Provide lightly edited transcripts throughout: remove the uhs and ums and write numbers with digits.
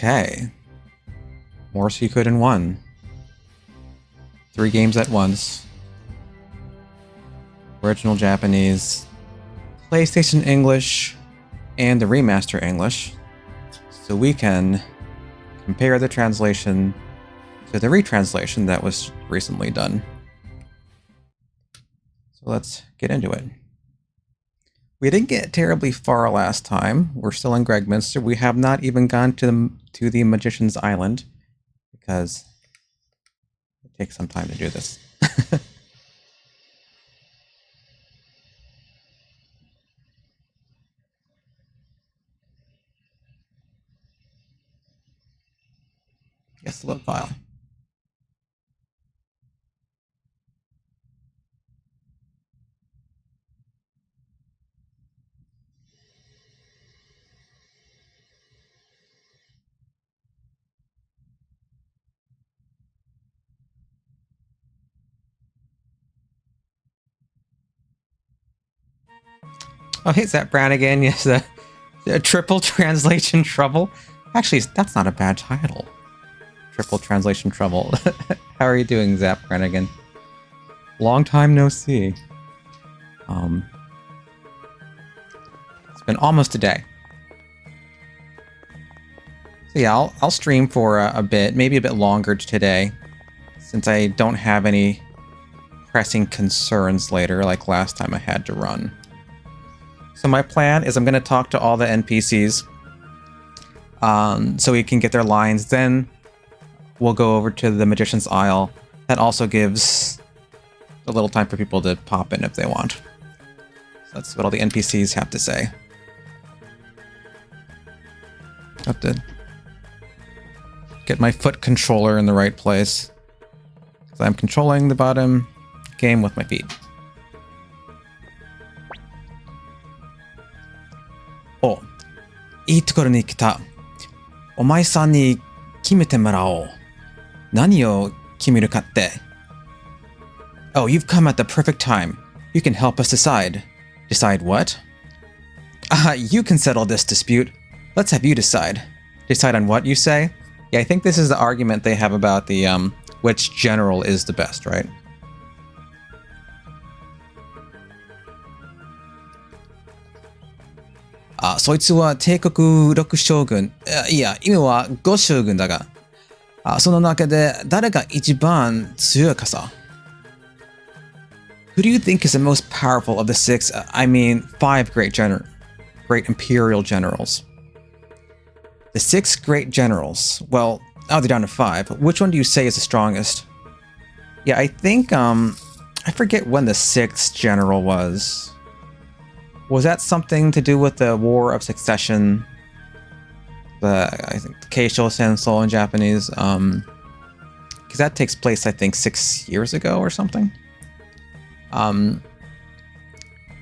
Okay. More Suikoden 1. 3 games at once. Original Japanese, PlayStation English, and the Remaster English. So we can compare the translation to the retranslation that was recently done. So let's get into it. We didn't get terribly far last time. We're still in Gregminster. We have not even gone to the Magician's Island because it takes some time to do this. Yes, load file. Oh, hey, Zap Brannigan. Yes, a triple translation trouble. Actually, that's not a bad title. Triple translation trouble. How are you doing, Zap Brannigan? Long time no see. It's been almost a day. So yeah, I'll stream for a bit, maybe a bit longer today, since I don't have any pressing concerns later, like last time I had to run. So my plan is I'm going to talk to all the NPCs so we can get their lines. Then we'll go over to the Magician's Isle. That also gives a little time for people to pop in if they want. So that's what all the NPCs have to say. Have to get my foot controller in the right place, because I'm controlling the bottom game with my feet. Oh, いいところに来た。お前さんに決めてもらおう。何を決めるかって。Oh, you've come at the perfect time. You can help us decide. Decide what? You can settle this dispute. Let's have you decide. Decide on what, you say? Yeah, I think this is the argument they have about the, which general is the best, right? Ah, そいつは帝国6将軍。いや、今は5将軍だが。その中で誰が一番強いかさ。Who do you think is the most powerful of the 5 great imperial generals? The 6 great generals. Well, now they're down to 5. Which one do you say is the strongest? Yeah, I think, I forget when the 6th general was. Was that something to do with the War of Succession? I think the Keisho Senso in Japanese. Because that takes place, I think, 6 years ago or something.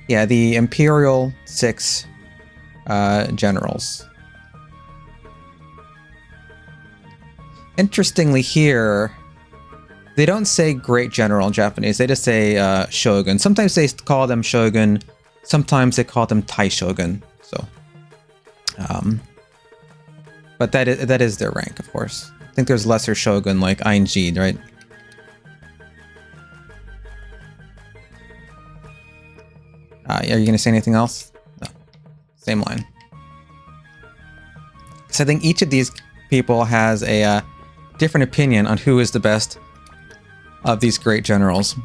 Yeah, the Imperial 6 generals. Interestingly here, they don't say great general in Japanese, they just say shogun. Sometimes they call them shogun, sometimes they call them taishogun. So, but that is their rank, of course. I think there's lesser shogun like Ainji, right? Are you going to say anything else? No. Same line. So I think each of these people has a different opinion on who is the best of these great generals.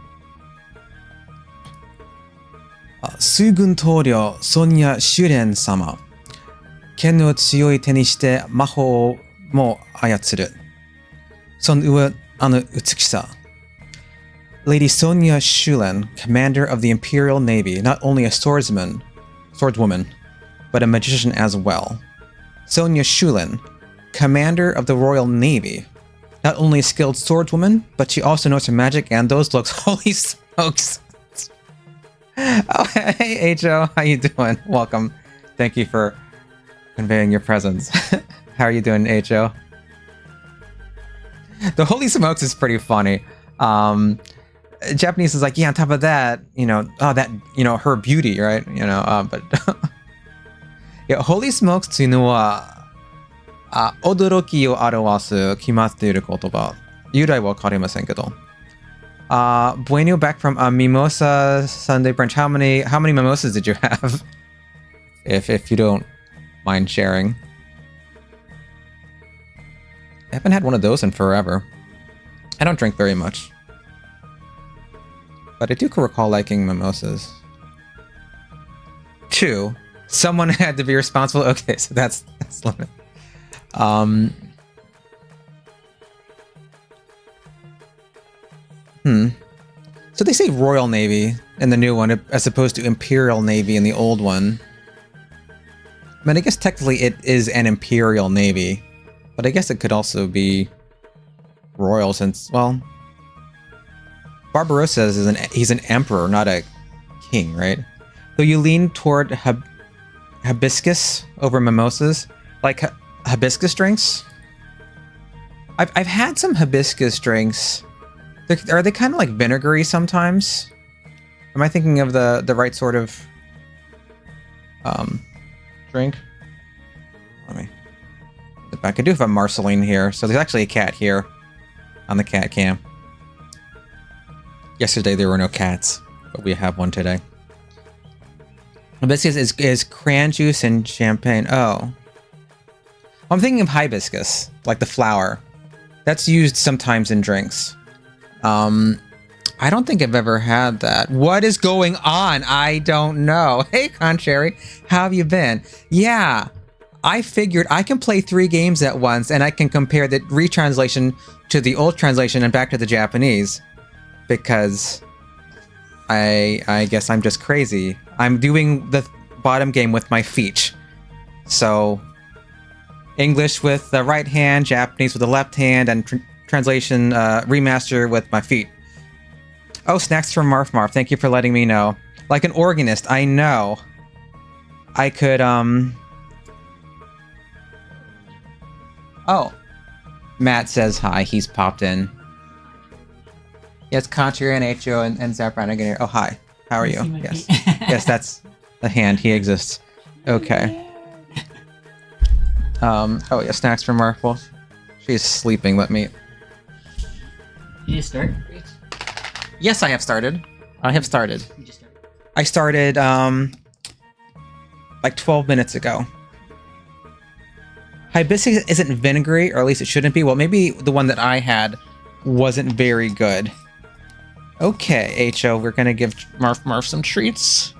水軍統領ソニア・シュレン様。剣の強い手にして魔法も操る。その上美しさ。Lady Sonia Shulen, commander of the Imperial Navy, not only a swordswoman, but a magician as well. Sonia Shulen, commander of the Royal Navy, not only a skilled swordswoman, but she also knows her magic and those looks. Holy smokes! Oh, hey Ho, how you doing? Welcome. Thank you for conveying your presence. How are you doing, Ho? The holy smokes is pretty funny. Japanese is like, yeah, on top of that, her beauty, right? But yeah, holy smokes というのは驚きを表す決まっている言葉。由来はわかりませんけど。Bueno, back from a mimosa Sunday brunch. How many mimosas did you have? If you don't mind sharing. I haven't had one of those in forever. I don't drink very much. But I do recall liking mimosas. 2. Someone had to be responsible. Okay, so that's limit. So they say Royal Navy in the new one as opposed to Imperial Navy in the old one. I mean, I guess technically it is an Imperial Navy, but I guess it could also be Royal since, well, Barbarossa he's an emperor, not a king, right? So you lean toward hibiscus over mimosas, like hibiscus drinks. I've had some hibiscus drinks. Are they kind of like vinegary sometimes? Am I thinking of the right sort of drink? Let me get back. I do have a Marceline here, so there's actually a cat here on the cat cam. Yesterday there were no cats, but we have one today. Hibiscus is cran juice and champagne. Oh. I'm thinking of hibiscus, like the flower. That's used sometimes in drinks. I don't think I've ever had that. What is going on? I don't know. Hey, Contrary, how have you been? Yeah, I figured I can play 3 games at once and I can compare the retranslation to the old translation and back to the Japanese. Because I guess I'm just crazy. I'm doing the bottom game with my feet. So, English with the right hand, Japanese with the left hand, and translation remaster with my feet. Oh, snacks from Marf Marf. Thank you for letting me know. Like an organist, I know. I could, Oh. Matt says hi. He's popped in. Yes, Contra and H.O. and Zapran again here. Oh, hi. How are you? Yes. Yes, that's the hand. He exists. Okay. Oh, yeah, snacks from Marf. Well, she's sleeping. Let me... Did you start? Yes, I have started. I have started. You just started. I started, like 12 minutes ago. Hibiscus isn't vinegary, or at least it shouldn't be. Well, maybe the one that I had wasn't very good. Okay, H.O., we're gonna give Marf some treats.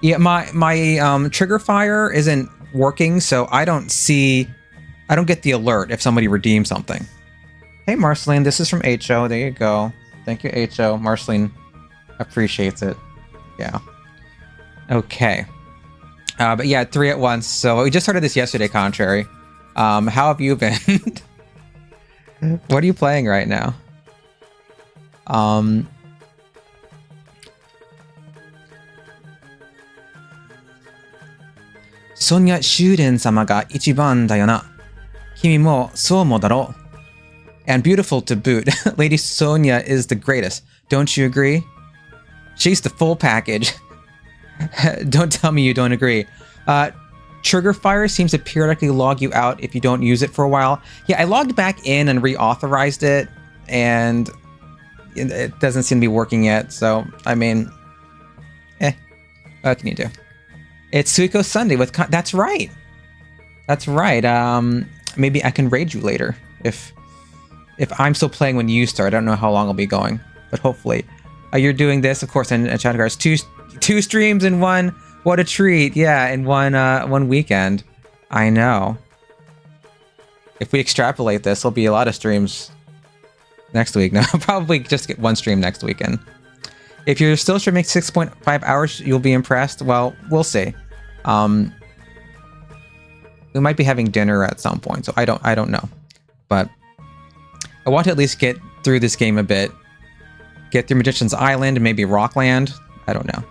Yeah, my trigger fire isn't working, so I don't get the alert if somebody redeems something. Hey, Marceline, this is from H.O. There you go. Thank you, H.O. Marceline appreciates it. Yeah. Okay. But yeah, 3 at once. So we just started this yesterday, Contrary. How have you been? What are you playing right now? Sonia Shuden-sama ga ichiban da yo na. Kimi mo sou mo daro. And beautiful to boot. Lady Sonia is the greatest. Don't you agree? She's the full package. Don't tell me you don't agree. Trigger fire seems to periodically log you out if you don't use it for a while. Yeah, I logged back in and reauthorized it, and it doesn't seem to be working yet. So, I mean, what can you do? It's Suiko Sunday with... That's right. That's right. Maybe I can raid you later if I'm still playing when you start. I don't know how long I'll be going, but hopefully. You're doing this, of course, in chat regards. Two streams in one. What a treat. Yeah, in one weekend. I know. If we extrapolate this, there'll be a lot of streams next week. No, I'll probably just get one stream next weekend. If you're still streaming 6.5 hours, you'll be impressed. Well, we'll see. We might be having dinner at some point, so I don't know. But I want to at least get through this game a bit. Get through Magician's Island and maybe Rockland. I don't know.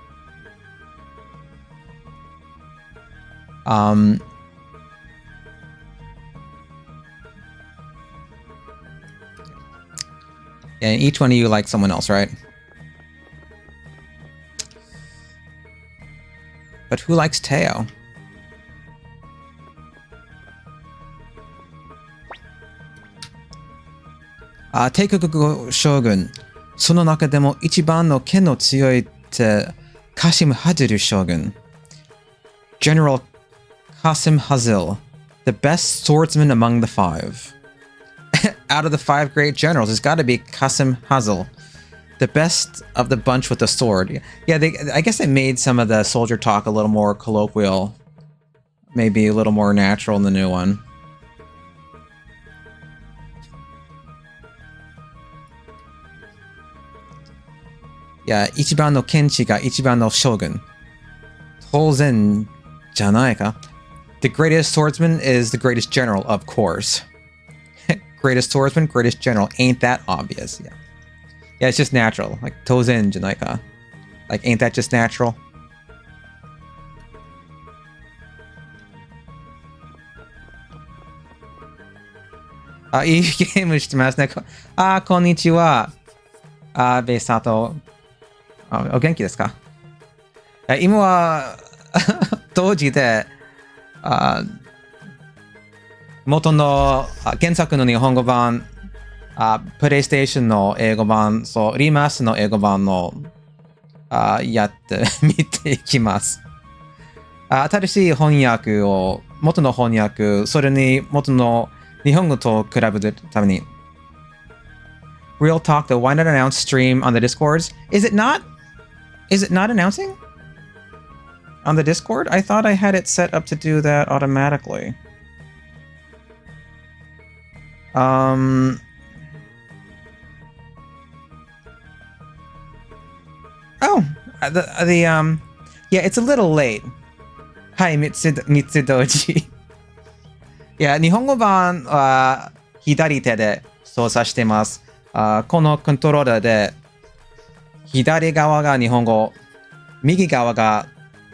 And each one of you likes someone else, right? But who likes Teo? 帝国将軍。その中でも一番の剣の強いってカシム・ハジル将軍。General Qasim Hazil, the best swordsman among the five. Out of the five great generals, it's got to be Qasim Hazil, the best of the bunch with the sword. Yeah, I guess they made some of the soldier talk a little more colloquial, maybe a little more natural in the new one. Yeah, 一番の剣士が一番の将軍。当然じゃないか。The greatest swordsman is the greatest general, of course. Greatest swordsman, greatest general. Ain't that obvious? Yeah. Yeah, it's just natural. Like, 当然じゃないか. Like, ain't that just natural? Ah, いいゲームしてますね。こんにちは。ベイサト。お元気ですか？今は当時で元の原作の日本語版、プレイステーションの英語版、リマスの英語版のやってみていきます。新しい翻訳を、元の翻訳、それに元の日本語と比べるために。Real talk though, why not announce stream on the Discords? Is it not announcing? On the Discord? I thought I had it set up to do that automatically. Oh, yeah, it's a little late. Hi, Mitsudoji. Yeah, 日本語版は左手で操作してます。このコントローラーで左側が日本語、右側が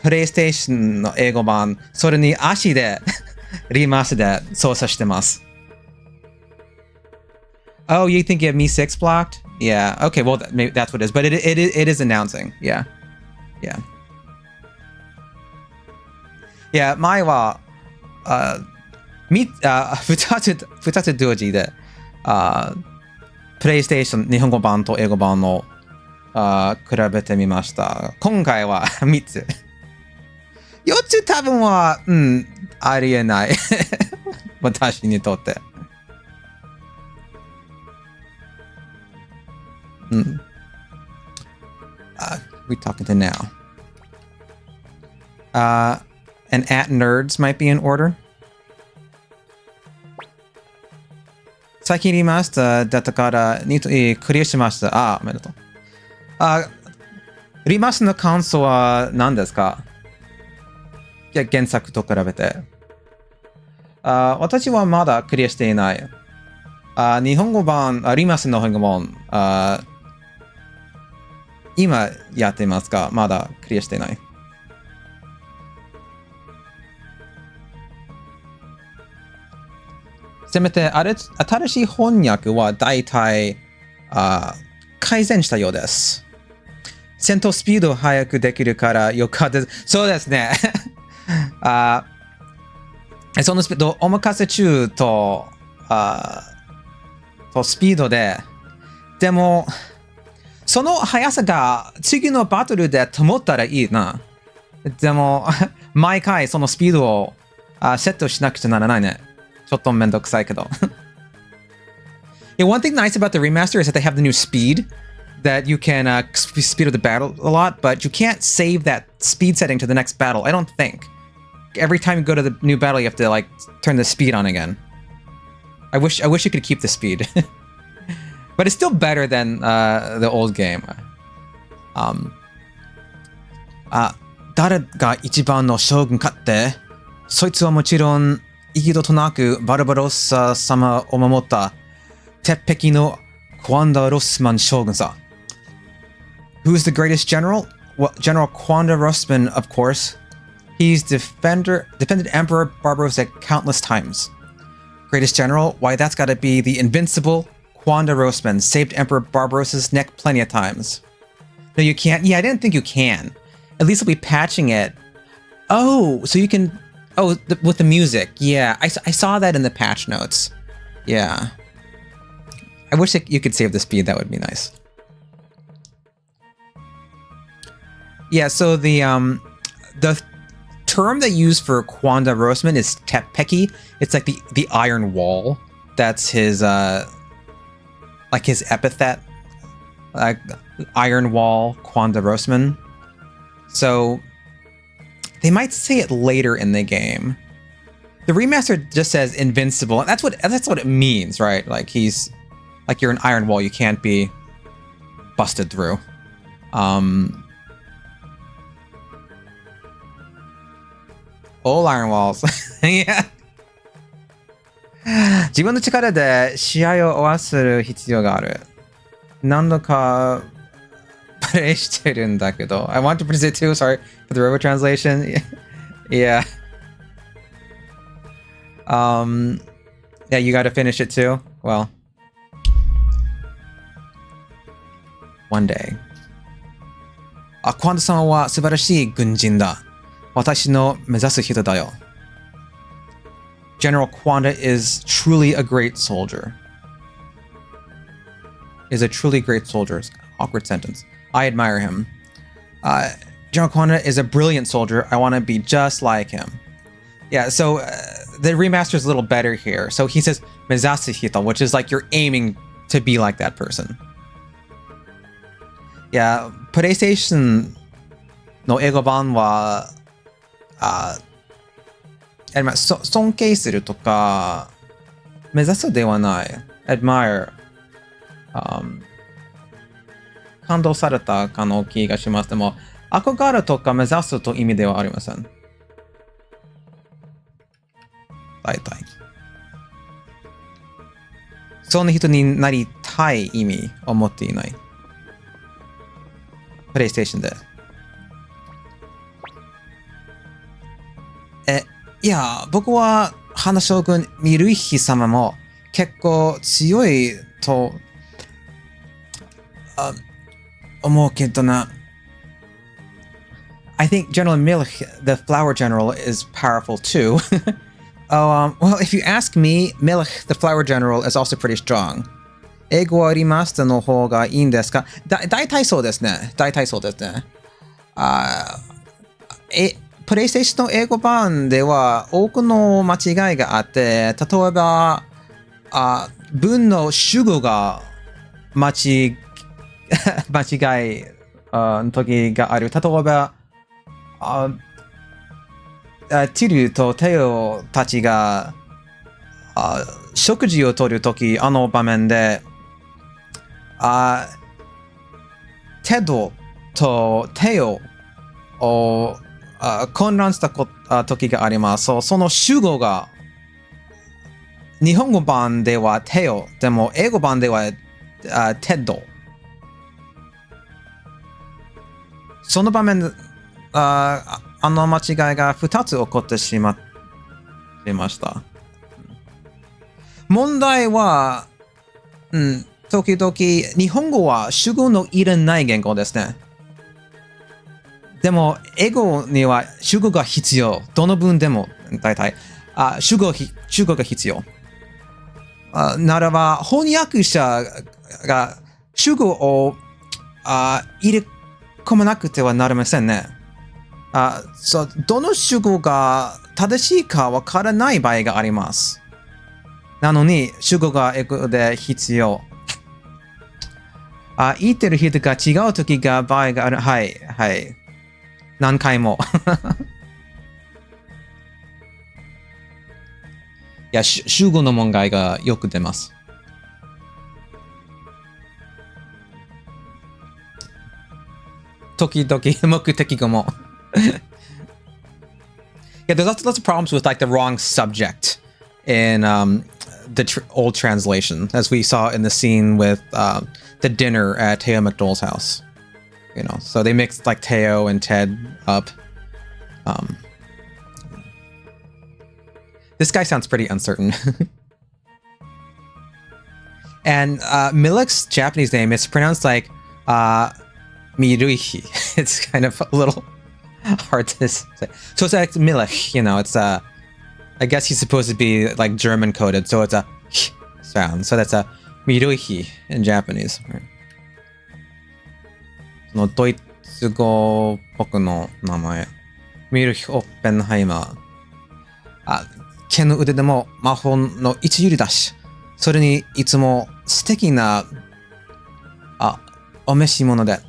プレイステーションの英語版、それに足でリマスで操作してます。Oh, you think you have Me 6 blocked? Yeah. Okay. Well, maybe that's what it is. But it is announcing. Yeah. Yeah. Yeah. 前は2つ同時でプレイステーション日本語版と英語版の比べてみました。今回は3つ。4つ多分は、ありえない。私にとって。We're talking to now. And at nerds might be in order. 最近リマスターだったからクリアしました。おめでとう。リマスターの感想は何ですか？いや、原作と比べて。私はまだクリアしていない。日本語版、リマスターの日本語版、今やっていますか？まだクリアしていない。せめて新しい翻訳は大体改善したようです。戦闘スピード速くできるからよかったです。そうですね。そのスピード、お任せ中とスピードで、でも、その速さが次のバトルで保ったらいいな。でも、毎回そのスピードをセットしなくちゃならないね。ちょっとめんどくさいけど。Yeah, one thing nice about the remaster is that they have the new speed that you can speed of the battle a lot, but you can't save that speed setting to the next battle. I don't think. Every time you go to the new battle, you have to like turn the speed on again. I wish you could keep the speed, but it's still better than the old game. 誰が一番の将軍かって、そいつはもちろん幾度となくバルバロッサ様を守った鉄壁のクワンダ・ロスマン将軍さ。Who's the greatest general? Well, General Kwanda Rosman, of course. He's defended Emperor Barbarossa countless times. Greatest general? Why, that's gotta be the invincible Kwanda Rosman. Saved Emperor Barbarossa's neck plenty of times. No, you can't? Yeah, I didn't think you can. At least they'll be patching it. Oh, so you can... Oh, with the music. Yeah, I saw that in the patch notes. Yeah. I wish you could save the speed. That would be nice. Yeah, so the term they use for Quanda Roseman is Tepeki. It's like the iron wall. That's his like his epithet. Like Iron Wall Quanda Roseman. So they might say it later in the game. The remaster just says invincible, and that's what it means, right? Like he's like you're an iron wall, you can't be busted through. All iron walls. Yeah. 自分の力で試合を終わらせる必要がある。何度かプレイしてるんだけど。I want to present it too, sorry for the robo translation. Yeah. Yeah, you gotta finish it too? Well. One day. あ、クワンダさんは素晴らしい軍人だ。私の目指す人だよ。General Quanda is truly a great soldier. Is a truly great soldier. Awkward sentence. I admire him. General Quanda is a brilliant soldier. I want to be just like him. Yeah, so the remaster is a little better here. So he says mezasu hito, which is like you're aiming to be like that person. Yeah, PlayStation の英語版は尊敬するとか目指すではない admire、感動されたかの気がします。でも憧れとか目指すと意味ではありません。大体そんな人になりたい意味を持っていない。プレイステーションでいや、僕は花将軍ミルイヒ様も結構強いと思うけどな。I think General Milch, the flower general, is powerful too. Well, if you ask me, Milch, the flower general, is also pretty strong. 英語はリマスターの方がいいんですか？大体そうですね。大体そうですね。プレイステーションの英語版では多くの間違いがあって、例えば、文の主語が間違いの時がある。例えば、ティルとテオたちが食事をとるとき、あの場面で、テドとテオを混乱した時があります。その主語が日本語版ではテオ、でも英語版ではテド。その場面であの間違いが2つ起こってしまいました。問題は、時々日本語は主語のいらない言語ですね。でも英語には主語が必要。どの文でも大体主語が必要。ならば翻訳者が主語を入れ込まなくてはなりませんね。どの主語が正しいかわからない場合があります。なのに主語が英語で必要。言ってる人が違う時が場合がある。はい、はい。何回も。いや、主語の問題がよく出ます。時々目的語も。Yeah, there's lots of problems with like the wrong subject in the old translation, as we saw in the scene with the dinner at Teo McDowell's house. You know, so they mixed like Teo and Ted up. This guy sounds pretty uncertain. And Milek's Japanese name is pronounced like Miruichi. It's kind of a little hard to say. So it's like Milek, you know, it's I guess he's supposed to be like German coded, so it's a sound. So that's a Miruhi in Japanese. Right? そのドイツ語っぽくの名前。ミルヒ・オッペンハイマー。剣の腕でも魔法の一揺りだし、それにいつも素敵なお召し物で、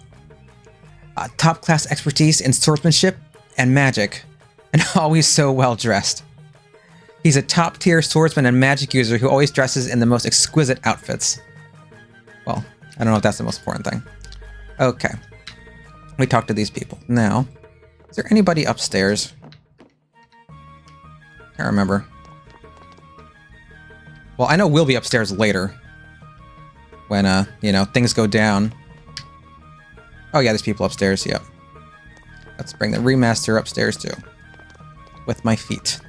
top class expertise in swordsmanship and magic, and always so well dressed. He's a top tier swordsman and magic user who always dresses in the most exquisite outfits. Well, I don't know if that's the most important thing. Okay. We talked to these people. Now, is there anybody upstairs? Can't remember. Well, I know we'll be upstairs later. When, things go down. Oh yeah, there's people upstairs, yep. Let's bring the remaster upstairs too. With my feet.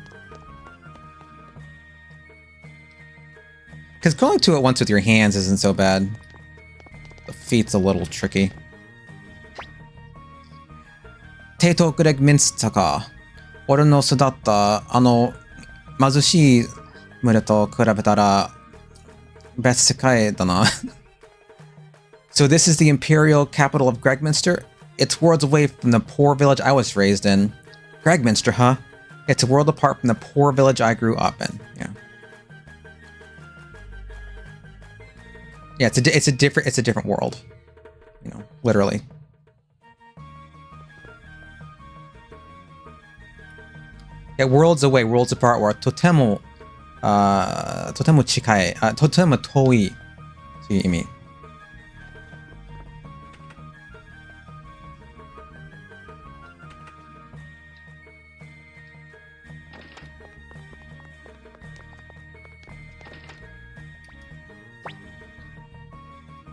Because going to it once with your hands isn't so bad. The feet's a little tricky. 帝都グレグミンスターか。俺の育った貧しい村と比べたら別世界だな。So this is the imperial capital of Gregminster. It's worlds away from the poor village I was raised in. Gregminster, huh? It's a world apart from the poor village I grew up in. Yeah. Yeah, it's a different world. Literally. Yeah, worlds away, worlds apart はとても近い、とても遠いという意味。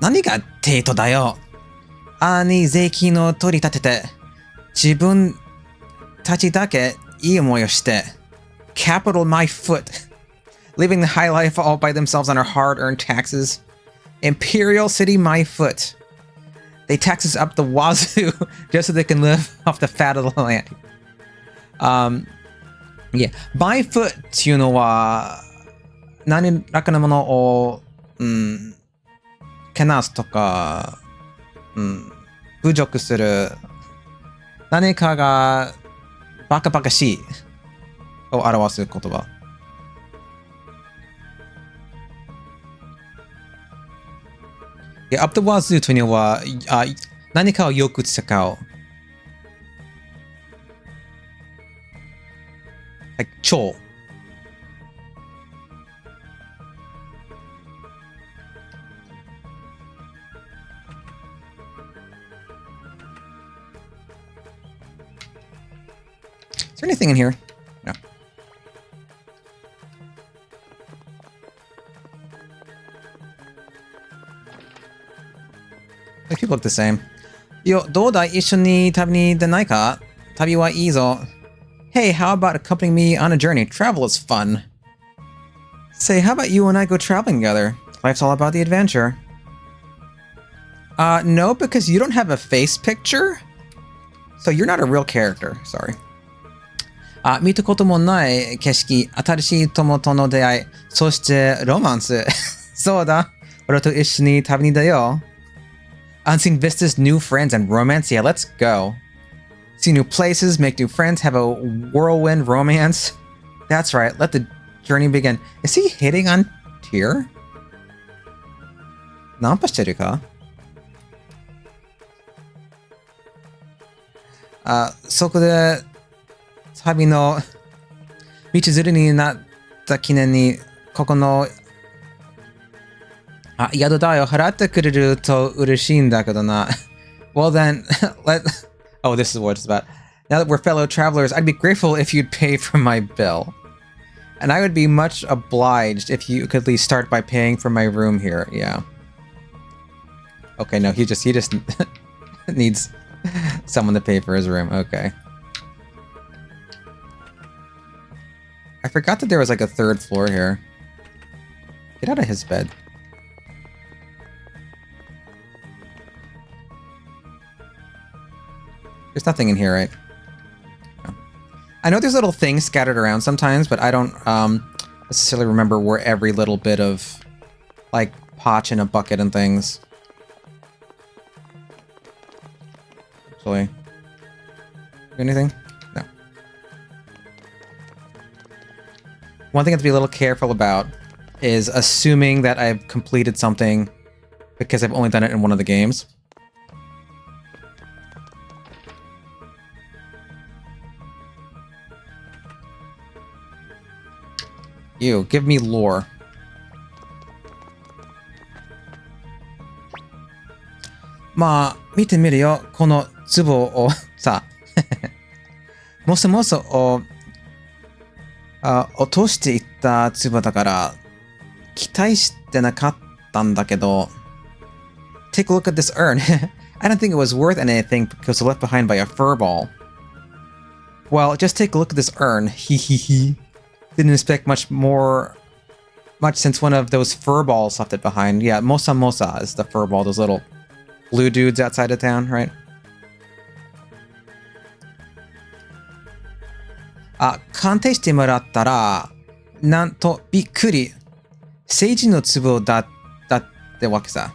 何が帝都だよ。に税金を取り立てて、自分たちだけいい思いをして、capital my foot, living the high life all by themselves on our hard-earned taxes. Imperial city my foot. They tax us up the wazoo just so they can live off the fat of the land. Yeah, my foot っていうのは、何らかのものを、けなすとか、侮辱する、何かがバカバカしいを表す言葉。up the wazoo というのは、何かをよく使う。超。Is there anything in here? No. These people look the same. Yo, どうだい一緒に旅に出ないか旅はいいぞ。Hey, how about accompanying me on a journey? Travel is fun. Say, how about you and I go traveling together? Life's all about the adventure. No, because you don't have a face picture? So you're not a real character. Sorry. 見たこともない景色、新しい友との出会い、そしてロマンス。そうだ、俺と一緒に旅に出よう。Unseen vistas, new friends, and romance. Yeah, let's go. See new places, make new friends, have a whirlwind romance. That's right, let the journey begin. Is he hitting on Tyr? ナンパしてるか？そこで旅の道連れになった記念にここの宿代を払ってくれると嬉しいんだけどな。Well then, oh, this is what it's about. Now that we're fellow travelers, I'd be grateful if you'd pay for my bill. And I would be much obliged if you could at least start by paying for my room here. Yeah. Okay, no, he just needs someone to pay for his room. Okay. I forgot that there was like a third floor here. Get out of his bed. There's nothing in here, right? No. I know there's little things scattered around sometimes, but I don't necessarily remember where every little bit of like potch in a bucket and things. Actually, anything? No. One thing I have to be a little careful about is assuming that I've completed something because I've only done it in one of the games. Ew, give me lore. Ma, 見てみるよ、この壺をさ。もそもそを落としていった壺だから期待してなかったんだけど Take a look at this urn. I don't think it was worth anything because it was left behind by a furball. Well, just take a look at this urn. Hehehe. Didn't expect much since one of those furballs left it behind. Yeah, Mosa Mosa is the furball, those little blue dudes outside of town, right? 鑑定してもらったら、なんとびっくり。聖人の壺だってわけさ。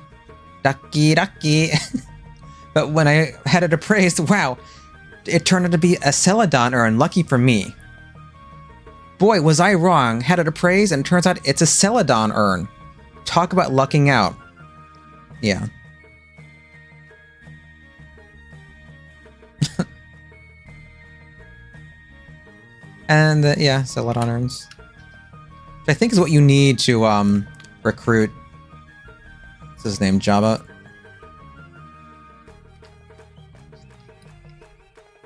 ラッキー、ラッキー。But when I had it appraised, wow, it turned out to be a Celadon urn. Lucky for me. Boy, was I wrong. Had it appraised, and it turns out it's a Celadon urn. Talk about lucking out. Yeah. And yeah, Celadon urns. Which I think is what you need to recruit. What's his name? Java.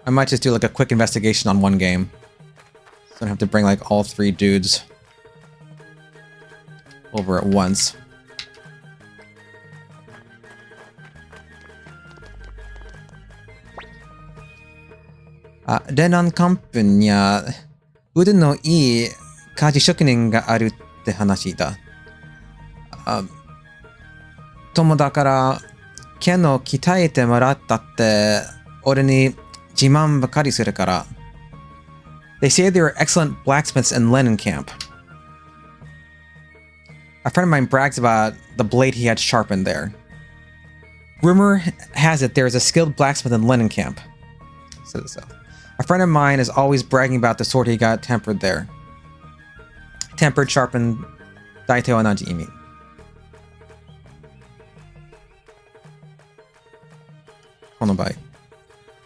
I might just do like a quick investigation on one game. So I don't have to bring like all 3 dudes over at once. Renan Kampen や腕のいい鍛冶職人があるって話だ。友だから剣を鍛えてもらったって俺に自慢ばかりするから。They say they were excellent blacksmiths in Lenin camp. A friend of mine brags about the blade he had sharpened there. Rumor has it there is a skilled blacksmith in Lenin camp. So. A friend of mine is always bragging about the sword he got tempered there. Tempered, sharpened, daite wa naji imi. Kono bai.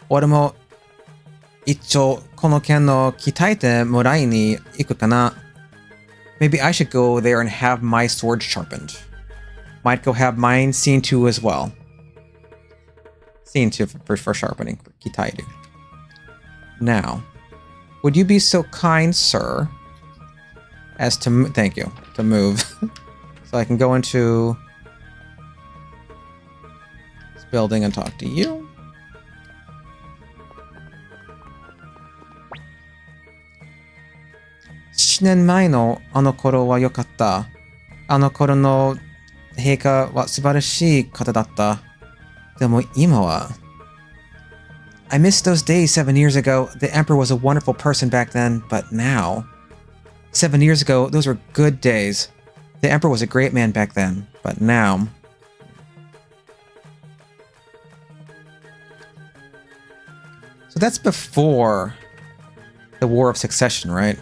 Ore mo icho kono ken no kitaete morai ni iku kana. Maybe I should go there and have my sword sharpened. Might go have mine seen to as well. Seen to for sharpening, for kitaeru. Now, would you be so kind, sir, as to thank you, to move, so I can go into this building and talk to you? Shinen mai no ano koro wa yokatta. Ano koro no heika wa subarashii kata datta. Demo ima wa I missed those days 7 years ago. The Emperor was a wonderful person back then, but now... 7 years ago, those were good days. The Emperor was a great man back then, but now... So that's before the War of Succession, right?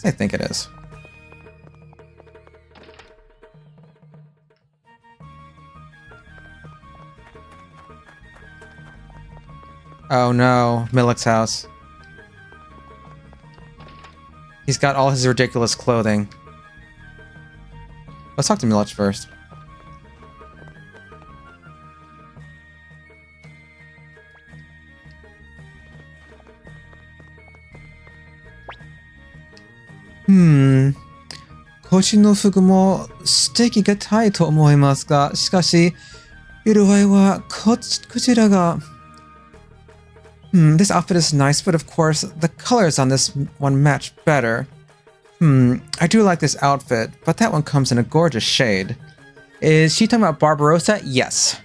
I think it is. Oh no, Milik's house. He's got all his ridiculous clothing. Let's talk to Milich first. Koshi no fugu mo suteki ga tai to omoimasu ga, shikashi, yuruwai wa kochira ga... this outfit is nice, but of course, the colors on this one match better. I do like this outfit, but that one comes in a gorgeous shade. Is she talking about Barbarossa? Yes.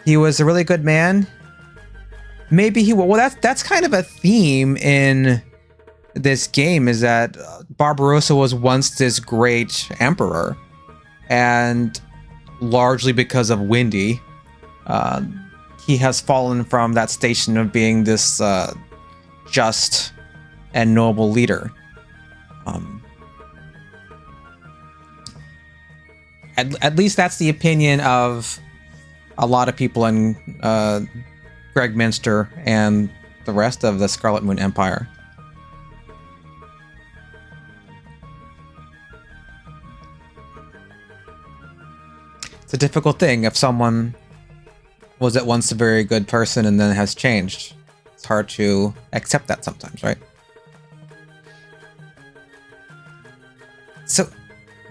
He was a really good man. Maybe he will. Well, that's kind of a theme in this game, is that Barbarossa was once this great emperor, and largely because of Windy, he has fallen from that station of being this just and noble leader. At least that's the opinion of a lot of people in Gregminster and the rest of the Scarlet Moon Empire. It's a difficult thing if someone was at once a very good person and then has changed. It's hard to accept that sometimes, right? So,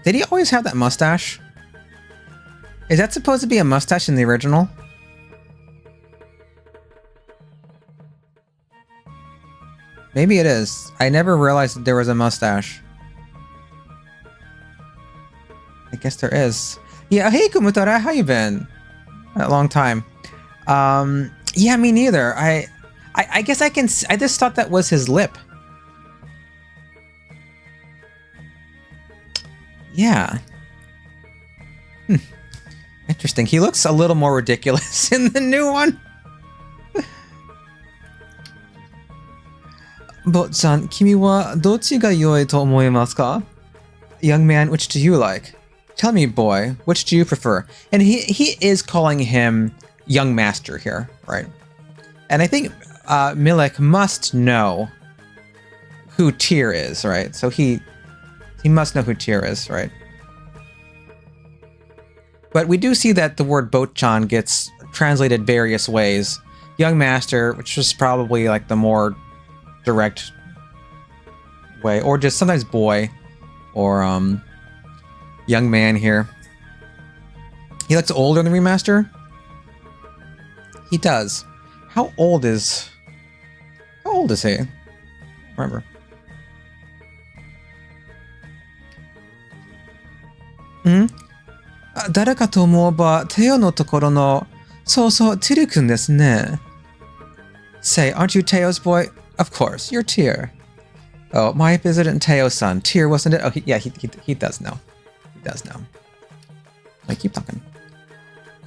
did he always have that mustache? Is that supposed to be a mustache in the original? Maybe it is. I never realized that there was a mustache. I guess there is. Yeah, hey Kumutara, how you been? A long time. Yeah, me neither. I guess I just thought that was his lip. Yeah. Interesting. He looks a little more ridiculous in the new one. Bot-chan, kimi wa dochi ga yoi to omoimasu ka? Young man, which do you like? Tell me, boy, which do you prefer? And he is calling him young master here, right? And I think Milek must know who Tyr is, right? So he must know who Tyr is, right? But we do see that the word Bot-chan gets translated various ways. Young master, which is probably like the more direct way, or just sometimes boy, or young man here. He looks older than Remaster. He does. How old is he? Remember. 誰かと思えばテオのところのそうそうティル君ですね Say, aren't you Teo's boy? Of course, you're Tyr. Oh, my visitant Teo's son. Tyr, wasn't it? Oh, he does know. He does know. I keep talking.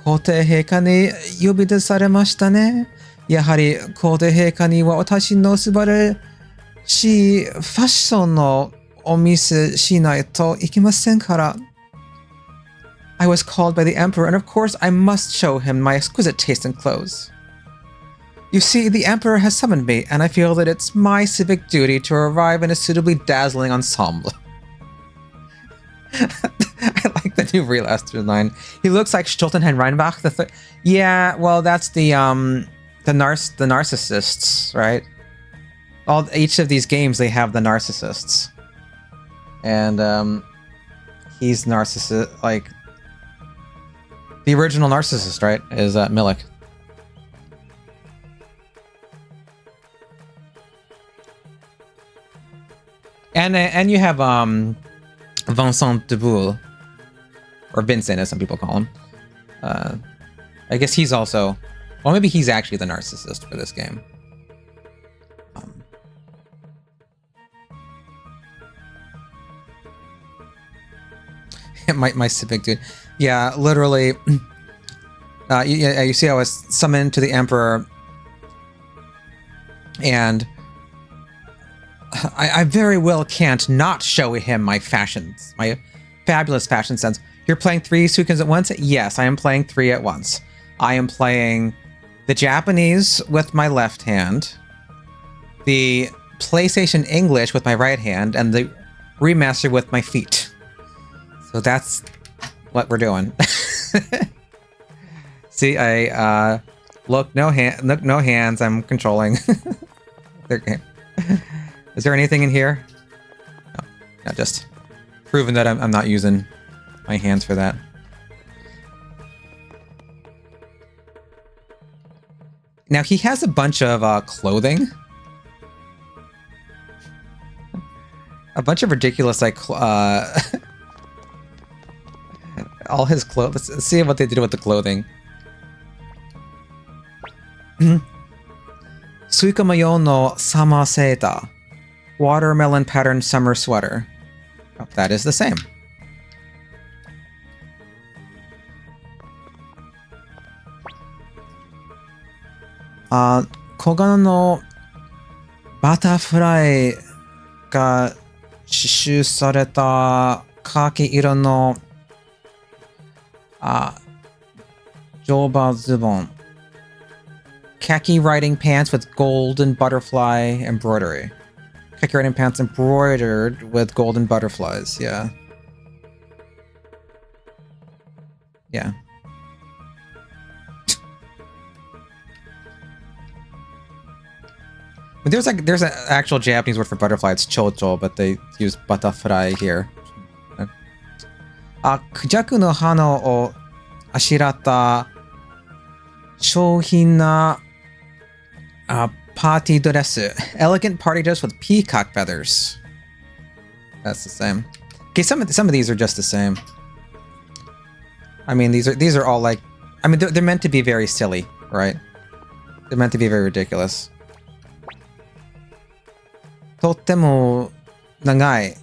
皇帝陛下に呼び出されましたね。やはり皇帝陛下には私の素晴らしいファッションのお見せしないといけませんから。I was called by the Emperor, and of course I must show him my exquisite taste in clothes. You see, the Emperor has summoned me, and I feel that it's my civic duty to arrive in a suitably dazzling ensemble. I like the new Relaster line. He looks like Stoltenheim Reinbach. Yeah, well, that's the narcissists, right? Each of these games, they have the narcissists. And, he's narcissist, like... The original narcissist, right, is Milek. And you have Vincent de Boule, or Vincent as some people call him. I guess he's also, well, maybe he's actually the narcissist for this game. My civic dude. Yeah, literally. You see, I was summoned to the Emperor, and I very well can't not show him my fashions, my fabulous fashion sense. You're playing 3 Suikens at once? Yes, I am playing 3 at once. I am playing the Japanese with my left hand, the PlayStation English with my right hand, and the remaster with my feet. So that's what we're doing. See, look, no hands. I'm controlling. Is there anything in here? No, just proving that I'm not using my hands for that. Now he has a bunch of clothing. A bunch of ridiculous, like, all his clothes. Let's see what they did with the clothing. Suikamayo no summer seta. Watermelon patterned summer sweater. Oh, that is the same. Kogano no butterfly ga shishu sareta kaki iro no joba zubon. Khaki riding pants with golden butterfly embroidery. Khaki riding pants embroidered with golden butterflies, yeah. Yeah. But there's an actual Japanese word for butterfly, it's chocho, but they use butterfly here. Kujaku no hana o ashirata shouhin na party dress. Elegant party dress with peacock feathers. That's the same. Okay, some of these are just the same. I mean, these are all like, I mean, they're meant to be very silly, right? They're meant to be very ridiculous. Totemo nagai.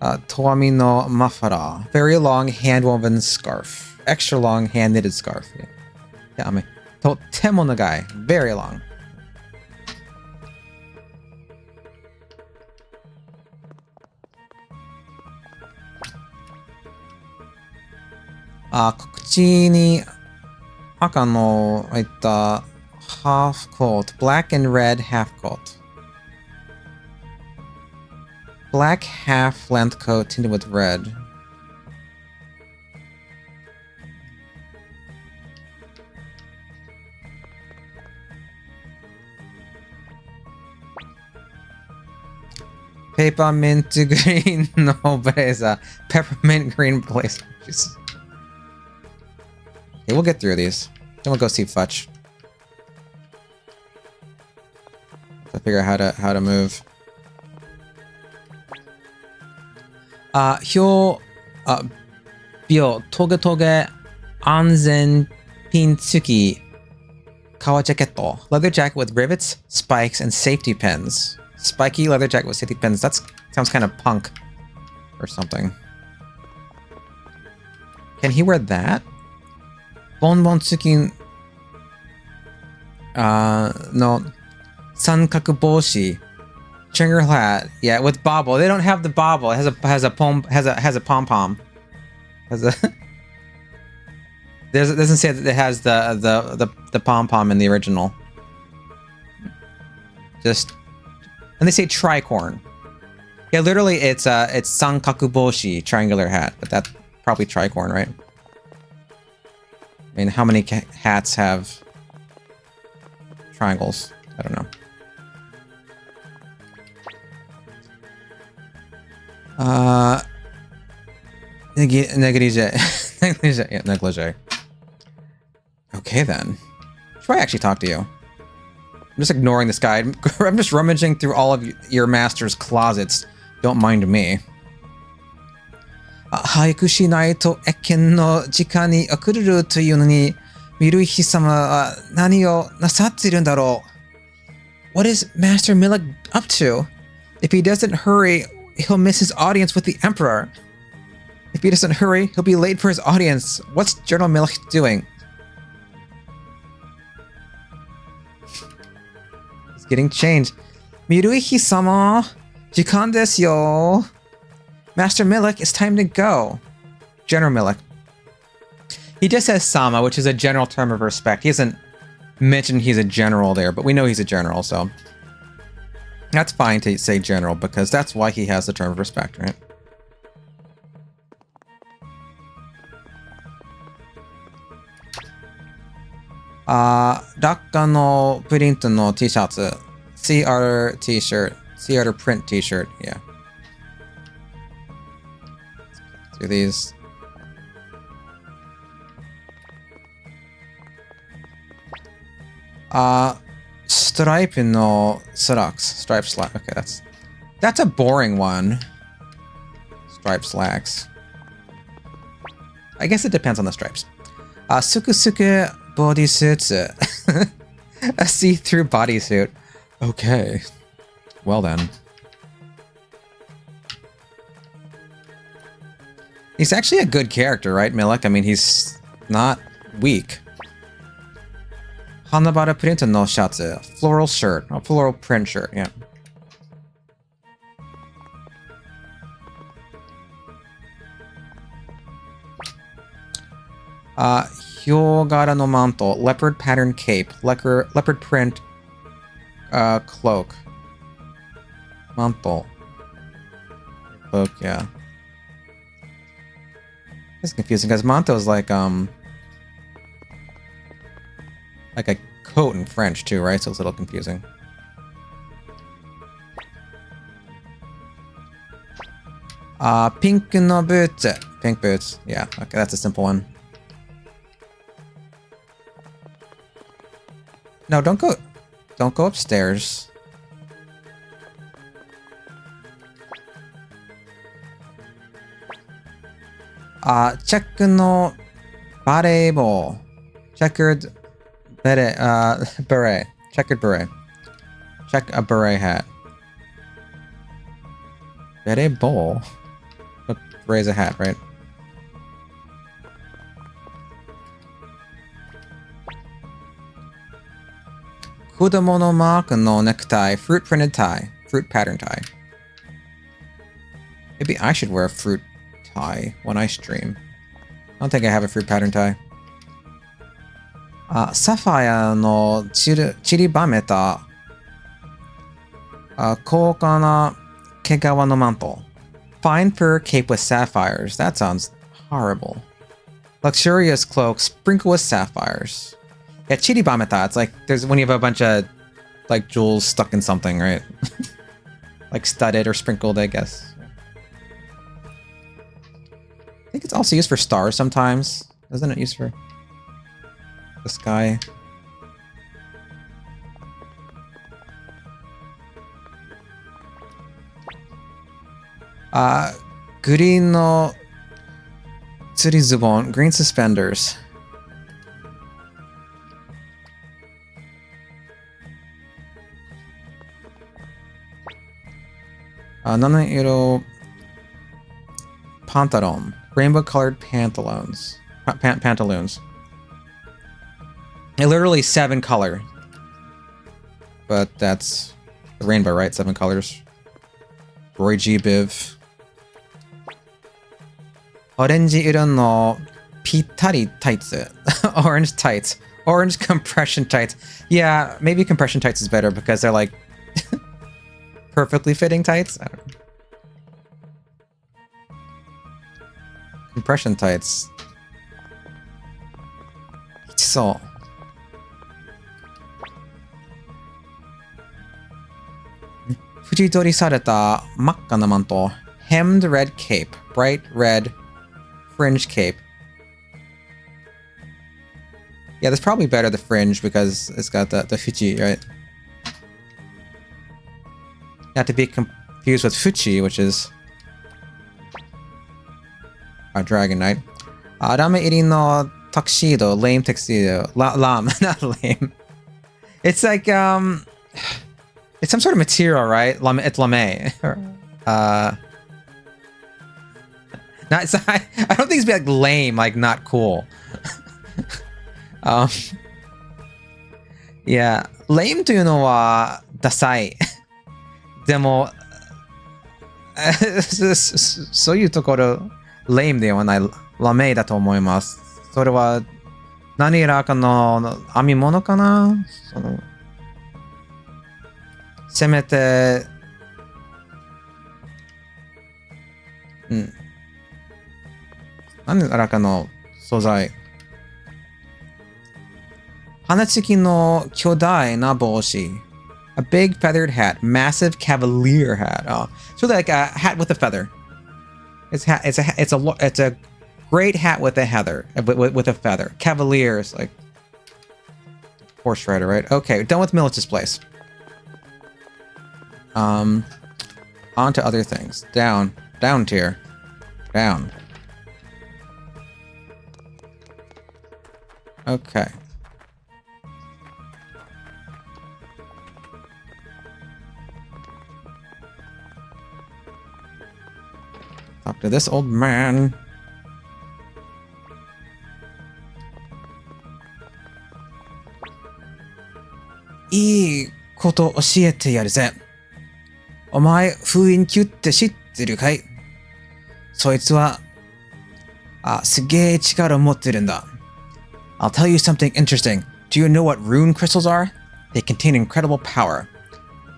Toami no mafara. Very long hand-woven scarf. Extra long hand-knitted scarf. Yeah, I mean, totemo nagai. Very long. Kokuchi ni aka no itta half coat. Black and red half coat. Black half-length coat tinted with red. Peppermint green no blazer. Peppermint green blazer. Jesus. Okay, we'll get through these. Then we'll go see Futch. To figure out how to move. Hyo bio toge toge anzen pin tsuki kawa jacket. Leather jacket with rivets, spikes, and safety pins. Spiky leather jacket with safety pins. That sounds kind of punk or something. Can he wear that? Bonbon tsuki no sankaku boshi. Tringer hat, yeah, with bobble. They don't have the bobble. It has a pom pom. Doesn't say that it has the pom pom in the original. Just, and they say tricorn. Yeah, literally it's sankaku boshi, triangular hat, but that's probably tricorn, right? I mean, how many hats have triangles? I don't know. Negligee. Yeah, negligee. Okay then. Should I actually talk to you? I'm just ignoring this guy. I'm just rummaging through all of your master's closets. Don't mind me. Haiku shinai to eken no jikan ni okururu toiu no ni Miruhi-sama wa nani o nasatsu iru darou? What is Master Milik up to? If he doesn't hurry, he'll miss his audience with the Emperor. If he doesn't hurry, he'll be late for his audience. What's General Milik doing? He's getting changed. Miruhi-sama, jikan desu yo. Master Milik, it's time to go. General Milik. He just says Sama, which is a general term of respect. He hasn't mentioned he's a general there, but we know he's a general, so that's fine to say general, because that's why he has the term of respect, right? Dakka no print no t-shirts. CR t-shirt. CR print t-shirt, yeah. Let's do these. Stripe no slacks. Stripe slack. Okay, that's a boring one. Stripe slacks. I guess it depends on the stripes. Suku bodysuits. A see-through bodysuit. Okay. Well then. He's actually a good character, right, Milik? I mean, he's not weak. Hanabara print no shatsu. Floral shirt. A floral print shirt, yeah. Hyogara no manto. Leopard pattern cape. Leopard print cloak. Mantle. Cloak, yeah. It's confusing because manto is like a coat in French too, right? So it's a little confusing. Pink no boots. Pink boots. Yeah, okay, that's a simple one. No, don't go upstairs. Check no beret ball. Checkered beret. Beret. Checkered beret. Check a beret hat. Beret ball. But beret's a hat, right? Kudomo no mark no necktie. Fruit printed tie. Fruit pattern tie. Maybe I should wear a fruit tie when I stream. I don't think I have a fruit pattern tie. Sapphire no chiribameta. Koukana kegawa no mantle. Fine fur cape with sapphires. That sounds horrible. Luxurious cloak sprinkled with sapphires. Yeah, chiribameta. It's like there's when you have a bunch of like jewels stuck in something, right? Like studded or sprinkled, I guess. I think it's also used for stars sometimes. Isn't it used for the sky? Green no tsurizubon, green suspenders. Nanairo pantalon. Rainbow-colored pantaloons. Pantaloons. They're literally 7 color. But that's the rainbow, right? 7 colors. Roy G. Biv. Orange iro no pitari tights. Orange tights. Orange compression tights. Yeah, maybe compression tights is better because they're like perfectly fitting tights. I don't know. Compression tights. So. Fujitori sareta makka no manto. Hemmed red cape. Bright red fringe cape. Yeah, that's probably better, the fringe, because it's got the fuji, right? Not to be confused with fuchi, which is a Dragon Knight. Rame iri no tuxedo, lame tuxedo. Lam, not lame. It's like, it's some sort of material, right? It's lame. Not, I don't think it's like lame, like not cool. Yeah, lame というのはダサい。でも、そういうところ、lame ではない、ラメだと思います。それは何らかの編み物かな？そのせめて、何らかの素材。花付きの巨大な帽子。A big feathered hat. Massive cavalier hat. Oh, so like a hat with a feather. It's a great hat with a heather. With a feather. Cavalier is like horse rider, right? Okay, done with Milich's place. On to other things. Down tier. Down. Okay. Talk to this old man. こと教えてやるぜ。お前、封印級って知ってるかい？そいつは、すげえ力を持ってるんだ。I'll tell you something interesting. Do you know what rune crystals are? They contain incredible power.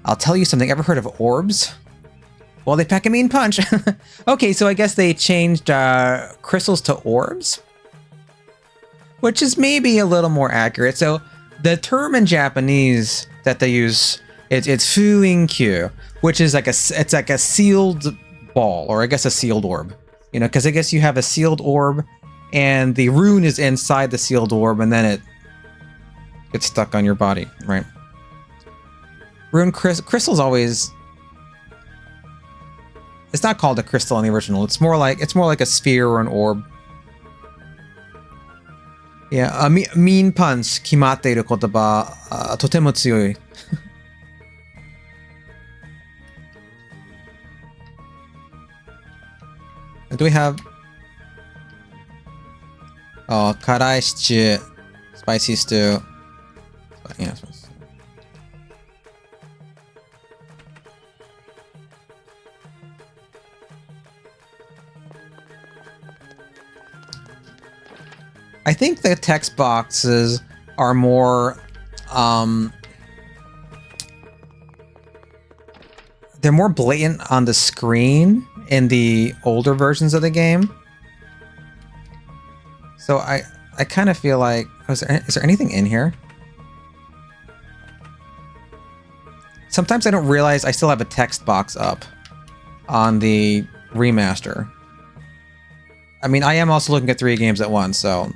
I'll tell you something. Ever heard of orbs? Well, they pack a mean punch. Okay, so I guess they changed crystals to orbs, which is maybe a little more accurate. So the term in Japanese that they use, it's fuinkyu, which is like it's like a sealed ball, or I guess a sealed orb. You know, because I guess you have a sealed orb, and the rune is inside the sealed orb, and then it gets stuck on your body, right? Rune crystals always. It's not called a crystal in the original. It's more like a sphere or an orb. Yeah, mean punch 決まっている言葉、とても強い。Do we have? Oh, 辛いシチュー、spicy stew. Yeah. I think the text boxes are more, they're more blatant on the screen in the older versions of the game. So I kind of feel like, is there anything in here? Sometimes I don't realize I still have a text box up on the remaster. I mean, I am also looking at 3 games at once, so...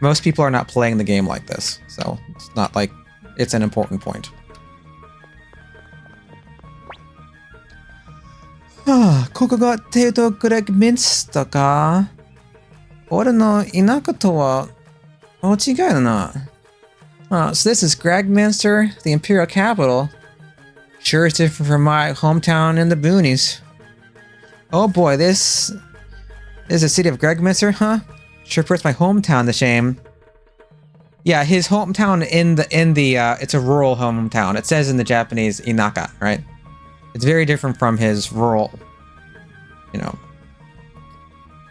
Most people are not playing the game like this, so it's not like it's an important point. ここがテイト・グレッグミンスターか？俺の田舎とは大違いだな。So this is Gregminster, the imperial capital. Sure is different from my hometown in the boonies. Oh boy, this is the city of Gregminster, huh? Sure puts my hometown to shame. Yeah, his hometown in the it's a rural hometown. It says in the Japanese inaka, right? It's very different from his rural, you know,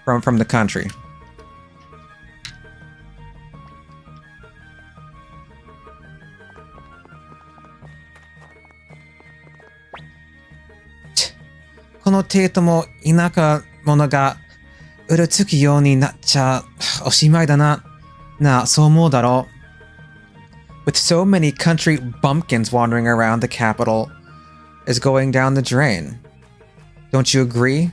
from the country. Kono teito mo inaka mono ga うるつくようになっちゃおしまいだな。なあ、そう思うだろう。With so many country bumpkins wandering around, the capital is going down the drain. Don't you agree?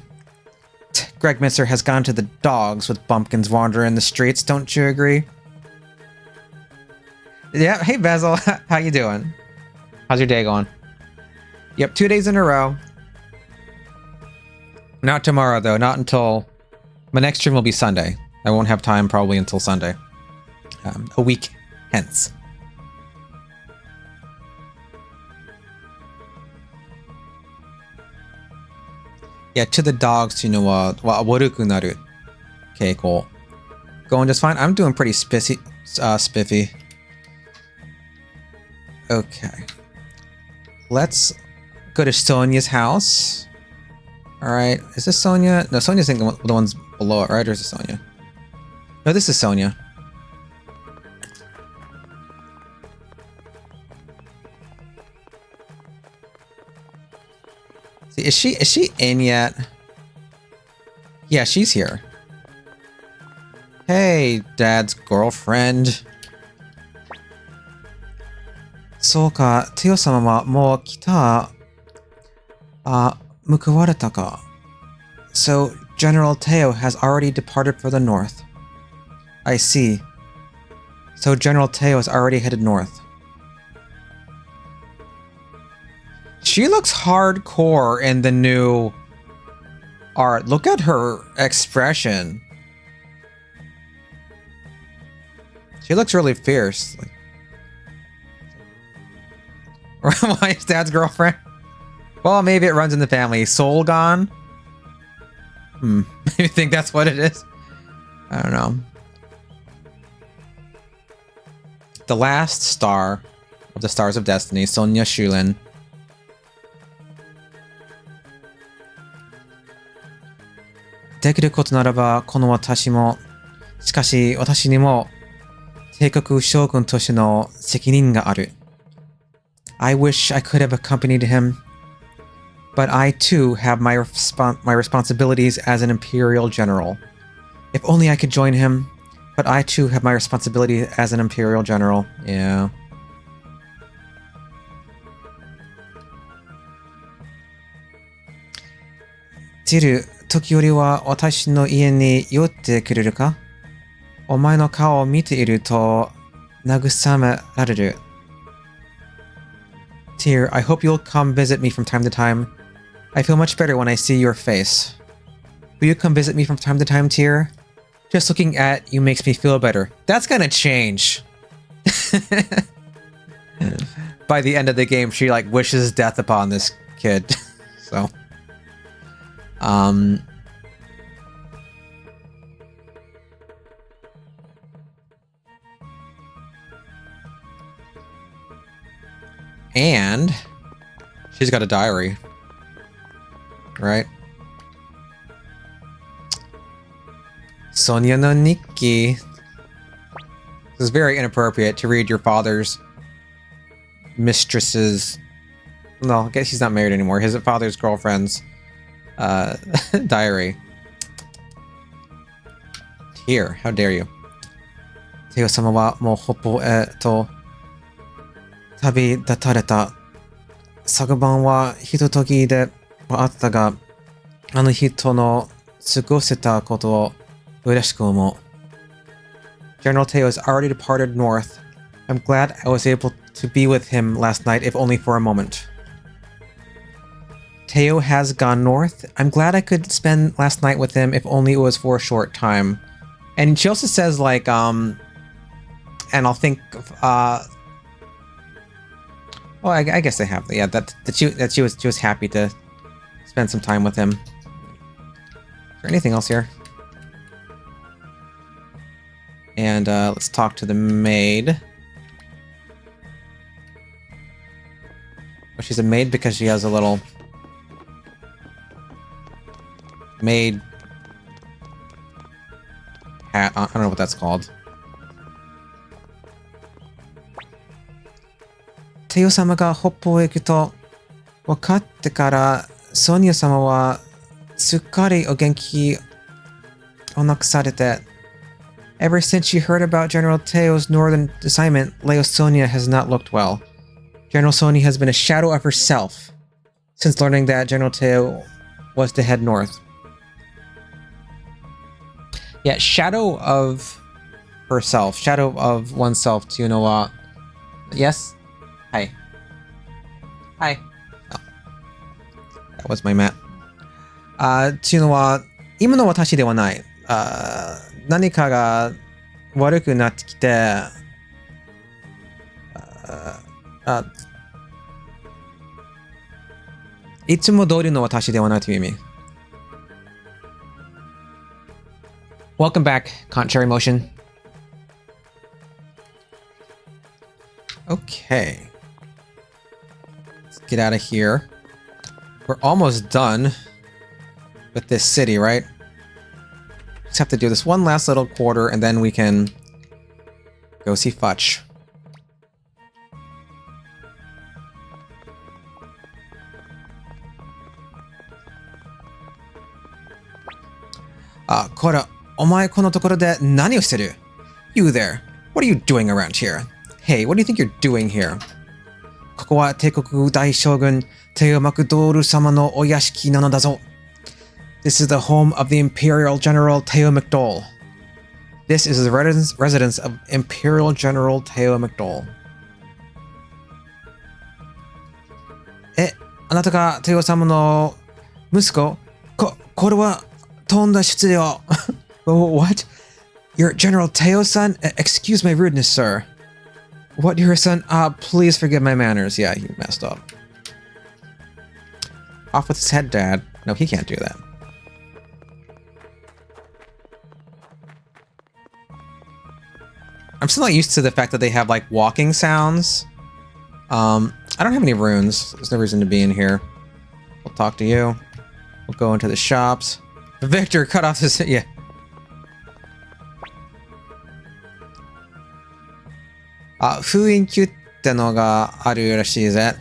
Gregminster has gone to the dogs with bumpkins wandering the streets. Don't you agree? Yeah. Hey, Basil. How you doing? How's your day going? Yep, 2 days in a row. Not tomorrow, though. Not until... My next stream will be Sunday. I won't have time probably until Sunday. A week hence. Yeah, to the dogs, you know, waruku naru. Okay, cool. Going just fine. I'm doing pretty spiffy. Okay. Let's go to Sonia's house. Alright, is this Sonia? No, Sonia's in the ones below it, right? Or is this Sonia? No, this is Sonia. See, is she in yet? Yeah, she's here. Hey, Dad's girlfriend. そうか、テオ様はもう来た。報われたか。So, General Teo has already departed for the north. I see. So, General Teo is already headed north. She looks hardcore in the new art. Look at her expression. She looks really fierce. Why is Dad's girlfriend? Well, maybe it runs in the family. Soul gone? Maybe you think that's what it is? I don't know. the last star of the Stars of Destiny, Sonia Shulen. Dekiru koto naraba kono watashi mo. Shikashi, watashi ni mo teikoku shogun toshite no sekirin ga aru. I wish I could have accompanied him, but I too have my responsibilities as an imperial general. If only I could join him, but I too have my responsibility as an imperial general. Yeah. Tiru, tokiyori wa watashi no ie ni yotte kureru ka? Omae no kao o mite iru to nagusame-rareru. Tyr, I hope you'll come visit me from time to time. I feel much better when I see your face. Will you come visit me from time to time, Tyr? Just looking at you makes me feel better. That's gonna change. By the end of the game, she like wishes death upon this kid. So, and she's got a diary, right? Sonia no Nikki. This is very inappropriate to read your father's mistress's... No, I guess he's not married anymore. His father's girlfriend's diary. Here, how dare you. Teo-sama wa mou hoppo to tabi datareta. Sakuban wa hitotoki de wa atta ga, ano hito no tsugoseta koto o ureshiku omou. General Teo has already departed north. I'm glad I was able to be with him last night, if only for a moment. Teo has gone north. I'm glad I could spend last night with him, if only it was for a short time. And she also says, like, and I'll think, well, I guess they have, yeah, that she was happy to spend some time with him. Is there anything else here? And let's talk to the maid. Oh, she's a maid because she has a little maid hat. I don't know what that's called. Teo-sama ga hoppo o iku to wakatte kara, Sonia-sama wa sukkari o genki o nakusarete. Ever since she heard about General Teo's northern assignment, Leo Sonia has not looked well. General Sonia has been a shadow of herself since learning that General Teo was to head north. Yeah, shadow of herself, shadow of oneself to know what. Yes? Hi. Hi. Oh. That was my mat. というのは、今の私ではない。何かが悪くなってきて、いつも通りの私ではないという意味。Welcome back, contrary motion. Okay. Let's get out of here. We're almost done with this city, right? Just have to do this one last little quarter and then we can go see Futch. Kora, omae kono tokoro de nani o shiteru? You there. What are you doing around here? Hey, what do you think you're doing here? Koko wa Teikoku Daishogun Teo Makudoru-sama no oyashiki nanodazo. This is the home of the Imperial General Teo McDole. This is the residence of Imperial General Teo McDole. あなたがテオ様の息子？これはとんだ失礼を。What? You're General Teo's son? Excuse my rudeness, sir. What, your son? Please forgive my manners. Yeah, he messed up. Off with his head, Dad. No, he can't do that. I'm still not used to the fact that they have like walking sounds. I don't have any runes. There's no reason to be in here. We'll talk to you. We'll go into the shops. Victor, cut off this. Yeah. Fuinkyu ってのがあるらしいぜ。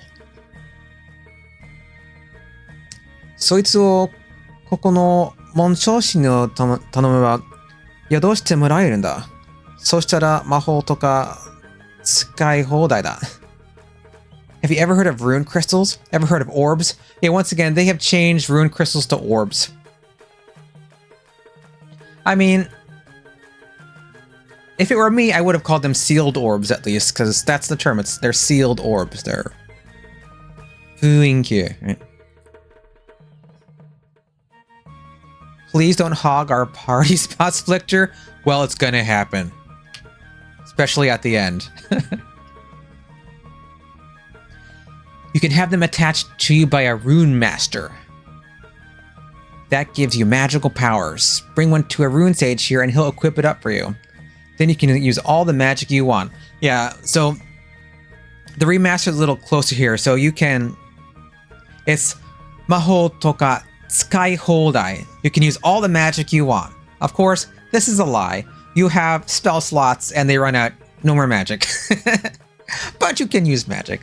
そいつをここの紋章師に頼めば宿してもらえるんだ。そしたら魔法とか使い放題だ。Have you ever heard of rune crystals? Ever heard of orbs? Yeah, once again, they have changed rune crystals to orbs. I mean, if it were me, I would have called them sealed orbs at least, because that's the term. They're sealed orbs. They're Fuinkyu, right? Please don't hog our party spots, Flicker. Well, it's gonna happen. Especially at the end. You can have them attached to you by a rune master. That gives you magical powers. Bring one to a rune sage here and he'll equip it up for you. Then you can use all the magic you want. Yeah, so the remaster is a little closer here. So you can... It's Maho Toka Tsukai Houdai. You can use all the magic you want. Of course, this is a lie. You have spell slots and they run out. No more magic. But you can use magic.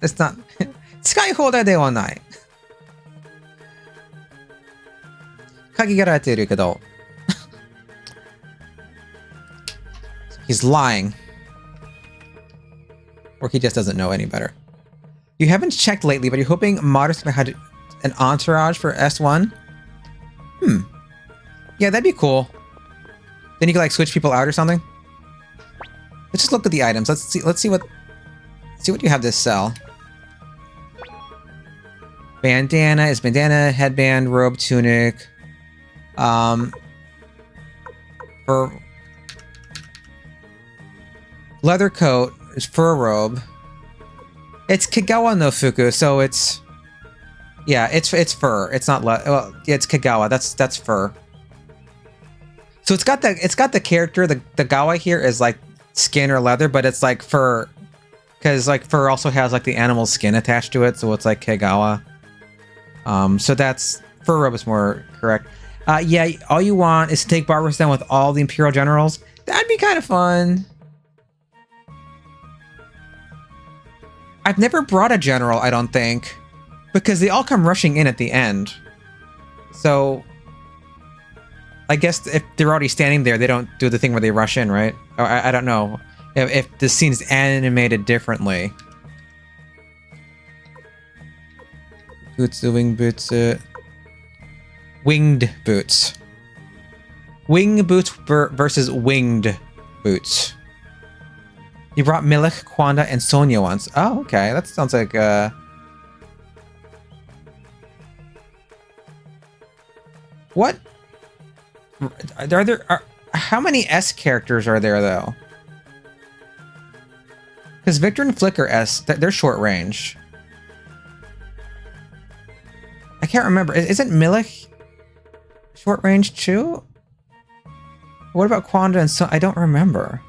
It's not... Tsukai Houdai de wa nai. 限られているけど He's lying. Or he just doesn't know any better. You haven't checked lately, but you're hoping Modest had an entourage for S1? Yeah, that'd be cool. Then you could like switch people out or something. Let's just look at the items. Let's see what you have to sell. Bandana is bandana, headband, robe, tunic. For leather coat is fur robe. It's Kagawa no Fuku, so it's it's fur. It's not well, yeah, it's Kagawa. That's fur. So it's got the character. The Gawa here is like skin or leather, but it's like fur, because like fur also has like the animal skin attached to it, so it's like Kagawa. So that's fur robe is more correct. Yeah, all you want is to take Barbara's down with all the Imperial Generals. That'd be kind of fun. I've never brought a general, I don't think, because they all come rushing in at the end. So I guess if they're already standing there, they don't do the thing where they rush in, right? Or I don't know if the scene is animated differently. Boots, wing boots, winged boots. Wing boots versus winged boots. You brought Milik, Kwanda, and Sonia once. Oh, okay. That sounds like what? How many S characters are there though? Because Victor and Flick are S. They're short range. I can't remember. Isn't Milik short range too? What about Kwanda and Sonia? I don't remember.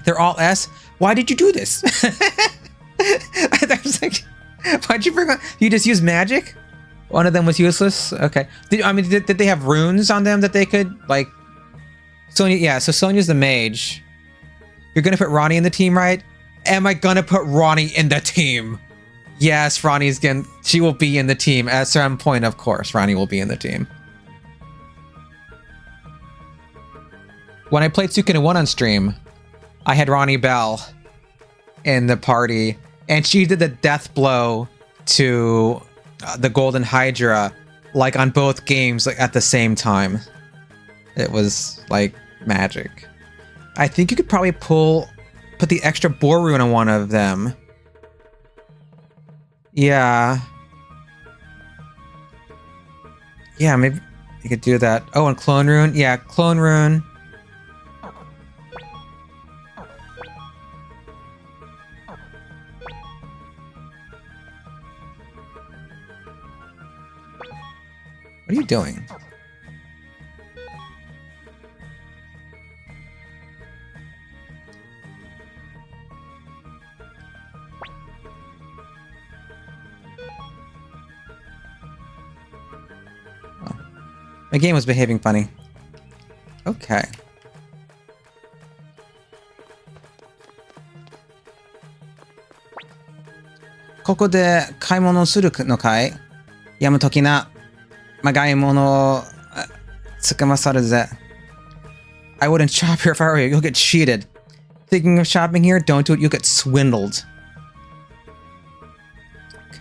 They're all S? Why did you do this? I was like, why'd you bring on... You just use magic? One of them was useless? Okay. Did they have runes on them that they could, like... Sonia, yeah, so Sonia's the mage. You're gonna put Ronnie in the team, right? Am I gonna put Ronnie in the team? Yes, Ronnie's gonna... She will be in the team. At some point, of course, Ronnie will be in the team. When I played Suikoden 1 on stream... I had Ronnie Bell in the party, and she did the death blow to the Golden Hydra, like on both games, like at the same time. It was like magic. I think you could probably put the extra boar rune on one of them. Yeah. Yeah, maybe you could do that. Oh, and clone rune. Yeah, clone rune. What are you doing? My game was behaving funny. Okay. Koko de kaimono suru no kai. Yamu toki na magaimono tsukamasaru ze. I wouldn't shop here if I were you. You'll get cheated. Thinking of shopping here? Don't do it. You'll get swindled. Okay.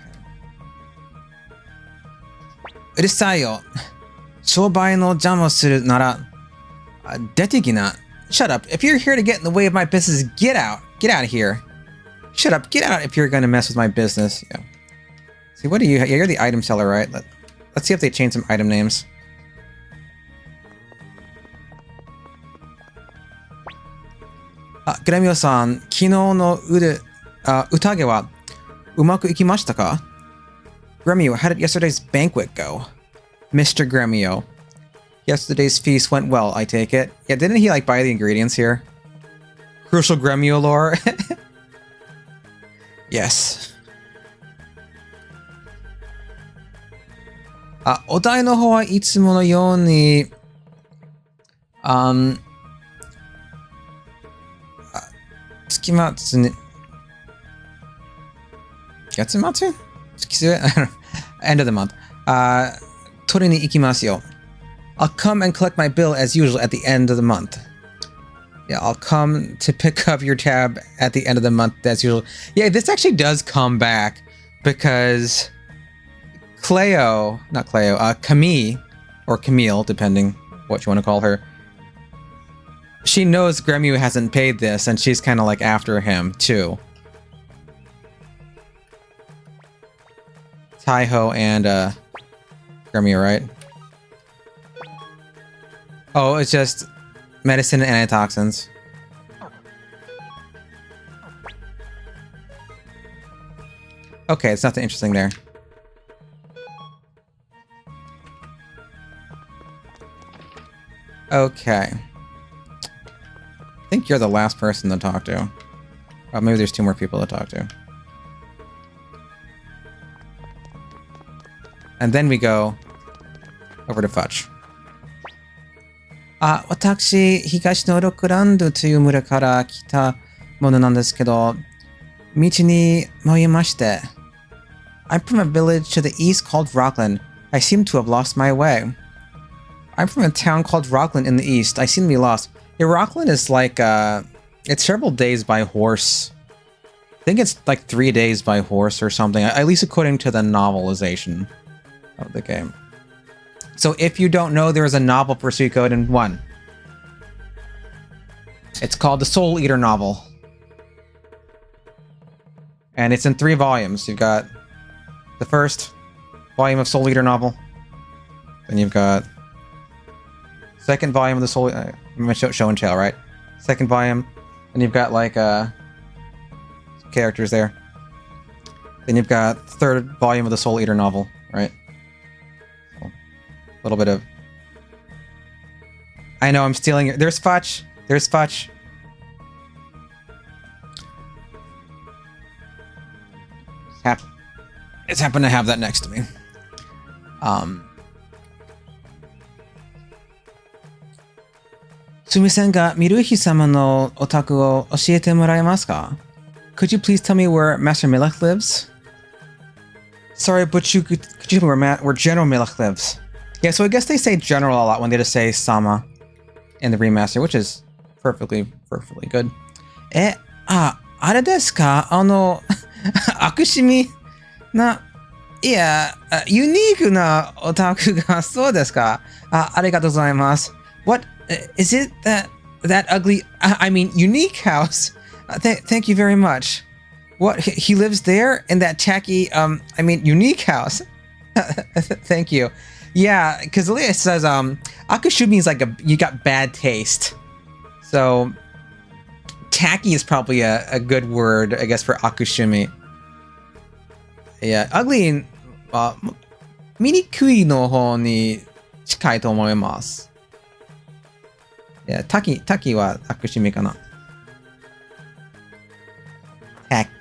うるさいよ。商売の邪魔をするなら、出てきな。Shut up. If you're here to get in the way of my business, get out. Get out of here. Shut up. Get out if you're going to mess with my business. Yeah. See, what do you... Yeah, you're the item seller, right? Let's see if they change some item names. Gremio-san, 昨日の宴はうまくいきましたか? Gremio, how did yesterday's banquet go? Mr. Gremio. Yesterday's feast went well, I take it. Yeah, didn't he like buy the ingredients here? Crucial Gremio lore. Yes. お題の方はいつものように月末に月末月末 End of the month. 取りに行きますよ. I'll come and collect my bill as usual at the end of the month. Yeah, I'll come to pick up your tab at the end of the month as usual. Yeah, this actually does come back because Cleo, not Cleo, Camille, or Camille, depending what you want to call her. She knows Gremio hasn't paid this, and she's kind of like after him, too. Taiho and Gremio, right? Oh, it's just medicine and antitoxins. Okay, it's nothing interesting there. Okay. I think you're the last person to talk to. Oh, maybe there's 2 more people to talk to. And then we go over to Fudge. 私、東のロックランドという村から来たものなんですけど、道に迷いまして。I'm from a village to the east called Rockland. I seem to have lost my way. I'm from a town called Rockland in the east. I seem to be lost. Yeah, Rockland is like, it's several days by horse. I think it's like 3 days by horse or something, at least according to the novelization of the game. So if you don't know, there is a novel for Suikoden 1. It's called the Soul Eater novel. And it's in 3 volumes. You've got the first volume of Soul Eater novel. Then you've got second volume of the Soul... show and tell, right? Second volume. And you've got like characters there. Then you've got third volume of the Soul Eater novel, right? So, a little bit of... I know, I'm stealing it. There's Fudge. There's Fudge. It's happened to have that next to me. Sumi-san ga Miruhi-sama no otaku o oshiete moraemasu ka? Could you please tell me where Master Milach lives? Sorry, but could you tell me where General Milach lives? Yeah, so I guess they say General a lot when they just say Sama in the remaster, which is perfectly good. あれですか? 悪趣味な、いや、ユニークなオタクがそうですか? ありがとうございます. What? Is it that ugly? I mean, unique house. Thank you very much. What? He lives there in that tacky, I mean, unique house. Thank you. Yeah, because Leah says, Akushumi is like you got bad taste. So, tacky is probably a good word, I guess, for Akushumi. Yeah, ugly, 醜いの方に近いと思います。Yeah, Taki wa Akushimi kana.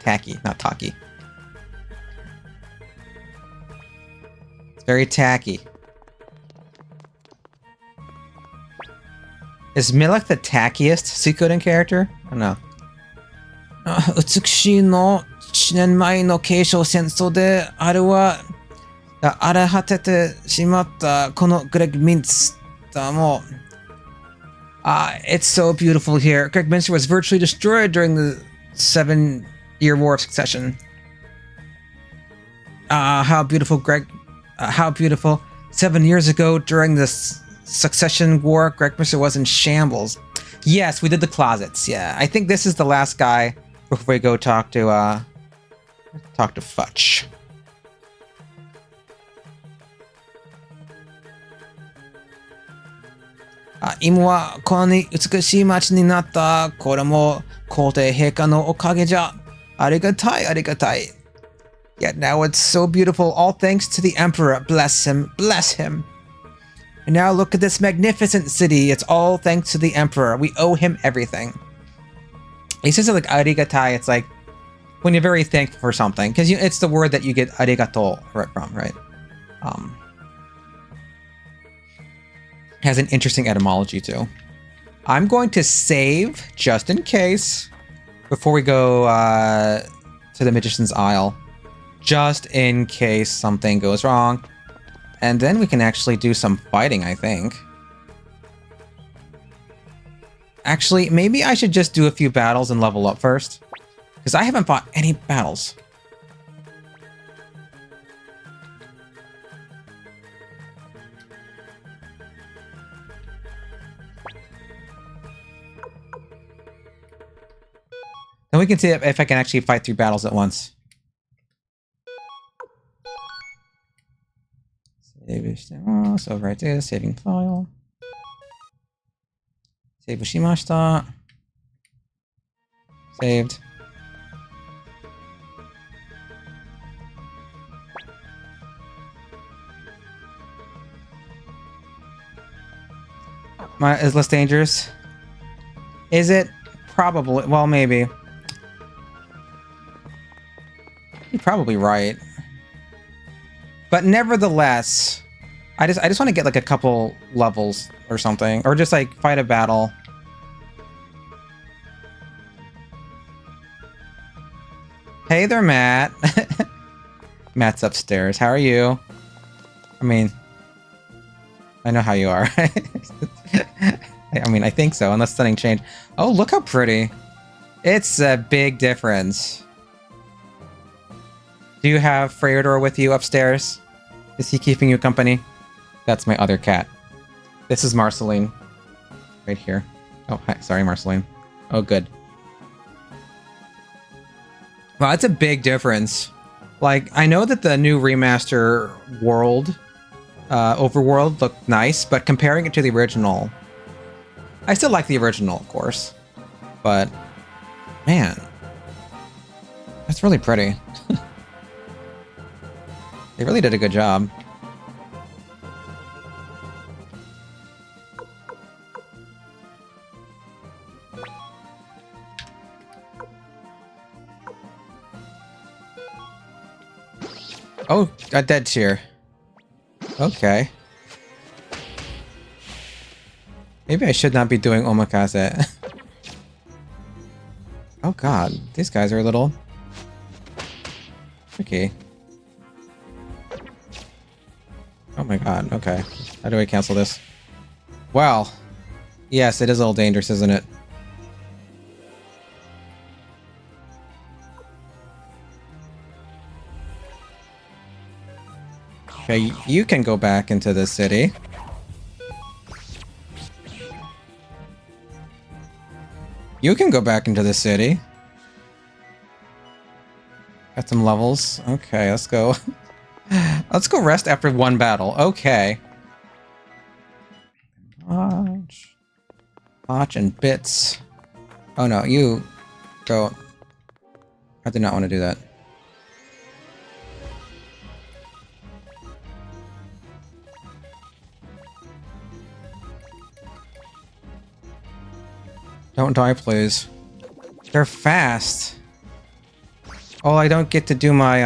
Tacky, not Taki. It's very tacky. Is Milk the tackiest Suikoden character? I don't know. 美しいの1年前の継承戦争であれは荒れ果ててしまったこのグレッグミンスターも it's so beautiful here. Gregminster was virtually destroyed during the 7-year War of Succession. How beautiful, how beautiful. 7 years ago, during the Succession War, Gregminster was in shambles. Yes, we did the closets. Yeah, I think this is the last guy before we go talk to Futch. Ima wa kono ni utsukushii machi ni natta. Kore mo koutei heika no okage ja. Arigatai, arigatai. Yet now it's so beautiful, all thanks to the Emperor. Bless him, bless him. And now look at this magnificent city. It's all thanks to the Emperor. We owe him everything. He says it like arigatai. It's like when you're very thankful for something, because it's the word that you get arigato from, right? Has an interesting etymology too. I'm going to save just in case before we go to the Magician's Isle, just in case something goes wrong, and then we can actually do some fighting, I think. Actually, maybe I should just do a few battles and level up first, because I haven't fought any battles. Then we can see if I can actually fight 3 battles at once. So right there, saving file. Save shimashita. Saved. Is less dangerous? Is it? Probably. Well, maybe. You're probably right. But nevertheless, I just want to get like a couple levels or something, or just like fight a battle. Hey there, Matt. Matt's upstairs. How are you? I mean, I know how you are. I mean, I think so, unless something changed. Oh, look how pretty. It's a big difference. Do you have Freydor with you upstairs? Is he keeping you company? That's my other cat. This is Marceline. Right here. Oh, hi. Sorry, Marceline. Oh, good. Wow, it's a big difference. Like, I know that the new remaster world, overworld looked nice, but comparing it to the original, I still like the original, of course. But, man, that's really pretty. They really did a good job. Oh, a dead tier. Okay. Maybe I should not be doing omakase. Oh god, these guys are a little tricky. Oh my god, okay. How do I cancel this? Well, yes, it is a little dangerous, isn't it? Okay, you can go back into the city. You can go back into the city. Got some levels. Okay, let's go. Let's go rest after one battle. Okay. Watch and bits. Oh no, you go. I did not want to do that. Don't die, please. They're fast. Oh, I don't get to do my,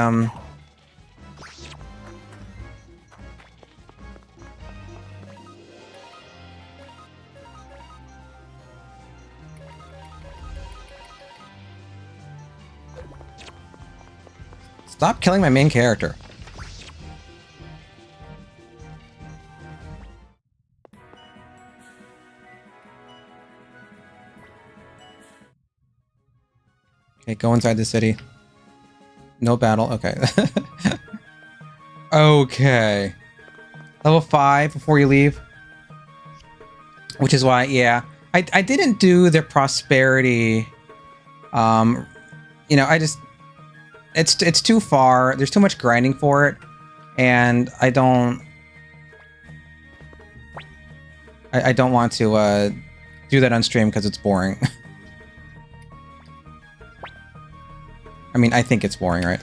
Stop killing my main character. Okay, go inside the city. No battle. Okay. Okay. Level 5 before you leave. Which is why, yeah. I didn't do the prosperity. You know, I just... It's too far. There's too much grinding for it. And I don't... I don't want to do that on stream because it's boring. I mean, I think it's boring, right?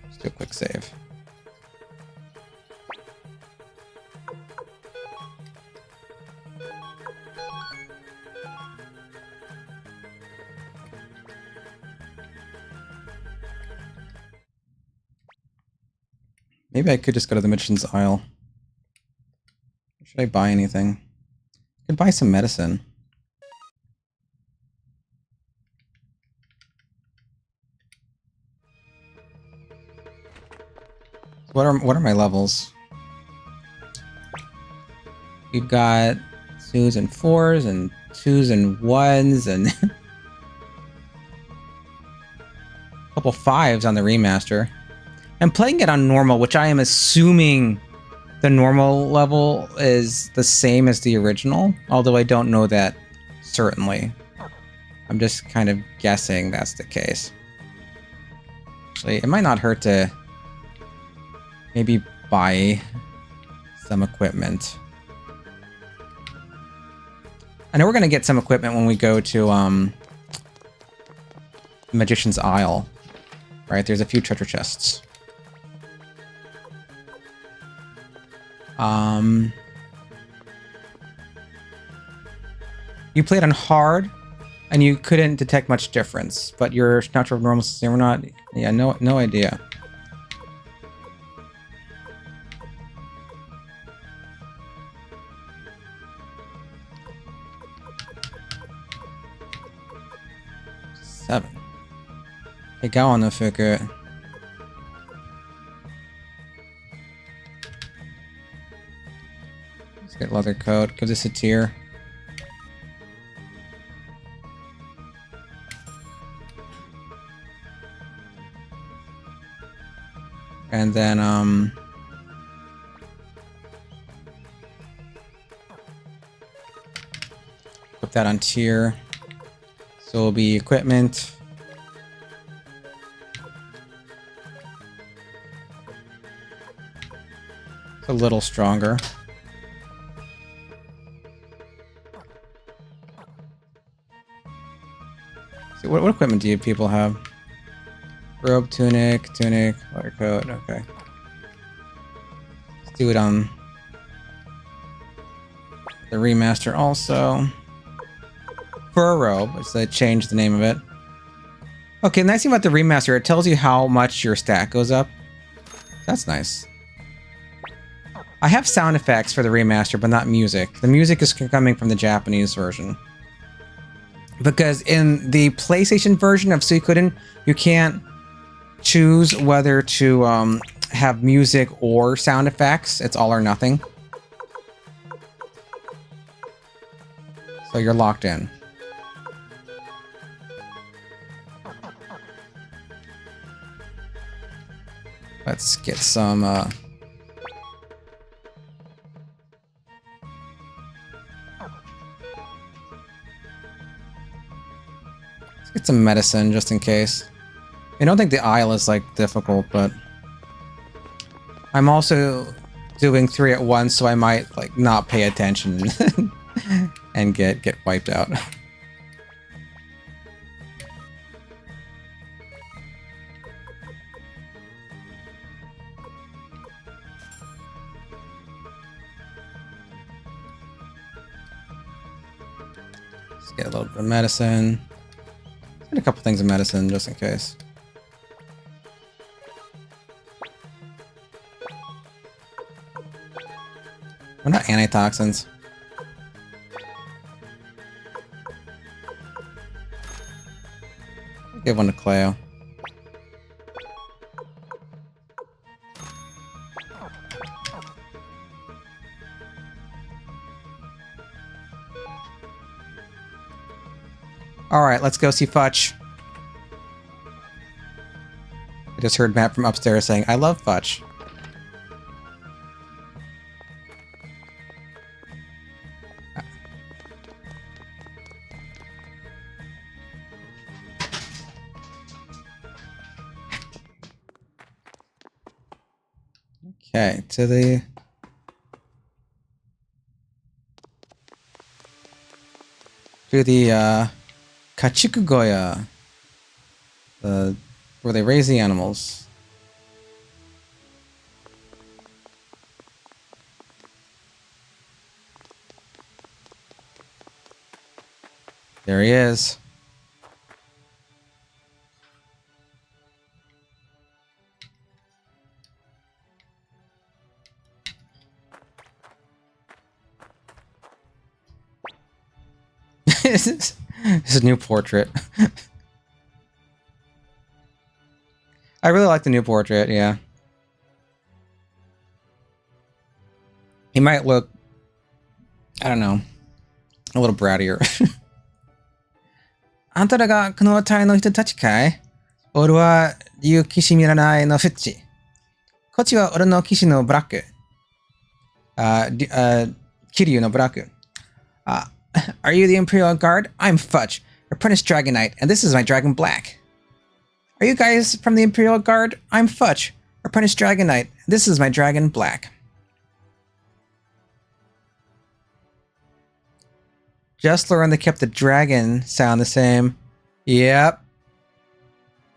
Let's do a quick save. Maybe I could just go to the Magician's Isle. Should I buy anything? I could buy some medicine. What are my levels? We've got 2s and 4s and 2s and 1s and a couple 5s on the remaster. I'm playing it on normal, which I am assuming the normal level is the same as the original, although I don't know that certainly. I'm just kind of guessing that's the case. Actually, it might not hurt to maybe buy some equipment. I know we're going to get some equipment when we go to Magician's Isle. Right, there's a few treasure chests. You played on hard, and you couldn't detect much difference, but your natural normal system, we're not... Yeah, no idea. Seven. Hey, go on the figure. Let's get leather coat. Give this a tier. And then, put that on tier. So it'll be equipment. It's a little stronger. So what equipment do you people have? Robe, tunic, leather coat, okay. Let's do it on the remaster also. For a robe, which they changed the name of it. Okay, the nice thing about the remaster, it tells you how much your stat goes up. That's nice. I have sound effects for the remaster, but not music. The music is coming from the Japanese version. Because in the PlayStation version of Suikoden, you can't choose whether to have music or sound effects. It's all or nothing. So you're locked in. Let's get some let's get some medicine just in case. I don't think the Isle is like difficult, but I'm also doing 3 at once, so I might like not pay attention and get wiped out. Let's get a little bit of medicine. Let's get a couple things of medicine just in case. We're not antitoxins. Give one to Cleo. Alright, let's go see Futch. I just heard Matt from upstairs saying, I love Futch. Okay, to the... Kachikugoya. Where they raise the animals. There he is. This is a new portrait. I really like the new portrait, yeah. He might look, I don't know, a little brattier. あんたらがこの隊の人たちかい？俺は竜騎士見らないのフッチ。こっちは俺の騎士のブラック。キリュウのブラック。Are you the Imperial Guard? I'm Fudge, Apprentice Dragon Knight, and this is my Dragon Black. Are you guys from the Imperial Guard? I'm Fudge, Apprentice Dragon Knight, and this is my Dragon Black. Just learned they kept the dragon sound the same. Yep.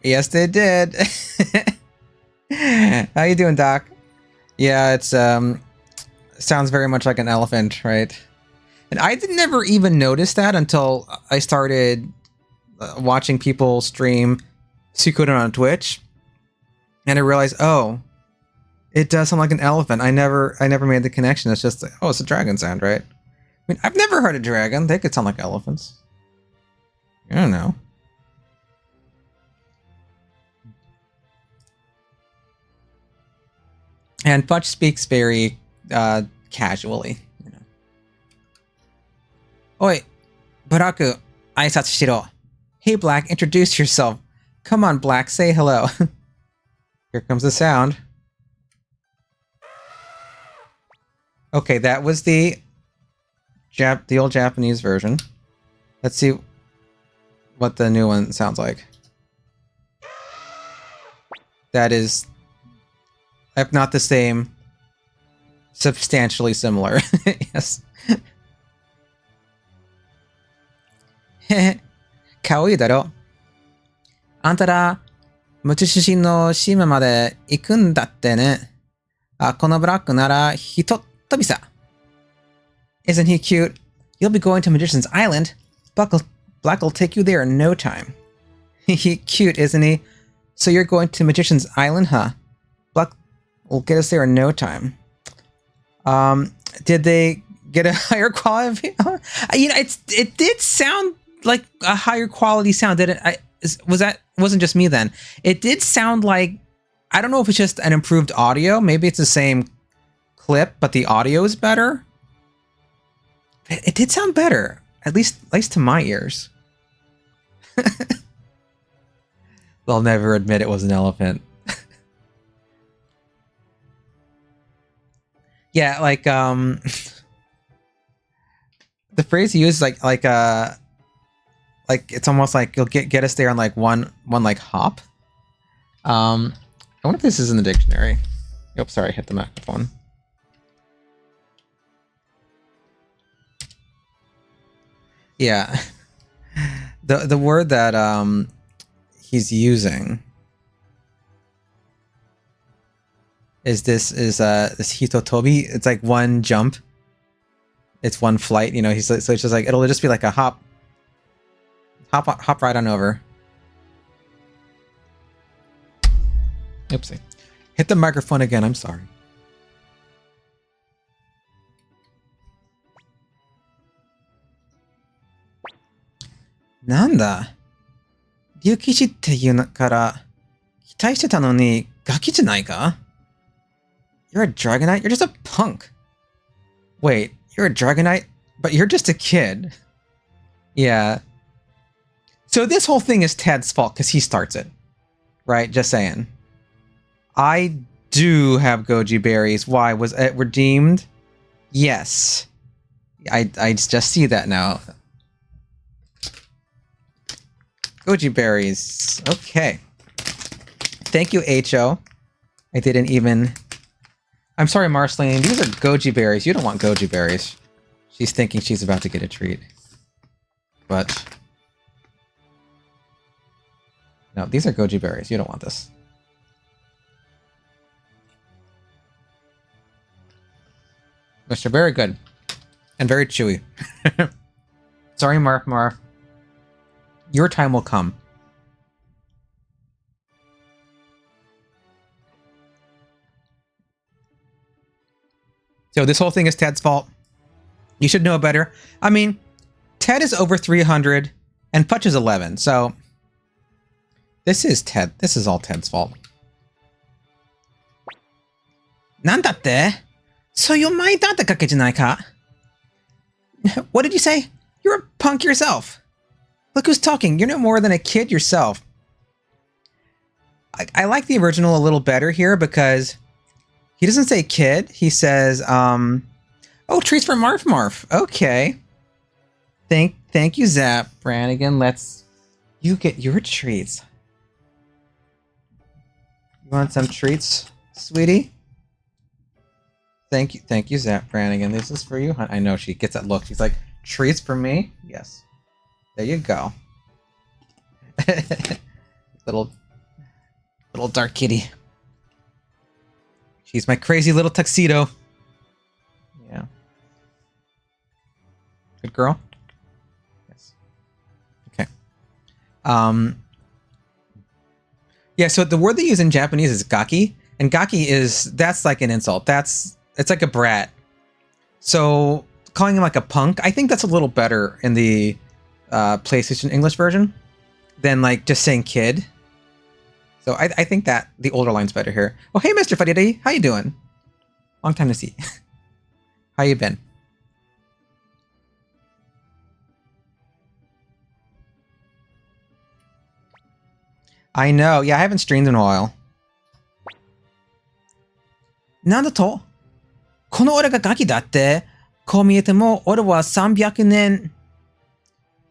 Yes, they did. How you doing, Doc? Yeah, it's sounds very much like an elephant, right? And I never even noticed that until I started watching people stream Suikoden on Twitch, and I realized, oh, it does sound like an elephant. I never made the connection. It's just, oh, it's a dragon sound, right? I mean, I've never heard a dragon. They could sound like elephants. I don't know. And Fudge speaks very casually. You know. Oi, Baraku, aisatsu shiro. Hey, Black, introduce yourself. Come on, Black, say hello. Here comes the sound. Okay, that was the old Japanese version. Let's see what the new one sounds like. That is, if not the same, substantially similar. Yes. かわいいだろ。あんたら、無知出身の島まで行くんだってね。このブラックならひとっ飛びさ。Isn't he cute? You'll be going to Magician's Island. Black will take you there in no time. He cute, isn't he? So you're going to Magician's Island, huh? Black will get us there in no time. Did they get a higher quality? You know, it did sound like a higher quality sound. Did it? Wasn't just me then. It did sound like, I don't know if it's just an improved audio. Maybe it's the same clip, but the audio is better. It did sound better, at least to my ears. They'll never admit it was an elephant. Yeah, like the phrase he used, like it's almost like you'll get us there on like one like hop. I wonder if this is in the dictionary. Oops, sorry, I hit the microphone. Yeah, the word that he's using is this hitotobi. It's like one jump. It's one flight. You know, so it's just like it'll just be like a hop right on over. Oopsie, hit the microphone again. I'm sorry. Nanda? 竜騎士っていうから期待してたのにガキじゃないか? You're a Dragonite? You're just a punk. Wait, you're a Dragonite, but you're just a kid. Yeah. So this whole thing is Ted's fault because he starts it. Right? Just saying. I do have goji berries. Why? Was it redeemed? Yes. I just see that now. Goji berries. Okay. Thank you, H.O. I didn't even... I'm sorry, Marceline. These are goji berries. You don't want goji berries. She's thinking she's about to get a treat. But... no, these are goji berries. You don't want this. Which are very good. And very chewy. Sorry, Marf. Your time will come. So this whole thing is Ted's fault. You should know better. I mean, Ted is over 300 and Putch is 11, so this is Ted. This is all Ted's fault. なんだって? So you might not the kake janai ka? What did you say? You're a punk yourself. Look who's talking. You're no more than a kid yourself. I like the original a little better here because he doesn't say kid. He says, oh, treats for Marf. Okay. Thank you, Zap Brannigan. You get your treats. You want some treats, sweetie? Thank you, Zap Brannigan. This is for you. I know she gets that look. She's like, treats for me? Yes. There you go. little dark kitty. She's my crazy little tuxedo. Yeah. Good girl? Yes. Okay. Yeah, so the word they use in Japanese is gaki. And gaki that's like an insult. It's like a brat. So calling him like a punk, I think that's a little better in the PlayStation English version than like just saying kid. So I think that the older line's better here. Oh, hey, Mr. Fuddy, how you doing? Long time to see. How you been? I know. Yeah, I haven't streamed in a while. なんだと? この俺がガキだって? こう見えても俺は300年.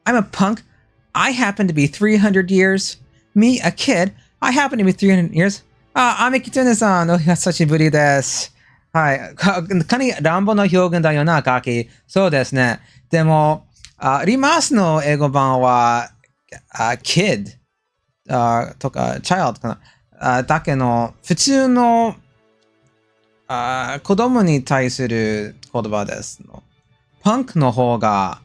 I'm a punk. I happen to be 300 years. Me, a kid. I happen to be 300 years. あ、アメキツネさん、お久しぶりです。はい。かなり乱暴な表現だよな、ガキ。そうですね。でも、リマースの英語版は、kid とか、child かな。だけど、普通の子供に対する言葉です。パンクの方が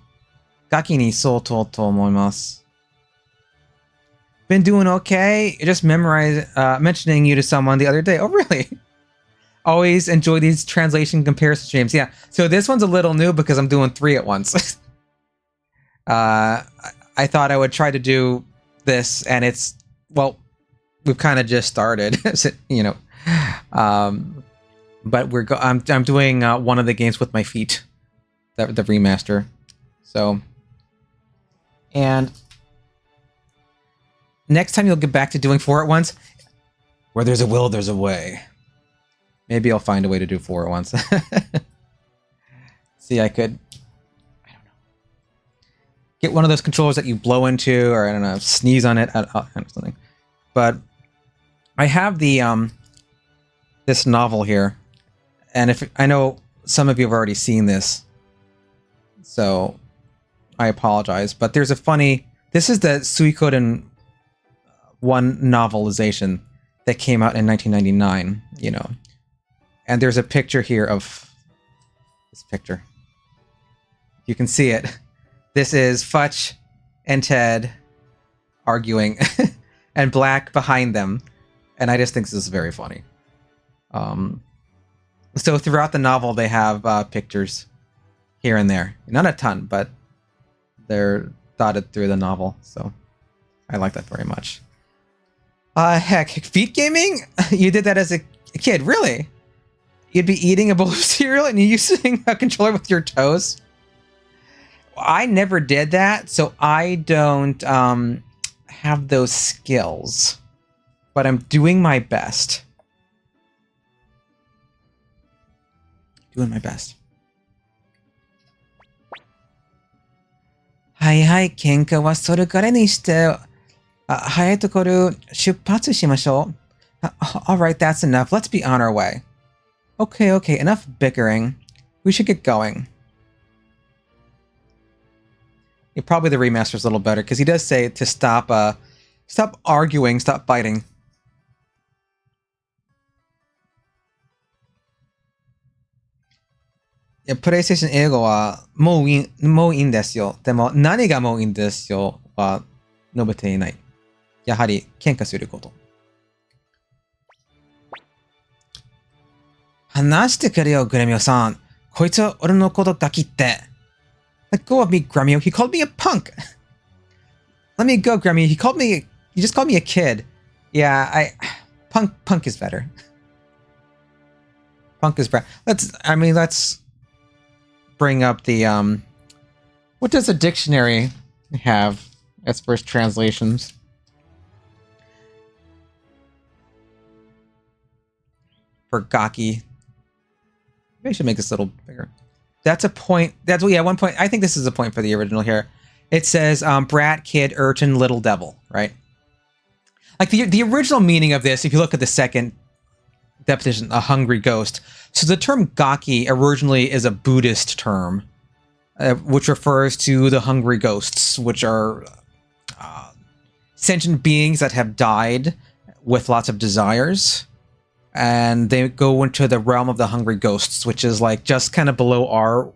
ガキに相当と思います。Been doing okay? Just mentioning you to someone the other day. Oh, really? Always enjoy these translation comparison streams. Yeah. So this one's a little new because I'm doing 3 at once. I thought I would try to do this, and well, we've kind of just started, you know. But I'm doing one of the games with my feet, the remaster. So, and next time you'll get back to doing 4 at once. Where there's a will, there's a way. Maybe I'll find a way to do 4 at once. See, I don't know, get one of those controllers that you blow into, or I don't know, sneeze on it, something. But I have the this novel here, and I know some of you have already seen this, so I apologize. But there's a funny. This is the Suikoden 1 novelization that came out in 1999. You know, and there's a picture here of this picture. You can see it. This is Futch and Ted arguing, and Black behind them, and I just think this is very funny. So throughout the novel, they have pictures here and there. Not a ton, but they're dotted through the novel. So I like that very much. Heck, feet gaming? You did that as a kid, really? You'd be eating a bowl of cereal and you're using a controller with your toes? I never did that, so I don't have those skills. But I'm doing my best. Doing my best. はいはい、喧嘩はそれからにして、早いところ出発しましょう。Alright, that's enough. Let's be on our way. Okay, okay, enough bickering. We should get going. Yeah, probably the remaster's a little better, because he does say to stop arguing, stop fighting. Yeah, PlayStation 英語はもういいんですよ。でも何がもういいんですよは述べていない。やはり喧嘩すること。話してくれよ、グレミオさん。こいつは俺のことガキって。Let go of me, Gremio. He called me a punk. Let me go, Gremio. He just called me a kid. Yeah, punk is better. Punk is better. Let's bring up the, what does a dictionary have as first translations? For gaki. Maybe I should make this a little bigger. That's a point. One point. I think this is a point for the original here. It says brat, kid, urchin, little devil, right? Like the original meaning of this, if you look at the second definition, a hungry ghost. So the term gaki originally is a Buddhist term, which refers to the hungry ghosts, which are sentient beings that have died with lots of desires. And they go into the realm of the hungry ghosts, which is like just kind of below our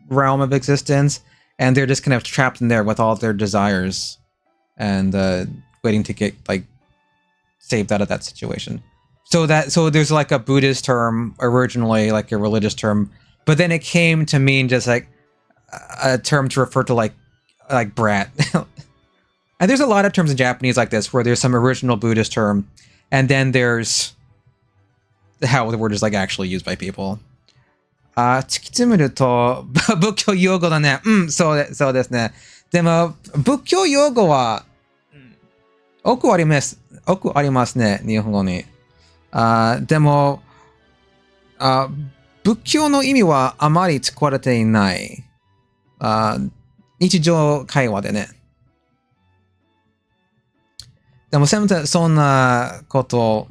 realm of existence. And they're just kind of trapped in there with all their desires and waiting to get like saved out of that situation. So there's like a Buddhist term originally, like a religious term, but then it came to mean just like a term to refer to like brat. And there's a lot of terms in Japanese like this, where there's some original Buddhist term, and then there's how the word is like actually used by people. 突き詰めると仏教用語だね。そうですね。でも仏教用語は多くありますね、日本語に。でも仏教の意味はあまり使われていない。日常会話でね。でもせめてそんなこと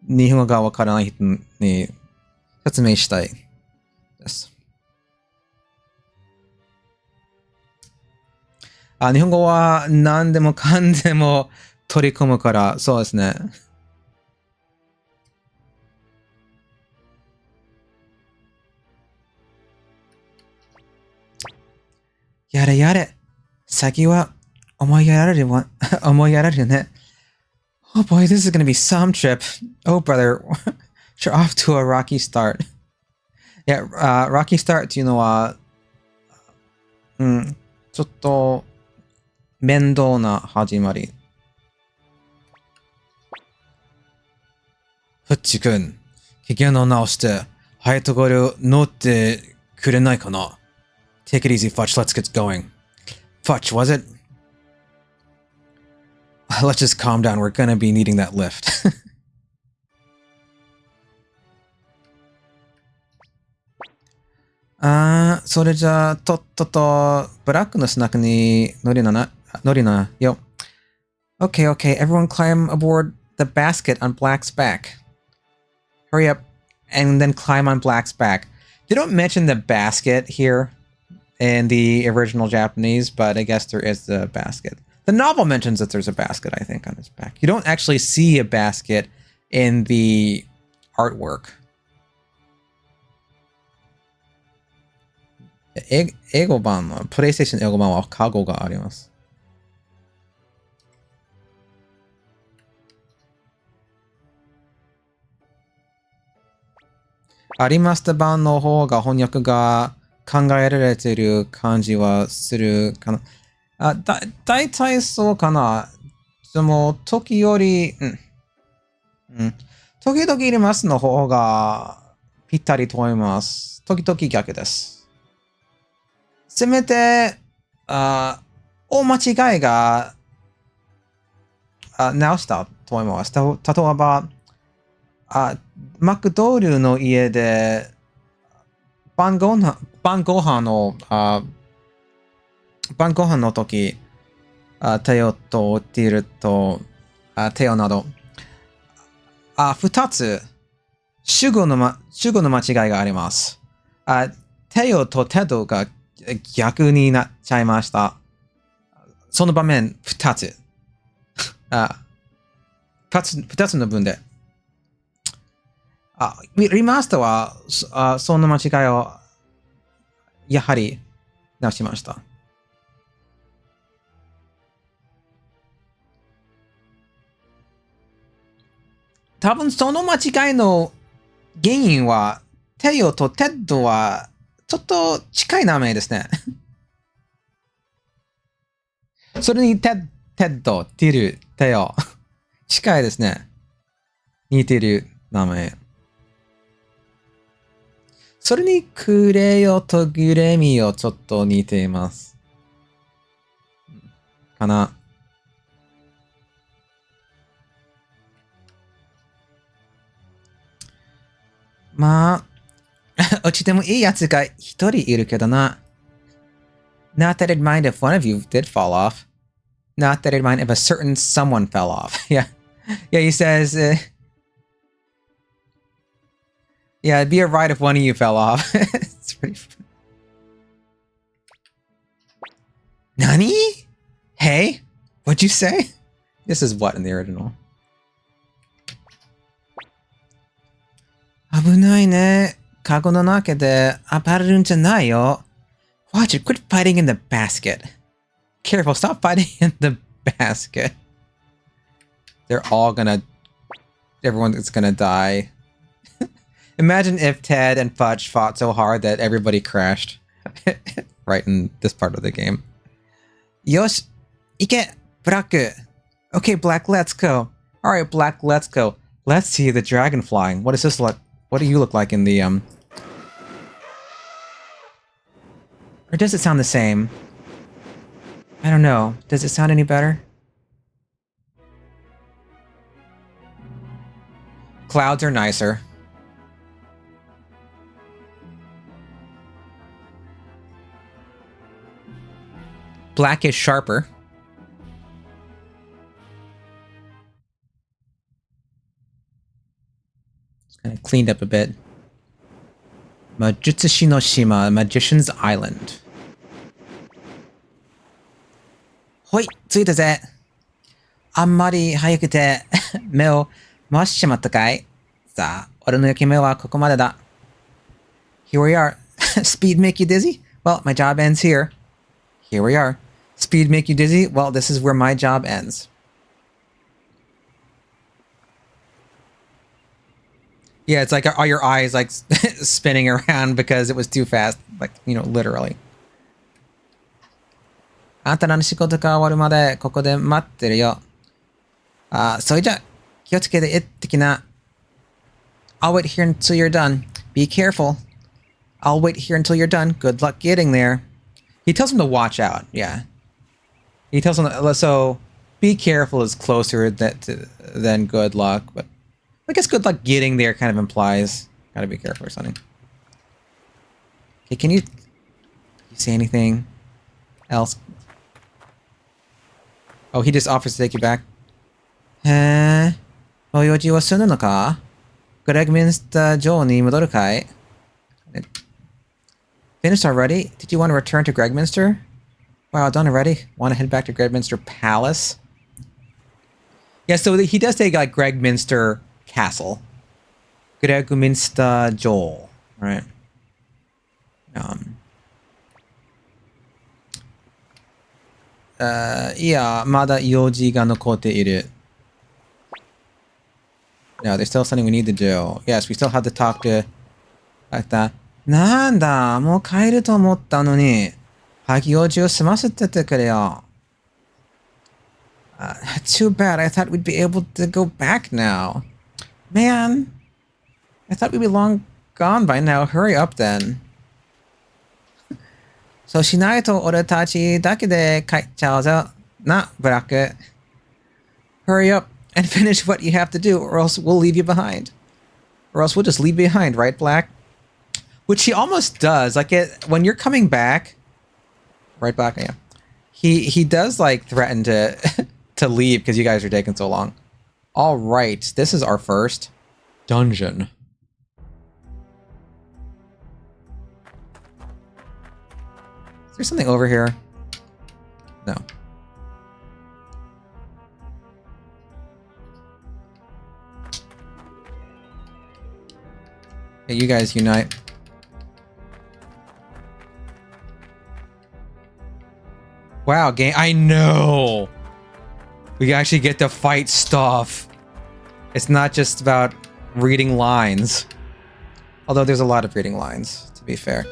日本語がわからない人に説明したいです。日本語は何でもかんでも取り込むから、そうですね。やれやれ。先は思いやられるね。Oh boy, this is going to be some trip. Oh brother, you're off to a rocky start. Yeah, rocky start っていうのは、ちょっと面倒な始まり。フッチ君、機嫌を直して、早いところ乗ってくれないかな。Take it easy, Futch. Let's get going. Futch, was it? Let's just calm down. We're gonna be needing that lift. それじゃあ、とっとと、ブラックのスナックに乗りなよ。Okay, okay. Everyone climb aboard the basket on Black's back. Hurry up and then climb on Black's back. They don't mention the basket here in the original Japanese, but I guess there is the basket. The novel mentions that there's a basket, I think, on his back. You don't actually see a basket in the artwork. 英語版の、プレイステーション英語版はカゴがあります。リマスター版の方が翻訳が考えられている感じはするかな。だいたいそうかな。でも、時より、時々入れますの方がぴったりと思います。時々逆です。せめて、大間違いが直したと思います。例えば、マクドールの家で晩ご飯の時、手をとっていると、手をなど、二つ、主語の間違いがあります。手をとテドが逆になっちゃいました。その場面、二つ。二つの文で。リマスターは、その間違いを、やはり、直しました。多分その間違いの原因は、テヨとテッドは、ちょっと近い名前ですね。それにテッド、ティル、テヨ。近いですね。似てる名前。それにクレヨとグレミヨちょっと似ています。かな。まあ、うちでもいいやつが一人いるけどな。Not that I'd mind if one of you did fall off. Not that I'd mind if a certain someone fell off. Yeah. Yeah, he says, yeah, it'd be alright if one of you fell off. It's pretty funny. Nani? Hey? What'd you say? This is what in the original? 危ないね。カゴの中で暴れるんじゃないよ。Watch it, quit fighting in the basket. Careful, stop fighting in the basket. Everyone is gonna die. Imagine if Ted and Fudge fought so hard that everybody crashed. Right in this part of the game. Yosh, ike, Black. Okay, Black, let's go. Alright, Black, let's go. Let's see the dragon flying. What is this like? What do you look like in the, Or does it sound the same? I don't know. Does it sound any better? Clouds are nicer. Black is sharper. It's kind of cleaned up a bit. Majutsushi no Shima, Magician's Island. ほい、着いたぜ。あんまり早くて目を回しちまったかい？さあ、俺の焼き目はここまでだ。Here we are. Speed make you dizzy? Well, my job ends here. Here we are. Speed make you dizzy? Well, this is where my job ends. Yeah, it's like are your eyes like spinning around because it was too fast, like, you know, literally. あんたらの仕事が終わるまでここで待ってるよ。それじゃ気をつけて行ってきな。I'll wait here until you're done. Be careful. I'll wait here until you're done. Good luck getting there. He tells him to watch out. Yeah. He tells him so. Be careful is closer than good luck, but I guess good luck getting there kind of implies gotta be careful or something. Okay, can you say anything else? Oh, he just offers to take you back. へえ、お用事をするのか？グレグミンスター城に戻るかい？ Finished already? Did you want to return to Gregminster? Wow, done already? Want to head back to Gregminster Palace? Yeah, so he does say like Gregminster Castle. Gregminster Joel, right? Yeah, まだ用事が残っている。No, there's still something we need to do. Yes, we still have to talk to... like that. なんだ、もう帰ると思ったのに。早く用事を済ませててくれよ。Too bad. I thought we'd be able to go back now. Man, I thought we'd be long gone by now. Hurry up then. そうしないと俺たちだけで帰っちゃうぞ。な、ブラック。Hurry up and finish what you have to do, or else we'll leave you behind. Or else we'll just leave you behind, right, Black? Which he almost does. Like when you're coming back, right, Black? Yeah. He does like threaten to to leave because you guys are taking so long. All right, this is our first dungeon. Is there something over here? No. Hey, you guys unite. Wow, game. I know. We actually get to fight stuff. It's not just about reading lines. Although there's a lot of reading lines, to be fair.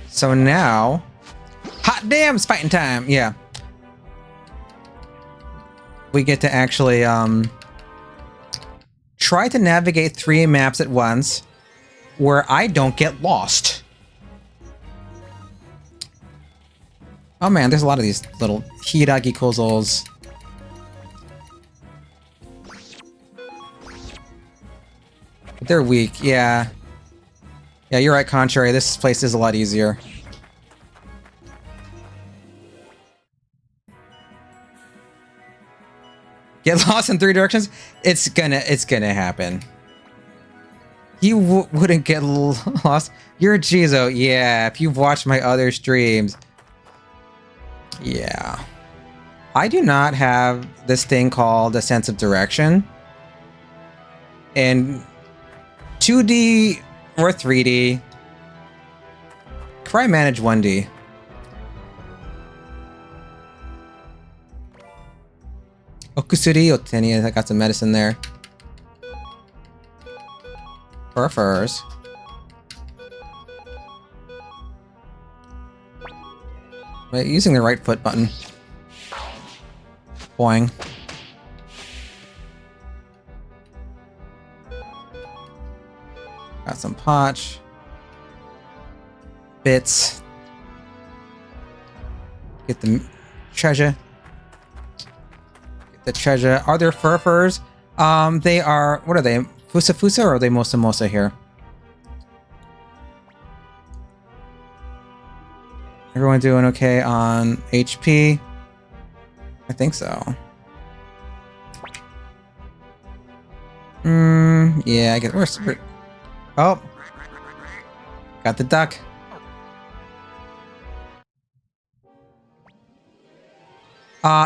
So now, hot damn, it's fighting time. Yeah. We get to actually try to navigate 3 maps at once where I don't get lost. Oh man, there's a lot of these little Hiragi puzzles. They're weak, yeah. Yeah, you're right, Contrary. This place is a lot easier. Get lost in 3 directions? It's gonna happen. You wouldn't get lost. You're a Jizo. Yeah, if you've watched my other streams. Yeah. I do not have this thing called a sense of direction. And 2D or 3D. Could I manage 1D? Okusuri Oteni, I got some medicine there. Furs. Wait, using the right foot button. Boing. Got some potch. Bits. Get the treasure. Get the treasure. Are there furs? They are, what are they? Fusa or are they Mosa here? Everyone doing okay on HP? I think so. Yeah, I guess we're oh. Got the duck.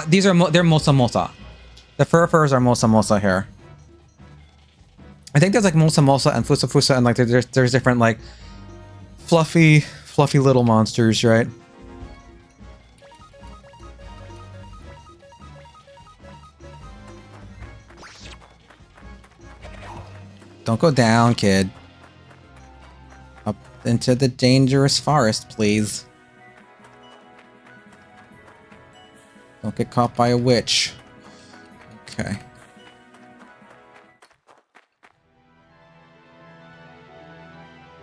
These are they're Mosa. The furs are Mosa here. I think there's like Mosa and Fusa and like there's different like fluffy little monsters, right? Don't go down, kid. Up into the dangerous forest, please. Don't get caught by a witch. Okay.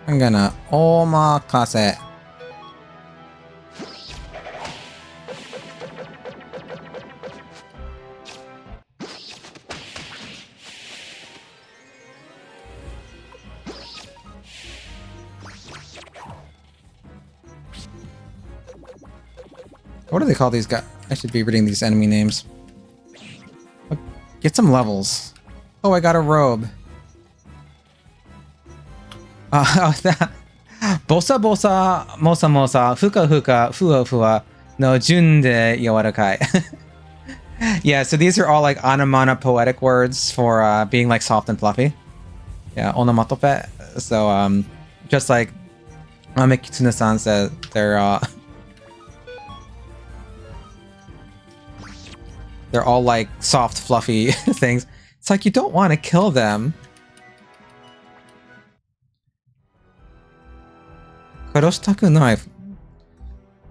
I'm gonna omakase. What do they call these guys? I should be reading these enemy names. Get some levels. Oh, I got a robe. Bosa mosa fuka fua no jun de yawarakai. Yeah, so these are all like onomatopoetic words for being like soft and fluffy. Yeah, onomatope. So just like Kitsune-san said, they're all like soft, fluffy things. It's like you don't want to kill them. 殺したくない。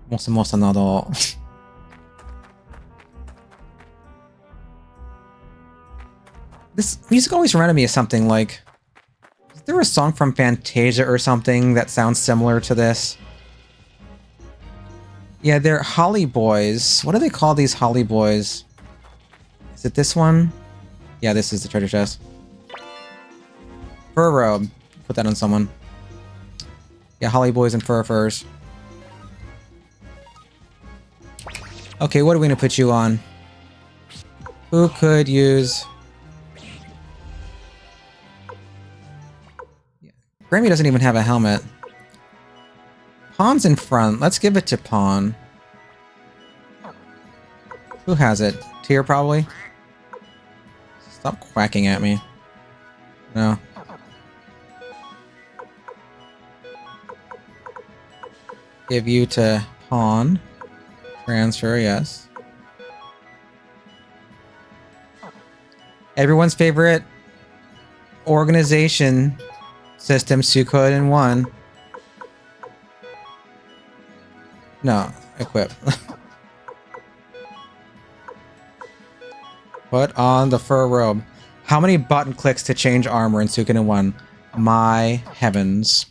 もしもしなど。This music always reminded me of something like... Is there a song from Fantasia or something that sounds similar to this? Yeah, they're Holly Boys. What do they call these Holly Boys? Is it this one? Yeah, this is the treasure chest. Fur robe. Put that on someone. Yeah, Holly Boys and furs. Okay, what are we gonna put you on? Who could use... Grammy doesn't even have a helmet. Pawn's in front. Let's give it to Pawn. Who has it? Tyr, probably? Stop quacking at me. No. Give you to Pawn. Transfer, yes. Everyone's favorite organization system, Suikoden 1. No, equip. Put on the fur robe. How many button clicks to change armor in Suikoden 1? My heavens.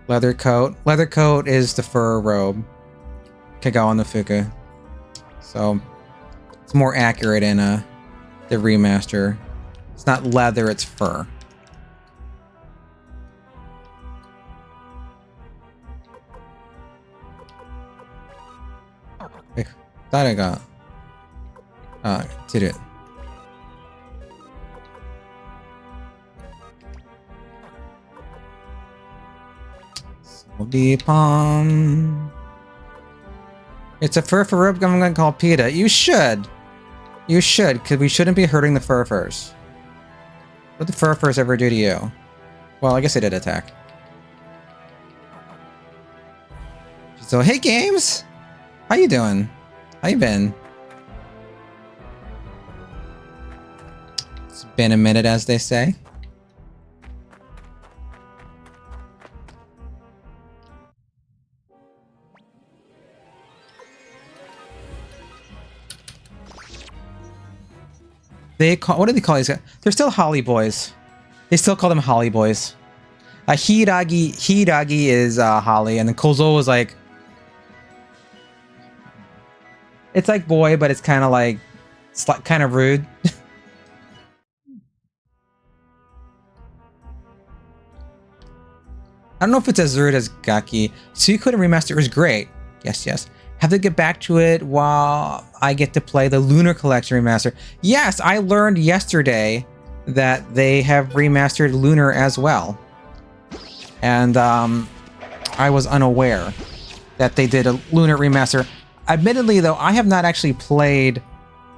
Leather coat. Leather coat is the fur robe. Kagawa no Fuku. So, it's more accurate in the remaster. It's not leather, it's fur. Eh, 誰がTyr. Deepon. It's a fur robe I'm gonna call PETA. You should. You should, because we shouldn't be hurting the furs. What did the furs ever do to you? Well, I guess they did attack. So, hey games! How you doing? How you been? It's been a minute, as they say. They call, what do they call these guys? They're still Holly Boys. They still call them Holly Boys. Hiragi is Holly, and then Kozo is like... It's like boy, but it's kind of like... kind of rude. I don't know if it's as rude as Gaki. Suikoden Remaster is great. Yes, yes. Have to get back to it while I get to play the Lunar Collection Remaster. Yes, I learned yesterday that they have remastered Lunar as well. And I was unaware that they did a Lunar remaster. Admittedly, though, I have not actually played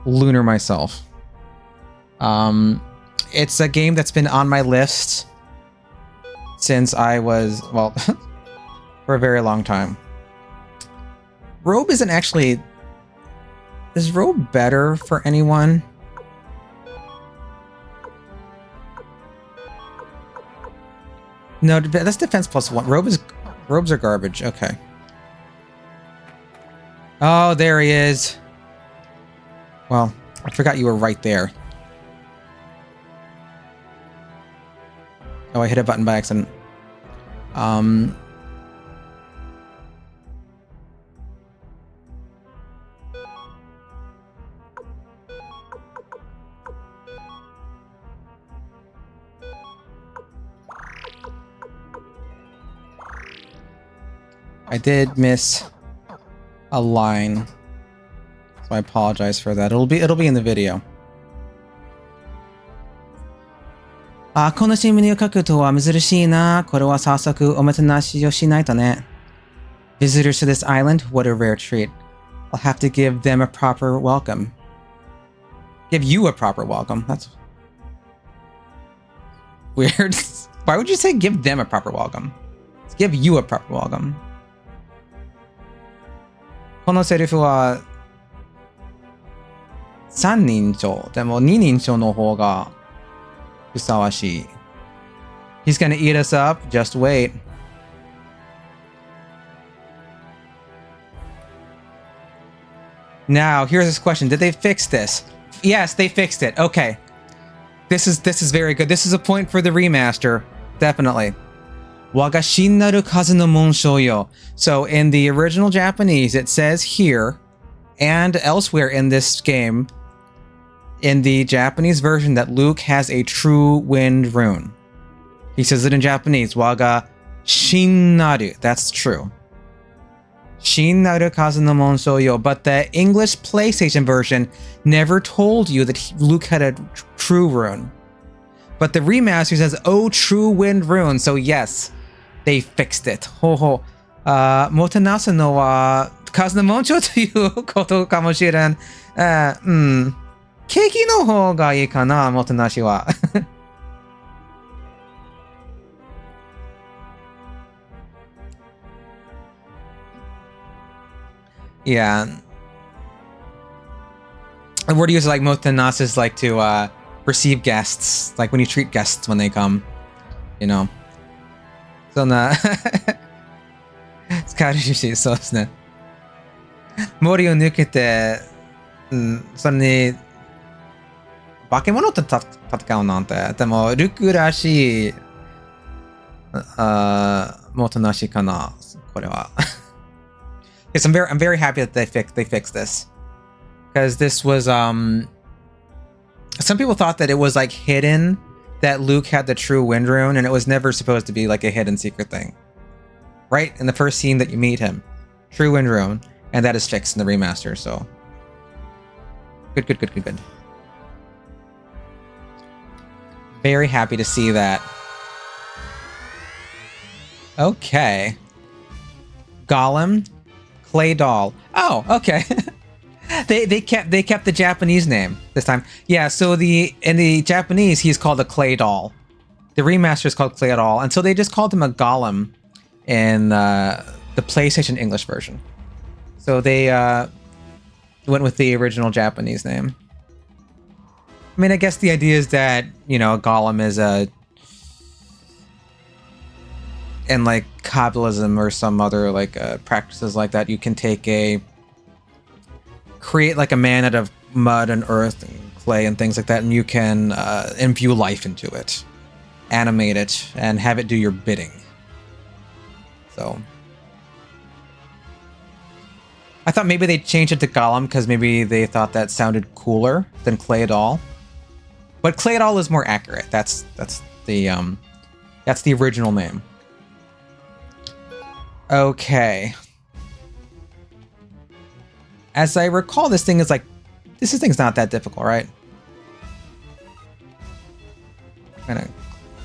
Lunar myself. It's a game that's been on my list since I was, well, for a very long time. Robe isn't actually... Is Robe better for anyone? No, that's defense +1. Robes are garbage. Okay. Oh, there he is. Well, I forgot you were right there. Oh, I hit a button by accident. I did miss a line, so I apologize for that. It'll be in the video. あ、この新聞を書くとは珍しいな。これは早速おもてなしをしないとね。Visitors to this island, what a rare treat. I'll have to give them a proper welcome. Give you a proper welcome. That's weird. Why would you say give them a proper welcome? Let's give you a proper welcome. このセリフは三人称。でも二人称の方がふさわしい。He's gonna eat us up. Just wait. Now, here's this question. Did they fix this? Yes, they fixed it. Okay. This is very good. This is a point for the remaster. Definitely. Waga shinnaru kazu no monshou yo. So in the original Japanese, it says here, and elsewhere in this game, in the Japanese version, that Luke has a true wind rune. He says it in Japanese, waga shinnaru. That's true. Shinnaru kazu no monshou yo. But the English PlayStation version never told you that Luke had a true rune. But the remaster says, oh, true wind rune. So yes, they fixed it. Ho ho. Motenasu no wa kazu no monshou toいうことかもしれん。ケーキの方がいいかな、もてなしは。Yeah. The word used like motenasu is like to receive guests, like when you treat guests when they come, you know. そんな使えるし、そうですね。森を抜けて、それに化け物と戦うなんて、でもルクらしいもてなしかな、これは。Yes, I'm very happy that they fixed this, because this was some people thought that it was like hidden that Luke had the true wind rune, and it was never supposed to be like a hidden secret thing. Right in the first scene that you meet him, true wind rune, and that is fixed in the remaster. So good. Very happy to see that. Okay, Gollum. Clay doll. Oh, okay. they kept the Japanese name this time. Yeah, so in the Japanese he's called a clay doll. The remaster is called clay doll, and so they just called him a golem in the PlayStation English version. So they went with the original Japanese name. I mean, I guess the idea is that, you know, golem is and like Kabbalism or some other like practices like that, you can create like a man out of mud and earth and clay and things like that, and you can imbue life into it, animate it, and have it do your bidding. So I thought maybe they changed it to Gollum because maybe they thought that sounded cooler than Clay doll, but Clay doll is more accurate. That's the original name. Okay. As I recall, this thing's not that difficult, right?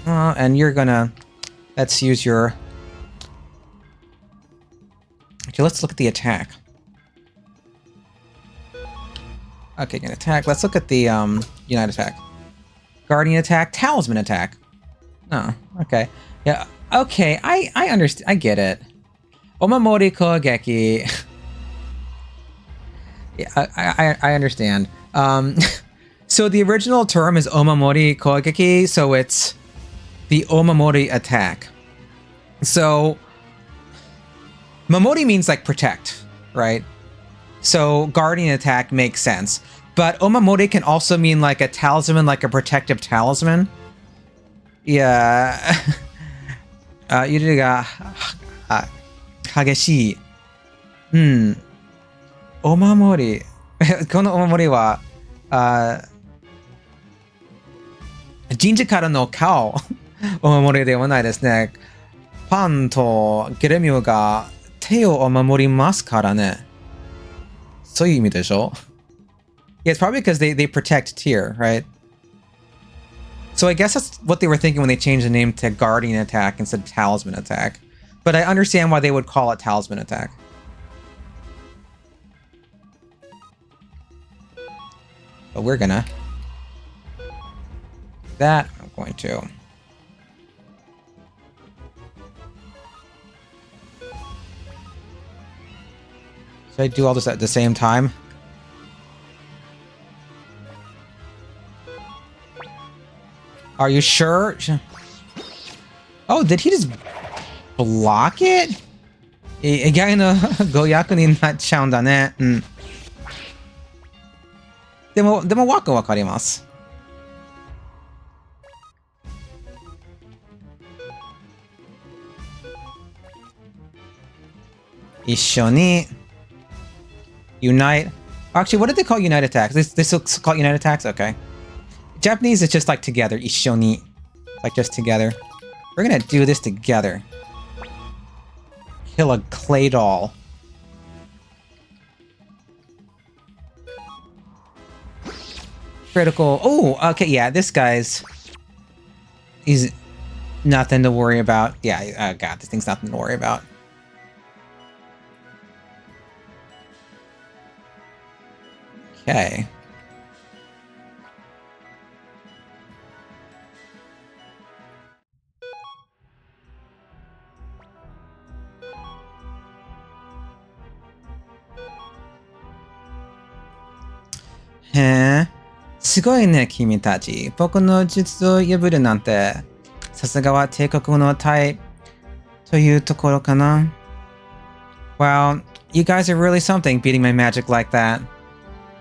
And you're gonna, let's use your, okay, let's look at the attack. Okay, gonna attack. Let's look at the Unite attack. Guardian attack, Talisman attack. Oh, okay. Yeah, okay, I understand, I get it. Omamori Kogeki. Yeah, I understand. So the original term is Omamori Kogeki, so it's the Omamori attack. So Mamori means like protect, right? So guardian attack makes sense. But Omamori can also mean like a talisman, like a protective talisman. Yeah. 揺れが激しい。お守り。このお守りは、神社からの顔。お守りではないですね。パンとゲレミューが手をお守りますからね。そういう意味でしょ? Yeah, it's probably because they protect Tyr, right? So I guess that's what they were thinking when they changed the name to Guardian Attack instead of Talisman Attack. But I understand why they would call it Talisman Attack. But we're gonna... that, I'm going to... Should I do all this at the same time? Are you sure? Oh, did he just block it? 意外の誤訳になっちゃうんだね。うん。でも枠わかります。一緒に unite. Actually, what did they call unite attacks? This looks called unite attacks? Okay. Japanese is just like together. 一緒に. Like just together. We're gonna do this together. Kill a clay doll. Critical. Oh, okay, yeah, this guy's... He's nothing to worry about. Yeah, God, this thing's nothing to worry about. Okay. Huh? すごいね、君たち。僕の術を破るなんて、さすがは帝国の隊というところかな。Wow, you guys are really something, beating my magic like that.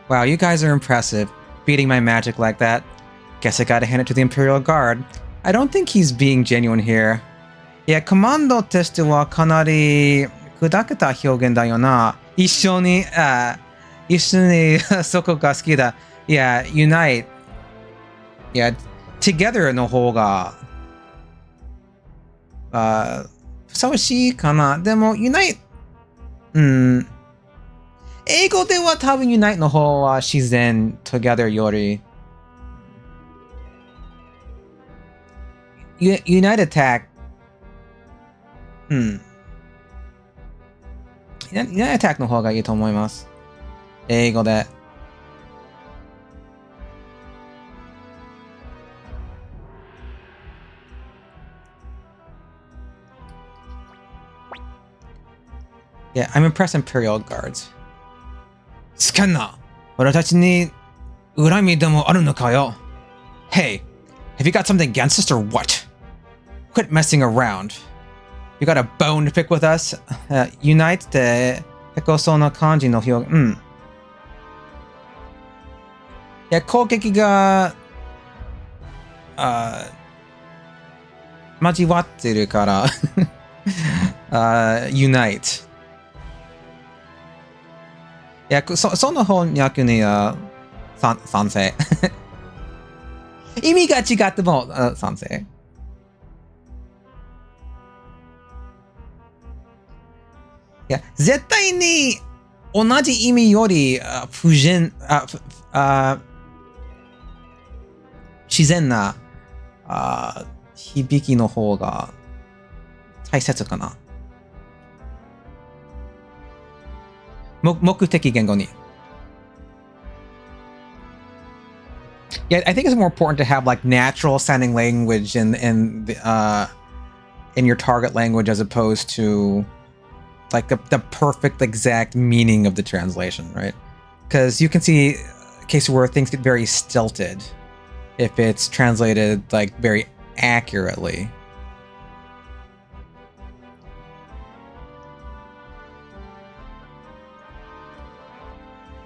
Wow, you guys are impressive, beating my magic like that. Guess I gotta hand it to the Imperial Guard. I don't think he's being genuine here. いや、コマンドとしてはかなり砕けた表現だよな。一緒にそこが好きだ。いや、unite。いや、together の方が、ふさわしいかな。でも、unite、英語では多分 unite の方は自然 together より。unite attack、unite attack の方がいいと思います。英語で。Yeah, I'm impressed Imperial Guards. スキャンナー、俺たちに恨みでもあるのかよ。Hey, have you got something against us or what? Quit messing around. You got a bone to pick with us? Unite って結構そんな感じの表現。いや、攻撃が交わってるからUnite。いや、その翻訳には賛成。意味が違っても賛成。いや、絶対に同じ意味より自然な響きの方が大切かな。目的言語に。Yeah, I think it's more important to have like natural sounding language in your target language as opposed to like the perfect exact meaning of the translation, right? Because you can see cases where things get very stilted if it's translated like very accurately.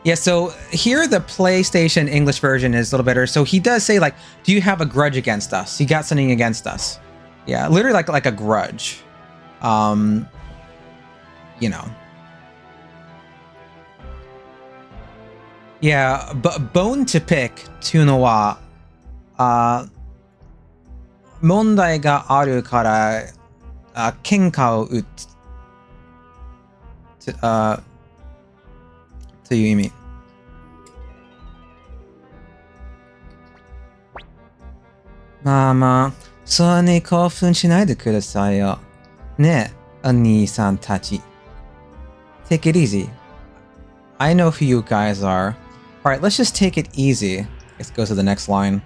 Yeah, so here the PlayStation English version is a little better. So he does say like, do you have a grudge against us? You got something against us? Yeah, literally like a grudge. You know. Yeah, but bone to pick っていうのは、問題があるから喧嘩を打つという意味。まあまあ、そんなに興奮しないでくださいよ。ねえ、お兄さんたち。Take it easy. I know who you guys are. Alright, let's just take it easy. Let's go to the next line.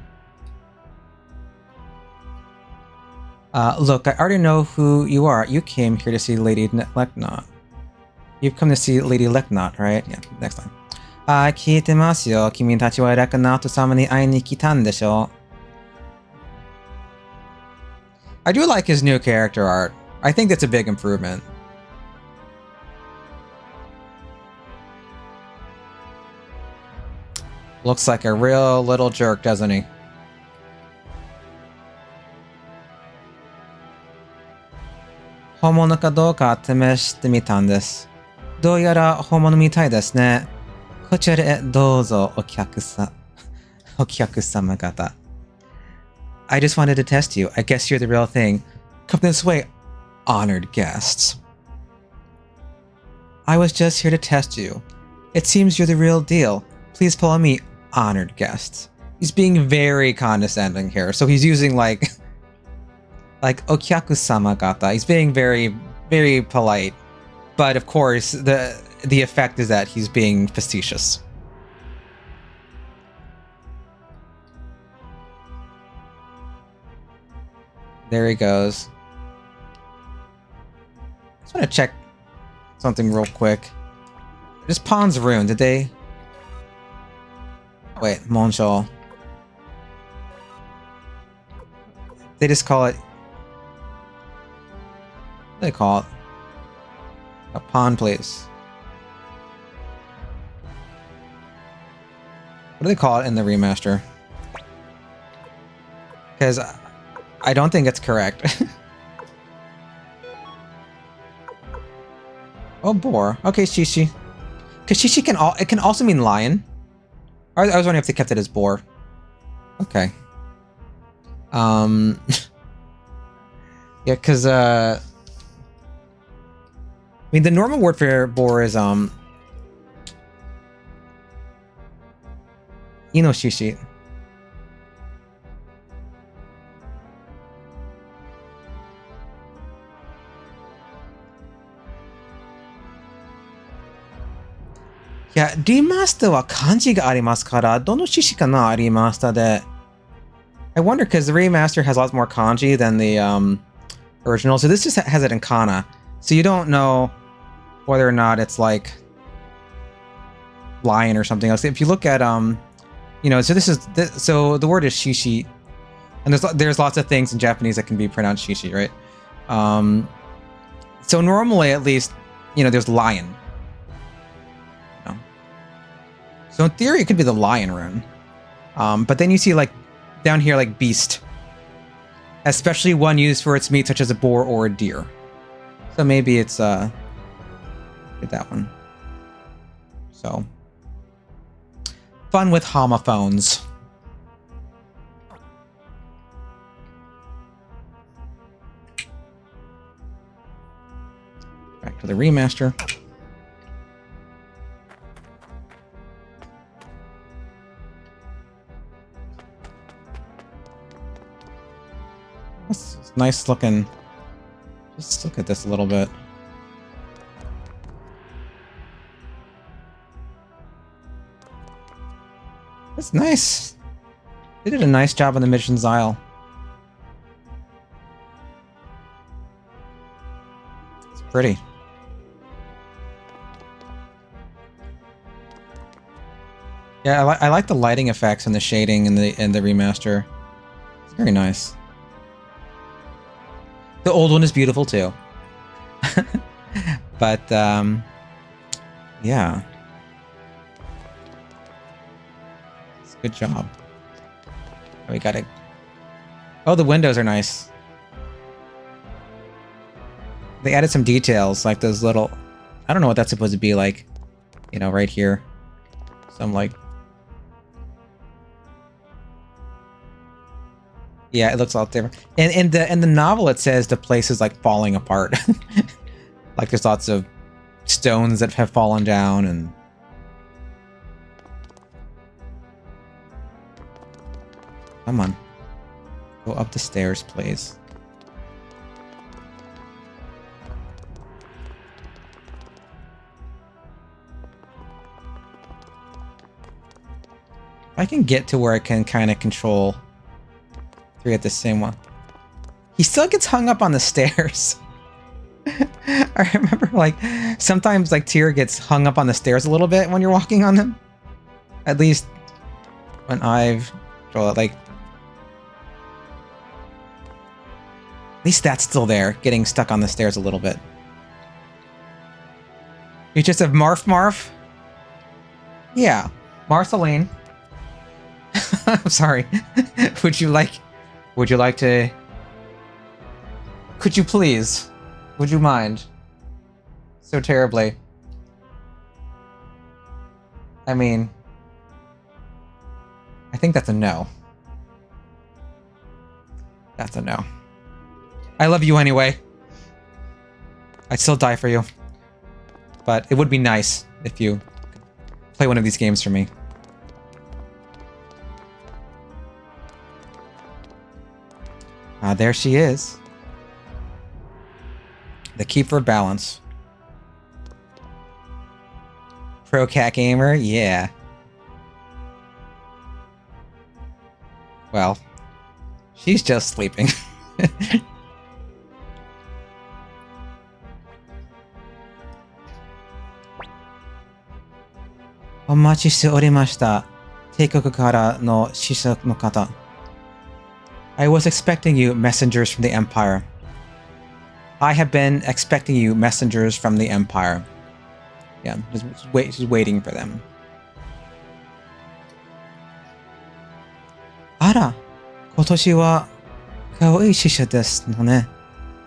Look, I already know who you are. You came here to see Lady Lekna. You've come to see Lady Leknot, right? Yeah, next time. 聞いてますよ。君たちはレクナート様に会いに来たんでしょ? I do like his new character art. I think that's a big improvement. Looks like a real little jerk, doesn't he? Homono ka douka temeshite mitan desu. どうやら本物みたいですね。こちらへどうぞお客様方。I just wanted to test you. I guess you're the real thing. Come this way, honored guests. I was just here to test you. It seems you're the real deal. Please follow me, honored guests. He's being very condescending here. So he's using like okyaku-sama gata. He's being very, very polite. But of course, the effect is that he's being facetious. There he goes. I just want to check something real quick. This pawn's ruined. Did they? Wait, Monshol. They just call it. What do they call it? A pawn, please. What do they call it in the remaster? Because I don't think it's correct. Oh, boar. Okay, Shishi. Because Shishi can also mean lion. I was wondering if they kept it as boar. Okay. Yeah, because I mean, the normal word for boar is Inoshishi. Yeah, remaster は漢字がありますから、どの獅子かな、remaster で。I wonder because the remaster has lots more kanji than the original, so this just has it in kana. So you don't know whether or not it's like lion or something else. If you look at you know, so so the word is shishi, and there's lots of things in Japanese that can be pronounced shishi, right? So normally, at least, you know, there's lion. You know? So in theory, it could be the lion rune. But then you see like down here like beast, especially one used for its meat, such as a boar or a deer. So maybe it's get that one. So fun with homophones. Back to the remaster. It's nice looking. Just look at this a little bit. It's nice. They did a nice job on the Magician's Isle. It's pretty. Yeah, I like the lighting effects and the shading in the remaster. It's very nice. The old one is beautiful too. But yeah. It's a good job. We got it. Oh, the windows are nice. They added some details, like those little, I don't know what that's supposed to be like, you know, right here. Some like, yeah, it looks a lot different. And in the novel, it says the place is like falling apart. Like there's lots of stones that have fallen down and. Come on. Go up the stairs, please. I can get to where I can kind of control three at the same one. He still gets hung up on the stairs. I remember like sometimes like Tyr gets hung up on the stairs a little bit when you're walking on them. At least when I've like, at least that's still there, getting stuck on the stairs a little bit. You just have Marf? Yeah, Marceline. I'm sorry. Would you like to? Could you please? Would you mind? So terribly. I mean, I think that's a no. That's a no. I love you anyway. I'd still die for you. But it would be nice if you play one of these games for me. Ah, there she is. The keeper of balance. Pro cat gamer? Yeah. Well, she's just sleeping. I was expecting you, messengers from the Empire. I have been expecting you, messengers from the Empire. Yeah, just waiting for them. Ara, 今年は可愛い使者ですね.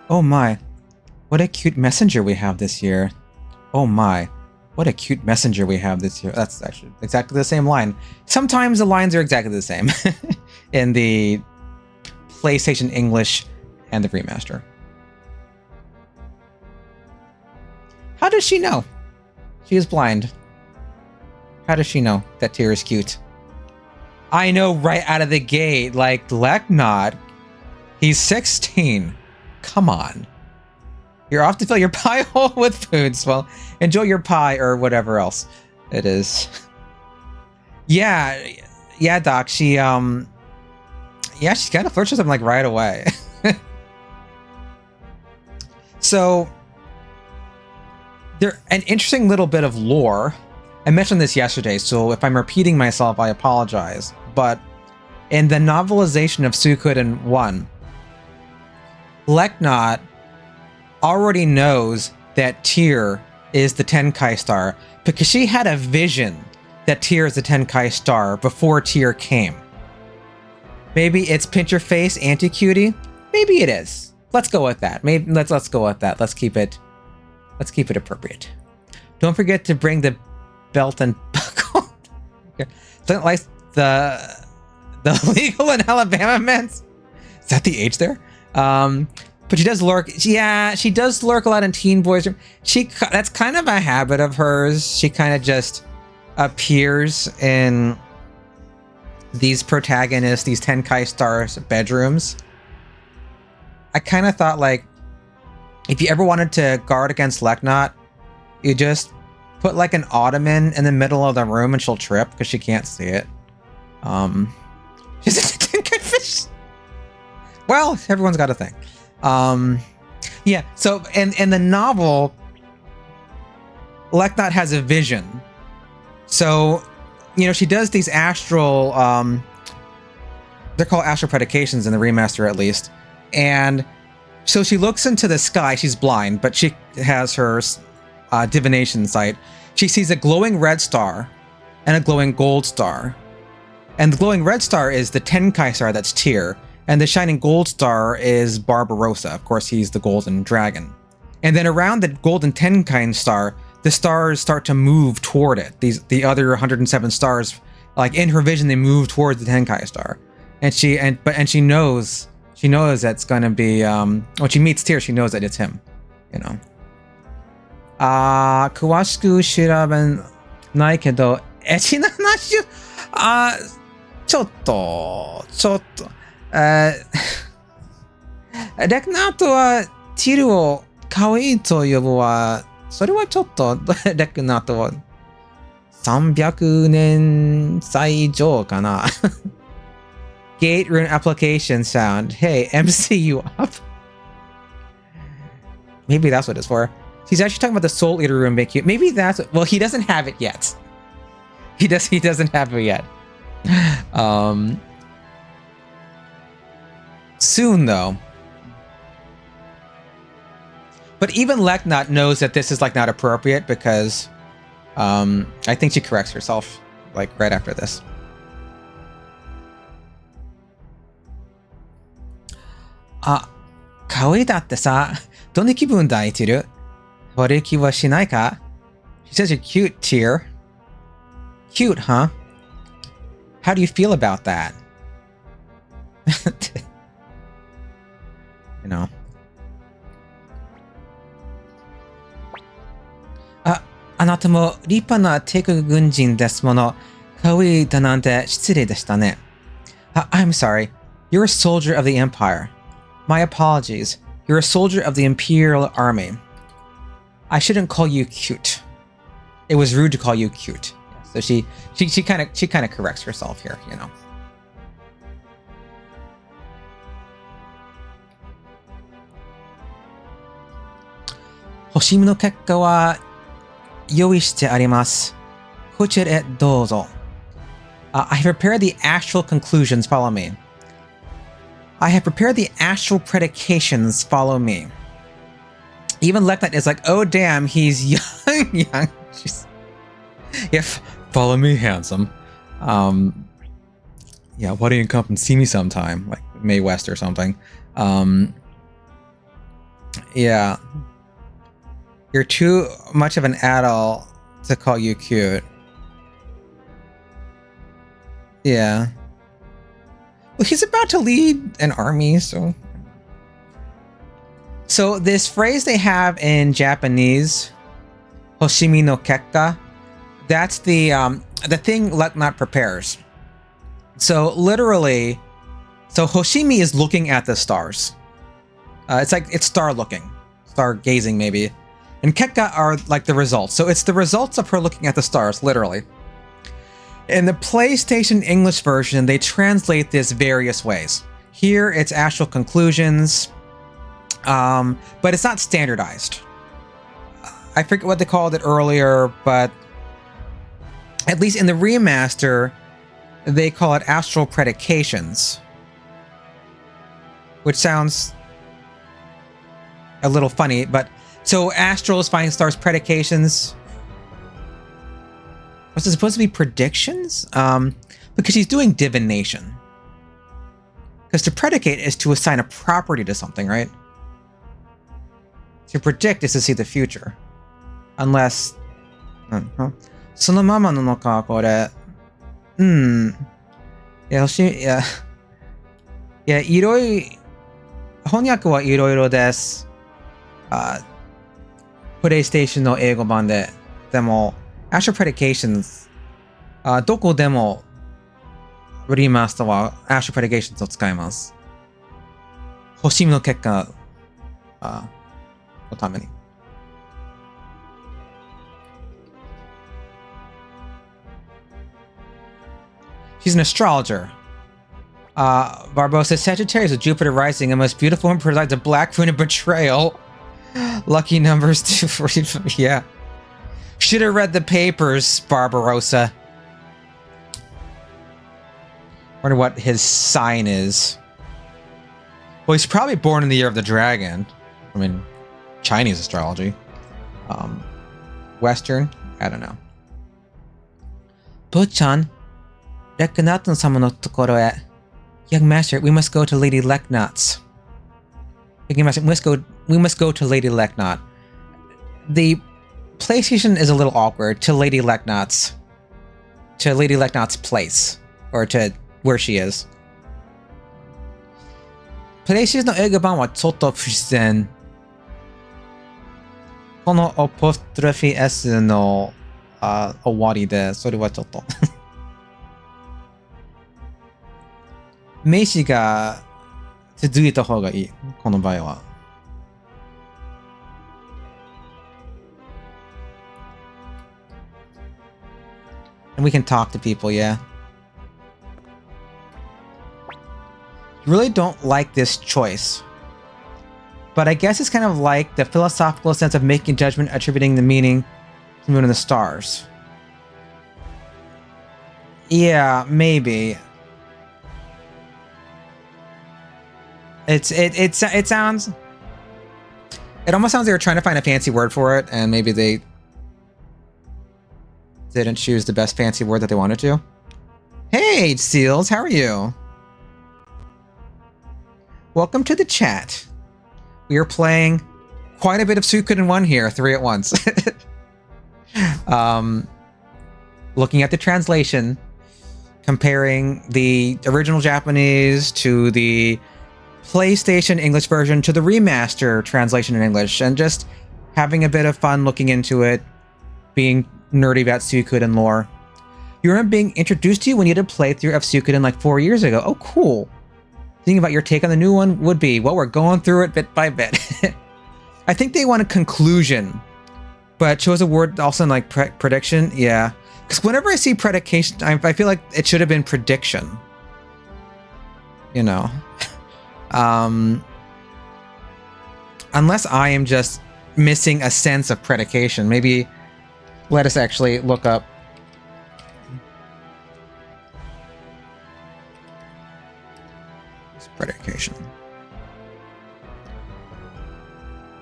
Oh my, what a cute messenger we have this year. Oh my, what a cute messenger we have this year. That's actually exactly the same line. Sometimes the lines are exactly the same in the PlayStation English and the remaster. How does she know? She is blind. How does she know that Tyr is cute? I know right out of the gate, like Leknot. He's 16. Come on. You're off to fill your pie hole with foods. Well, enjoy your pie or whatever else it is. Yeah, Doc. She kind of flirts with him like right away. So there an interesting little bit of lore. I mentioned this yesterday, so if I'm repeating myself, I apologize. But in the novelization of Suikoden 1, Leknot already knows that Tyr is the Tenkai star because she had a vision that Tyr is the Tenkai star before Tyr came. Maybe it's pinch your face anti-cutie. Maybe it is. Let's go with that. Maybe let's go with that. Let's keep it appropriate. Don't forget to bring the belt and buckle. Don't like the legal in Alabama men's. Is that the age there? But she does lurk. Yeah, she does lurk a lot in Teen Boys. That's kind of a habit of hers. She kind of just appears in these protagonists, these Tenkai stars' bedrooms. I kind of thought, like, if you ever wanted to guard against Leknot, you just put like an ottoman in the middle of the room and she'll trip because she can't see it. She's a Tenkai fish. Well, everyone's got a thing. Yeah, so in the novel, Leknot has a vision. So, she does these astral, they're called astral predications in the remaster at least. And so she looks into the sky, she's blind, but she has her divination sight. She sees a glowing red star and a glowing gold star. And the glowing red star is the Tenkai star, that's Tyr. And the shining gold star is Barbarossa. Of course, he's the golden dragon. And then around the golden Tenkai star, the stars start to move toward it. The other 107 stars, like in her vision, they move towards the Tenkai star. And she knows that's gonna be when she meets Tyr, she knows that it's him. 詳しく調べないけど、エッチな話ちょっと。レクナートはティルを可愛いと呼ぶは、それはちょっと、レクナートは300年歳以上かな。Gate rune application sound. Hey, MC you up? Maybe that's what it's for. He's actually talking about the Soul Eater room being cute. Maybe that's... Well, he doesn't have it yet. He doesn't have it yet. Soon, though. But even Leknot knows that this is, like, not appropriate because... I think she corrects herself, like, right after this. Kawaii daってさ、どんな気分抱いてる？悪い気はしないか? She says you're cute, Tear. Cute, huh? How do you feel about that? You know. あなたも立派な帝国軍人ですもの。可愛いだなんて失礼でしたね。I'm sorry. You're a soldier of the Empire. My apologies. You're a soldier of the Imperial Army. I shouldn't call you cute. It was rude to call you cute. So she kind of corrects herself here, you know. Hoshimi no kekka wa yoi shite arimasu. Kochira e douzo. I have prepared the actual conclusions. Follow me. I have prepared the actual predications. Follow me. Even Leknot is like, oh damn, he's young. Yeah, follow me, handsome. Yeah, why don't you come and see me sometime, like May West or something? Yeah, you're too much of an adult to call you cute. Yeah. Well, he's about to lead an army, so... So this phrase they have in Japanese, Hoshimi no kekka, that's the thing Leknot prepares. So literally, so Hoshimi is looking at the stars. It's star looking, star gazing maybe. And kekka are like the results. So it's the results of her looking at the stars, literally. In the PlayStation English version, they translate this various ways. Here, it's actual conclusions, but it's not standardized. I forget what they called it earlier, but at least in the remaster, they call it astral predications, which sounds a little funny, but so astral is finding stars, predications. Was it supposed to be predictions? Because she's doing divination. Because to predicate is to assign a property to something, right? To predict is to see the future. Unless... そのままなのか、これ。いや、いろいろ、翻訳はいろいろです。プレイステーションの英語版で。でも、Astral Predications、どこでもリマスターは Astral Predications を使います。星の結果のために。She's an astrologer. Barbosa Sagittarius with Jupiter rising, and most beautiful one presides a black rune of betrayal. Lucky numbers 240. Yeah. Should have read the papers, Barbarossa. Wonder what his sign is. Well, he's probably born in the year of the dragon. I mean, Chinese astrology. Western? I don't know. Bochan, Leknot-sama no tokoro e. Young master, we must go to Lady Leknot's. Young master, we must go to Lady Leknot. The PlayStation is a little awkward. To Lady Leknot's place, or to where she is. PlayStation の英語版はちょっと不自然。このアポストロフィー S の終わりで、それはちょっと。名詞が続いた方がいい。この場合は。And we can talk to people, yeah. You really don't like this choice. But I guess it's kind of like the philosophical sense of making a judgment, attributing the meaning to the moon and the stars. Yeah, maybe. It sounds... It almost sounds like they're trying to find a fancy word for it, and maybe they didn't choose the best fancy word that they wanted to. Hey, Seals, how are you? Welcome to the chat. We are playing quite a bit of Suikoden 1 here, 3 at once. Looking at the translation, comparing the original Japanese to the PlayStation English version to the remaster translation in English, and just having a bit of fun looking into it, being nerdy about Suikoden lore. You remember being introduced to you when you did a playthrough of Suikoden like 4 years ago. Oh, cool. Thinking about your take on the new one would be, well, we're going through it bit by bit. I think they want a conclusion, but chose a word also in like prediction. Yeah. Because whenever I see predication, I feel like it should have been prediction. You know. Unless I am just missing a sense of predication. Maybe let us actually look up. Predication.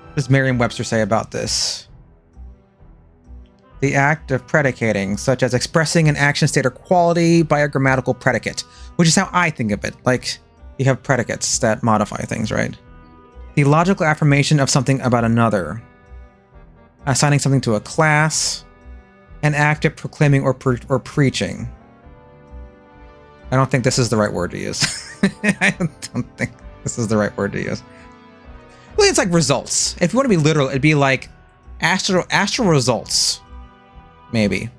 What does Merriam-Webster say about this? The act of predicating, such as expressing an action, state, or quality by a grammatical predicate, which is how I think of it. Like, you have predicates that modify things, right? The logical affirmation of something about another. Assigning something to a class. An act of proclaiming or preaching. I don't think this is the right word to use. I don't think this is the right word to use. Well, it's like results. If you want to be literal, it'd be like astral results. Maybe.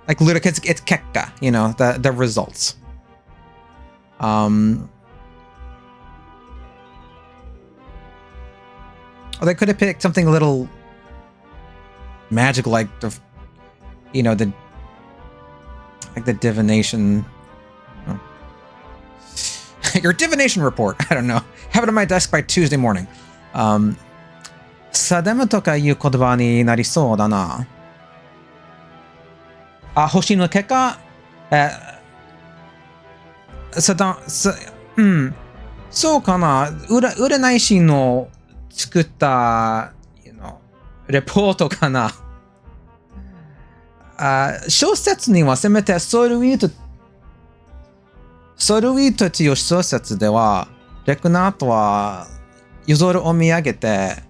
Like literal, it's kekka, you know, the results. Or they could have picked something a little magical, like the, you know, the divination. Your divination report. I don't know. Have it on my desk by Tuesday morning. 定むとかいう言葉になりそうだな。あ、星の結果、そうかな。占い師の作った、レポートかな。小説にはせめてソルウィートという小説では、レクナートは夜空を見上げて、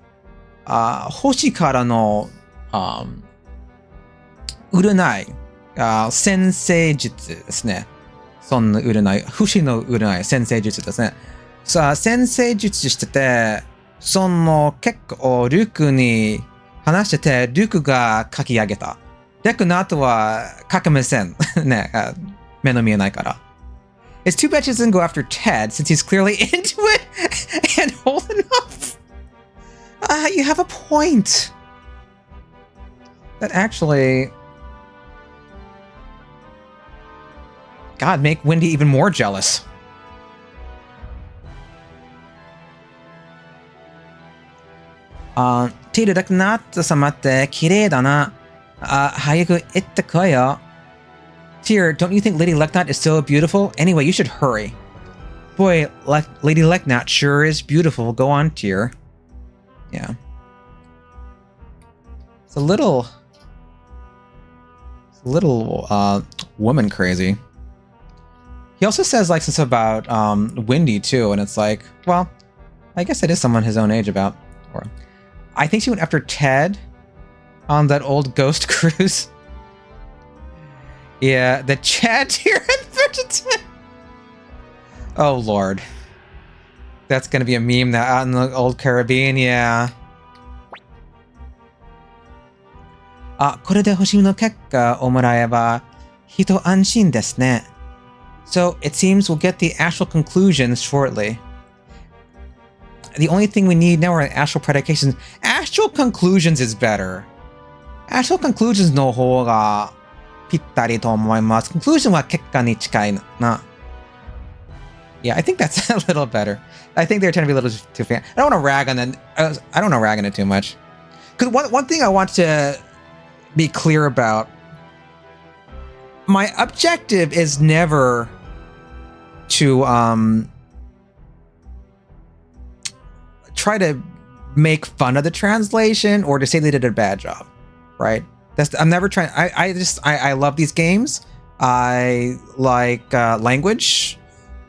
星からの占い、先生術ですね。そんな占い、星の占い、先生術ですね。さあ、先生術してて、その結果をルークに話してて、ルークが書き上げた。レクナートは書けません。ね、目の見えないから。It's too bad she doesn't go after Ted, since he's clearly into it and holding off. You have a point. That actually... God, make Wendy even more jealous. Tito, Reknato様って綺麗だな。早く言ってこいよ。Tyr, don't you think Lady Leknat is so beautiful? Anyway, you should hurry. Boy, Lady Leknat sure is beautiful. Go on, Tyr. Yeah. It's a little woman crazy. He also says like something about Windy too, and it's like, well, I guess it is someone his own age about. Or I think she went after Ted on that old ghost cruise. Yeah, the Chad here in Bridgerton. Oh lord. That's gonna be a meme that out in the old Caribbean, yeah. これで星の結果をもらえば一安心ですね. So it seems we'll get the actual conclusions shortly. The only thing we need now are actual predications. Actual conclusions is better. Actual conclusions の方がぴったりと思います。Conclusion は結果に近いな。Yeah, I think that's a little better. I think they're trying to be a little too fan. I don't want to rag on it. I don't want to rag on it too much. Because one thing I want to be clear about, my objective is never to try to make fun of the translation or to say they did a bad job, right? I'm never trying. I love these games. I like language.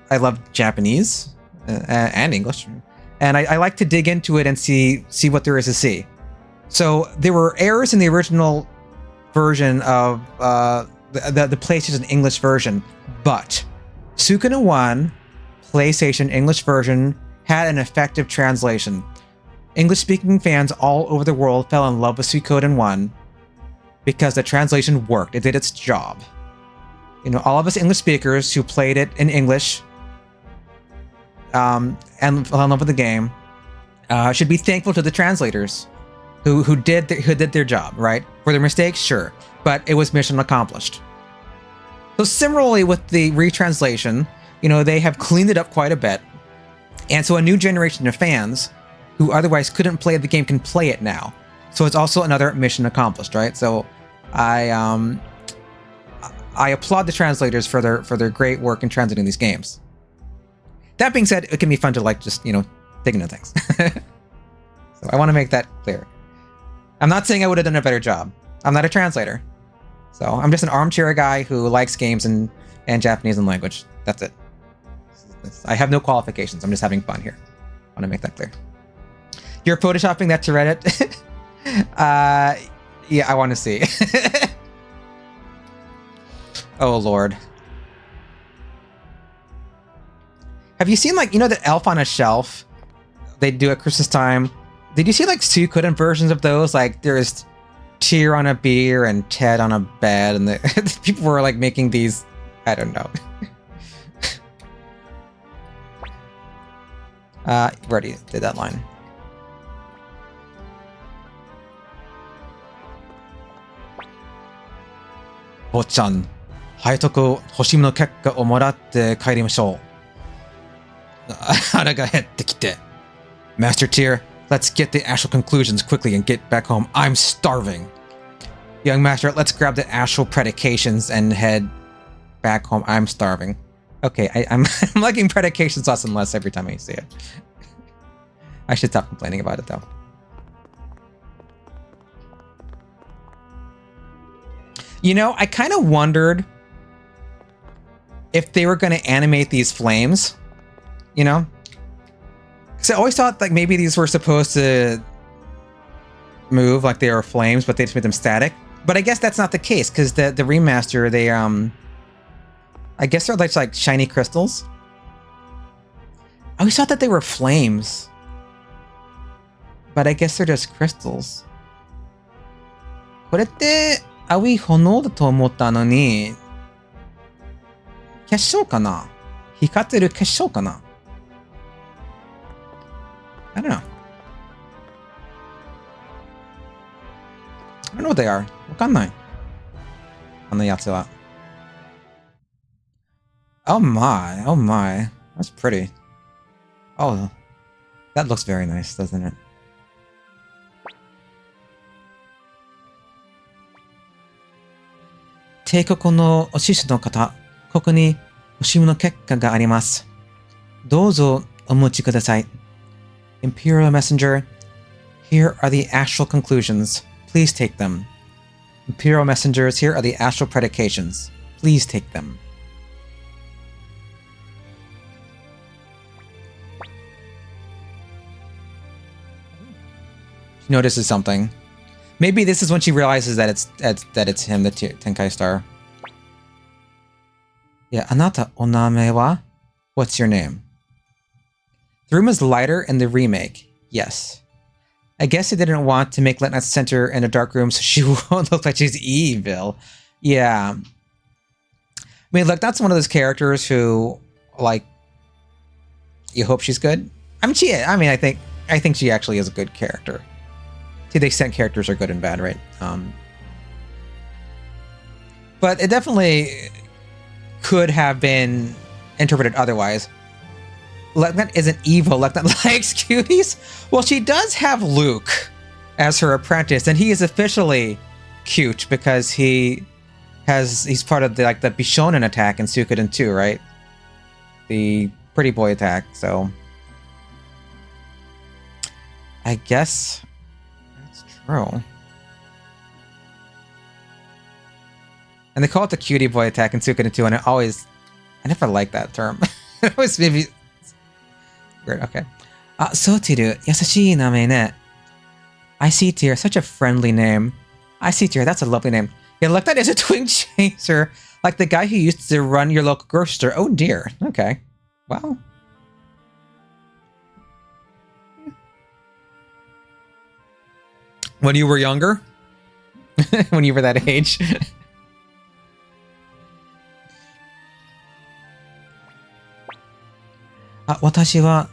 I love Japanese and English, and I like to dig into it and see what there is to see. So there were errors in the original version of the PlayStation English version, but Suikoden 1 PlayStation English version had an effective translation. English-speaking fans all over the world fell in love with Suikoden 1 because the translation worked. It did its job. You know, all of us English speakers who played it in English and fell in love with the game should be thankful to the translators who did their job, right? Were there mistakes? Sure. But it was mission accomplished. So similarly with the retranslation, you know, they have cleaned it up quite a bit. And so a new generation of fans who otherwise couldn't play the game can play it now. So it's also another mission accomplished, right? So I applaud the translators for their great work in translating these games. That being said, it can be fun to like just, you know, dig into things. So I want to make that clear. I'm not saying I would have done a better job. I'm not a translator. So I'm just an armchair guy who likes games and Japanese and language. That's it. I have no qualifications. I'm just having fun here. I want to make that clear. You're photoshopping that to Reddit? Yeah, I want to see. Oh, Lord. Have you seen, like, you know, the elf on a shelf they do at Christmas time? Did you see, like, Suikoden versions of those? Like, there's Tyr on a beer and Ted on a bed, and the people were, like, making these... I don't know. Already did that line. Bo-chan, 早く星の結果をもらって帰りましょう。腹が減ってきて。Master Tyr, let's get the actual conclusions quickly and get back home. I'm starving. Young Master, let's grab the actual predications and head back home. I'm starving. Okay, I'm liking predications less and less every time I see it. I should stop complaining about it, though. You know, I kind of wondered if they were going to animate these flames, you know? Because I always thought, like, maybe these were supposed to move like they were flames, but they just made them static. But I guess that's not the case, because the remaster, they, I guess they're like shiny crystals. I always thought that they were flames. But I guess they're just crystals. これって青い炎だと思ったのに、結晶かな？光ってる結晶かな？ I don't know. I don't know what they are. わかんない。あのやつは。Oh my, oh my. That's pretty. Oh, that looks very nice, doesn't it? Teikoku no oshishi no kata, ここにおしむの結果があります。どうぞお持ちください。Imperial Messenger, here are the actual conclusions. Please take them. Imperial Messengers, here are the actual predications. Please take them. She notices something. Maybe this is when she realizes that it's him, the Tenkai Star. Yeah, Anata oname wa? What's your name? The room is lighter in the remake. Yes. I guess they didn't want to make Letna's center in a dark room so she won't look like she's evil. Yeah. I mean, look, that's one of those characters who, like, you hope she's good. I mean, I think she actually is a good character. To the extent characters are good and bad, right? But it definitely could have been interpreted otherwise. Lockland isn't evil. Lockland likes cuties. Well, she does have Luke as her apprentice, and he is officially cute because he's part of the Bishonen attack in Suikoden 2, right? The pretty boy attack. So I guess that's true. And they call it the cutie boy attack in Suikoden 2, and I never liked that term. It always made me weird. Okay. Sotiru, yasashii name ne. I see Tier, such a friendly name. I see Tier, that's a lovely name. Yeah, look, that is a twin chaser, like the guy who used to run your local grocery store. Oh dear. Okay. Well. When you were younger? When you were that age? Watashi wa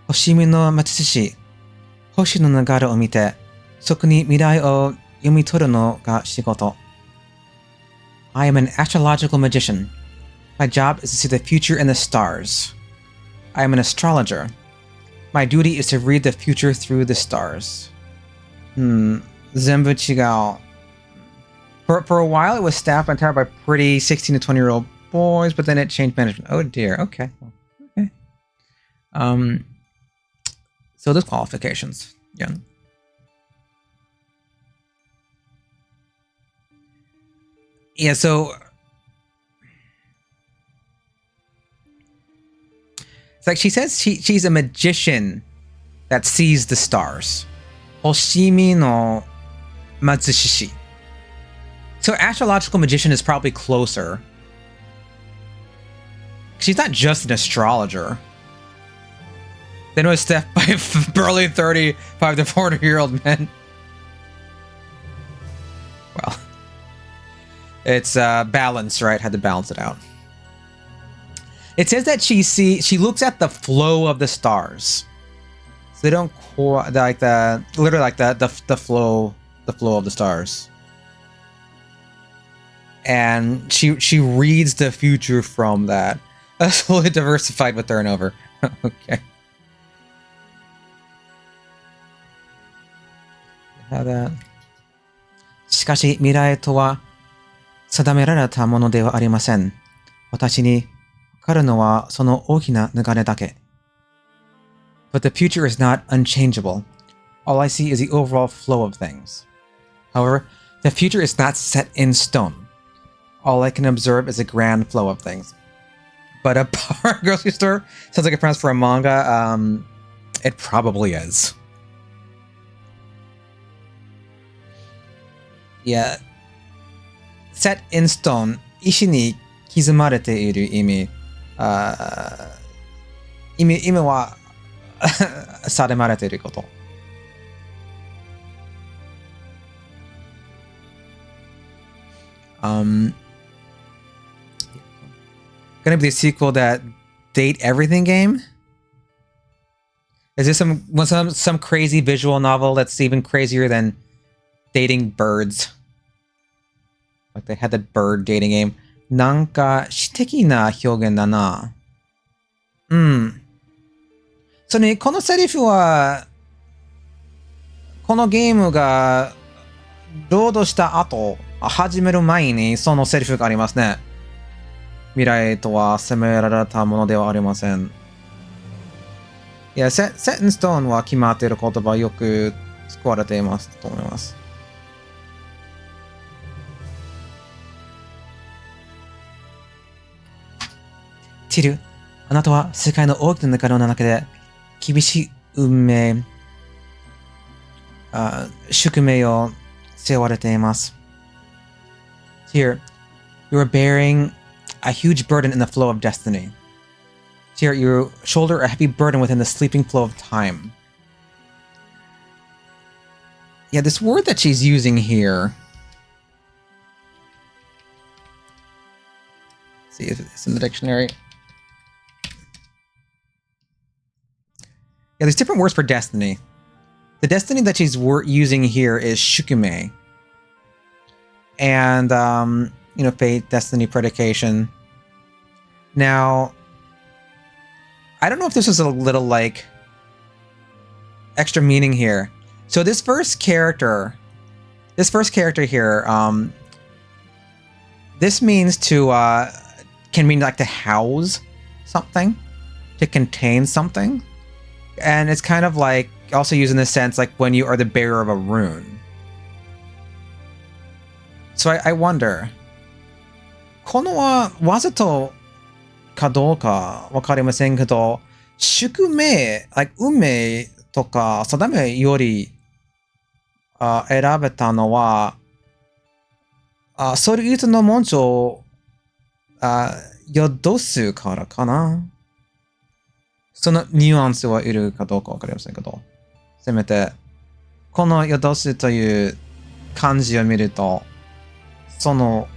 Hoshimi no Matsushi. Hoshi no nagara o mite, soku ni mirai o yomitoru no ga shigoto. I am an astrological magician. My job is to see the future in the stars. I am an astrologer. My duty is to read the future through the stars. Zenbu chigao. For a while, it was staffed entirely by pretty 16 to 20-year-old boys, but then it changed management. Oh dear. Okay. Okay. So there's qualifications. Yeah. Yeah, so it's like she says she's a magician that sees the stars. Hoshimi no Matsushishi. So astrological magician is probably closer. She's not just an astrologer. Then it was staffed by burly 35 to 40-year-old men. Well, it's balance, right? Had to balance it out. It says that she looks at the flow of the stars. So they don't literally the flow of the stars. And she reads the future from that. That's fully diversified with turnover. Okay. Have that. しかし未来とは定められたものではありません。私にわかるのはその大きな流れだけ。But the future is not unchangeable. All I see is the overall flow of things. However, the future is not set in stone. All I can observe is a grand flow of things. But a bar grocery store sounds like a premise for a manga. It probably is. Yeah. Set in stone. 石に刻まれている意味。意味は定まれていること。Gonna be the sequel that Date Everything game? Is there some crazy visual novel that's even crazier than dating birds? Like they had that bird dating game. なんか詩的な表現だな。それにこのセリフはこのゲームがロードした後、始める前にそのセリフがありますね。未来とは責められたものではありません。いや、set in stone は決まっている言葉よく使われていますと思います。ティル、あなたは世界の大きな流れの中で厳しい運命、宿命を背負われています。Here, you are bearing a huge burden in the flow of destiny. Here, you shoulder a heavy burden within the sleeping flow of time. Yeah, this word that she's using here. Let's see if it's in the dictionary. Yeah, there's different words for destiny. The destiny that she's using here is shukume. And, fate, destiny, predication. Now, I don't know if this was a little like extra meaning here. So this first character here, this means to can mean like to house something, to contain something, and it's kind of like also used in the sense like when you are the bearer of a rune. So I wonder, このはわざとかどうかわかりませんけど、宿命、like 運命とか定めより選べたのは、それ以上の文章を宿すからかな。そのニュアンスはいるかどうかわかりませんけど、せめて、この宿すという漢字を見ると、その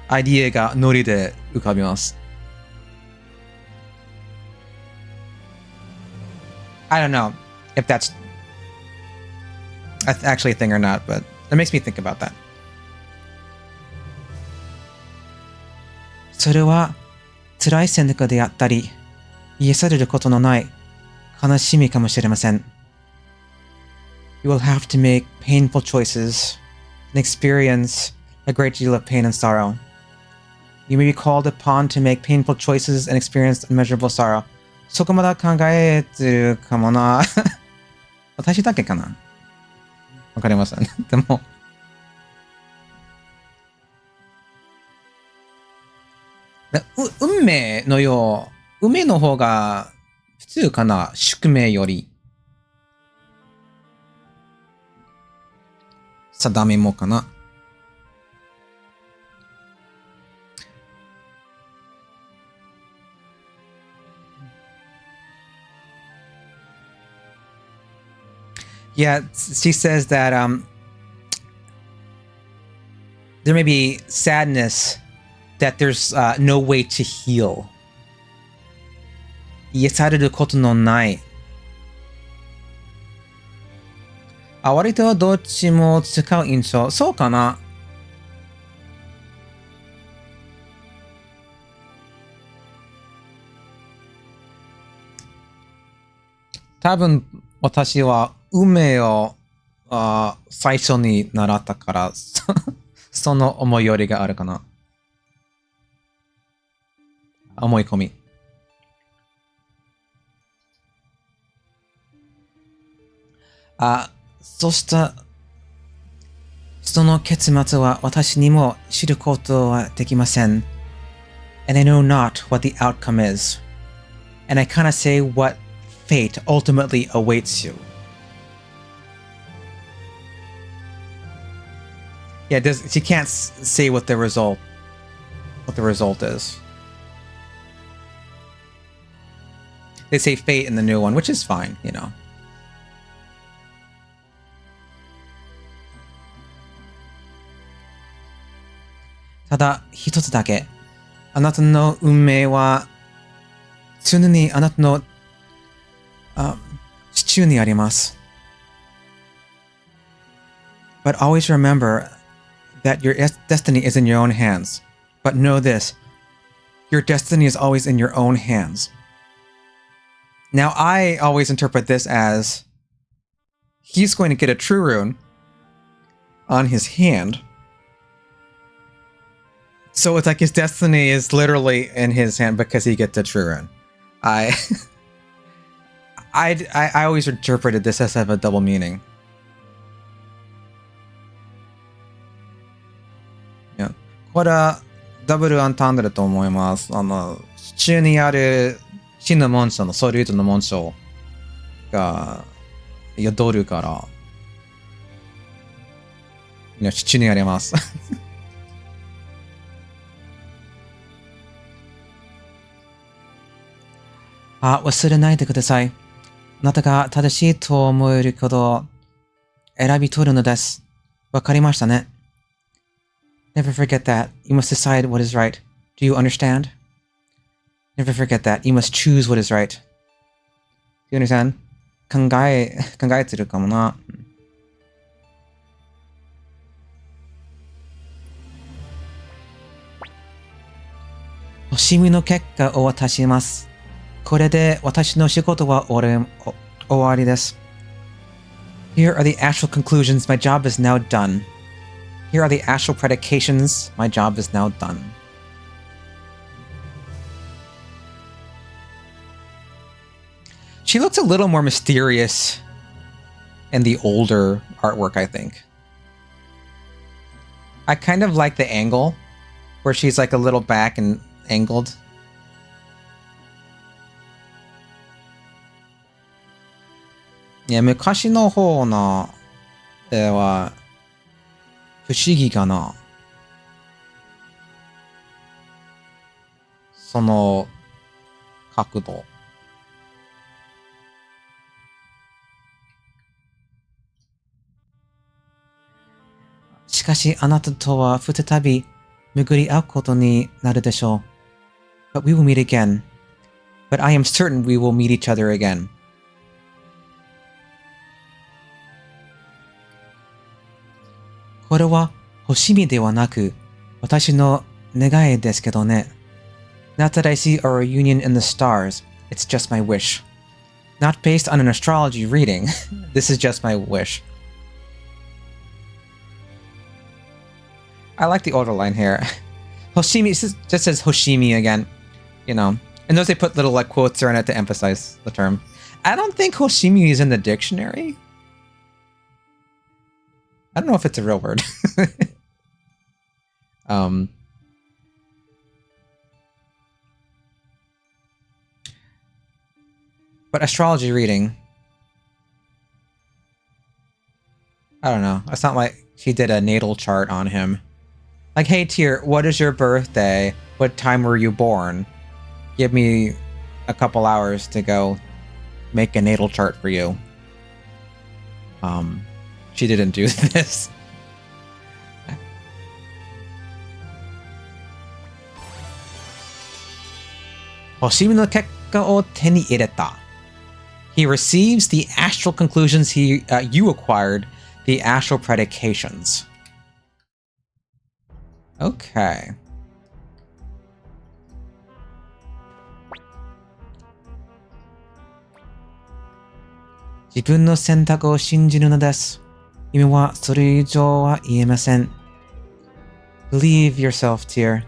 アイディアがノリで浮かびます。I don't know if that's actually a thing or not, but it makes me think about that. それは辛い選択であったり、癒されることのない悲しみかもしれません。You will have to make painful choices and experience a great deal of pain and sorrow. You may be called upon to make painful choices and experience unmeasurable sorrow. そこまで考えてるかもな。私だけかな。わかりません。でも、運命のよう、運命の方が普通かな。宿命より。定めもかな。Yeah, she says that there may be sadness that there's no way to heal. 癒されることのない。割とどっちも使う印象。そうかな。多分私は運命を最初に習ったからその思いよりがあるかな。思い込み。そしたその結末は私にも知ることはできません。And I know not what the outcome is. And I cannot say what fate ultimately awaits you. Yeah, she can't say what the result is. They say fate in the new one, which is fine, you know. ただ一つだけ、あなたの運命は常にあなたの手中にあります。But always remember that your destiny is in your own hands. But know this, your destiny is always in your own hands. Now I always interpret this as he's going to get a true rune on his hand. So it's like his destiny is literally in his hand because he gets a true rune. I always interpreted this as have a double meaning. Yeah. これはダブルアンタンドルと思います。地中にある真の紋章のソウルイートの紋章が宿るから、地中にあります。忘れないでください。あなたが正しいと思えることを選び取るのです。わかりましたね。Never forget that. You must decide what is right. Do you understand? Never forget that. You must choose what is right. Do you understand? 考えてるかもな。星見の結果を渡します。これで私の仕事は終わりです。Here are the actual conclusions. My job is now done. Here are the actual predications. My job is now done. She looks a little more mysterious in the older artwork, I think. I kind of like the angle where she's like a little back and angled. Yeah, 昔の方の絵は不思議かな。その角度。しかしあなたとは再び巡り合うことになるでしょう。But we will meet again. But I am certain we will meet each other again. これは星見ではなく私の願いですけどね。Not that I see our reunion in the stars. It's just my wish. Not based on an astrology reading. This is just my wish. I like the older line here. Hoshimi just says Hoshimi again. You know. And those they put little like quotes around it to emphasize the term. I don't think Hoshimi is in the dictionary. I don't know if it's a real word. But astrology reading. I don't know. It's not like she did a natal chart on him. Like, hey, Tyr, what is your birthday? What time were you born? Give me a couple hours to go make a natal chart for you. She didn't do this. Hoshimi no kekka o te ni ireta. He receives the astral conclusions you acquired, the astral predications. Okay. Jibun no sentaku o shinjiru no desu. Ime wa sore ijou wa iemasen. Believe yourself, Tyr.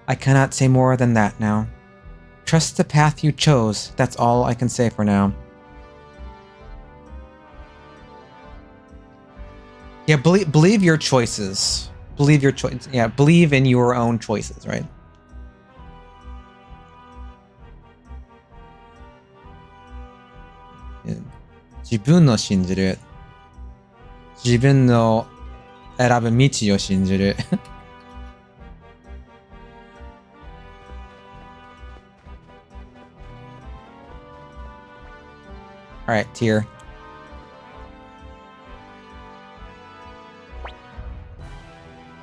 I cannot say more than that now. Trust the path you chose. That's all I can say for now. Yeah, believe your choices. Believe your choice. Yeah, believe in your own choices, right? Yeah. 自分の信じる。自分の選ぶ道を信じる。Alright, Tyr.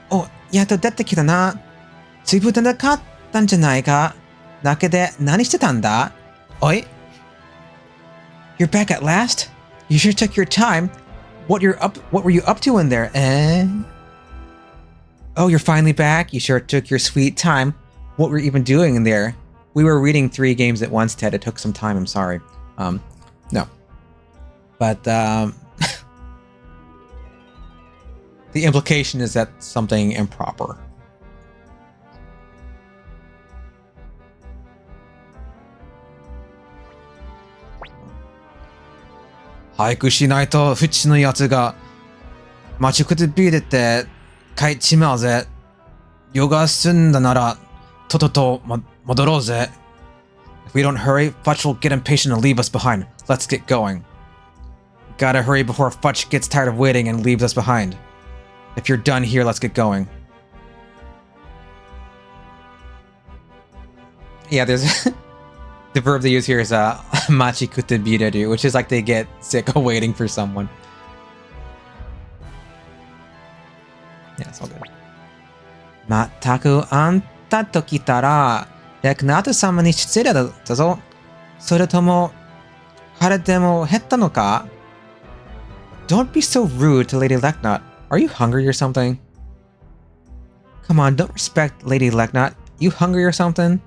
Oh, やっと出てきたな。つぶてなかったんじゃないか。だけで何してたんだ？おい。You're back at last? You sure took your time. What were you up to in there, eh? Oh, you're finally back? You sure took your sweet time. What were you even doing in there? We were reading 3 games at once, Ted. It took some time, I'm sorry. No. But, the implication is that something improper. Haiku しないとフチのやつが待ちくたびれて帰っちまうぜ。夜が済んだならとっとと戻ろうぜ。If we don't hurry, Futch will get impatient and leave us behind. Let's get going. Gotta hurry before Futch gets tired of waiting and leaves us behind. If you're done here, let's get going. Yeah, there's the verb they use here is machi kutabireru, which is like they get sick of waiting for someone. Yeah, it's all good. まったくあんたと来たら、レクナート様に失礼だぞ。それとも、腹でも減ったのか？ Don't be so rude to Lady Leknot. Are you hungry or something? Come on, don't respect Lady Leknot. You hungry or something?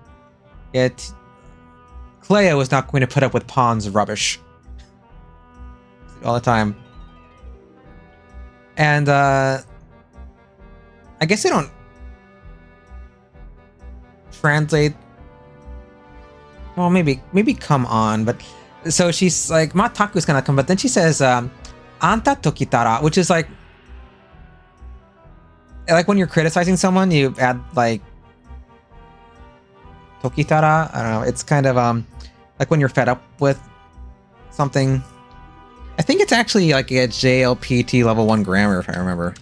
Cleo is not going to put up with Pawn's rubbish. All the time. And, I guess they don't translate... Well, maybe come on, but... So she's like, Mataku's gonna come, but then she says, Anta tokitara, which is like when you're criticizing someone, you add like tokitara. I don't know. It's kind of like when you're fed up with something. I think it's actually like a JLPT level 1 grammar, if I remember.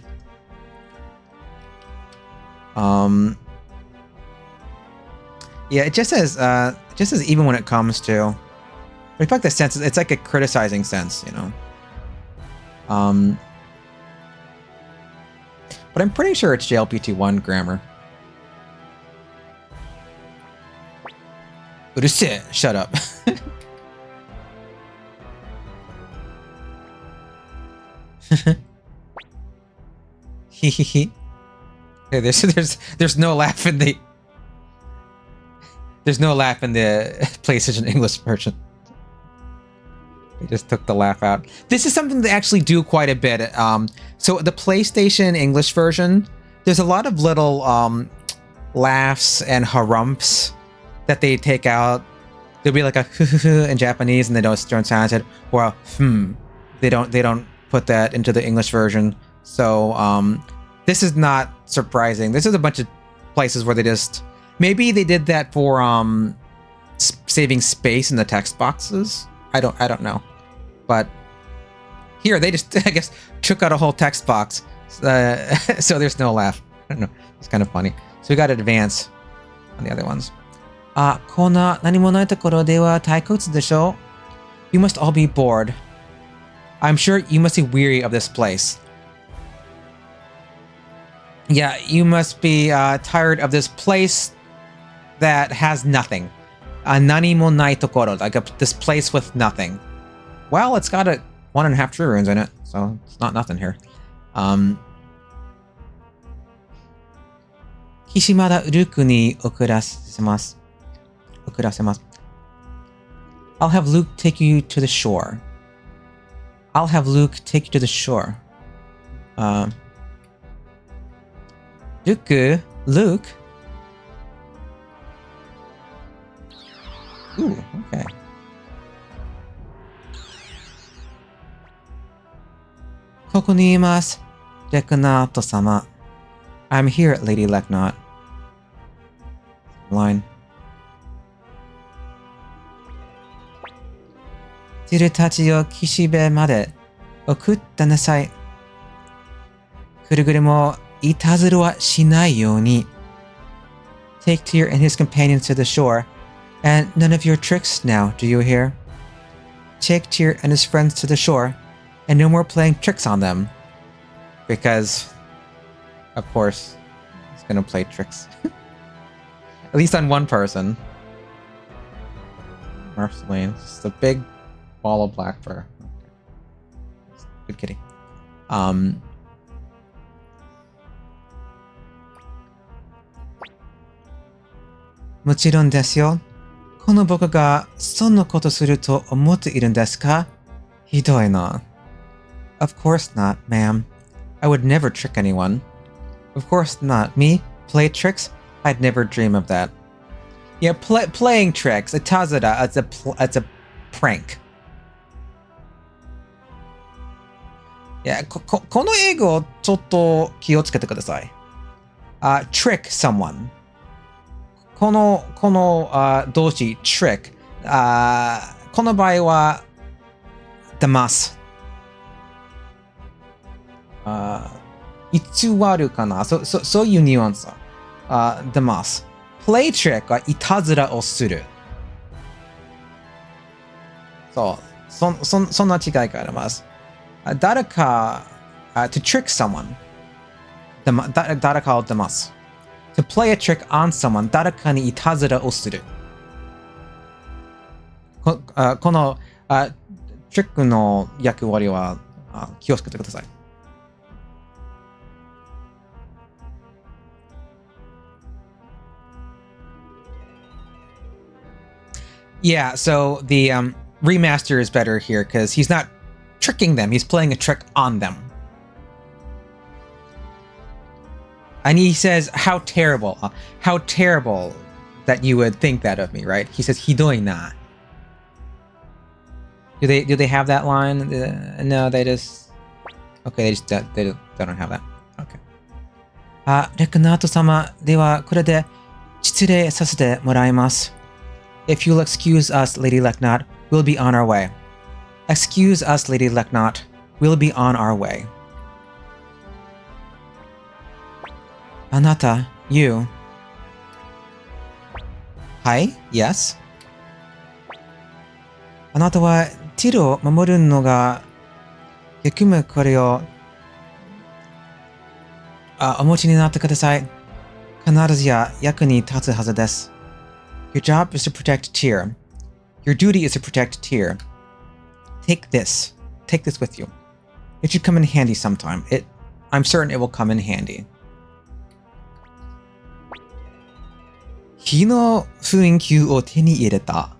Yeah, it just says even when it comes to. Reflect the sense. It's like a criticizing sense, you know. But I'm pretty sure it's JLPT1 grammar. Uruse, shut up. Hehehe. Okay, there's no laugh in the PlayStation English version. They just took the laugh out. This is something they actually do quite a bit. So the PlayStation English version, there's a lot of little laughs and harumphs that they take out. There'll be like a in Japanese, and they don't sound it, or a They don't put that into the English version. So this is not surprising. This is a bunch of places where they just maybe they did that for saving space in the text boxes. I don't know, but here they just I guess took out a whole text box, so there's no laugh. I don't know. It's kind of funny. So we got to advance on the other ones. こんな何もないところでは退屈でしょ? You must all be bored. I'm sure you must be weary of this place. Yeah, you must be tired of this place that has nothing. 何もないところ, like this place with nothing. Well, it's got 1.5 true runes in it, so it's not nothing here. 岸まだルクに送らせます。I'll have Luke take you to the shore. I'll have Luke take you to the shore. Luke? Ooh, okay. Koko ni imasu, Leknato-sama. I'm here, Lady Leknot. Line. ジルたちを岸辺まで送ってなさい。くれぐれもいたずらはしないように。Take Tyr and his companions to the shore, and none of your tricks now, do you hear? Take Tyr and his friends to the shore, and no more playing tricks on them. Because, of course, he's gonna play tricks. At least on one person. Marceline, just a big ball of black fur. Good kitty. もちろんですよ。この僕がそんなことすると思っているんですか？ひどいな。Of course not, ma'am. I would never trick anyone. Of course not. Me? Play tricks? I'd never dream of that. Yeah, playing tricks. Itazura. It's a prank. Yeah, この英語をちょっと気をつけてください。trick someone. この動詞 trick。この場合は騙す。偽るかな。そういうニュアンス。騙す。play trick はいたずらをする。そんな違いがあります。誰か、to trick someone. 誰かを騙す。To play a trick on someone. 誰かにいたずらをする。このトリックの役割は気をつけてください。Yeah, so the remaster is better here because he's not tricking them, he's playing a trick on them. And he says, how terrible that you would think that of me, right? He says, hidoi na. Do they have that line? No, they just... Okay, they don't have that. Okay. レクナート様、ではこれで失礼させてもらいます。If you'll excuse us, Lady Lecknot, we'll be on our way. Excuse us, Lady Lecknot, we'll be on our way. あなた、you. はい、yes. あなたはティルを守るのが役務これをお持ちになってください。必ずや役に立つはずです。Your job is to protect Tyr. Your duty is to protect Tyr. Take this. Take this with you. It should come in handy sometime. I'm certain it will come in handy. 火の雰囲気を手に入れた。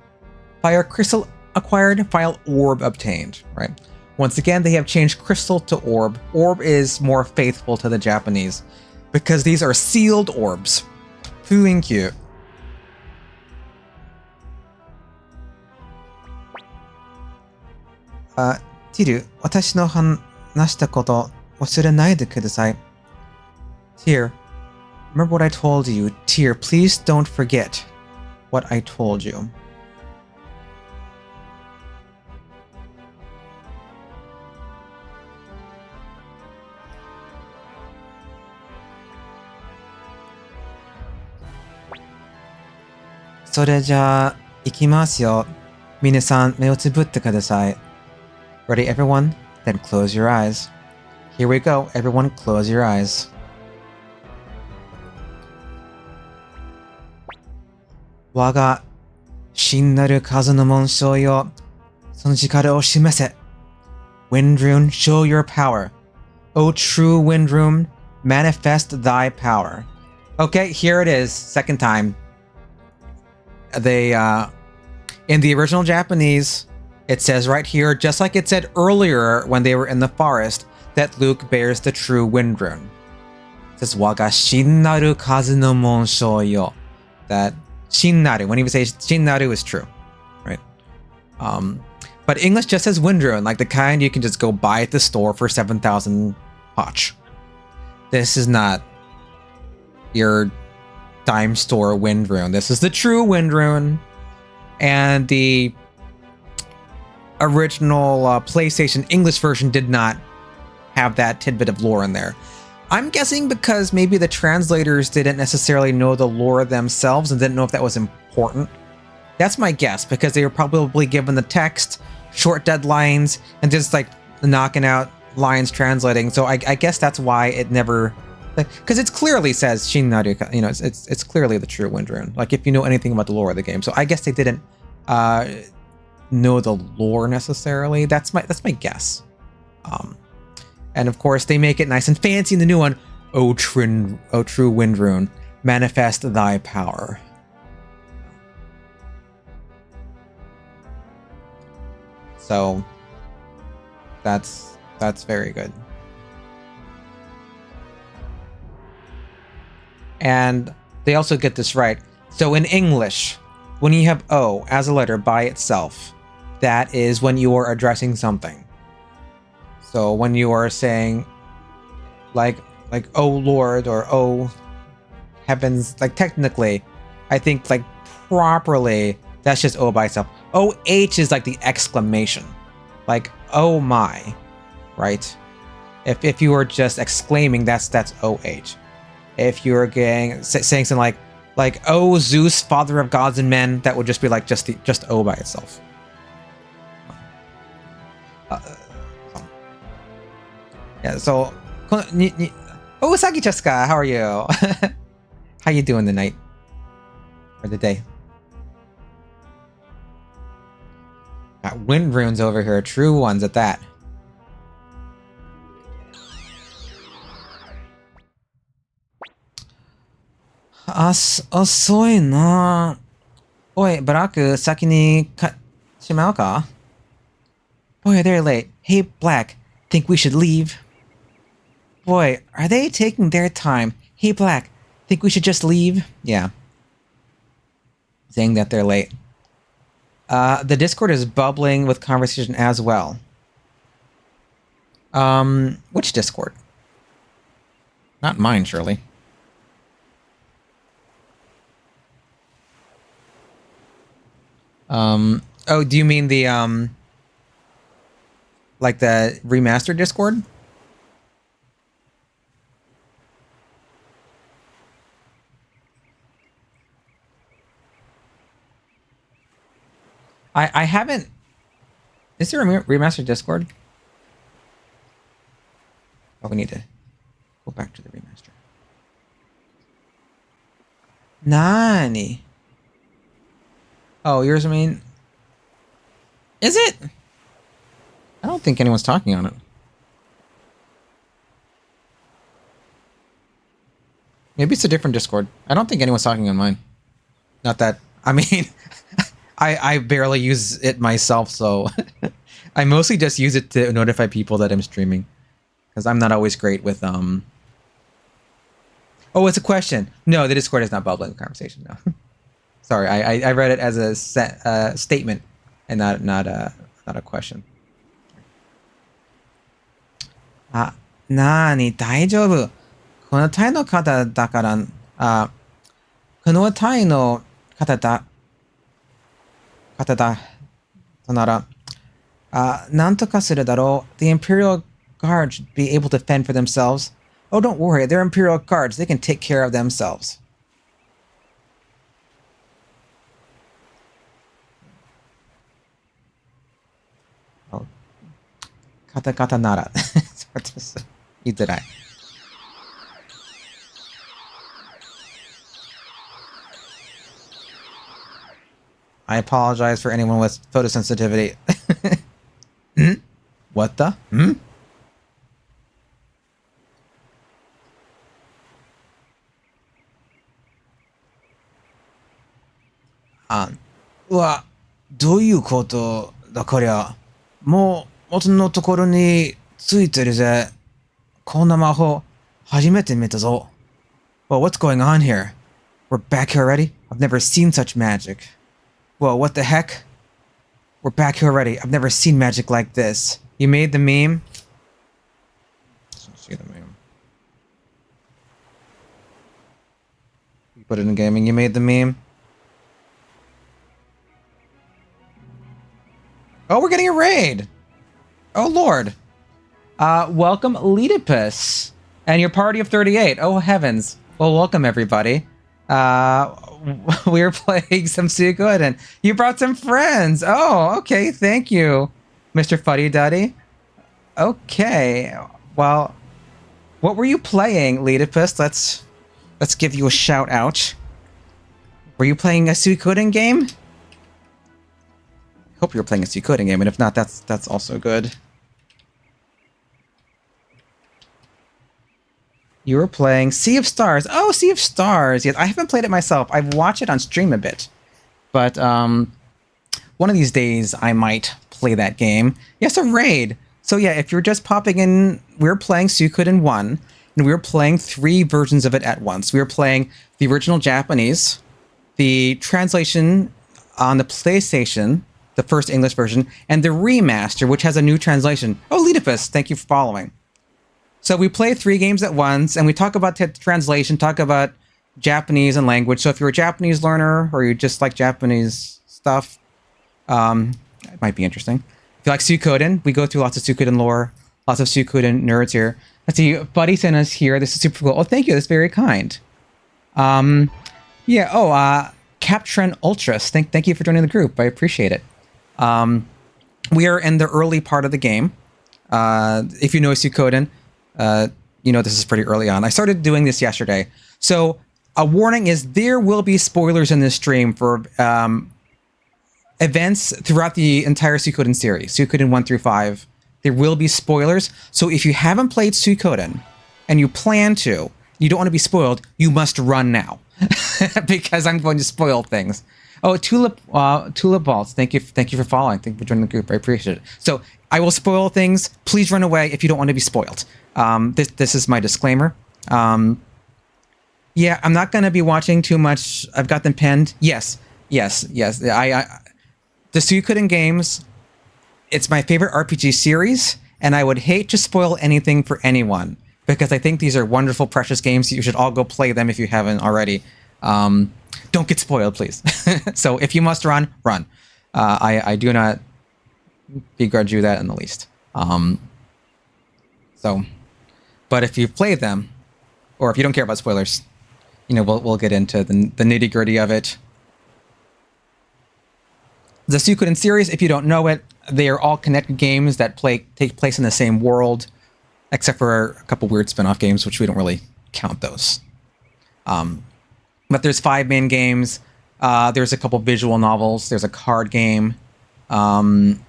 Fire crystal acquired, fire orb obtained, right? Once again, they have changed crystal to orb. Orb is more faithful to the Japanese because these are sealed orbs. 雰囲気。ティル、私の話したこと忘れないでください。Tyr, remember what I told you. Tyr, please don't forget what I told you. So れじゃあ行きますよ。皆さん目をつぶってください。Ready, everyone? Then close your eyes. Here we go. Everyone, close your eyes. 我が真なる数の紋章よ。その力を示せ。Wind Rune, show your power. O true Wind Rune, manifest thy power. Okay, here it is. Second time. They, in the original Japanese, it says right here, just like it said earlier when they were in the forest, that Luke bears the true Wind Rune. It says, Waga shinnaru kazu no monsho yo. That shinnaru, when he would say shinnaru is true, right? But English just says Wind Rune, like the kind you can just go buy at the store for 7,000 hotch. This is not your dime store Wind Rune. This is the true Wind Rune. And the original PlayStation English version did not have that tidbit of lore in there. I'm guessing because maybe the translators didn't necessarily know the lore themselves and didn't know if that was important. That's my guess, because they were probably given the text, short deadlines, and just like knocking out lines translating. So I guess that's why it never... Because it clearly says Shinnaru, you know, it's clearly the true Wind Rune. Like if you know anything about the lore of the game. So I guess they didn't know the lore necessarily. That's my guess. And of course they make it nice and fancy in the new one. O true Wind Rune, manifest thy power. So that's very good. And they also get this right. So in English, when you have O as a letter by itself, that is when you are addressing something. So when you are saying like oh Lord or oh heavens, like technically, I think like properly, that's just O by itself. OH is like the exclamation. Like oh my, right? If you were just exclaiming, that's OH. If you were saying something like oh Zeus, father of gods and men, that would just be like just O by itself. Yeah, so oh Sagi Cheska, how are you? How you doing tonight? Or the day? Got wind runes over here, true ones at that. Osoy na. Boy, Baraku, saki ni shimau ka? Boy, they're late. Hey, Black, think we should leave? Boy, are they taking their time? Hey, Black, think we should just leave? Yeah. Saying that they're late. The Discord is bubbling with conversation as well. Which Discord? Not mine, surely. Oh, do you mean the, like the remastered Discord? I haven't... Is there a remastered Discord? Oh, we need to go back to the remaster. Nani? Oh, yours, I mean... Is it? I don't think anyone's talking on it. Maybe it's a different Discord. I don't think anyone's talking on mine. Not that... I mean... I barely use it myself, so... I mostly just use it to notify people that I'm streaming. Because I'm not always great with... Oh, it's a question. No, the Discord is not bubbling with conversation, no. Sorry, I read it as a statement and not a question. Nani, 大丈夫。このタイの方だから、このタイの方だとなら、なんとかするだろう。The Imperial Guard should be able to fend for themselves. Oh, don't worry, they're Imperial Guards. They can take care of themselves. Oh, カタカタなら。言いづらい。I apologize for anyone with photosensitivity. What the? Ah. うわ、どういうことだこりゃ。もう元のところについてるぜ。こんな魔法初めて見たぞ。Well, what's going on here? We're back here already? I've never seen such magic. Whoa, what the heck? We're back here already. I've never seen magic like this. You made the meme? Let's see the meme. You put it in gaming. You made the meme? Oh, we're getting a raid! Oh, Lord. Welcome, Oedipus. And your party of 38. Oh, heavens. Well, welcome, everybody. We were playing some Suikoden. You brought some friends. Oh, okay. Thank you, Mr. Fuddy Duddy. Okay. Well, what were you playing, Oedipus? Let's give you a shout out. Were you playing a Suikoden game? I hope you were playing a Suikoden game, and if not, that's also good. You were playing Sea of Stars. Oh, Sea of Stars. Yes, I haven't played it myself. I've watched it on stream a bit. But one of these days, I might play that game. Yes, a raid. So yeah, if you're just popping in, we're playing Suikoden 1, and we were playing 3 versions of it at once. We were playing the original Japanese, the translation on the PlayStation, the first English version, and the remaster, which has a new translation. Oh, Oedipus, thank you for following. So we play 3 games at once, and we talk about translation, talk about Japanese and language. So if you're a Japanese learner, or you just like Japanese stuff, it might be interesting. If you like Suikoden, we go through lots of Suikoden lore, lots of Suikoden nerds here. Let's see, Buddy sent us here. This is super cool. Oh, thank you. That's very kind. Yeah. Oh, Captren Ultras. Thank you for joining the group. I appreciate it. We are in the early part of the game. If you know Suikoden, you know this is pretty early on. I started doing this yesterday. So a warning is there will be spoilers in this stream for events throughout the entire Suikoden series, Suikoden 1 through 5. There will be spoilers. So if you haven't played Suikoden and you plan to, you don't want to be spoiled, you must run now. Because I'm going to spoil things. Oh, Tulip Balls. Thank you for following. Thank you for joining the group. I appreciate it. So I will spoil things. Please run away if you don't want to be spoiled. This is my disclaimer. Yeah, I'm not gonna be watching too much. I've got them pinned. Yes. The Suikoden games. It's my favorite RPG series, and I would hate to spoil anything for anyone because I think these are wonderful, precious games. You should all go play them if you haven't already. Don't get spoiled, please. So if you must run. I do not begrudge you that in the least. But if you've played them, or if you don't care about spoilers, we'll get into the nitty gritty of it. The Suikoden series, if you don't know it, they are all connected games that take place in the same world, except for a couple weird spin-off games, which we don't really count those. But there's 5 main games. There's a couple visual novels. There's a card game. And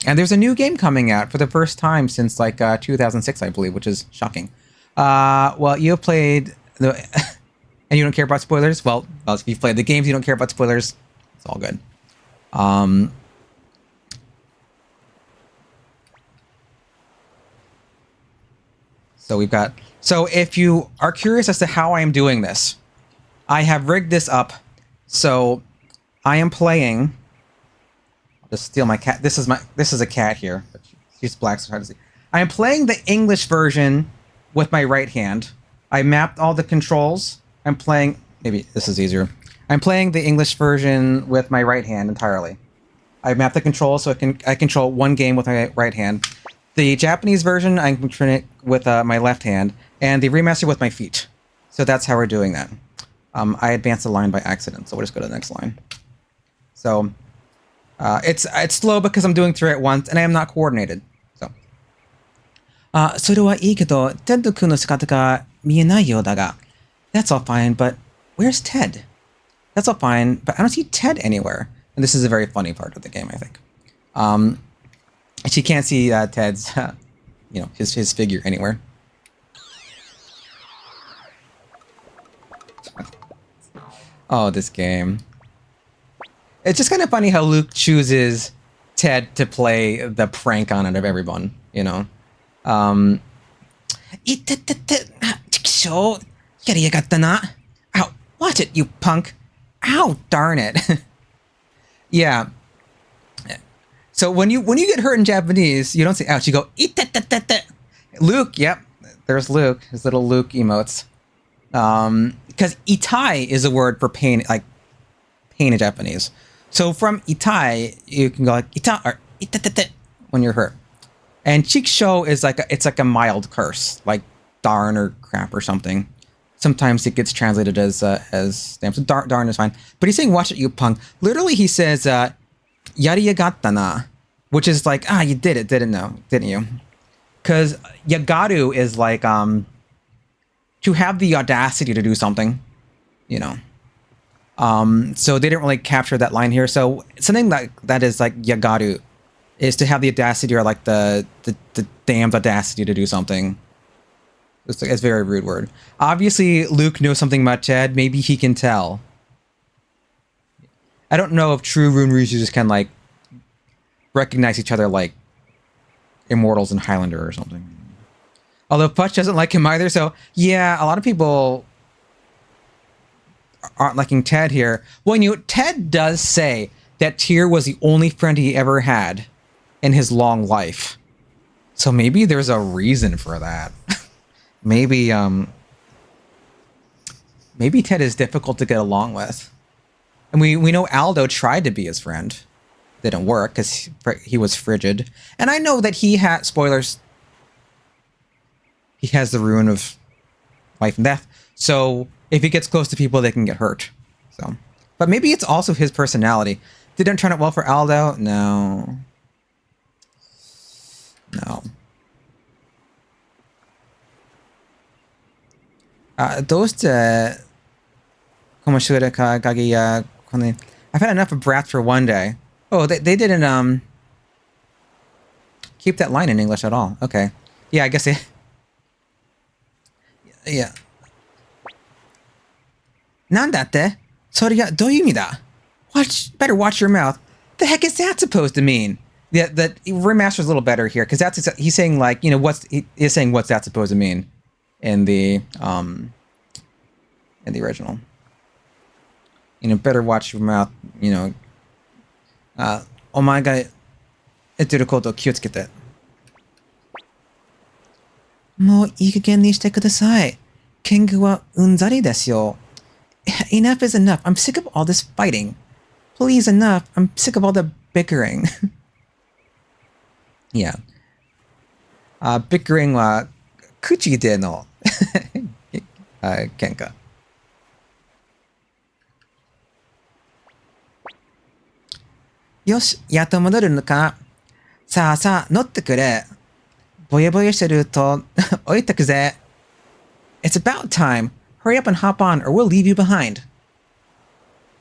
there's a new game coming out for the first time since 2006, I believe, which is shocking. Well, you have played and you don't care about spoilers? Well, if you've played the games, you don't care about spoilers. It's all good. So if you are curious as to how I am doing this, I have rigged this up. So I am playing. I'll just steal my cat. This is a cat here, but she's black, so hard to see. I am playing the English version with my right hand. I mapped all the controls. I'm playing. Maybe this is easier. I'm playing the English version with my right hand entirely. I mapped the controls so I control one game with my right hand. The Japanese version, I'm controlling it with my left hand, and the remaster with my feet. So that's how we're doing that. I advanced a line by accident, so we'll just go to the next line. So it's slow because I'm doing 3 at once, and I am not coordinated. So. それはいいけど、Ted 君の姿が見えないようだが。That's all fine, but where's Ted? That's all fine, but I don't see Ted anywhere. And this is a very funny part of the game, I think. She can't see Ted's, his figure anywhere. Oh, this game. It's just kind of funny how Luke chooses Ted to play the prank on it of everyone, Ow, watch it, you punk. Ow, darn it. Yeah. So when you get hurt in Japanese, you don't say ouch, you go itatatata. Luke, yep. There's Luke, his little Luke emotes. Because itai is a word for pain, like pain in Japanese. So from itai, you can go like ita or itatatata when you're hurt. And chiksho is it's like a mild curse, like darn or crap or something. Sometimes it gets translated as damn. So darn is fine. But he's saying watch it, you punk. Literally he says yari na, which is like, you did it, didn't you? Because yagaru is like to have the audacity to do something, So they didn't really capture that line here. So something that is like yagaru is to have the audacity or like the damned audacity to do something. It's a very rude word. Obviously, Luke knows something about Ted. Maybe he can tell. I don't know if true rune users can like recognize each other like Immortals and Highlander or something. Although Putch doesn't like him either, so yeah, a lot of people aren't liking Ted here. Well, Ted does say that Tyr was the only friend he ever had in his long life. So maybe there's a reason for that. Maybe Ted is difficult to get along with. And we know Aldo tried to be his friend. Didn't work because he was frigid. And I know that he had, spoilers, he has the rune of life and death. So if he gets close to people, they can get hurt. So, but maybe it's also his personality. Didn't turn out well for Aldo? No. I've had enough of brats for one day. Oh, they didn't keep that line in English at all. Okay. Yeah, I guess they... Yeah. なんだって? それがどういう意味だ? Better watch your mouth. The heck is that supposed to mean? Yeah, that remaster's a little better here because he's saying like he's saying what's that supposed to mean in the original. Better watch your mouth. お前が言ってることを気をつけて。もういい加減にしてください。剣具はうんざりですよ。Enough is enough. I'm sick of all this fighting. Please, enough. I'm sick of all the bickering. Yeah. Bickering は口での喧嘩。よし、やっと戻るのか。さあさあ、乗ってくれ。ぼやぼやしてると置いてくぜ。It's about time. Hurry up and hop on, or we'll leave you behind.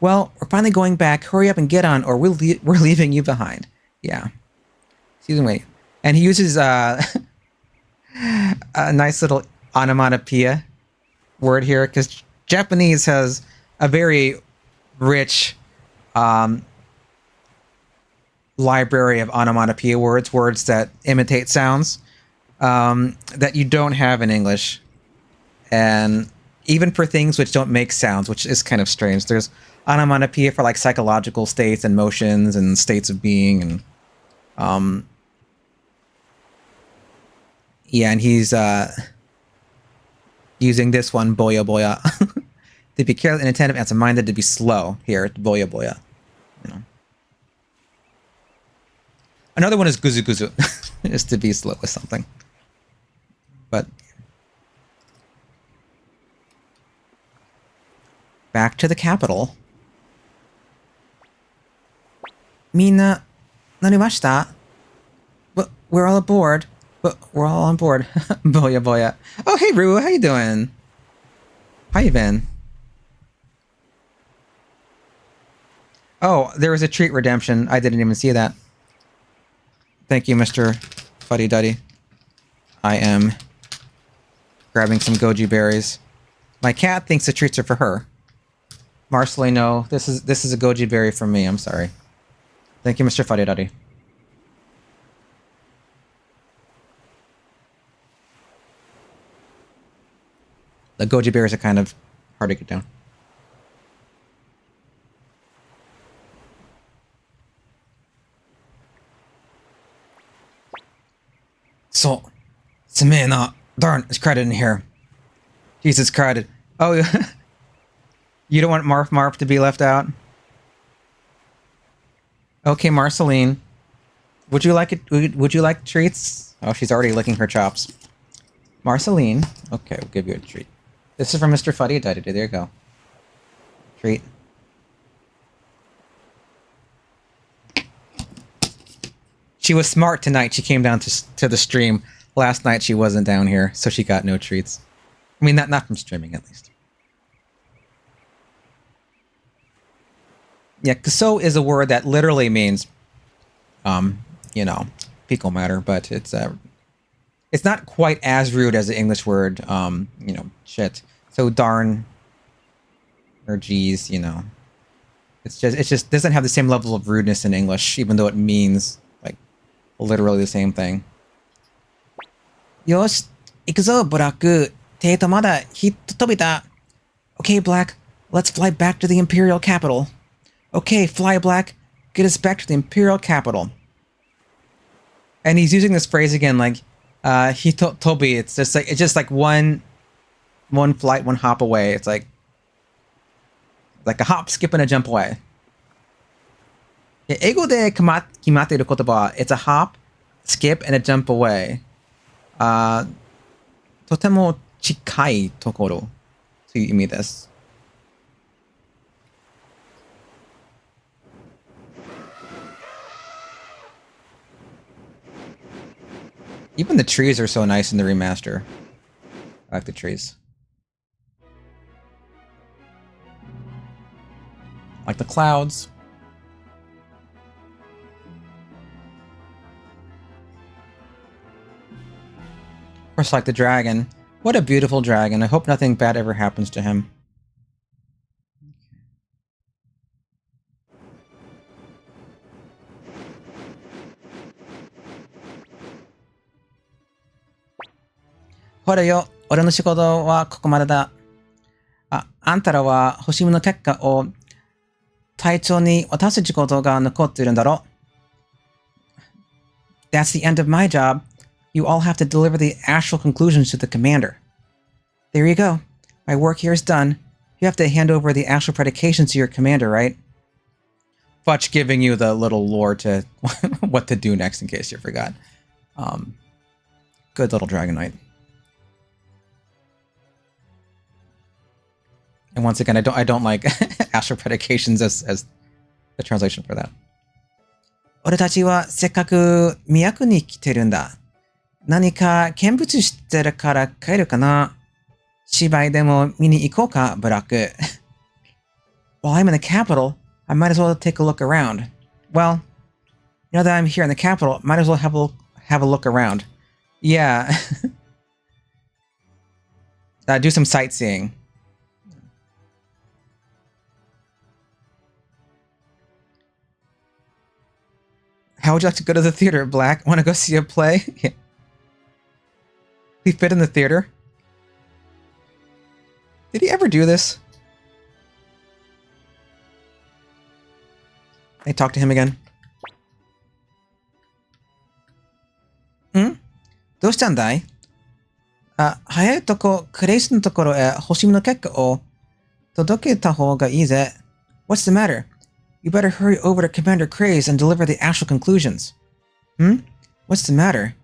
Well, we're finally going back. Hurry up and get on, or we're leaving you behind. Yeah. Excuse me. And he uses a nice little onomatopoeia word here, because Japanese has a very rich library of onomatopoeia words that imitate sounds that you don't have in English. And even for things which don't make sounds, which is kind of strange. There's onomatopoeia for like psychological states and motions and states of being, and yeah, and he's using this one, boya boya, to be careful and attentive and minded to be slow here, boya boya. Another one is guzu guzu, is to be slow with something. But back to the capital. Mina, narimashita? But we're all aboard. But we're all on board. Boya boya. Oh, hey Rue, how you doing? How you been? Oh, there was a treat redemption. I didn't even see that. Thank you, Mr. Fuddy Duddy. I am grabbing some goji berries. My cat thinks the treats are for her. Marcelino, this is a goji berry from me. I'm sorry. Thank you, Mr. Fuddy Duddy. The goji berries are kind of hard to get down. So, Samena, darn, it's crowded in here. Jesus, crowded. Oh, you don't want Marf to be left out? Okay, Marceline. Would you like it? Would you like treats? Oh, she's already licking her chops. Marceline. Okay, we'll give you a treat. This is from Mr. Fuddy Duddy. There you go. Treat. She was smart tonight. She came down to the stream. Last night she wasn't down here, so she got no treats. I mean, not from streaming, at least. Yeah, kuso is a word that literally means, fecal matter, but it's not quite as rude as the English word, shit. So darn, or geez, It just doesn't have the same level of rudeness in English, even though it means literally the same thing. Yosh, ikuzo, Black. Teito mada hitto tobita. Okay, Black, let's fly back to the Imperial Capital. Okay, fly, Black, get us back to the Imperial Capital. And he's using this phrase again, hitto tobi. It's just like one flight, one hop away. It's like a hop, skip, and a jump away. 英語で決まっている言葉は It's a hop, skip, and a jump away. とても近いところという意味です。Even the trees are so nice in the remaster. I like the trees. Like the clouds. Of course, like the dragon. What a beautiful dragon. I hope nothing bad ever happens to him. ほらよ、俺の仕事はここまでだ。あんたらは星見の結果を隊長に渡す仕事が残っているんだろ。That's the end of my job. You all have to deliver the actual conclusions to the commander. There you go. My work here is done. You have to hand over the actual predications to your commander, right? Fudge giving you the little lore to what to do next in case you forgot. Good little Dragon Knight. And once again, I don't like astral predications as the translation for that. 俺たちはせっかく都に来てるんだ。何か見物してるから帰るかな。芝居でも見に行こうか、ブラック。While I'm in the capital, I might as well take a look around. Well, now that I'm here in the capital, might as well have a look around. Yeah. Do some sightseeing. How would you like to go to the theater, Black? Want to go see a play? Yeah. He fit in the theater? Did he ever do this? I talk to him again. どうしたんだい？早いとこ、クレイスのところへ星見の結果を届けた方がいいぜ。What's the matter? You better hurry over to Commander Craze and deliver the actual conclusions. What's the matter?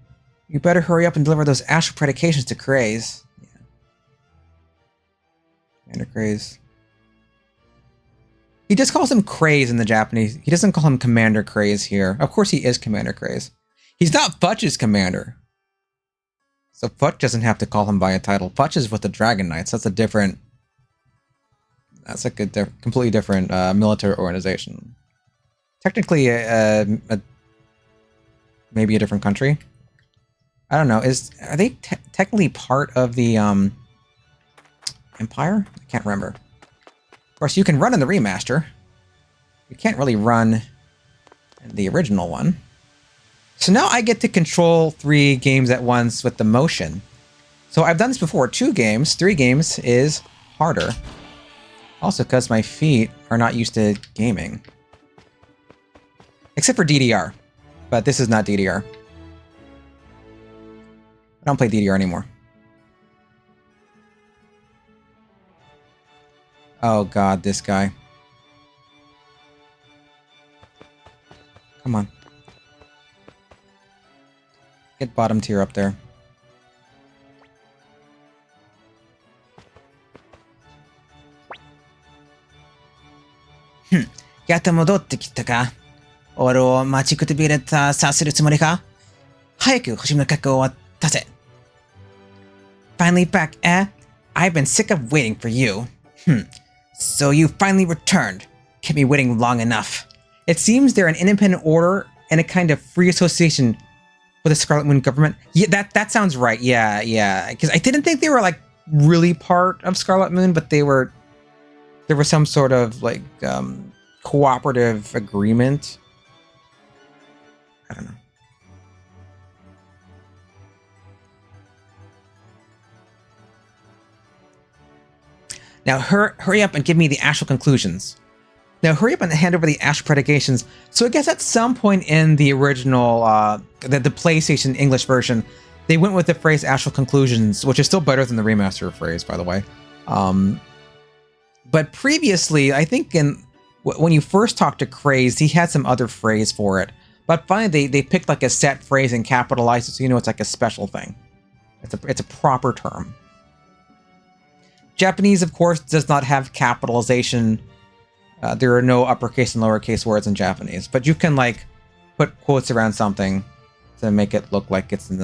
You better hurry up and deliver those actual predications to Craze. Yeah. Commander Craze. He just calls him Craze in the Japanese. He doesn't call him Commander Craze here. Of course he is Commander Craze. He's not Futch's commander. So Futch doesn't have to call him by a title. Futch is with the Dragon Knights. That's a different... That's like a completely different military organization. Technically, maybe a different country. I don't know. Are they technically part of the Empire? I can't remember. Of course, you can run in the remaster. You can't really run in the original one. So now I get to control 3 games at once with the motion. So I've done this before. 2 games, 3 games is harder. Also, because my feet are not used to gaming. Except for DDR. But this is not DDR. I don't play DDR anymore. Oh god, this guy. Come on. Get bottom tier up there. Yatta modotte kitta ka? Ore o machikutubireta sa suru tsumori ka? Hayaku Hoshimi no Kakko o watase. Finally back, eh? I've been sick of waiting for you. So you finally returned. Kept me waiting long enough. It seems they're an independent order and a kind of free association with the Scarlet Moon government. Yeah, that sounds right. Yeah. Because I didn't think they were like really part of Scarlet Moon, but there was some sort of like cooperative agreement. I don't know. Now hurry up and give me the actual conclusions. Now hurry up and hand over the actual predications. So I guess at some point in the original, the PlayStation English version, they went with the phrase actual conclusions, which is still better than the remaster phrase, by the way. But previously, I think when you first talked to Craze, he had some other phrase for it. But finally, they picked like a set phrase and capitalized it, so you know it's like a special thing. It's a proper term. Japanese, of course, does not have capitalization. There are no uppercase and lowercase words in Japanese, but you can like put quotes around something to make it look like it's in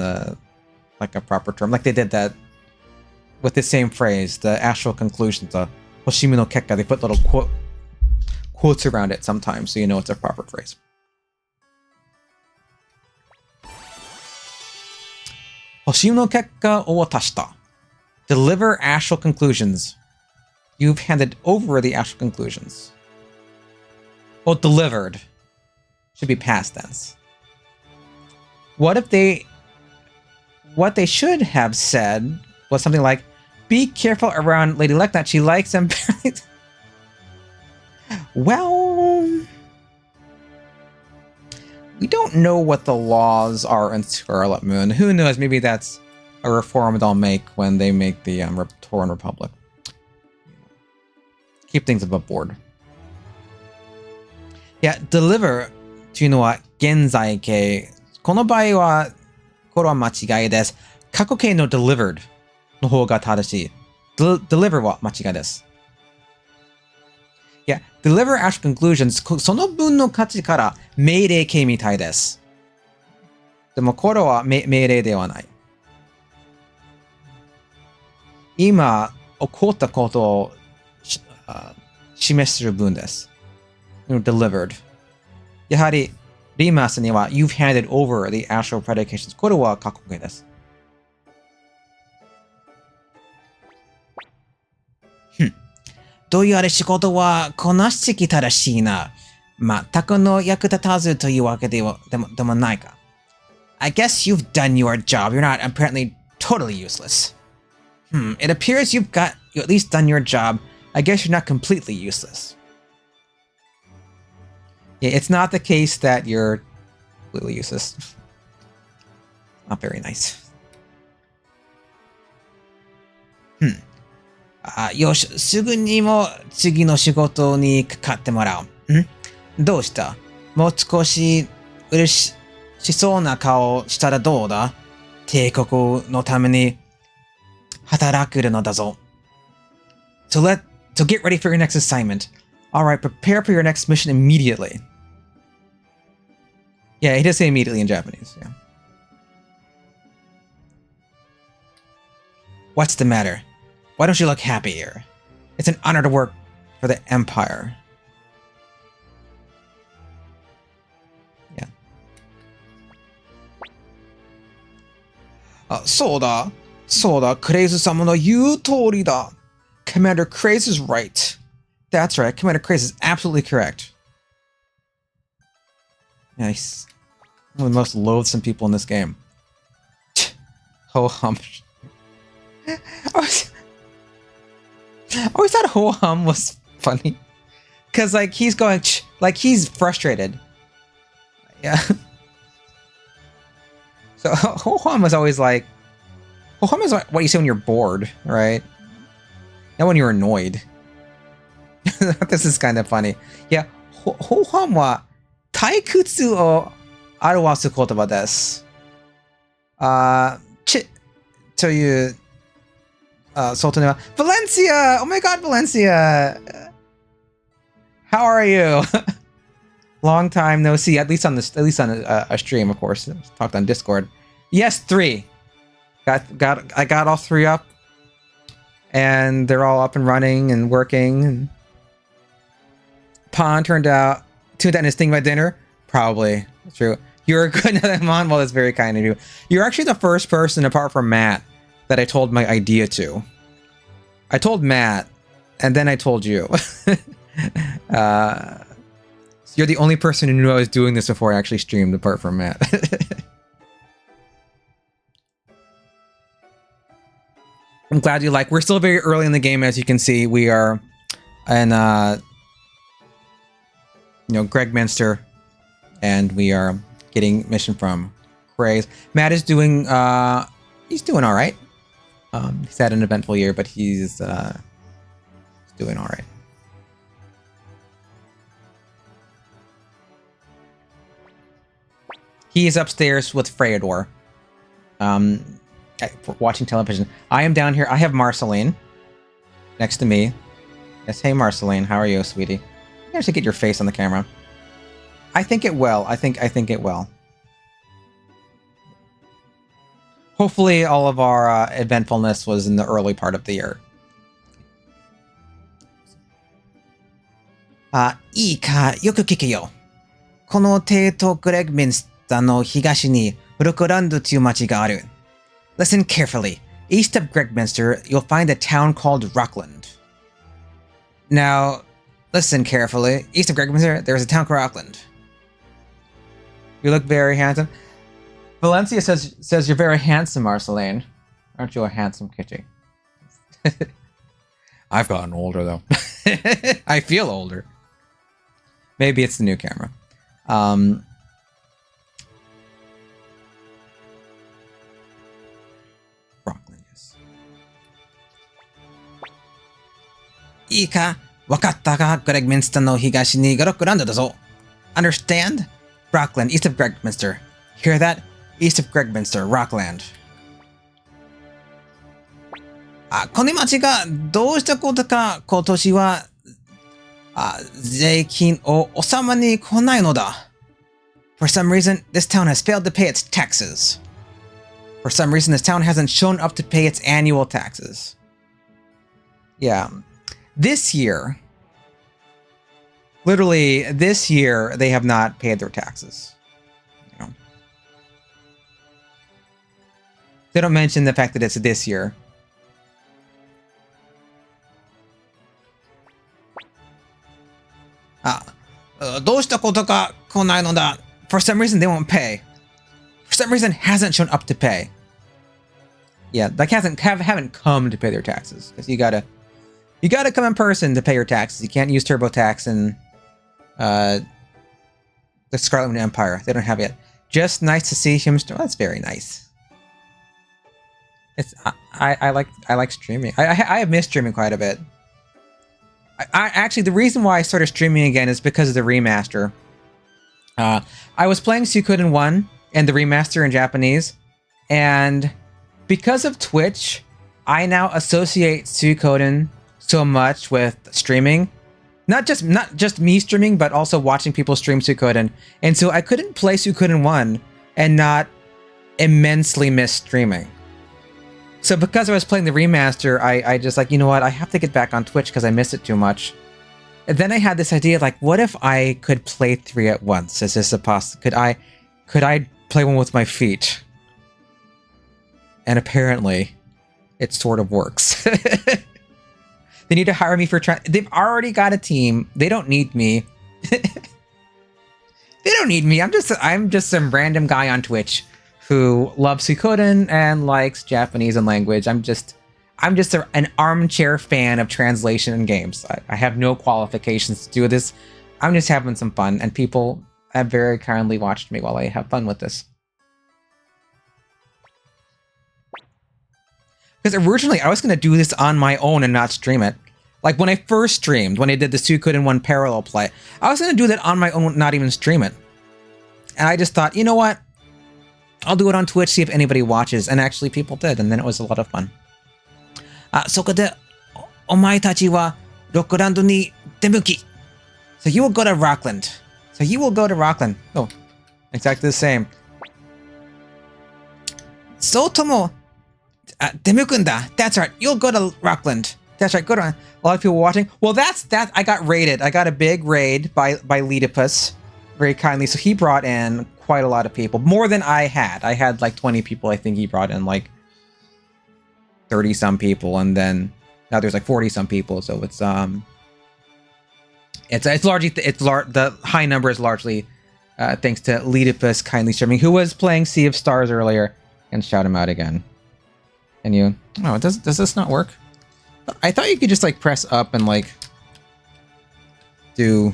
like a proper term. Like they did that with the same phrase, the actual conclusions, the Hoshimi no Kekka. They put little quotes around it sometimes, so you know it's a proper phrase. Hoshimi no Kekka o watashita. Deliver actual conclusions. You've handed over the actual conclusions. Well, delivered. Should be past tense. What they should have said, was something like, "Be careful around Lady Lecknut. She likes them." Well, we don't know what the laws are in Scarlet Moon. Who knows? Maybe that's a reform they'll make when they make the Tauren Republic. Keep things above board. Yeah, deliver というのは現在形。この場合は、これは間違いです。過去形の delivered の方が正しい。deliver は間違いです。Yeah, deliver actual conclusions その文の価値から命令形みたいです。でもこれは命令ではない。今起こったことを示する文です。delivered。やはりリマスには you've handed over the actual predications。これは過去形です。どういうあれ仕事はこなしてきたらしいな。全くの役立たずというわけでもないか。I guess you've done your job. You're not apparently totally useless. It appears you at least done your job. I guess you're not completely useless. Yeah, it's not the case that you're completely useless. Not very nice. よし、すぐにも次の仕事にかかってもらおう。どうした？もう少し嬉しそうな顔したらどうだ？帝国のために働くのだぞ。So get ready for your next assignment. Alright, prepare for your next mission immediately. Yeah, he does say immediately in Japanese, yeah. What's the matter? Why don't you look happier? It's an honor to work for the Empire. Yeah. そうだ、クレイズ様の言う通りだ。Commander Craze is right. That's right, Commander Craze is absolutely correct. Yeah, he's one of the most loathsome people in this game. Ho-hum. I always thought Ho-hum was funny. Because, like, he's going, like, he's frustrated. Yeah. So, Ho-hum was always like, Ho-hum is what you say when you're bored, right? Not when you're annoyed. This is kind of funny. Yeah, Ho-hum は退屈を表す言葉です。という、外には、Valencia! Oh my god, Valencia! How are you? Long time no see, at least on a stream, of course. Talked on Discord. Yes, 3. I got all 3 up. And they're all up and running and working. And Pon tuned out and is thinking about dinner. Probably. That's true. You're a good Mon. Well, that's very kind of you. You're actually the first person, apart from Matt, that I told my idea to. I told Matt, and then I told you. So you're the only person who knew I was doing this before I actually streamed, apart from Matt. I'm glad you like. We're still very early in the game, as you can see. We are in, Gregminster, and we are getting mission from Craze. Matt is doing, he's doing all right. He's had an eventful year, but he's doing all right. He is upstairs with Freydor, watching television. I am down here. I have Marceline next to me. Yes, hey Marceline, how are you, sweetie? You should get your face on the camera. I think it will. I think it will. Hopefully all of our eventfulness was in the early part of the year. いいか、よく聞けよ。この帝都グレグミンスターの東にロックランドという町がある。Listen carefully. East of Gregminster, you'll find a town called Rockland. Now, listen carefully. East of Gregminster, there's a town called Rockland. You look very handsome. Valencia says you're very handsome, Marceline. Aren't you a handsome kitty? I've gotten older though. I feel older. Maybe it's the new camera. Rockland, yes. いいか、わかったか、Gregminster の東にがロックランドだぞ。Understand? Rockland, east of Gregminster. Hear that? East of Gregminster, Rockland. この町がどうしたことか今年は税金を納めに来ないのだ。For some reason, this town has failed to pay its taxes. For some reason, this town hasn't shown up to pay its annual taxes. Yeah. This year, literally this year, they have not paid their taxes. You know? They don't mention the fact that it's this year. For some reason, they won't pay. For some reason, hasn't shown up to pay. Yeah, like haven't come to pay their taxes. Because you gotta come in person to pay your taxes. You can't use TurboTax and the Scarlet Moon Empire. They don't have it yet. Just nice to see him. That's very nice. I like streaming. I have missed streaming quite a bit. I actually, the reason why I started streaming again is because of the remaster. I was playing Suikoden 1 and the remaster in Japanese, and because of Twitch, I now associate Suikoden so much with streaming. Not just me streaming, but also watching people stream Suikoden. And so I couldn't play Suikoden 1 and not immensely miss streaming. So because I was playing the remaster, I just like, you know what, I have to get back on Twitch because I miss it too much. And then I had this idea, like, what if I could play 3 at once? Is this a possibility? Could I play one with my feet? And apparently, it sort of works. They need to hire me for they've already got a team. They don't need me. They don't need me. I'm just some random guy on Twitch who loves Suikoden and likes Japanese and language. I'm just an armchair fan of translation and games. I have no qualifications to do this. I'm just having some fun, and people have very kindly watched me while I have fun with this. Because originally I was going to do this on my own and not stream it. Like when I first streamed, when I did the Suikoden 1 parallel play, I was going to do that on my own, not even stream it. And I just thought, you know what? I'll do it on Twitch, see if anybody watches. And actually people did, and then it was a lot of fun. そこでお前たちはロックランドに出向き。So you will go to Rockland. So you will go to Rockland. Oh, exactly the same. そうとも出向くんだ. That's right. You'll go to Rockland. That's right. Go to a lot of people watching. Well, that's that. I got raided. I got a big raid by Leadipus very kindly. So he brought in quite a lot of people, more than I had. I had like 20 people. I think he brought in like 30 some people, and then now there's like 40 some people. So it's largely the high number is largely thanks to Leadipus kindly streaming, who was playing Sea of Stars earlier, and shout him out again. Can you? Oh, does this not work? I thought you could just like press up and like do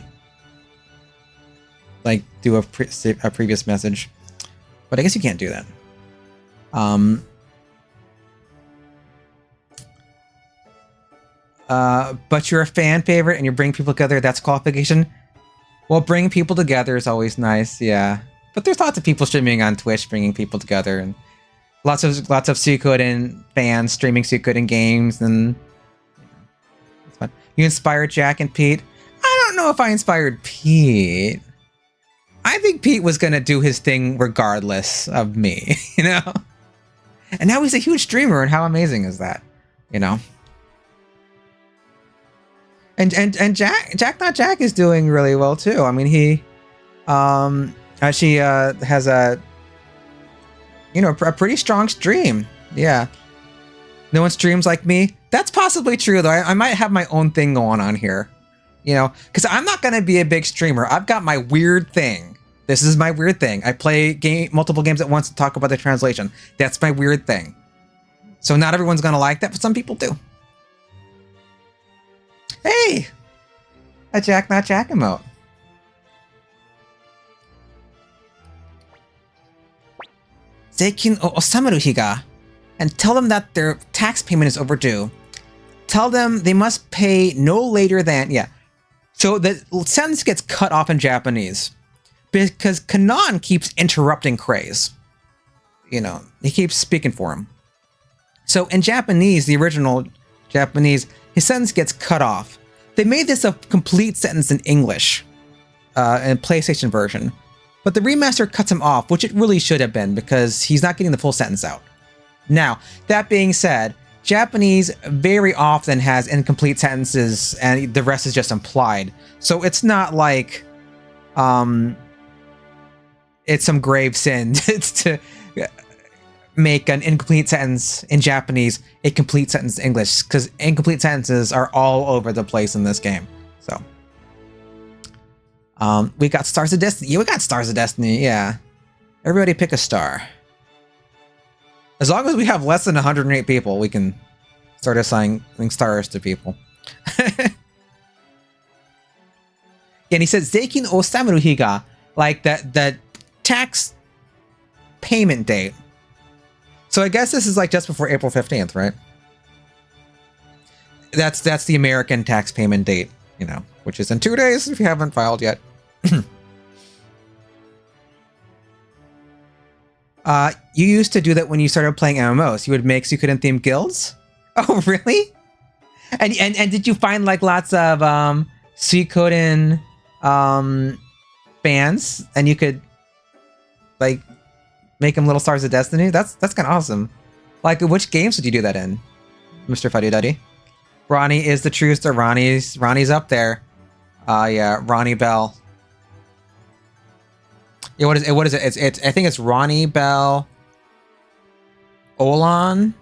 a previous message, but I guess you can't do that. But you're a fan favorite and you bring people together. That's a qualification. Well, bringing people together is always nice, yeah. But there's lots of people streaming on Twitch, bringing people together, and lots of Suikoden fans streaming Suikoden games, and it's fun. You inspired Jack and Pete. I don't know if I inspired Pete. I think Pete was gonna do his thing regardless of me, you know. And now he's a huge streamer, and how amazing is that, you know? And Jack Not Jack is doing really well too. I mean, he actually has a pretty strong stream. Yeah. No one streams like me. That's possibly true though. I might have my own thing going on here. You know, because I'm not gonna be a big streamer. I've got my weird thing. This is my weird thing. I play multiple games at once and talk about the translation. That's my weird thing. So not everyone's gonna like that, but some people do. Hey! A Jack Not Jack emote. Zeikin o osamaru higa, and tell them that their tax payment is overdue. Tell them they must pay no later than, yeah. So the sentence gets cut off in Japanese because Kanan keeps interrupting Craze. You know, he keeps speaking for him. So in Japanese, the original Japanese, his sentence gets cut off. They made this a complete sentence in English, in PlayStation version. But the remaster cuts him off, which it really should have been because he's not getting the full sentence out. Now, that being said, Japanese very often has incomplete sentences and the rest is just implied. So it's not like it's some grave sin to make an incomplete sentence in Japanese a complete sentence in English, because incomplete sentences are all over the place in this game. So we got Stars of Destiny. Yeah, we got Stars of Destiny, yeah. Everybody pick a star. As long as we have less than 108 people, we can start assigning stars to people. Yeah, and he says, Zeikin o Samaru higa, like that tax payment date. So I guess this is like just before April 15th, right? That's the American tax payment date, you know, which is in 2 days if you haven't filed yet. You used to do that when you started playing MMOs. You would make Suikoden themed guilds? Oh, really? And did you find like lots of Suikoden fans, and you could like make them little Stars of Destiny? That's kind of awesome. Like, which games would you do that in, Mr. Fuddy-Duddy? Ronnie is the truester. Ronnie's up there. Yeah, Ronnie Bell. Yeah, what is it? It's I think it's Ronnie Bell, Olan,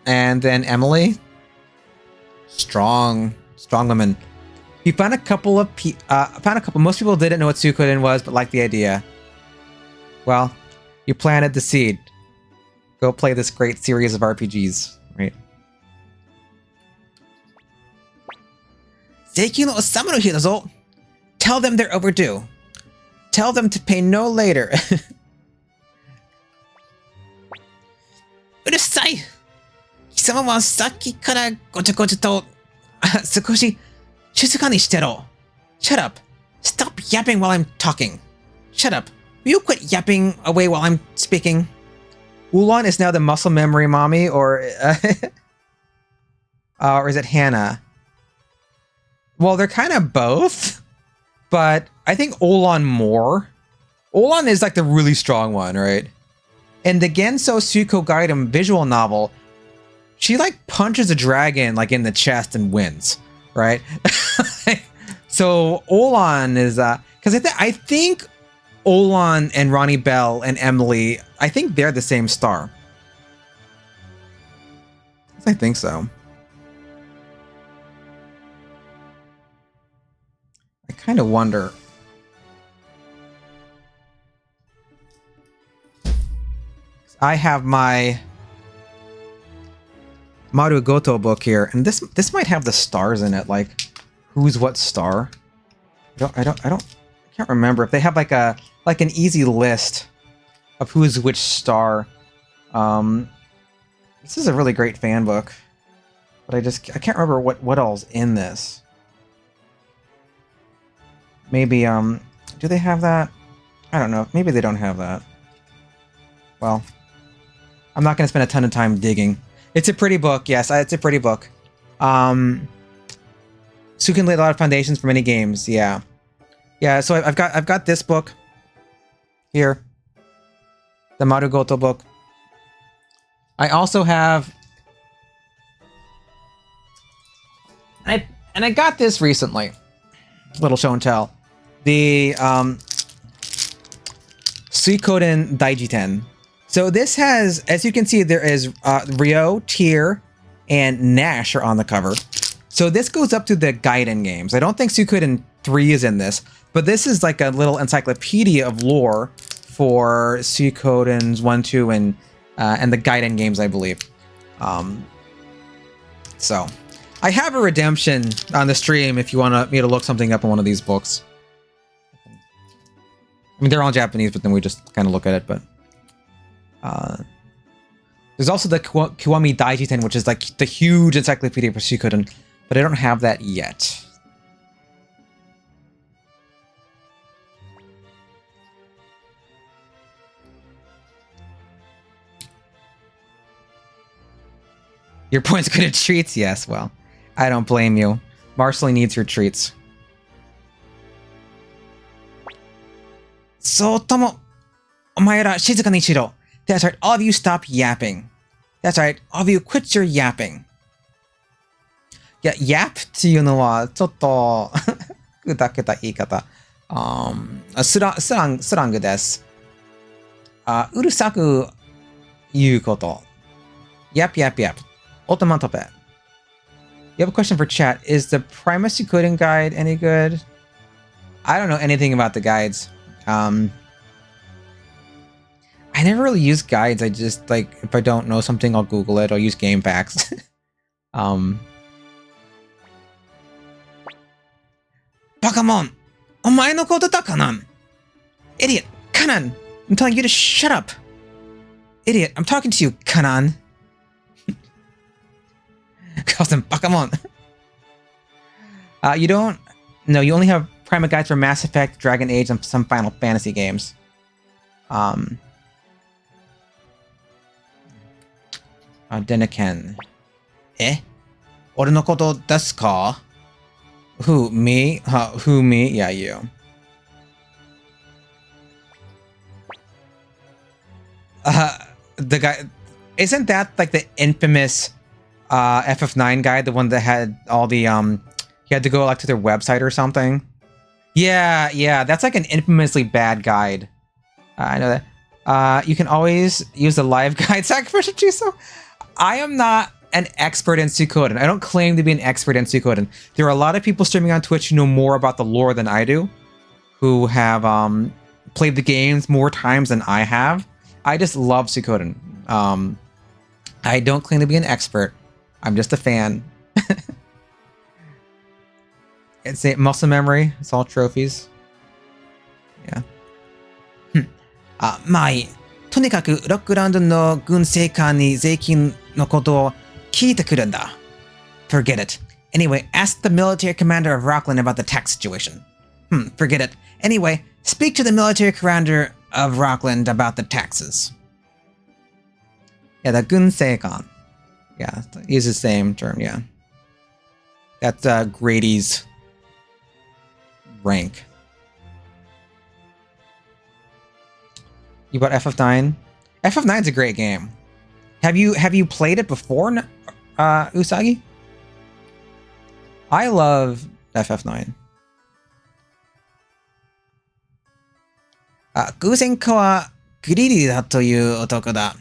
and then Emily. Strong women. He found a couple. Most people didn't know what Suikoden was, but liked the idea. Well, you planted the seed. Go play this great series of RPGs, right? Zeikin no Samaru hi da zo. Tell them they're overdue. Tell them to pay no later. Urusai! Kisama wa saki kara gocha gocha to sakoshi shizuka ni shitero. Shut up. Stop yapping while I'm talking. Shut up. Will you quit yapping away while I'm speaking? Ulan is now the muscle memory mommy, or is it Hannah? Well, they're kind of both, but I think Olan more. Olan is like the really strong one, right? In the Genso Suiko Gaiden visual novel, she like punches a dragon like in the chest and wins, right? So Olan is because I think Olan and Ronnie Bell and Emily, I think they're the same star. I think so. I kind of wonder. I have my Marugoto book here, and this might have the stars in it, like who's what star. I can't remember if they have like an easy list of who's which star. This is a really great fan book, but I can't remember what all's in this. Maybe do they have that? I don't know. Maybe they don't have that. Well, I'm not going to spend a ton of time digging. It's a pretty book. Yes, it's a pretty book. Sukin laid a lot of foundations for many games. Yeah. Yeah, so I've got this book here. The Marugoto book. I also have I got this recently. Little show and tell. The Suikoden Daijiten. So this has, as you can see, there is Ryo, Tyr, and Nash are on the cover. So this goes up to the Gaiden games. I don't think Suikoden 3 is in this, but this is like a little encyclopedia of lore for Suikodens 1, 2, and and the Gaiden games, I believe. So I have a redemption on the stream if you want me to look something up in one of these books. I mean, they're all Japanese, but then we just kind of look at it. But there's also the Kiwami Daijiten, which is like the huge encyclopedia for Suikoden, but I don't have that yet. Your point's good at treats? Yes, well, I don't blame you. Marceline needs her treats. So, Tomo, omaera shizuka ni shiro. That's right, all of you stop yapping. That's right, all of you quit your yapping. Yeah, yap っていうのはちょっと砕けた言い方。スラングです。うるさく言うこと。Yap, yap, yap. Otomatope. You have a question for chat. Is the Primus Suikoden guide any good? I don't know anything about the guides. I never really use guides. I just, like, if I don't know something, I'll Google it. I'll use game packs. Bakamon! Omae no koto da, Kanan! Idiot! Kanan! I'm telling you to shut up! Idiot! I'm talking to you, Kanan! Calls him Bakamon! You don't... No, you only have Prima guides for Mass Effect, Dragon Age, and some Final Fantasy games. Deniken. Eh? Ore no koto desu ka? Who, me? Who, me? Yeah, you. The guy... Isn't that like the infamous FF9 guide? The one that had all the, you had to go like to their website or something? Yeah, that's like an infamously bad guide. I know that. You can always use the live guide sacrificial Chiso. I am not an expert in Suikoden. I don't claim to be an expert in Suikoden. There are a lot of people streaming on Twitch who know more about the lore than I do, who have played the games more times than I have. I just love Suikoden. I don't claim to be an expert. I'm just a fan. It's a muscle memory. It's all trophies. Yeah. まあいい。とにかくロックランドの軍政官に税金のことを聞いてくるんだ。Forget it. Anyway, ask the military commander of Rockland about the tax situation. Forget it. Anyway, speak to the military commander of Rockland about the taxes. Yeah, the 軍政官. Yeah, use the same term, yeah. That's Grady's rank. You bought FF9? FF9's a great game. Have you played it before, Usagi? I love FF9. 偶然家はグリリーだという男だ。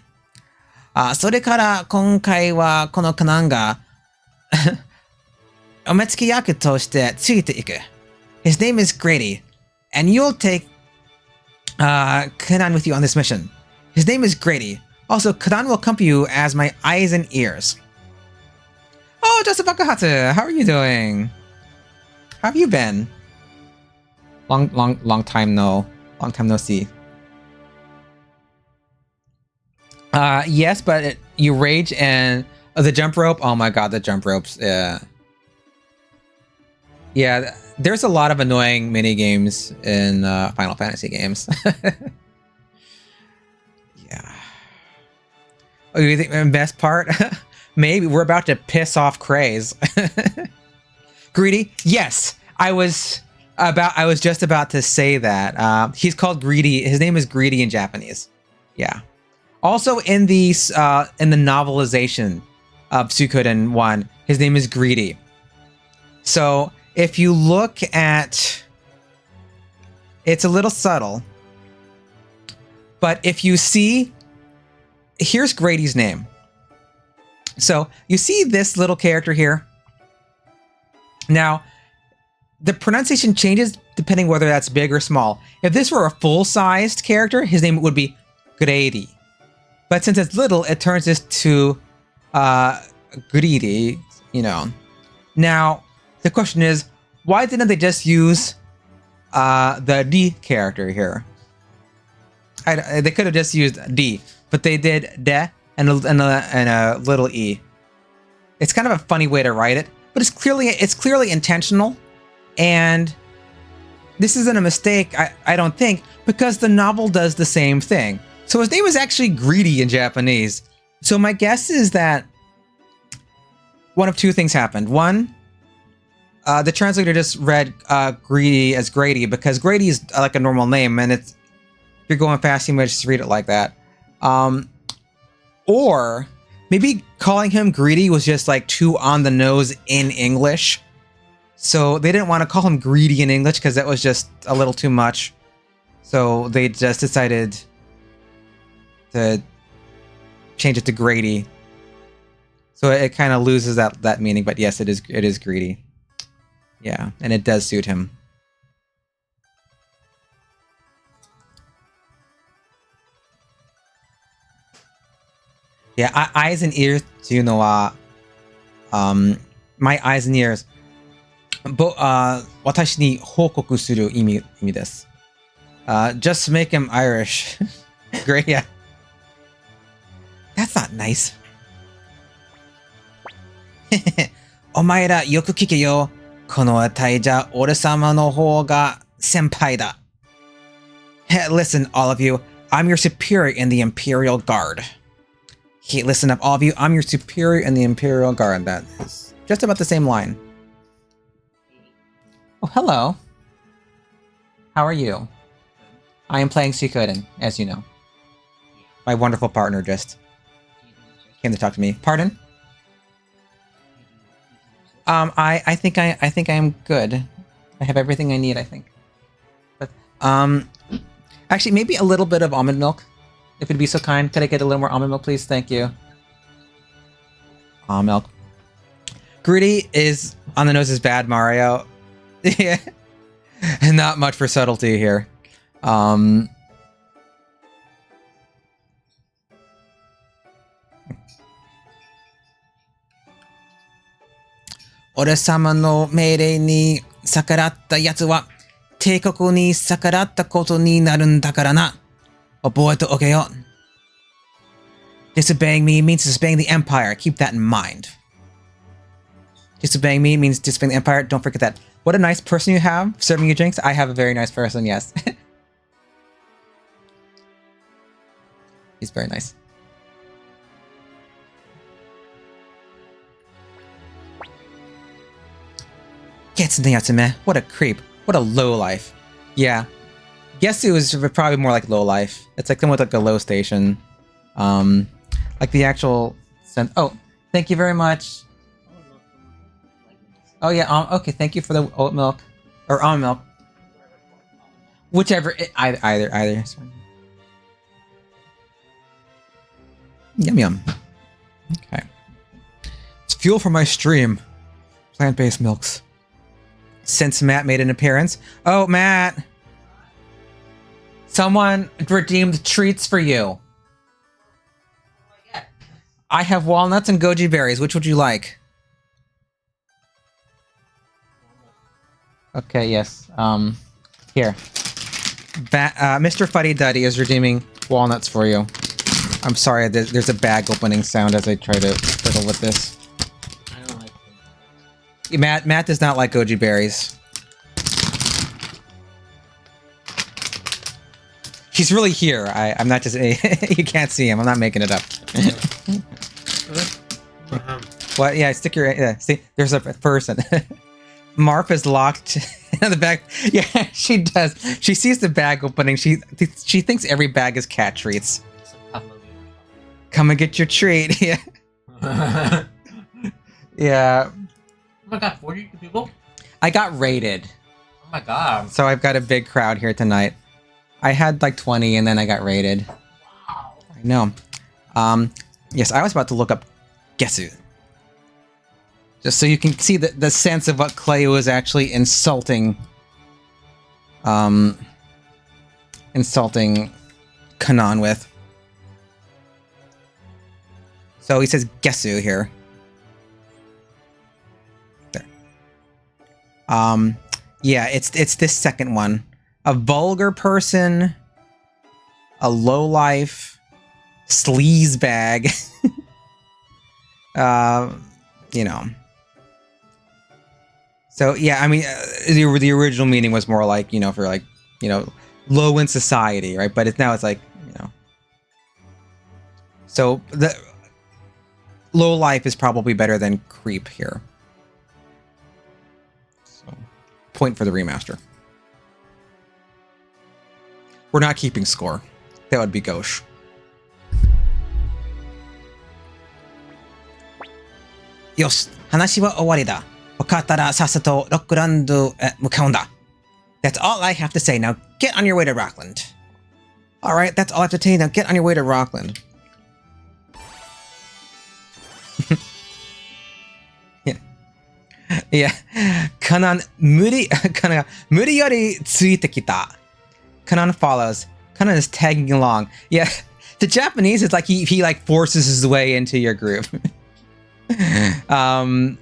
それから今回はこのカナンがお目付け役としてついていく。His name is Grady, and you'll take Kanan with you on this mission. His name is Grady. Also, Kanan will accompany you as my eyes and ears. Oh, Joseph Bakahatsu, how are you doing? How have you been? Long time no see. Yes, but you rage and the jump rope. Oh my god, the jump ropes. Yeah, there's a lot of annoying mini games in Final Fantasy games. Yeah. Oh, you think the best part? Maybe we're about to piss off Craze. Greedy? Yes, I was just about to say that. He's called Greedy. His name is Greedy in Japanese. Yeah. Also in the novelization of Suikoden 1, his name is Greedy. So if you look at, it's a little subtle, but if you see, here's Grady's name. So you see this little character here. Now, the pronunciation changes depending whether that's big or small. If this were a full-sized character, his name would be Grady. But since it's little, it turns this to greedy, you know. Now, the question is, why didn't they just use the D character here? They could have just used D, but they did de and a little e. It's kind of a funny way to write it, but it's clearly intentional, and this isn't a mistake, I don't think, because the novel does the same thing. So his name is actually Greedy in Japanese. So my guess is that one of two things happened. One, the translator just read Greedy as Grady because Grady is like a normal name, and if you're going fast, you might just read it like that. Or maybe calling him Greedy was just like too on the nose in English. So they didn't want to call him Greedy in English because that was just a little too much. So they just decided to change it to Grady. So it kind of loses that meaning, but yes, it is Greedy. Yeah, and it does suit him. Yeah, eyes and ears っていうのは、my eyes and ears 私に報告する意味です。Just make him Irish. Great, yeah. That's not nice. お前らよく聞けよ。この値じゃ俺様の方が先輩だ。Hey, listen, all of you. I'm your superior in the Imperial Guard. Hey, listen up, all of you. I'm your superior in the Imperial Guard. That is just about the same line. Oh, hello. How are you? I am playing Suikoden, as you know. My wonderful partner just came to talk to me. Pardon? I think I am good. I have everything I need, I think. But actually, maybe a little bit of almond milk, if you'd be so kind. Could I get a little more almond milk, please? Thank you. Almond milk. Greedy is on the nose is bad, Mario. Yeah, and not much for subtlety here. 俺様の命令に逆らった奴は帝国に逆らったことになるんだからな。覚えておけよ。Disobeying me means disobeying the Empire. Keep that in mind. Disobeying me means disobeying the Empire. Don't forget that. What a nice person you have serving you drinks. I have a very nice person, yes. He's very nice. Getsuneyatsume. What a creep. What a lowlife. Yeah. Gesu is probably more like lowlife. It's like somewhat like a low station. Like the actual sense. Oh, thank you very much. Oh yeah, okay, thank you for the oat milk. Or almond milk. Whichever, either. Sorry. Yum yum. Okay. It's fuel for my stream. Plant-based milks. Since Matt made an appearance. Oh, Matt! Someone redeemed treats for you. I have walnuts and goji berries. Which would you like? Okay, yes. Here. Mr. Fuddy Duddy is redeeming walnuts for you. I'm sorry, there's a bag opening sound as I try to fiddle with this. I don't like them. Matt does not like goji berries. He's really here. I'm not just... you can't see him. I'm not making it up. What? Yeah, stick your... Yeah, see, there's a person. Marp is locked in the bag. Yeah, she does. She sees the bag opening. She thinks every bag is cat treats. Come and get your treat. Yeah. Yeah. Oh my god, 40 people? I got raided. Oh my god. So I've got a big crowd here tonight. I had like 20 and then I got raided. Wow. I know. Yes, I was about to look up Gesu. Just so you can see the sense of what Cleo is actually insulting. Insulting Kanan with. So he says Gesu here. There. Yeah, it's this second one. A vulgar person, a lowlife, sleazebag. You know. So yeah, I mean, the original meaning was more like, you know, for like, you know, low in society, right? But it's now it's like, you know. So the low life is probably better than creep here. So point for the remaster. We're not keeping score. That would be gauche. Yosh, hanashi wa owari da. Wakattara sasato Rockland mukau n da. That's all I have to say. Now get on your way to Rockland. Alright, that's all I have to tell you. Now get on your way to Rockland. Yeah. Yeah. Kanan muriyori tsuite kita. Kanan follows. Kanan is tagging along. Yeah. The Japanese, it's like he like forces his way into your group. Because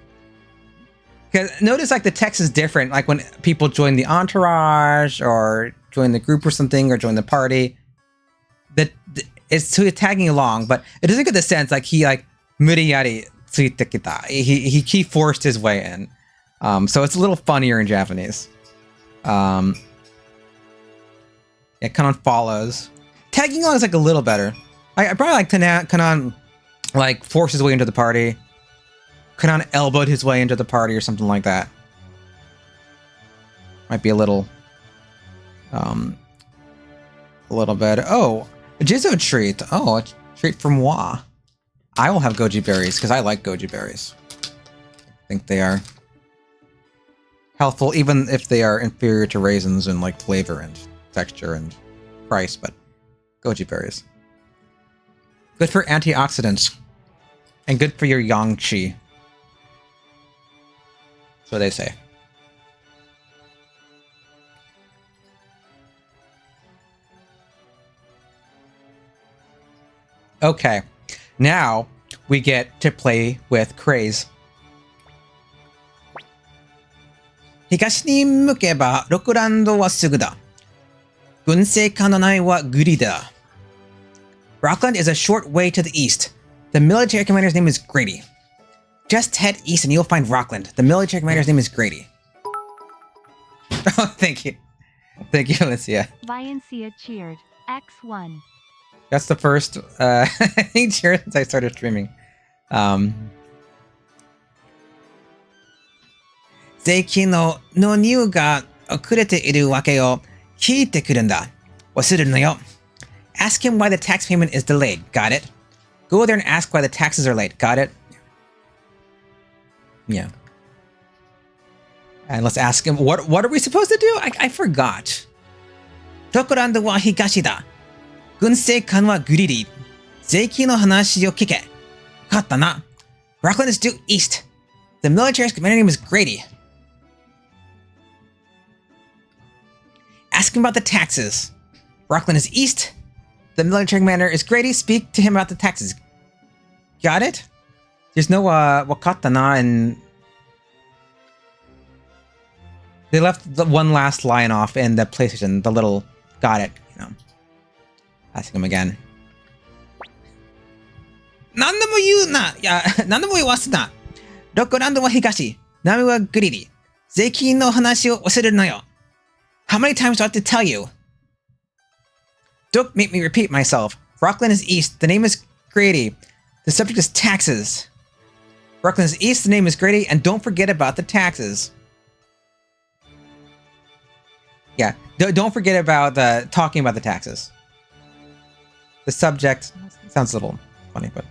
notice like the text is different. Like when people join the entourage or join the group or something or join the party, that it's so tagging along, but it doesn't get the sense like he like muriyari tsuite kita. He forced his way in. So it's a little funnier in Japanese. Yeah, Kanan follows. Tagging along is like a little better. I probably like Kanan like forced his way into the party. Kanan elbowed his way into the party or something like that. Might be a little better. Oh, a Jizo treat. Oh, a treat from Wa. I will have goji berries because I like goji berries. I think they are helpful, even if they are inferior to raisins in like flavor and texture and price, but goji berries. Good for antioxidants and good for your yang qi. So they say. Okay, now we get to play with Craze. 東に向けばロックランドはすぐだ。軍政下のないはグリだ。Rockland is a short way to the east. The military commander's name is Grady. Just head east and you'll find Rockland. The military commander's name is Grady. Oh, thank you. Thank you, Alicia. Viancia cheered. X1. That's the first, I think, cheer since I started streaming. 税金の納入が遅れているわけを聞いてくるんだ。忘れるのよ。Ask him why the tax payment is delayed. Got it? Go there and ask why the taxes are late. Got it? Yeah. And let's ask him, what are we supposed to do? I forgot. Rockland wa higashi da. Gunseikan wa guriri. Zeiki no hanashi o kike. Wakatta na. Rockland is due east. The military commander name is Grady. Ask him about the taxes. Rockland is east. The military commander is Grady. Speak to him about the taxes. Got it? There's no wakatta na, and they left the one last line off in the PlayStation. The little got it, you know. Ask him again. 何でも言うな。いや、何でも言わすな。ロックランドは東、南はグリリ。税金の話を忘れるなよ。How many times do I have to tell you? Don't make me repeat myself. Rockland is east. The name is Grady. The subject is taxes. Rockland is east. The name is Grady. And don't forget about the taxes. Yeah, don't forget about talking about the taxes. The subject sounds a little funny, but...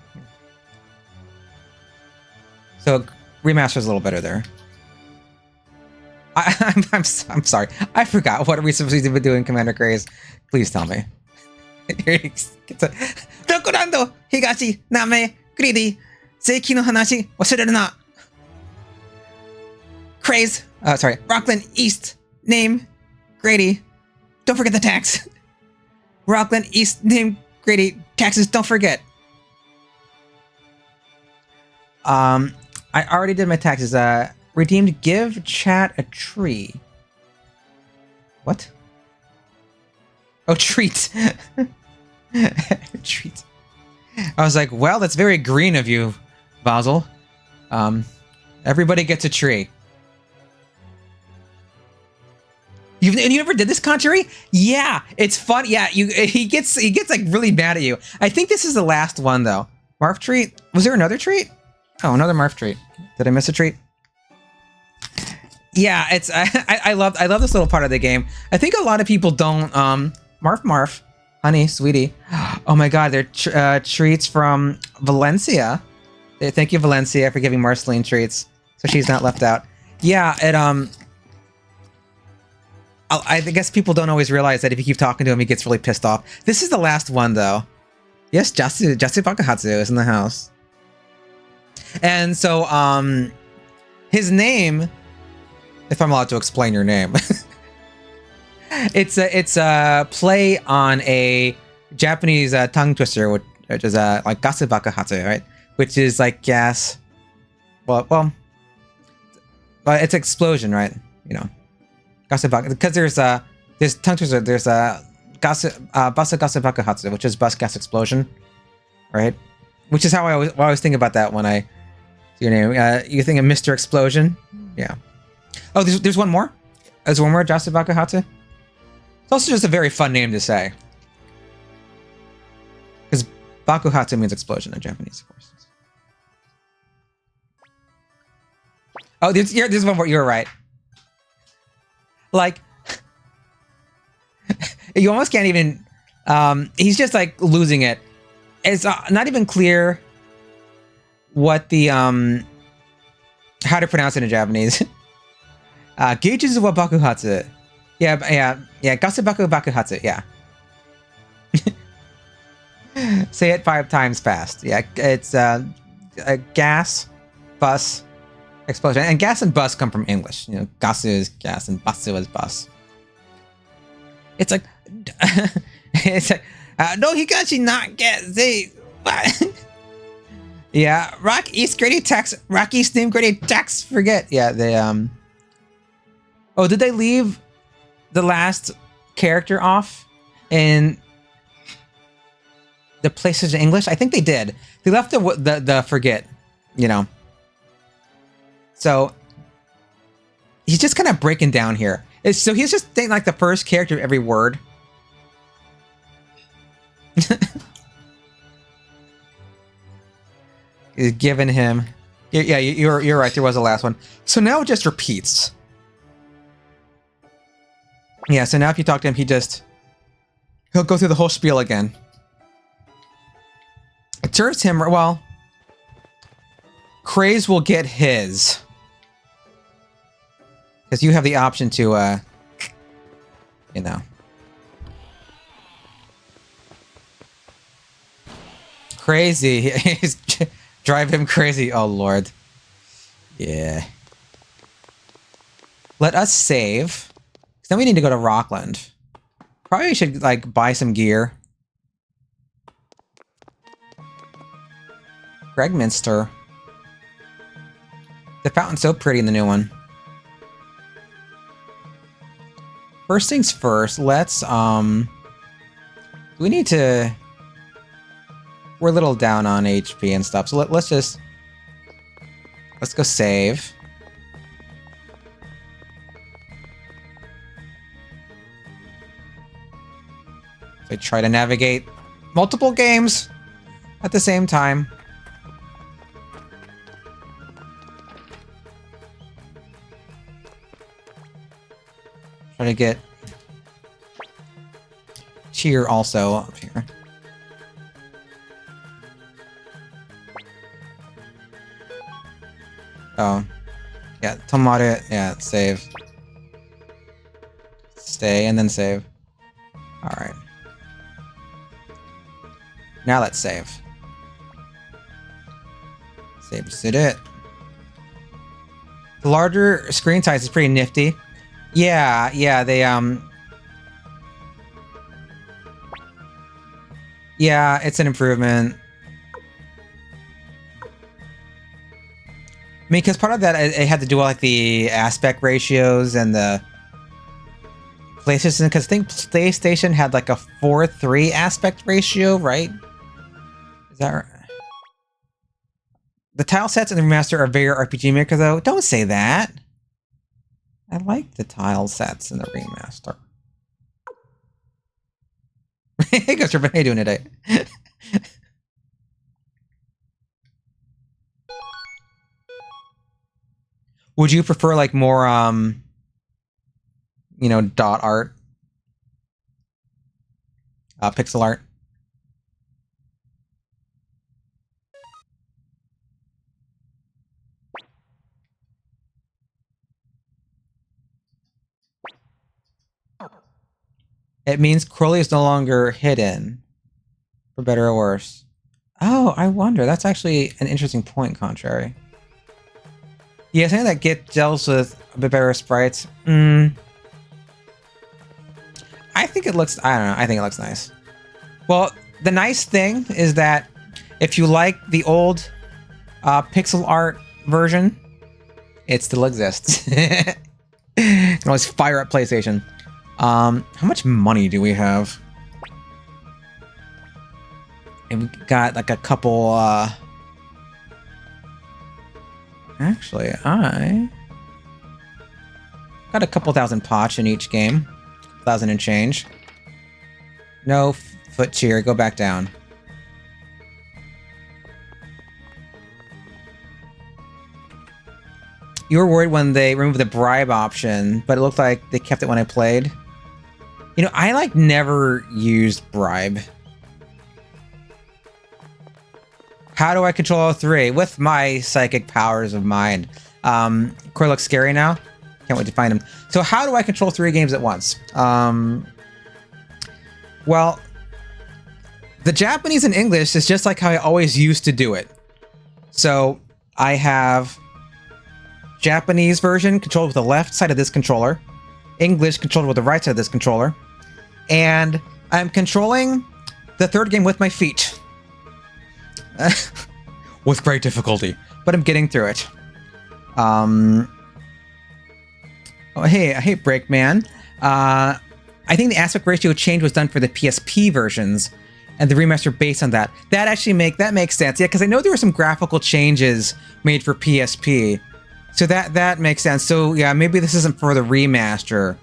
So, remaster's a little better there. I'm sorry. I forgot. What are we supposed to be doing, Commander Craze? Please tell me. Rokurando, Higashi, Name, Greedy, Seiki no hanashi, wasureru na. Craze, sorry, Rockland East, name, Grady. Don't forget the tax. Rockland East, name, Grady, taxes, don't forget. I already did my taxes. Redeemed give chat a tree. What? Oh, treat. Treat. I was like, well, that's very green of you, Basil. Everybody gets a tree. You never did this, Contrary? Yeah, it's fun. Yeah, he gets like really mad at you. I think this is the last one though. Marf treat. Was there another treat? Oh, another Marf treat. Did I miss a treat? Yeah, it's I love this little part of the game. I think a lot of people don't. Marf, honey, sweetie. Oh my God, they're treats from Valencia. Thank you, Valencia, for giving Marceline treats, so she's not left out. Yeah, it I guess people don't always realize that if you keep talking to him, he gets really pissed off. This is the last one, though. Yes, Jasu Bakahatsu is in the house. And so, his name, if I'm allowed to explain your name, it's a play on a Japanese tongue twister, which is like Gasu Bakahatsu, right? Which is like gas. Well, it's explosion, right? You know. Because there's tongue twister, there's basa gasu bakahatsu, which is bus gas explosion, right? Which is how I always think about that when I see your name. You think of Mr. Explosion, yeah. Oh, there's one more. There's one more Jasu Bakahatsu. It's also just a very fun name to say, because Bakuhatsu means explosion in Japanese, of course. Oh, there's one more. You're right. Like, you almost can't even, he's just like losing it. It's not even clear what the, how to pronounce it in Japanese. Geijizu wa bakuhatsu. Yeah, gasabaku bakuhatsu, yeah. Say it 5 times fast. Yeah, it's a gas, bus, explosion. And gas and bus come from English. You know, gasu is gas and basu is bus. It's like, no, Higashi not get the. Yeah, Rock East Grady Tax, Rock East Name Grady Tax, forget. Yeah, they, oh, did they leave the last character off in the places in English? I think they did. They left the forget, you know. So he's just kind of breaking down here. So he's just saying like the first character of every word. He's giving him. Yeah, you're right. There was a last one. So now it just repeats. Yeah. So now if you talk to him, he'll go through the whole spiel again. It serves him well. Craze will get his. Because you have the option to, you know. Crazy. Drive him crazy. Oh, Lord. Yeah. Let us save. Then we need to go to Rockland. Probably should, like, buy some gear. Gregminster. The fountain's so pretty in the new one. First things first, let's, we need to, we're a little down on HP and stuff, so let's go save. So try to navigate multiple games at the same time. Try to get cheer also up here. Oh, yeah, tomato, yeah, save. Stay and then save. All right. Now let's save. Save did it. The larger screen size is pretty nifty. Yeah, they, yeah, it's an improvement. mean, because part of that it had to do with like the aspect ratios and the PlayStation. Because I think PlayStation had like a 4:3 aspect ratio, right? Is that right? The tile sets in the remaster are very RPG Maker, though. Don't say that. I like the tile sets in the remaster. Hey, Guster, how you doing today? Would you prefer like more, you know, dot art, pixel art? It means Crowley is no longer hidden, for better or worse. Oh, I wonder. That's actually an interesting point, Contrary. Yeah, something that gels with a bit better sprites. I think it looks, I don't know, I think it looks nice. Well, the nice thing is that if you like the old pixel art version, it still exists. You can always fire up PlayStation. How much money do we have? And we got like a couple, actually, I got a couple thousand potch in each game. 1,000 and change. No foot cheer, go back down. You were worried when they removed the bribe option, but it looked like they kept it when I played. You know, I like never used bribe. How do I control all three? With my psychic powers of mind. Corey looks scary now. Can't wait to find him. So how do I control 3 games at once? Well, the Japanese and English is just like how I always used to do it. So I have Japanese version controlled with the left side of this controller, English controlled with the right side of this controller, and I'm controlling the third game with my feet. With great difficulty, but I'm getting through it. Oh, hey, Breakman. I think the aspect ratio change was done for the PSP versions, and the remaster based on that. That actually makes sense. Yeah, because I know there were some graphical changes made for PSP, so that makes sense. So yeah, maybe this isn't for the remaster.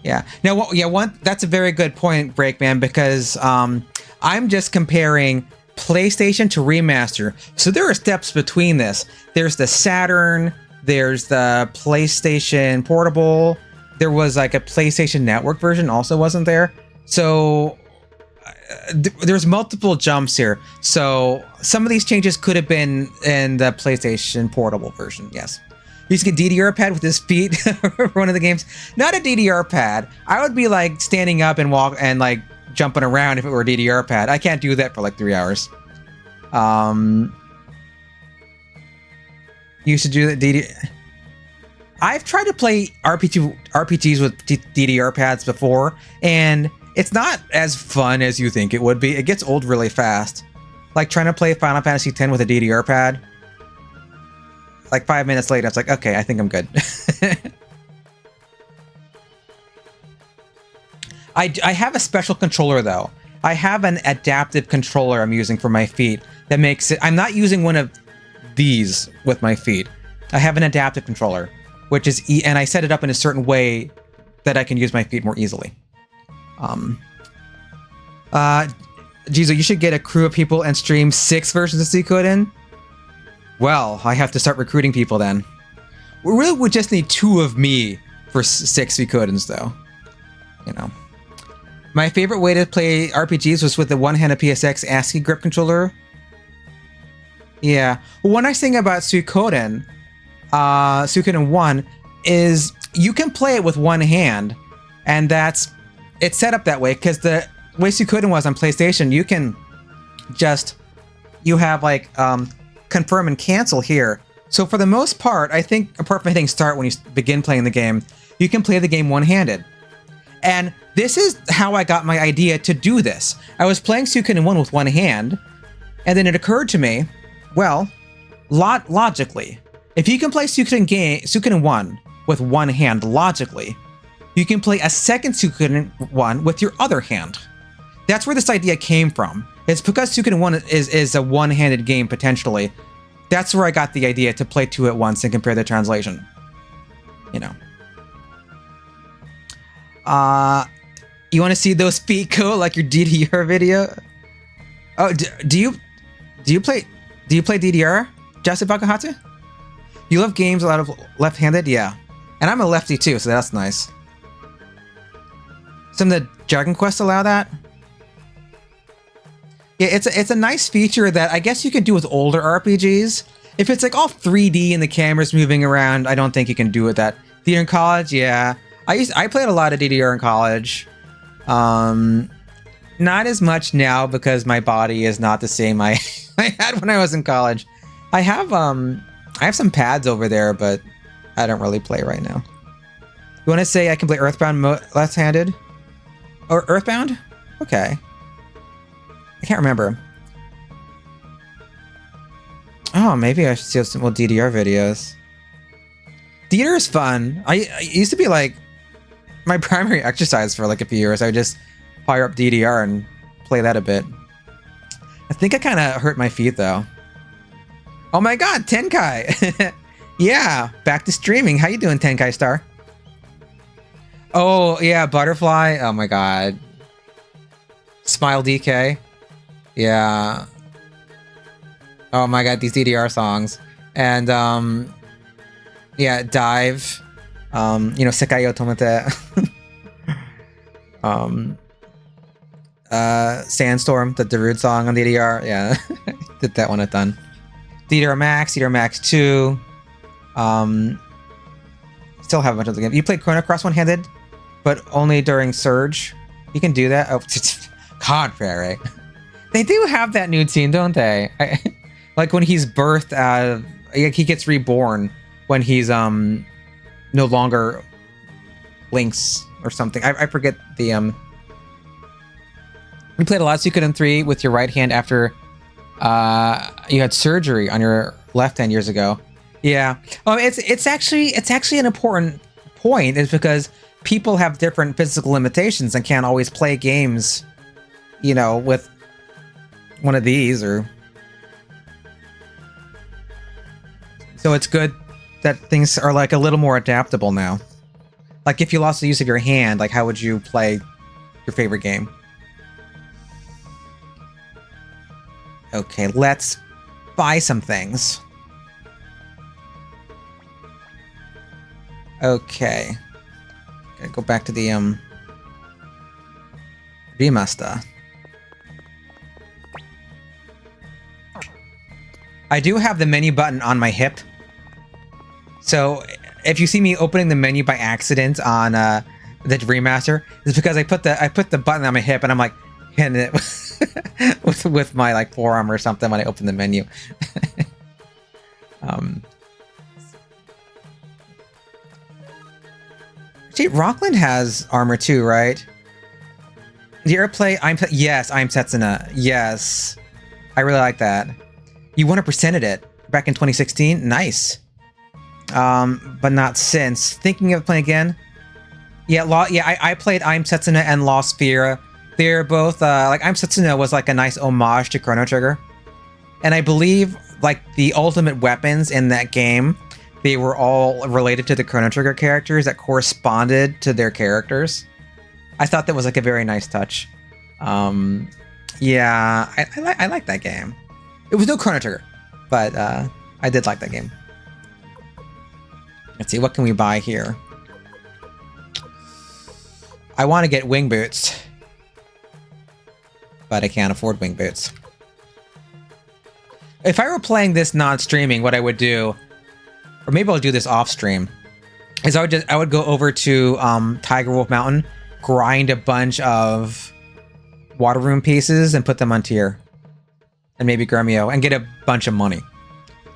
Yeah. Now, that's a very good point, Breakman, because I'm just comparing PlayStation to remaster. So there are steps between this. There's the Saturn. There's the PlayStation Portable. There was like a PlayStation Network version also, wasn't there? So there's multiple jumps here. So some of these changes could have been in the PlayStation Portable version, yes. You used to get DDR pad with his feet for one of the games. Not a DDR pad. I would be like standing up and walk and like jumping around if it were a DDR pad. I can't do that for like 3 hours. Used to do that DDR. I've tried to play RPGs with DDR pads before, and it's not as fun as you think it would be. It gets old really fast. Like trying to play Final Fantasy X with a DDR pad. Like 5 minutes later, it's like, okay, I think I'm good. I have a special controller though. I have an adaptive controller I'm using for my feet that makes it. I'm not using one of these with my feet. I have an adaptive controller, which is and I set it up in a certain way that I can use my feet more easily. Jizo, you should get a crew of people and stream 6 versions of Suikoden. Well, I have to start recruiting people then. We really would just need 2 of me for 6 Suikodens, though. You know. My favorite way to play RPGs was with the one-handed PSX ASCII grip controller. Yeah. Well, one nice thing about Suikoden, Suikoden 1, is you can play it with one hand, and it's set up that way, because the way Suikoden was on PlayStation, you can just, you have like, confirm and cancel here. So for the most part, I think apart from hitting start when you begin playing the game, you can play the game one-handed. And this is how I got my idea to do this. I was playing Suikoden 1 with one hand, and then it occurred to me, well, logically, if you can play Suikoden 1 with one hand logically, you can play a second Suikoden 1 with your other hand. That's where this idea came from. It's because Suikoden 1 is a one-handed game potentially. That's where I got the idea to play two at once and compare the translation. You know. You want to see those feet go like your DDR video? Oh, do you play DDR, Jesse Bakahatsu? You love games a lot of left-handed? Yeah. And I'm a lefty too, so that's nice. Some of the Dragon Quest allow that? Yeah, it's a nice feature that I guess you can do with older RPGs. If it's like all 3D and the camera's moving around, I don't think you can do with that. Theater in college, yeah. I played a lot of DDR in college. Not as much now because my body is not the same I had when I was in college. I have some pads over there, but I don't really play right now. You want to say I can play Earthbound left-handed? Or Earthbound? Okay. I can't remember. Oh, maybe I should see some more DDR videos. DDR is fun. I used to be like my primary exercise for like a few years. I would just fire up DDR and play that a bit. I think I kind of hurt my feet though. Oh my god, Tenkai! Yeah, back to streaming. How you doing, Tenkai Star? Oh yeah, Butterfly. Oh my god. Smile DK. Yeah. Oh my god, these DDR songs. And yeah, Dive. You know, Sekai o Tomete. Sandstorm, the Darude song on DDR. Yeah. Did that one a ton. DDR Max 2. Still have a bunch of the games. You played Chrono Cross one-handed, but only during Surge. You can do that. Oh, contrary. They do have that nude scene, don't they? Like when he's birthed out of, he gets reborn when he's no longer Lynx or something. I forget the You played a lot of Suikoden 3 with your right hand after you had surgery on your left hand years ago. Yeah. It's actually an important point, is because people have different physical limitations and can't always play games, you know, with one of these or. So it's good that things are like a little more adaptable now. Like if you lost the use of your hand, like how would you play your favorite game? Okay, let's buy some things. Okay. Gotta go back to the remaster. I do have the menu button on my hip. So if you see me opening the menu by accident on the remaster, it's because I put the button on my hip and I'm like hitting it with my like forearm or something when I open the menu. See, Rockland has armor too, right? The airplay, yes, I'm Setsuna. Yes. I really like that. You 100%ed it back in 2016. Nice. But not since. Thinking of playing again? Yeah, I played I'm Setsuna and Lost Sphere. They're both, like, I'm Setsuna was like a nice homage to Chrono Trigger. And I believe, like, the ultimate weapons in that game, they were all related to the Chrono Trigger characters that corresponded to their characters. I thought that was, like, a very nice touch. Yeah, I like that game. It was no Chrono Trigger, but I did like that game. Let's see, what can we buy here? I want to get wing boots, but I can't afford wing boots. If I were playing this non-streaming, what I would do, or maybe I'll do this off-stream, is I would go over to Tiger Wolf Mountain, grind a bunch of water room pieces, and put them on tier, and maybe Gremio, and get a bunch of money.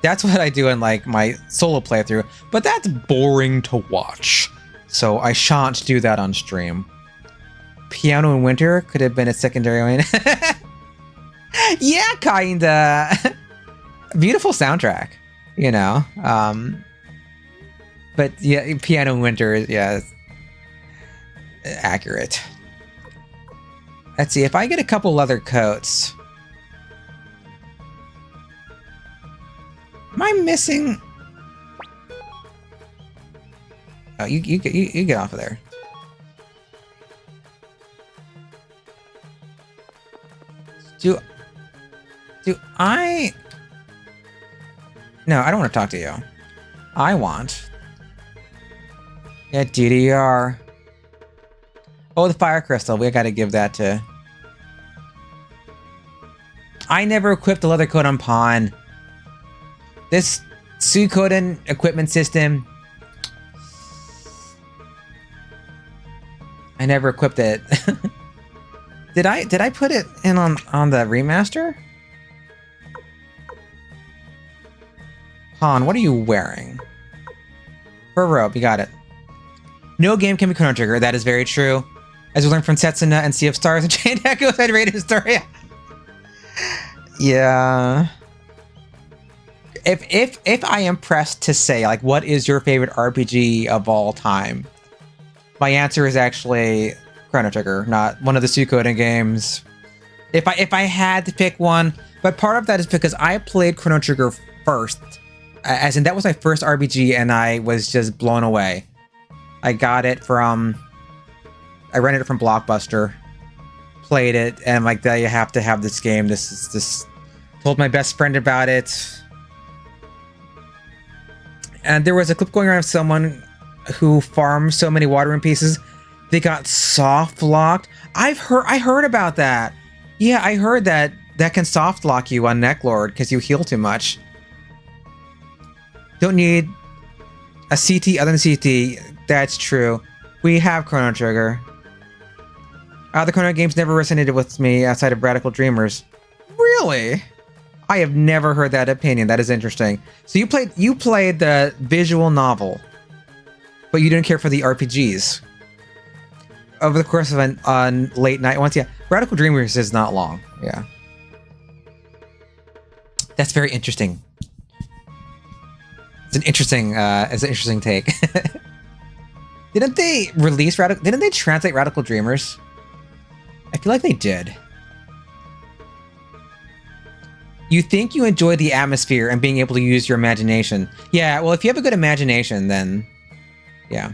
That's what I do in like my solo playthrough, but that's boring to watch, so I shan't do that on stream. Piano in Winter could have been a secondary win. Yeah, kinda. Beautiful soundtrack. You know, but yeah, piano winter, yeah, it's accurate. Let's see, if I get a couple leather coats. Am I missing? Oh, you get off of there. Do I? No, I don't want to talk to you. I want. Yeah, DDR. Oh, the fire crystal. We gotta give that to. I never equipped the leather coat on Pawn. This Suikoden equipment system. I never equipped it. Did I put it in on the remaster? Han, what are you wearing? Fur robe, you got it. No game can be Chrono Trigger, that is very true. As we learned from Setsuna and Sea of Stars and Chain Echoes and Raiden Story. Yeah. If I am pressed to say, like, what is your favorite RPG of all time? My answer is actually Chrono Trigger, not one of the Suikoden games. If I had to pick one, but part of that is because I played Chrono Trigger first, as in that was my first RPG, and I was just blown away. I rented it from Blockbuster, played it, and I'm like, that you have to have this game. This. Told my best friend about it, and there was a clip going around of someone who farmed so many water in pieces, they got soft locked. I heard about that. Yeah, I heard that can soft lock you on Necklord because you heal too much. Don't need a CT other than CT. That's true. We have Chrono Trigger. The Chrono games never resonated with me outside of Radical Dreamers. Really? I have never heard that opinion. That is interesting. So you played the visual novel, but you didn't care for the RPGs. Over the course of a late night once, yeah. Radical Dreamers is not long. Yeah. That's very interesting. It's an interesting take. Didn't they translate Radical Dreamers? I feel like they did. You think you enjoy the atmosphere and being able to use your imagination. Yeah, well, if you have a good imagination, then yeah.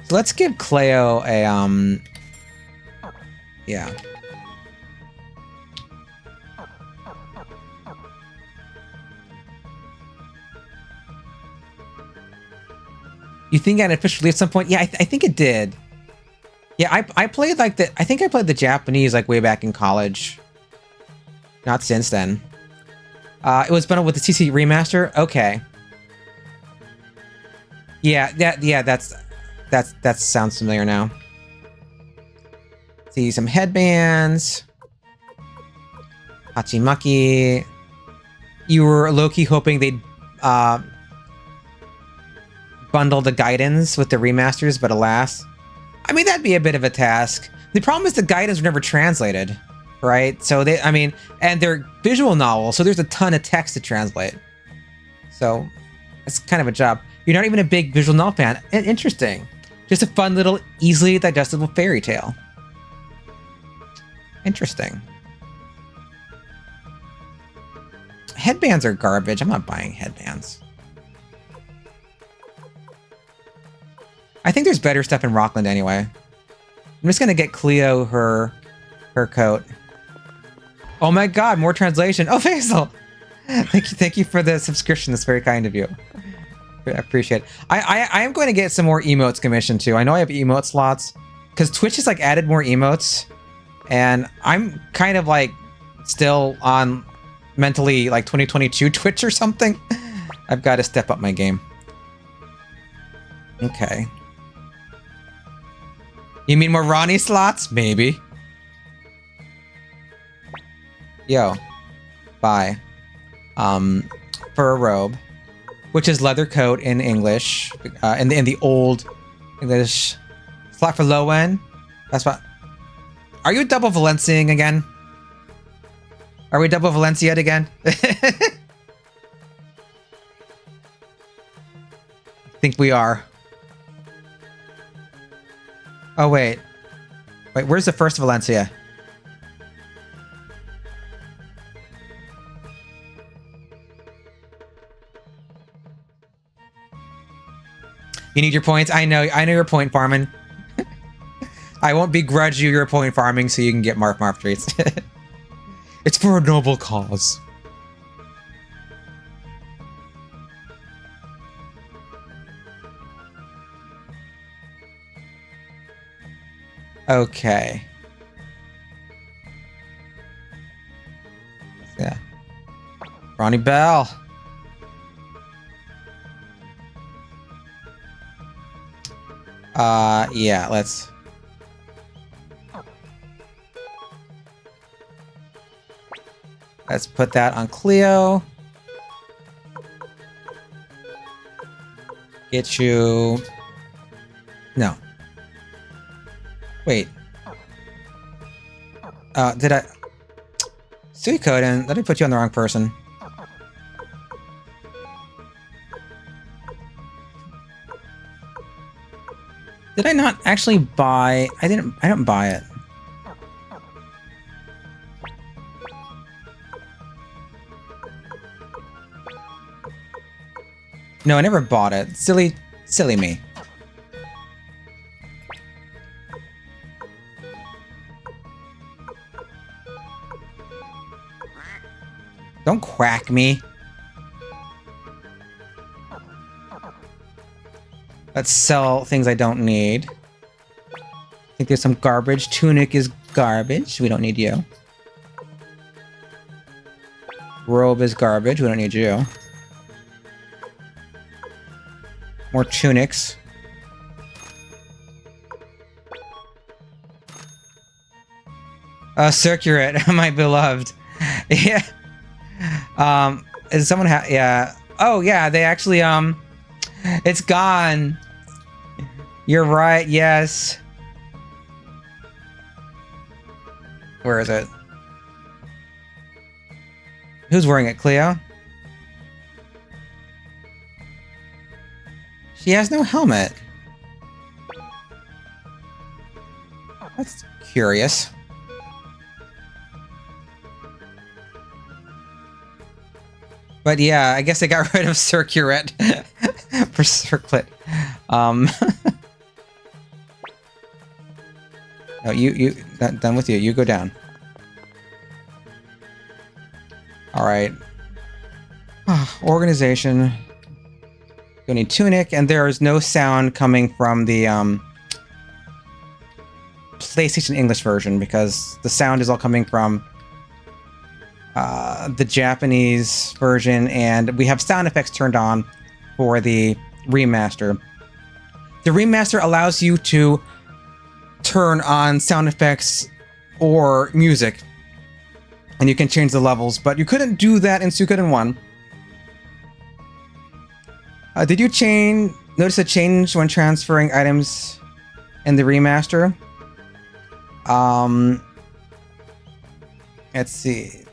So let's give Cleo a yeah. You think it officially at some point? Yeah, I think it did. Yeah, I played like I think I played the Japanese like way back in college. Not since then. It was bundled with the CC remaster. Okay. Yeah, that sounds familiar now. See some headbands. Hachimaki. You were low-key hoping they'd bundle the guidance with the remasters, but alas. I mean, that'd be a bit of a task. The problem is the guidance were never translated, right? So and they're visual novels, so there's a ton of text to translate. So it's kind of a job. You're not even a big visual novel fan. Interesting. Just a fun little, easily digestible fairy tale. Interesting. Headbands are garbage. I'm not buying headbands. I think there's better stuff in Rockland anyway. I'm just gonna get Cleo her coat. Oh my god, more translation. Oh, Faisal! Thank you for the subscription. That's very kind of you. I appreciate it. I am going to get some more emotes commissioned too. I know I have emote slots because Twitch has like added more emotes, and I'm kind of like still on mentally like 2022 Twitch or something. I've got to step up my game. Okay. You mean more Ronnie slots? Maybe. Yo. Bye. Fur robe. Which is leather coat in English. In the old English. Slot for low end. That's what. Are you double Valenciaing again? Are we double Valencia again? think we are. Oh, wait. Wait, where's the first Valencia? You need your points? I know your point farming. I won't begrudge you your point farming so you can get Marf treats. It's for a noble cause. Okay. Yeah. Ronnie Bell. Yeah, let's put that on Cleo. Get you... No. Wait. Did I... Suikoden, let me put you on the wrong person. Did I not actually buy... I didn't buy it. No, I never bought it. Silly me. Don't quack me. Let's sell things I don't need. I think there's some garbage. Tunic is garbage. We don't need you. Robe is garbage. We don't need you. More tunics. Circuit, my beloved. Yeah. Is someone yeah. Oh yeah, they actually it's gone. You're right, yes. Where is it? Who's wearing it, Cleo? She has no helmet. That's curious. But yeah, I guess they got rid of Circuit for Circlet. No, you done with you. You go down. All right. Organization. You need tunic, and there is no sound coming from the PlayStation English version because the sound is all coming from the Japanese version, and we have sound effects turned on for the remaster. The remaster allows you to turn on sound effects or music, and you can change the levels, but you couldn't do that in Suikoden 1. Did you notice a change when transferring items in the remaster? Let's see.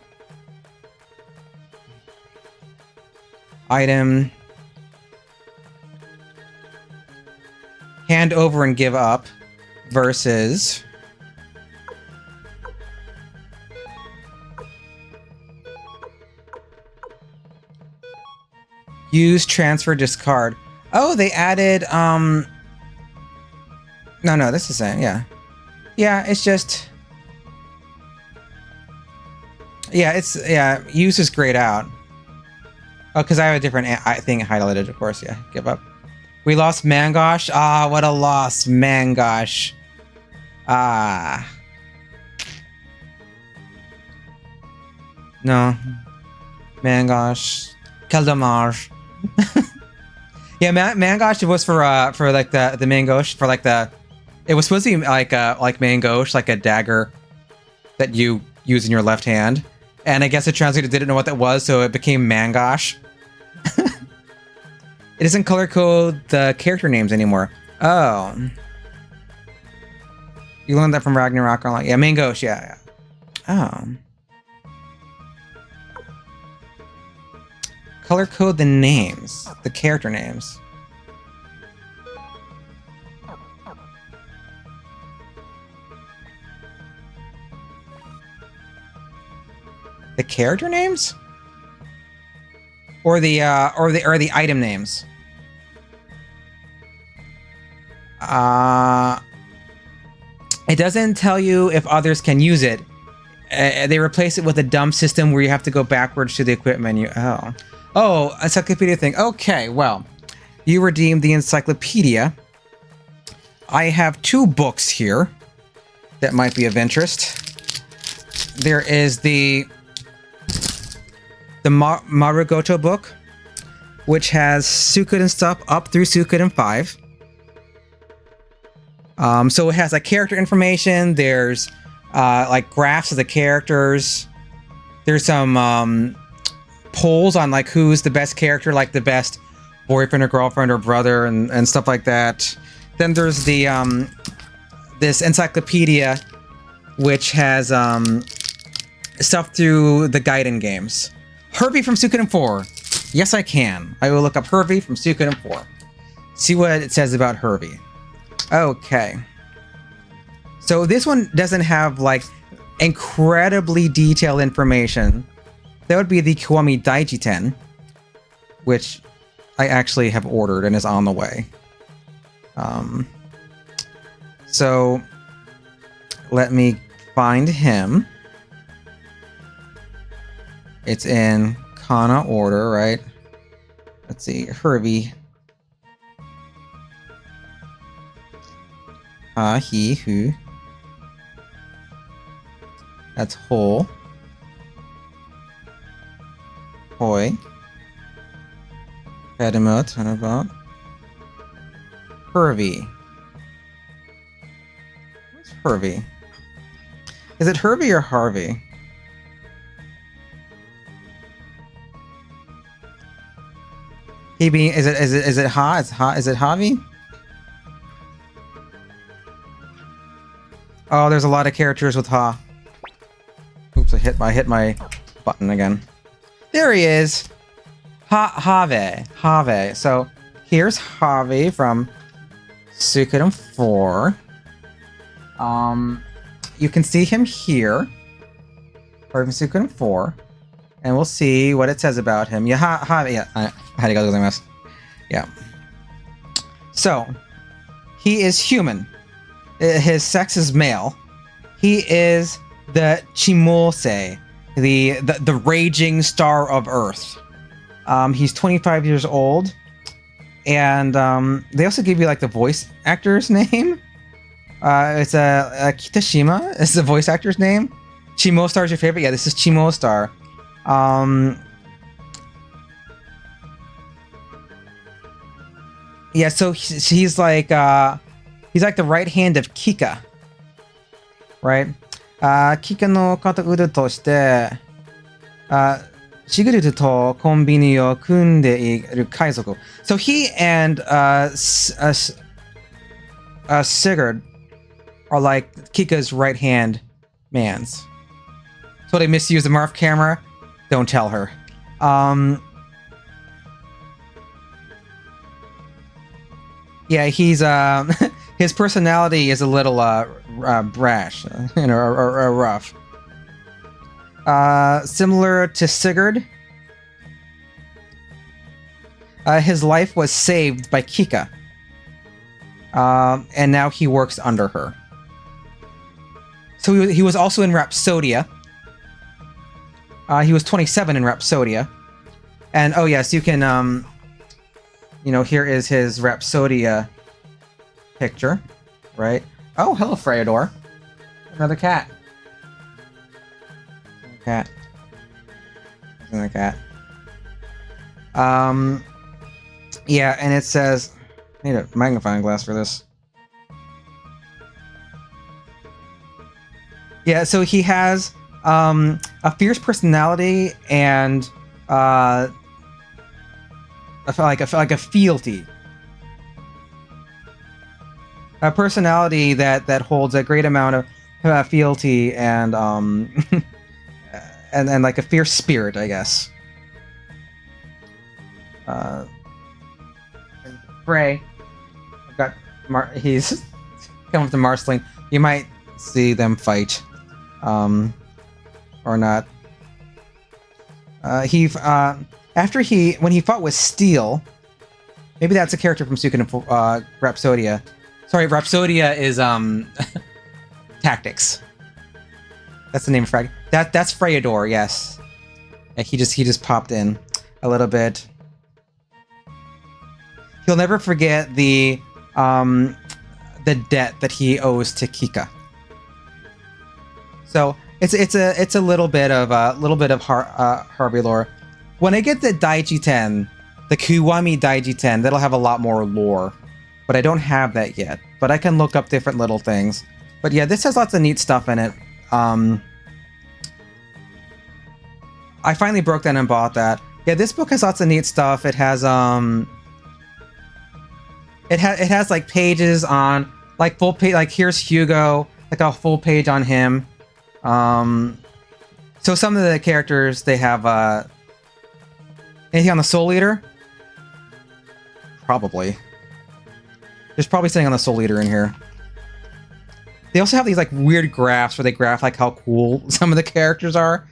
Item. Hand over and give up versus use, transfer, discard. Oh, they added no, this is it, yeah. Yeah, it's just use is grayed out. Oh, because I have a different thing highlighted, of course, yeah. Give up. We lost Mangosh. Ah, what a loss, Mangosh. Ah. No. Mangosh. Keldamar. Yeah, Mangosh was for like the Mangosh, for like the... It was supposed to be like Mangosh, like a dagger that you use in your left hand. And I guess the translator didn't know what that was, so it became Mangosh. It doesn't color code the character names anymore. Oh. You learned that from Ragnarok Online. Yeah, Mangosh, yeah. Oh. Color code the names. The character names. The character names? Or the item names? It doesn't tell you if others can use it. They replace it with a dumb system where you have to go backwards to the equip menu. Oh, encyclopedia thing. Okay, well, you redeemed the encyclopedia. I have 2 books here that might be of interest. There is the Marugoto book, which has Suikoden stuff up through Suikoden 5. So it has like character information. There's like graphs of the characters. There's some polls on like who's the best character, like the best boyfriend or girlfriend or brother and stuff like that. Then there's the this encyclopedia, which has stuff through the Gaiden games. Hervey from Suikoden 4. Yes, I can. I will look up Hervey from Suikoden 4. See what it says about Hervey. Okay. So this one doesn't have like incredibly detailed information. That would be the Kiwami Daijiten, which I actually have ordered and is on the way. So let me find him. It's in Kana order, right? Let's see, Hervey. He, who. That's Hole. Hoi. Pedimo, Turnabout. Hervey. What's Hervey? Is it Hervey or Harvey? He being is it Ha? Is it Javi? Oh, there's a lot of characters with Ha. Oops, I hit my button again. There he is. Have. So here's Javi from Suikoden 4. You can see him here. Or from Suikoden 4. And we'll see what it says about him. Yeah, Javi. Yeah, yeah. So, he is human. His sex is male. He is the Chimose, the raging star of Earth. He's 25 years old, and they also give you like the voice actor's name. It's Kitashima is the voice actor's name. Chimo Star is your favorite? Yeah, this is Chimo Star. Yeah, so he's like the right hand of Kika, right? Kika no katauru toshite, Shiguru to konbini o kunde iru kaizoku. So he and Sigurd are like Kika's right hand mans. So they misuse the Marf camera. Don't tell her. Yeah, he's his personality is a little brash, or rough. Similar to Sigurd, his life was saved by Kika, and now he works under her. So he was also in Rhapsodia. He was 27 in Rhapsodia, and oh yes, you can here is his Rhapsodia picture, right? Oh, hello, Freydor. Another cat. Another cat. Yeah, and it says, I need a magnifying glass for this. Yeah, so he has a fierce personality and like a fealty. A personality that holds a great amount of fealty and and like a fierce spirit, I guess. Bray, I've got he's coming to Marsling. You might see them fight, or not. When he fought with Steel, maybe that's a character from Suikoden Rhapsodia. Sorry, Rhapsodia is Tactics. That's the name of Frag. That's Freyador, yes. Yeah, he just popped in a little bit. He'll never forget the debt that he owes to Kika. So it's a little bit of Harvey lore. When I get the Daiji 10, the Kiwami Daiji 10, that'll have a lot more lore, but I don't have that yet. But I can look up different little things. But yeah, this has lots of neat stuff in it. I finally broke that and bought that. Yeah, this book has lots of neat stuff. It has it has like pages on like full page. Like here's Hugo, like a full page on him. So some of the characters, they have anything on the Soul Eater? Probably. There's probably something on the Soul Eater in here. They also have these like weird graphs where they graph like how cool some of the characters are.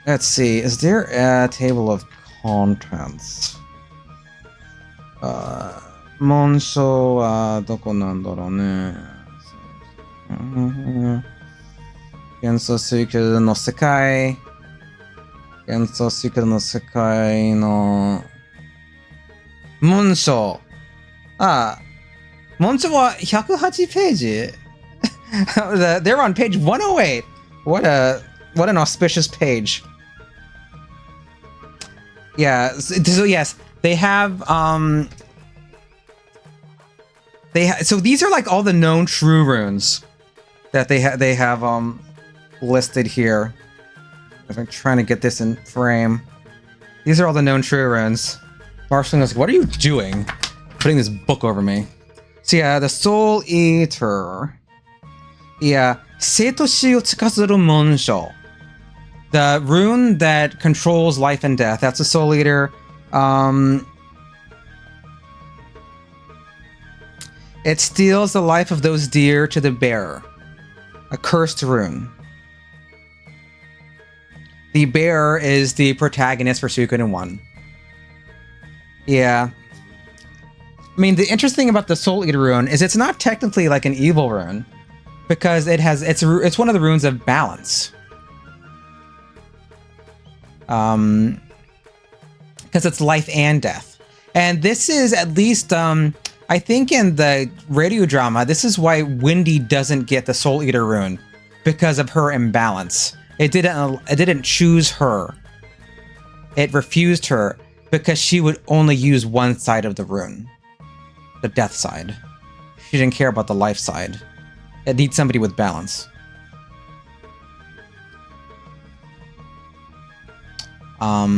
Let's see, is there a table of contents? 紋章はどこなんだろうね。幻想水球の世界。幻想水球の世界の紋章。紋章は108ページ。They're on page 108. What an auspicious page. Yeah, so yes, they have so these are like all the known true runes that they have listed here. I'm trying to get this in frame. These are all the known true runes. Marshall goes, "What are you doing? Putting this book over me." So yeah, the Soul Eater. Yeah, Seitoshi o Tsukazuru Monsho. The rune that controls life and death. That's a Soul Eater. It steals the life of those dear to the bearer. A cursed rune. The bearer is the protagonist for Suikoden 1. Yeah. I mean, the interesting thing about the Soul Eater rune is it's not technically like an evil rune, because it's one of the runes of balance. Because it's life and death. And this is at least, I think in the radio drama, this is why Wendy doesn't get the Soul Eater rune, because of her imbalance. It didn't choose her. It refused her because she would only use one side of the rune, the death side. She didn't care about the life side. It needs somebody with balance. At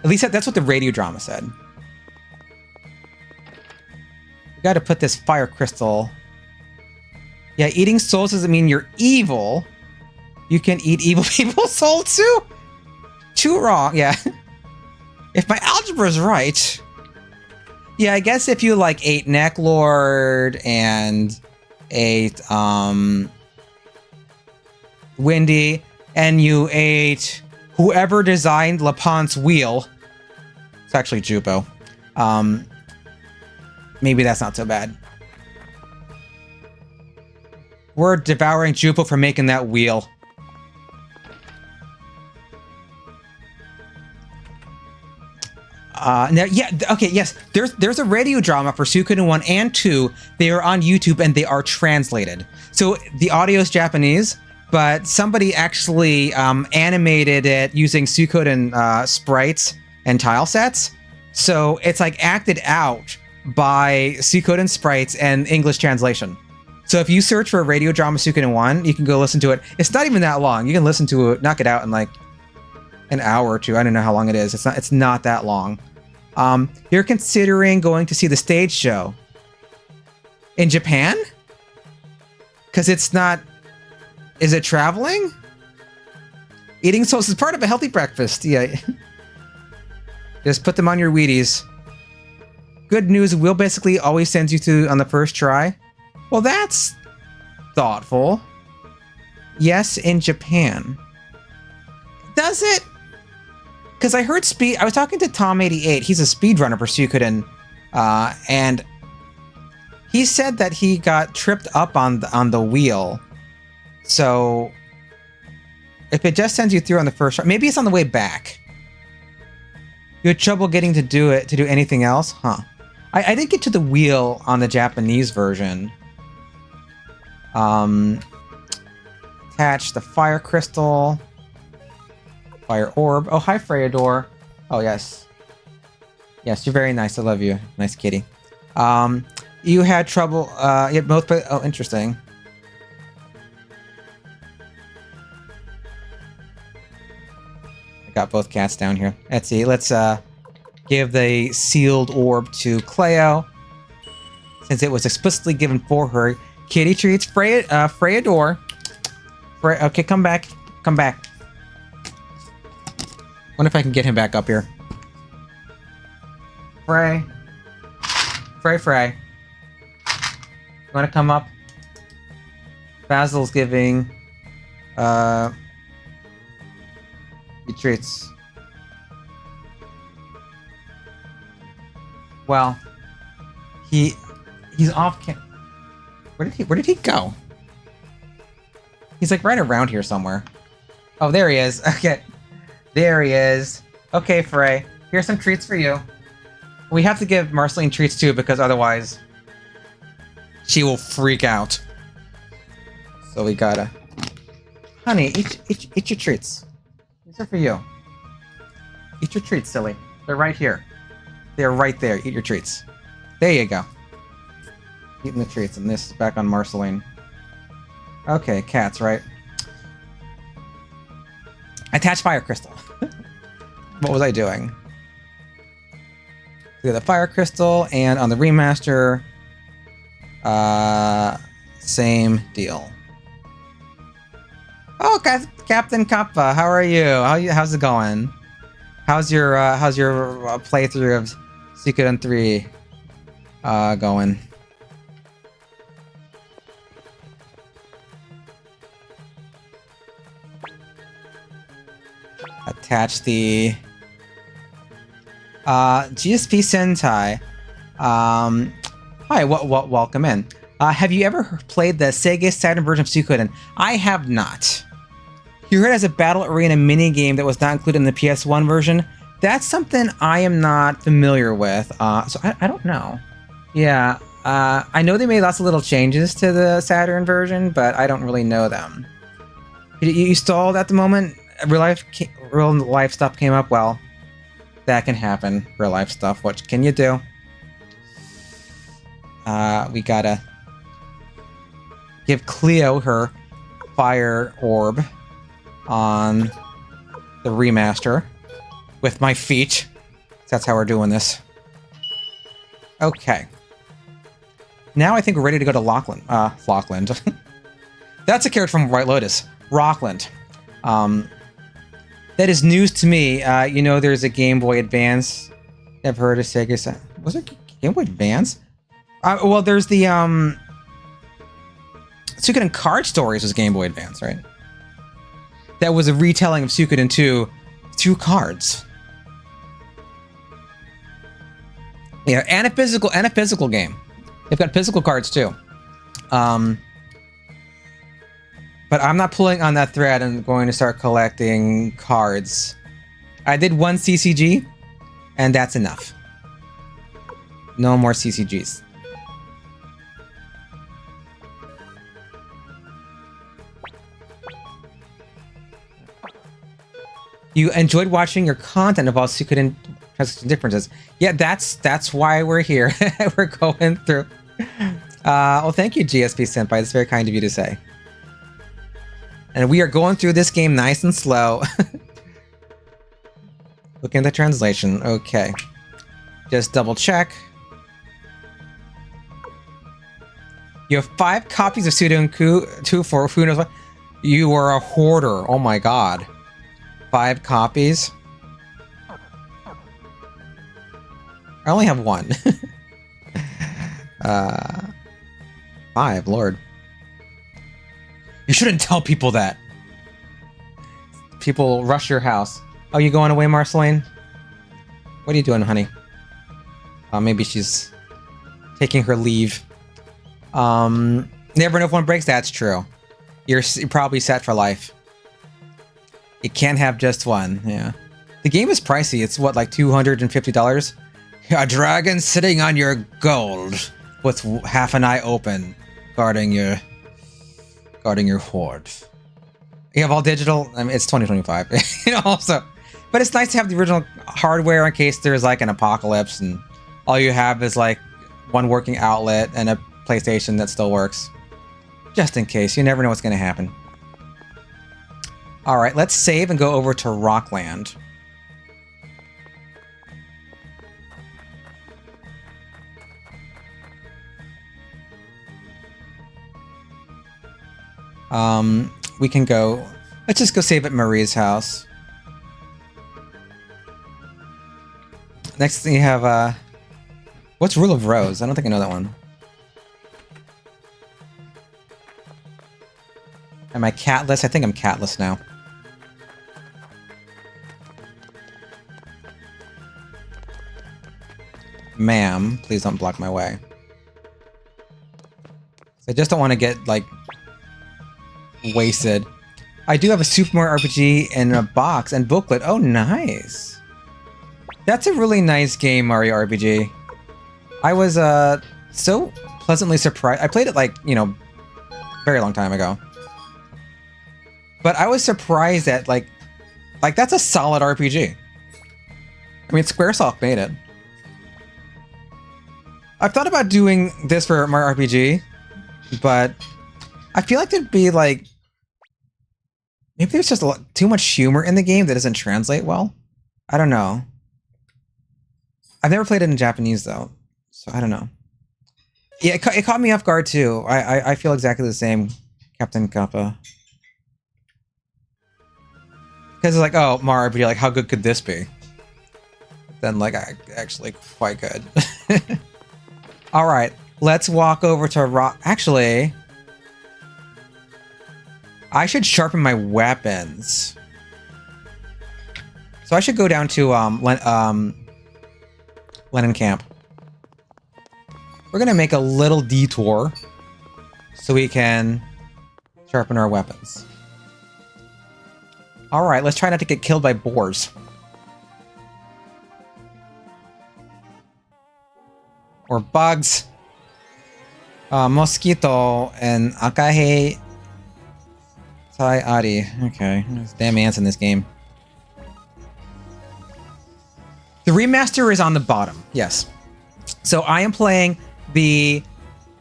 least that's what the radio drama said. We gotta put this fire crystal. Yeah, eating souls doesn't mean you're evil. You can eat evil people's soul too? Too wrong, yeah. If my algebra is right. Yeah, I guess if you like ate Necklord and ate Wendy, and you ate whoever designed LaPonte's wheel. It's actually Jupo. Maybe that's not so bad. We're devouring Jupo for making that wheel. Now, yeah, okay, yes. There's a radio drama for Suikoden 1 and 2. They are on YouTube and they are translated. So the audio is Japanese, but somebody actually animated it using Suikoden sprites and tile sets. So it's like acted out by Suikoden sprites and English translation. So if you search for radio drama Suikoden 1, you can go listen to it. It's not even that long. You can listen to it, knock it out in like an hour or two. I don't know how long it is. It's not that long. You're considering going to see the stage show in Japan? Because it's not... Is it traveling? Eating souls is part of a healthy breakfast. Yeah. Just put them on your Wheaties. Good news, Will basically always sends you to on the first try. Well, that's thoughtful. yes, in Japan. Does it? Because I heard I was talking to Tom88. He's a speedrunner for Suikoden, and he said that he got tripped up on the wheel. So if it just sends you through on the first try, maybe it's on the way back. You had trouble getting to do anything else? Huh. I did get to the wheel on the Japanese version. Attach the fire crystal. Fire orb. Oh, hi, Freyador. Oh, yes. Yes, you're very nice. I love you. Nice kitty. You had trouble, yeah, both, oh, interesting. I got both cats down here. Let's see, let's, give the sealed orb to Cleo, since it was explicitly given for her. Kitty treats, Freyador. Okay, come back. Come back. Wonder if I can get him back up here. Frey. You wanna come up? Basil's giving he treats. Well, he's off where did he go? He's like right around here somewhere. Oh, there he is. Okay. There he is. Okay, Frey. Here's some treats for you. We have to give Marceline treats too, because otherwise she will freak out. So we gotta... Honey, eat your treats. These are for you. Eat your treats, silly. They're right here. They're right there. Eat your treats. There you go. Eating the treats, and this is back on Marceline. Okay, cats, right? Attach fire crystal. What was I doing? We got the fire crystal, and on the remaster, same deal. Oh, Captain Kappa, how are you? How's it going? How's your playthrough of Suikoden 3 going? Attach the GSP Sentai. Hi, welcome in. Have you ever played the Sega Saturn version of Suikoden? I have not. You heard it as a battle arena minigame that was not included in the PS1 version. That's something I am not familiar with. So I don't know. Yeah, I know they made lots of little changes to the Saturn version, but I don't really know them. You stalled at the moment? Real life stuff came up? Well, that can happen. Real life stuff. What can you do? We gotta give Cleo her fire orb on the remaster with my feet. That's how we're doing this. Okay. Now I think we're ready to go to Rockland. That's a character from White Lotus. Rockland. That is news to me. You know, there's a Game Boy Advance. I've heard of Sega. Was it Game Boy Advance? Well, there's the Suikoden Card Stories was Game Boy Advance, right? That was a retelling of Suikoden 2 through cards. Yeah, and a physical game. They've got physical cards too. But I'm not pulling on that thread and going to start collecting cards. I did one CCG, and that's enough. No more CCGs. You enjoyed watching your content about Suikoden differences. Yeah, that's why we're here. We're going through. Well, thank you, GSP Senpai. It's very kind of you to say. And we are going through this game nice and slow. Looking at the translation. Okay. Just double check. You have 5 copies of Suikoden 2 for who knows what. You are a hoarder. Oh my god. 5 copies? I only have 1. 5, lord. You shouldn't tell people that. People rush your house. Oh, you going away, Marceline? What are you doing, honey? Maybe she's taking her leave. Never know if one breaks. That's true. You're probably set for life. You can't have just one. Yeah. The game is pricey. It's what, like $250? A dragon sitting on your gold with half an eye open, guarding your hoard. You have all digital. I mean, it's 2025. You know, also, but it's nice to have the original hardware in case there's like an apocalypse and all you have is like one working outlet and a PlayStation that still works. Just in case. You never know what's going to happen. All right, let's save and go over to Rockland. We can go... Let's just go save at Marie's house. Next thing you have, what's Rule of Rose? I don't think I know that one. Am I catless? I think I'm catless now. Ma'am, please don't block my way. I just don't want to get, like, wasted. I do have a Super Mario RPG in a box and booklet. Oh, nice. That's a really nice game, Mario RPG. I was, so pleasantly surprised. I played it, like, you know, very long time ago. But I was surprised that, like, that's a solid RPG. I mean, Squaresoft made it. I've thought about doing this for Mario RPG, but I feel like there'd be, like, maybe there's just too much humor in the game that doesn't translate well. I don't know. I've never played it in Japanese, though, so I don't know. Yeah, it caught me off guard, too. I feel exactly the same, Captain Kappa. Because it's like, oh, Mario RPG, like, how good could this be? Then, like, actually quite good. Alright, let's walk over to Rock... Actually... I should sharpen my weapons. So I should go down to Lennon Camp. We're gonna make a little detour so we can sharpen our weapons. Alright, let's try not to get killed by boars. Or bugs. Mosquito and Akahe Tai Ari. Okay, there's damn ants in this game. The remaster is on the bottom, yes. So I am playing the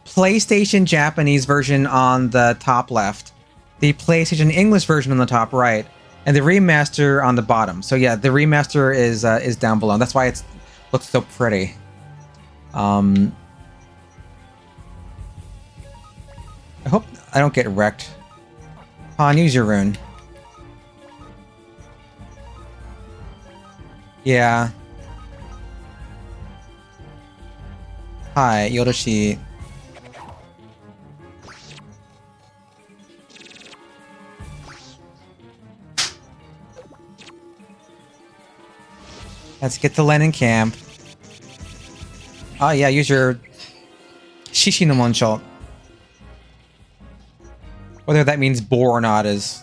PlayStation Japanese version on the top left, the PlayStation English version on the top right, and the remaster on the bottom. So yeah, the remaster is down below. That's why it looks so pretty. I hope I don't get wrecked. Han, use your rune. Yeah. Hi, Yoroshi. Let's get to Lennon Camp. Oh yeah, use your Shishi no Moncho. Whether that means boar or not is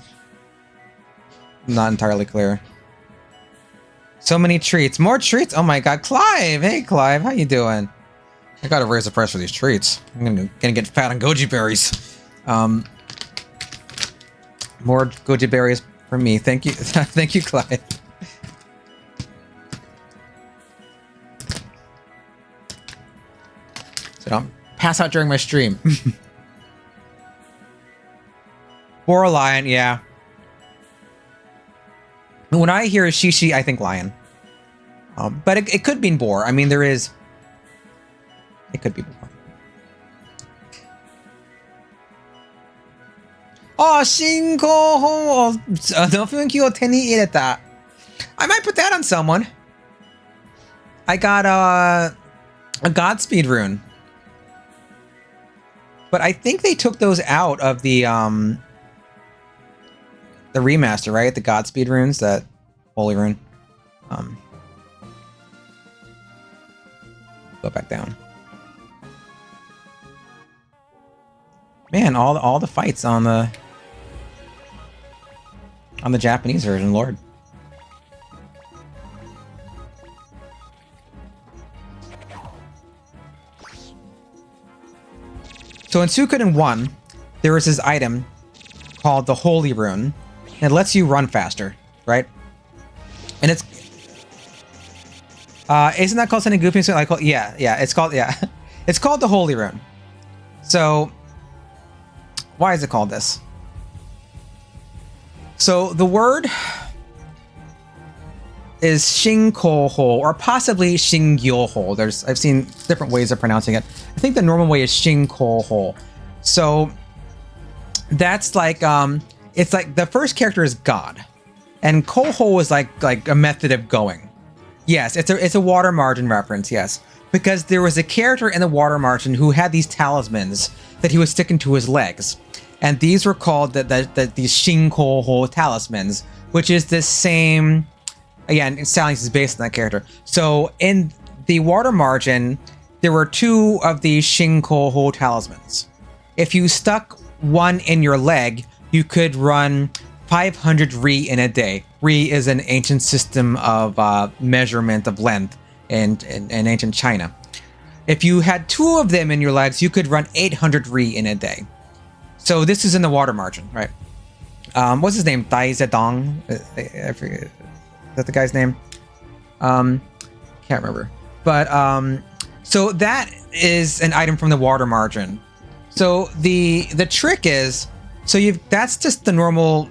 not entirely clear. So many treats. More treats? Oh my god. Clive! Hey Clive, how you doing? I gotta raise the price for these treats. I'm gonna get fat on goji berries. More goji berries for me. Thank you. Thank you, Clive. So don't pass out during my stream. Boar or lion, yeah. When I hear shishi, I think lion. But it could mean boar. I mean, there is... It could be boar. Oh, Shinko! No funki wo te ni ireta. I might put that on someone. I got a Godspeed rune. But I think they took those out of the the remaster, right? The Godspeed runes, that holy rune. Go back down. Man, all the fights on the Japanese version, Lord. So in Suikoden 1, there is this item called the Holy Rune. And it lets you run faster, right? And it's... isn't that called something goofy? Yeah, it's called the Holy Rune. So, why is it called this? So, the word is Shinkoho, or possibly Shingyoho. I've seen different ways of pronouncing it. I think the normal way is Shinkoho. So, that's like, it's like the first character is God. And Koho is like a method of going. Yes, it's a water margin reference, yes. Because there was a character in the water margin who had these talismans that he was sticking to his legs. And these were called these Shinkoho talismans, which is the same... Again, Stallions is based on that character. So in the water margin, there were 2 of these Shinkoho talismans. If you stuck one in your leg, you could run 500 ri in a day. Ri is an ancient system of measurement of length in ancient China. If you had 2 of them in your legs, you could run 800 ri in a day. So this is in the water margin, right? What's his name? Dai Zedong? I forget. Is that the guy's name? Can't remember. But so that is an item from the water margin. So the trick is, that's just the normal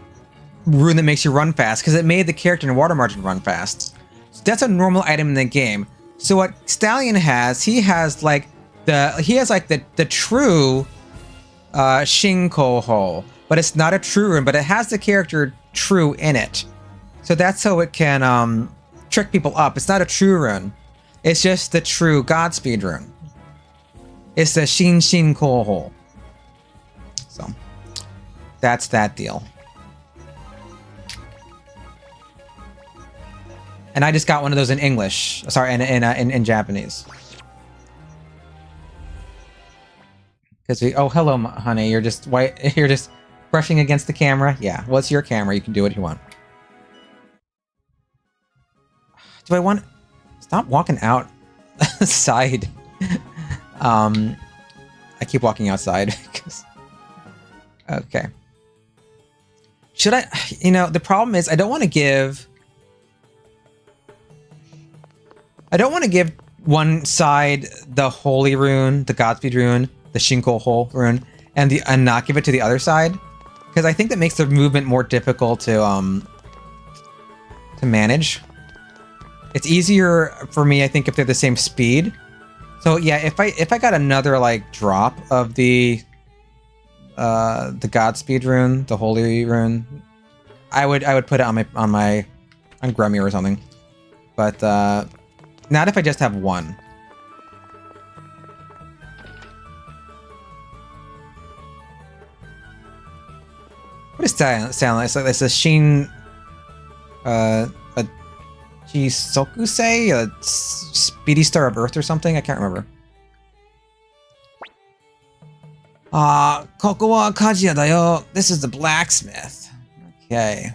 rune that makes you run fast, because it made the character in the water margin run fast. So that's a normal item in the game. So what Stallion has, he has like the true Shinkoho, but it's not a true rune, but it has the character true in it. So that's how it can trick people up. It's not a true rune. It's just the true Godspeed rune. It's the Shinkoho. So that's that deal. And I just got one of those in English. Sorry, in Japanese. Because oh, hello, honey. You're just white. You're just brushing against the camera. Yeah. Well, it's your camera. You can do what you want. Do I want... Stop walking outside. I keep walking outside. Okay. Should I... You know, the problem is I don't want to give... one side the Holy Rune, the Godspeed Rune, the Shinkoho Rune, and not give it to the other side. Because I think that makes the movement more difficult to manage. It's easier for me, I think, if they're the same speed. So yeah, if I got another like drop of the Godspeed rune, the Holy Rune, I would put it on Grummy or something. But not if I just have one. What does that sound like? It's a Shin... Jisokusei? A Speedy Star of Earth or something? I can't remember. Koko wa Kajiya da yo. This is the blacksmith. Okay.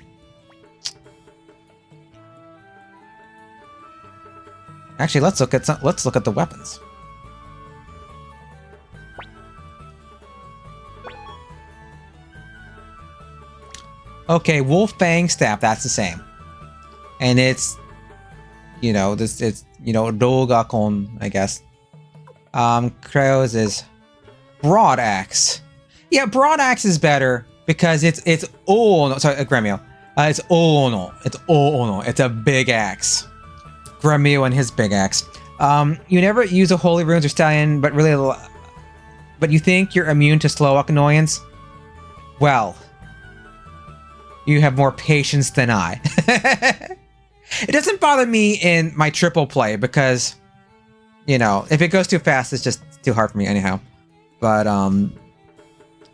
Actually, let's look at the weapons. Okay, Wolf Fang Staff, that's the same. And it's, you know, Rogakon, I guess. Kreo's is Broad Axe. Yeah, Broad Axe is better because it's Ono. Sorry, Gremio. It's Ono. It's Ono. It's a big axe. Gremio and his big axe. You never use a Holy Runes or Stallion, but you think you're immune to slow walk annoyance? Well, you have more patience than I. It doesn't bother me in my triple play because, you know, if it goes too fast, it's just too hard for me anyhow. But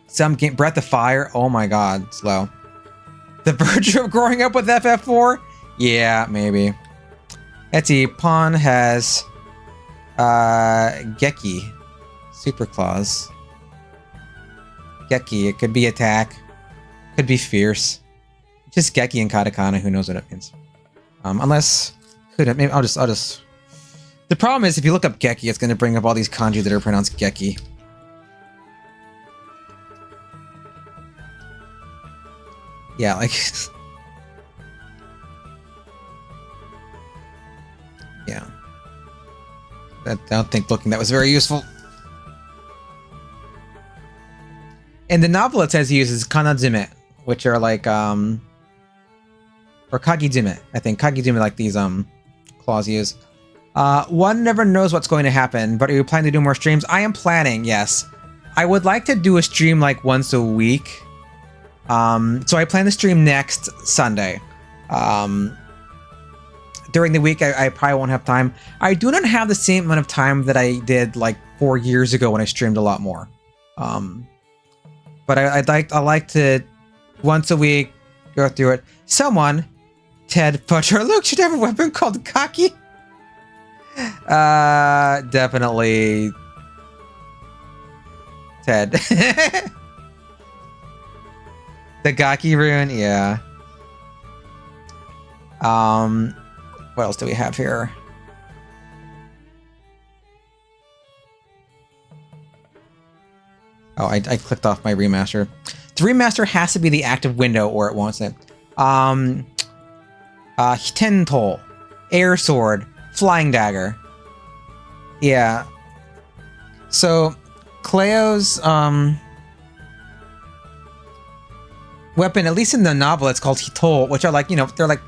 some game Breath of Fire, oh my god, slow. The virtue of growing up with FF4? Yeah, maybe. Etsy, Pawn has Geki. Super Claws. Geki, it could be attack. Could be fierce. Just Geki and Katakana, who knows what it means. Unless maybe I'll just the problem is if you look up Geki, it's gonna bring up all these kanji that are pronounced Geki. Yeah, like yeah. I don't think looking that was very useful. In the novel, it says he uses kanazime, which are like or kagizime. I think kagizime like these claws use. One never knows what's going to happen, but are you planning to do more streams? I am planning, yes. I would like to do a stream like once a week. So I plan to stream next Sunday. During the week, I probably won't have time. I do not have the same amount of time that I did like 4 years ago when I streamed a lot more. But I like to once a week go through it. Someone, Ted Butcher, look, should have a weapon called Kaki. Definitely Ted. The Gaki rune, yeah. What else do we have here? Oh, I clicked off my remaster. The remaster has to be the active window or it wants it. Hitento, air sword, flying dagger. Yeah. So, Cleo's weapon, at least in the novel, it's called Hito, which are like, you know, they're like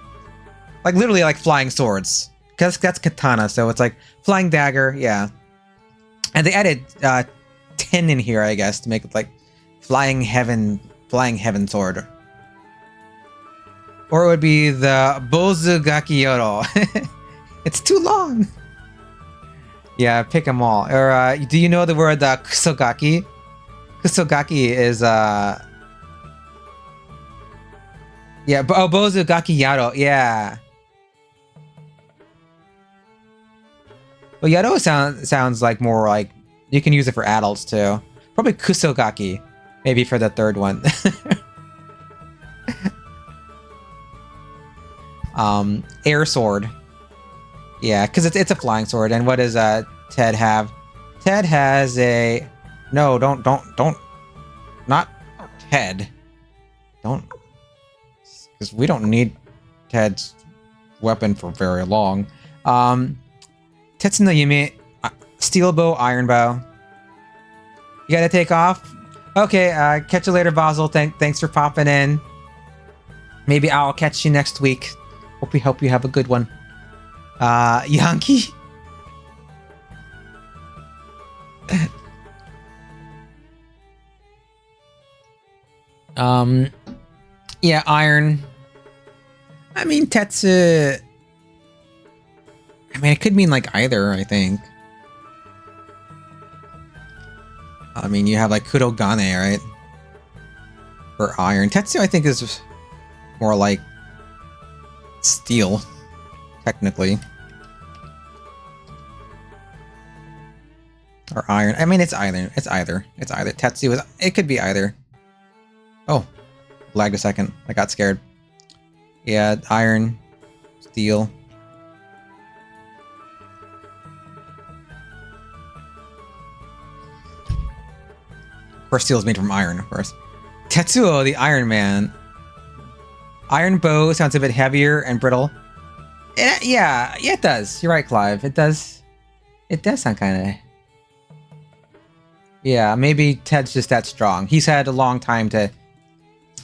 literally like flying swords. Cause that's katana, so it's like flying dagger, yeah. And they added 10 in here, I guess, to make it like flying heaven sword. Or it would be the Bozugaki Yoro. It's too long. Yeah, pick them all. Or do you know the word kusogaki? Kusogaki is yeah, Bozugaki Yaro, yeah. Well, Yaro sounds like more like you can use it for adults too. Probably Kusogaki, maybe for the third one. Air sword. Yeah, because it's a flying sword. And what does Ted have? Ted has a no. Don't not Ted. Don't, because we don't need Ted's weapon for very long. Tetsu no Yume, steel bow, iron bow. You gotta take off? Okay, catch you later, Basil. Thanks for popping in. Maybe I'll catch you next week. Hope you have a good one. Yankee? Yeah, iron. I mean, Tetsu... I mean, it could mean like either, I think. I mean, you have like Kurogane, right? For iron. Tetsu, I think, is more like steel, technically. Or iron. I mean, it's either. It's either. Tetsu is... It could be either. Oh. Lagged a second. I got scared. Yeah, iron. Steel. Of course, steel is made from iron, of course. Tetsuo, the Iron Man. Iron bow sounds a bit heavier and brittle. Yeah, it does. You're right, Clive. It does. It does sound kind of... Yeah, maybe Ted's just that strong. He's had a long time to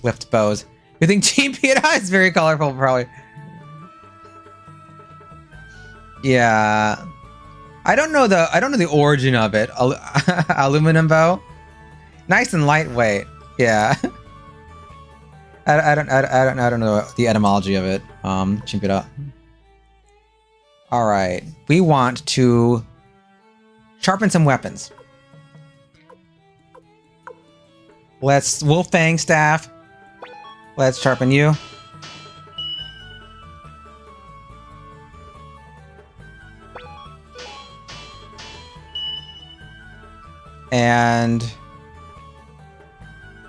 lift bows. You think Team Pita is very colorful, probably. Yeah. I don't know the origin of it. Aluminum bow. Nice and lightweight. Yeah. I don't know the etymology of it. Chimpira. All right. We want to sharpen some weapons. Let's Wolf Fang staff. Let's sharpen you. And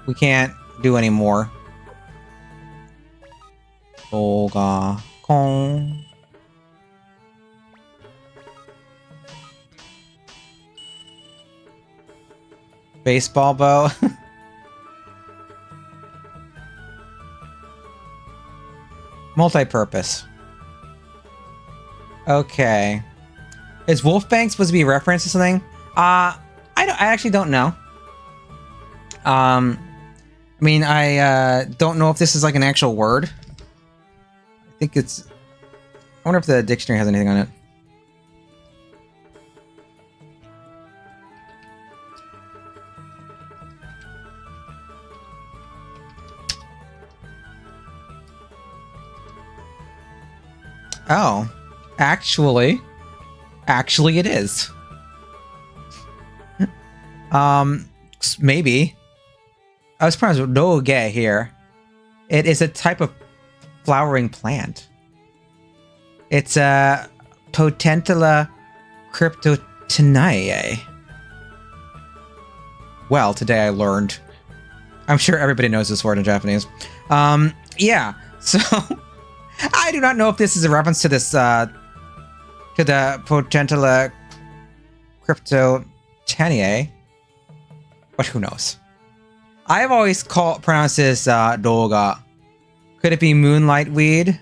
we can't do any more. Olga Kong. Baseball bow. Multi-purpose. Okay. Is Wolfbank supposed to be a reference to something? I actually don't know. I mean, I don't know if this is like an actual word. I think it's... I wonder if the dictionary has anything on it. Oh, actually it is. Maybe. I was pronounced doge here. It is a type of flowering plant. It's a Potentilla cryptotenae. Well, today I learned. I'm sure everybody knows this word in Japanese. Yeah, so I do not know if this is a reference to this, to the Potentilla cryptotenae, but who knows? I've always pronounced this doga. Could it be moonlight weed?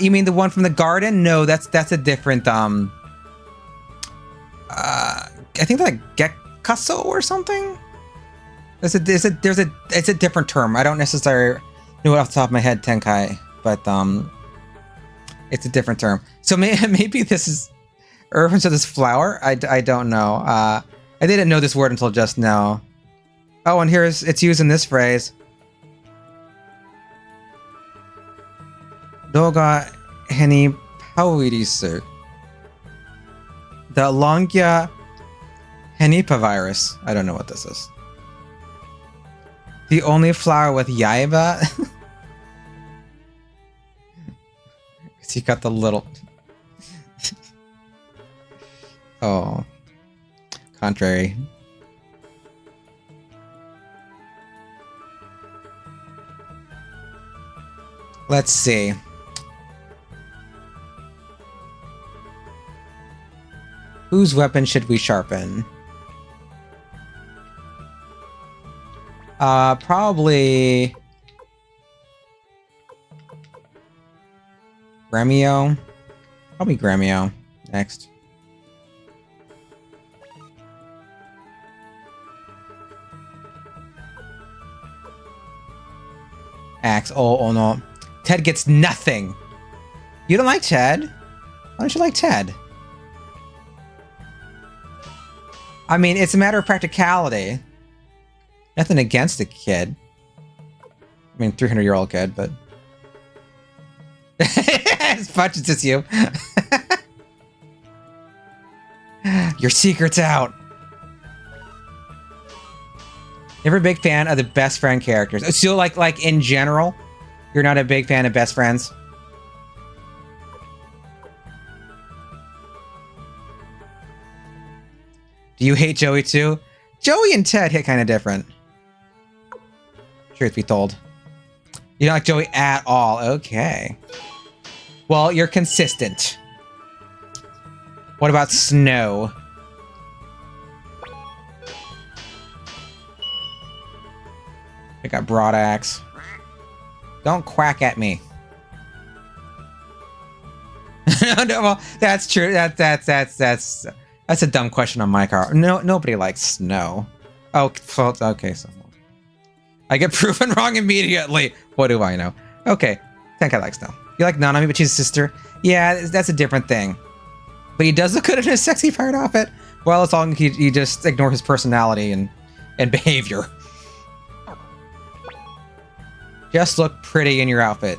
You mean the one from the garden? No, that's a different I think like gekaso or something. It's a different term. I don't necessarily know it off the top of my head, Tenkai, but it's a different term. So maybe this is a reference to this flower. I don't know. I didn't know this word until just now. Oh, and it's used in this phrase. Doga heni pauirisu. The Longia henipavirus. I don't know what this is. The only flower with yaiba? Because he got the little... Oh. Contrary. Let's see. Whose weapon should we sharpen? Probably... Gremio? Probably Gremio next. Axe. Oh no. Ted gets nothing. You don't like Ted? Why don't you like Ted? I mean, it's a matter of practicality. Nothing against the kid. I mean, 300-year-old kid, but... As much as it's you. Your secret's out. Never a big fan of the best friend characters. So, like in general, you're not a big fan of best friends? Do you hate Joey too? Joey and Ted hit kind of different. Truth be told. You don't like Joey at all. Okay. Well, you're consistent. What about Snow? I got broad axe. Don't quack at me. No, well, that's true. That's a dumb question on my car. No, nobody likes Snow. Oh, okay, so I get proven wrong immediately. What do I know? Okay, Tenkai likes Snow. You like Nanami, but she's a sister. Yeah, that's a different thing. But he does look good in his sexy pirate outfit. Well, as long as you just ignore his personality and behavior. Just look pretty in your outfit.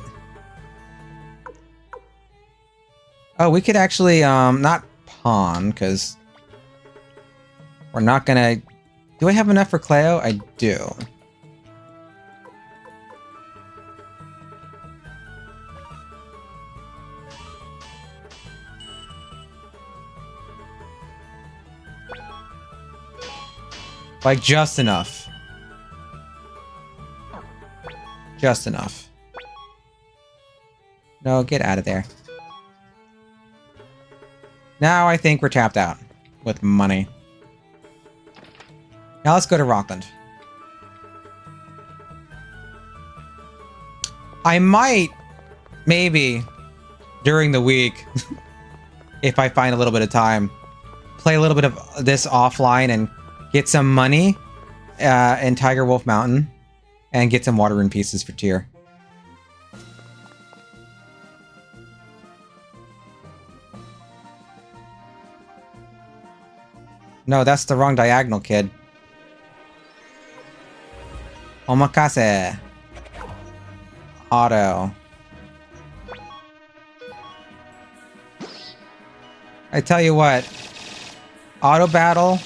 Oh, we could actually, not pawn, because we're not gonna... Do I have enough for Cleo? I do. Like, just enough. Just enough. No, get out of there. Now I think we're tapped out with money. Now let's go to Rockland. I might, maybe, during the week, if I find a little bit of time, play a little bit of this offline and get some money in Tiger Wolf Mountain and get some water rune pieces for tier. No, that's the wrong diagonal, kid. Omakase. Auto. I tell you what, auto battle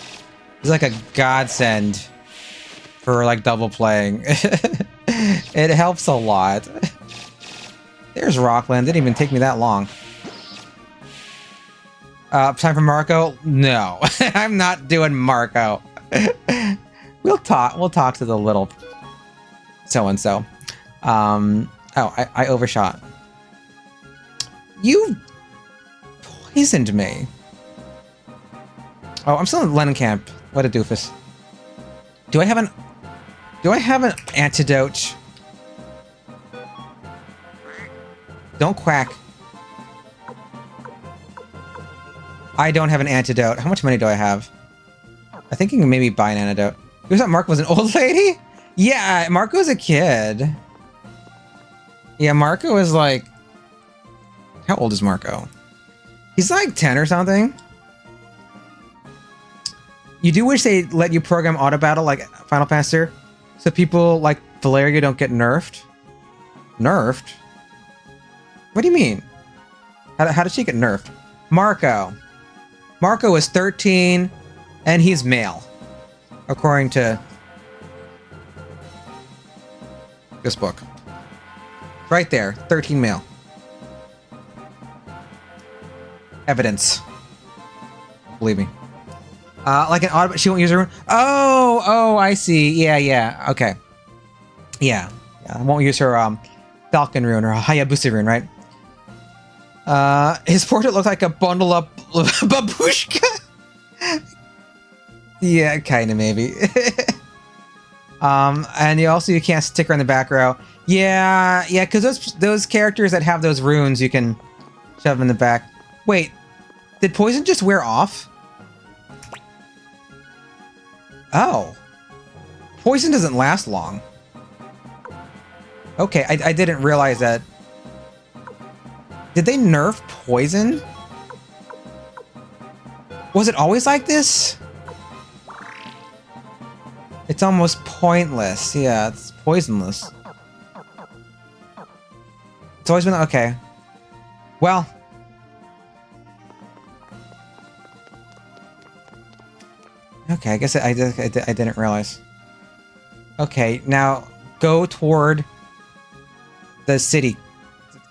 is like a godsend for like double playing. It helps a lot. There's Rockland. Didn't even take me that long. Time for Marco? No, I'm not doing Marco. We'll talk to the little so-and-so. Oh, I overshot. You poisoned me. Oh, I'm still in Lennon camp. What a doofus. Do I have an antidote? Don't quack. I don't have an antidote. How much money do I have? I think you can maybe buy an antidote. You thought Marco was an old lady? Yeah, Marco's a kid. Yeah, Marco is like... How old is Marco? He's like 10 or something. You do wish they let you program auto battle like Final Fantasy, so people like Valeria don't get nerfed? Nerfed? What do you mean? How did she get nerfed? Marco. Marco is 13, and he's male, according to this book. Right there, 13 male. Evidence. Believe me. Like an auto, she won't use her rune. Oh, I see. Yeah, okay. Yeah, I won't use her Falcon rune or Hayabusa rune, right? His portrait looks like a bundle up babushka. Yeah, kind of maybe. And you can't stick her in the back row. Yeah, because those characters that have those runes, you can shove them in the back. Wait, did poison just wear off? Oh, poison doesn't last long. Okay, I didn't realize that. Did they nerf poison? Was it always like this? It's almost pointless. Yeah, it's poisonless. It's always been okay. Well. Okay, I guess I didn't realize. Okay, now go toward the city.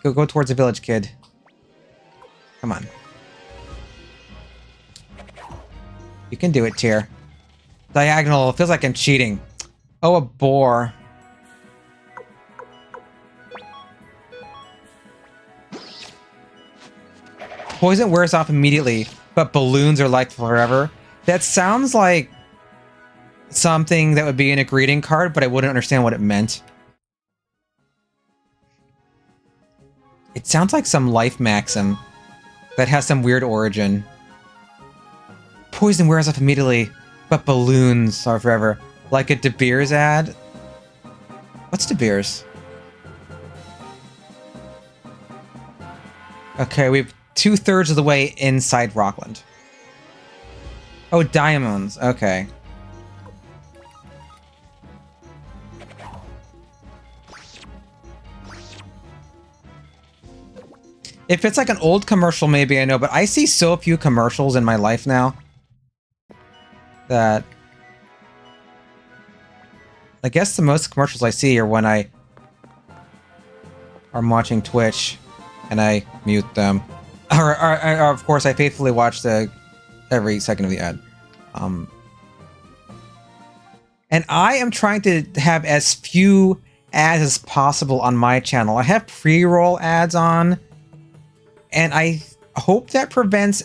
Go towards the village, kid. Come on. You can do it, Tyr. Diagonal. Feels like I'm cheating. Oh, a boar. Poison wears off immediately, but balloons are like forever. That sounds like something that would be in a greeting card, but I wouldn't understand what it meant. It sounds like some life maxim that has some weird origin. Poison wears off immediately, but balloons are forever. Like a De Beers ad? What's De Beers? Okay, we're 2/3 of the way inside Rockland. Oh, diamonds. Okay. If it's like an old commercial, maybe I know, but I see so few commercials in my life now that I guess the most commercials I see are when I'm watching Twitch and I mute them. Or of course, I faithfully watch every second of the ad. And I am trying to have as few ads as possible on my channel. I have pre-roll ads on, and I hope that prevents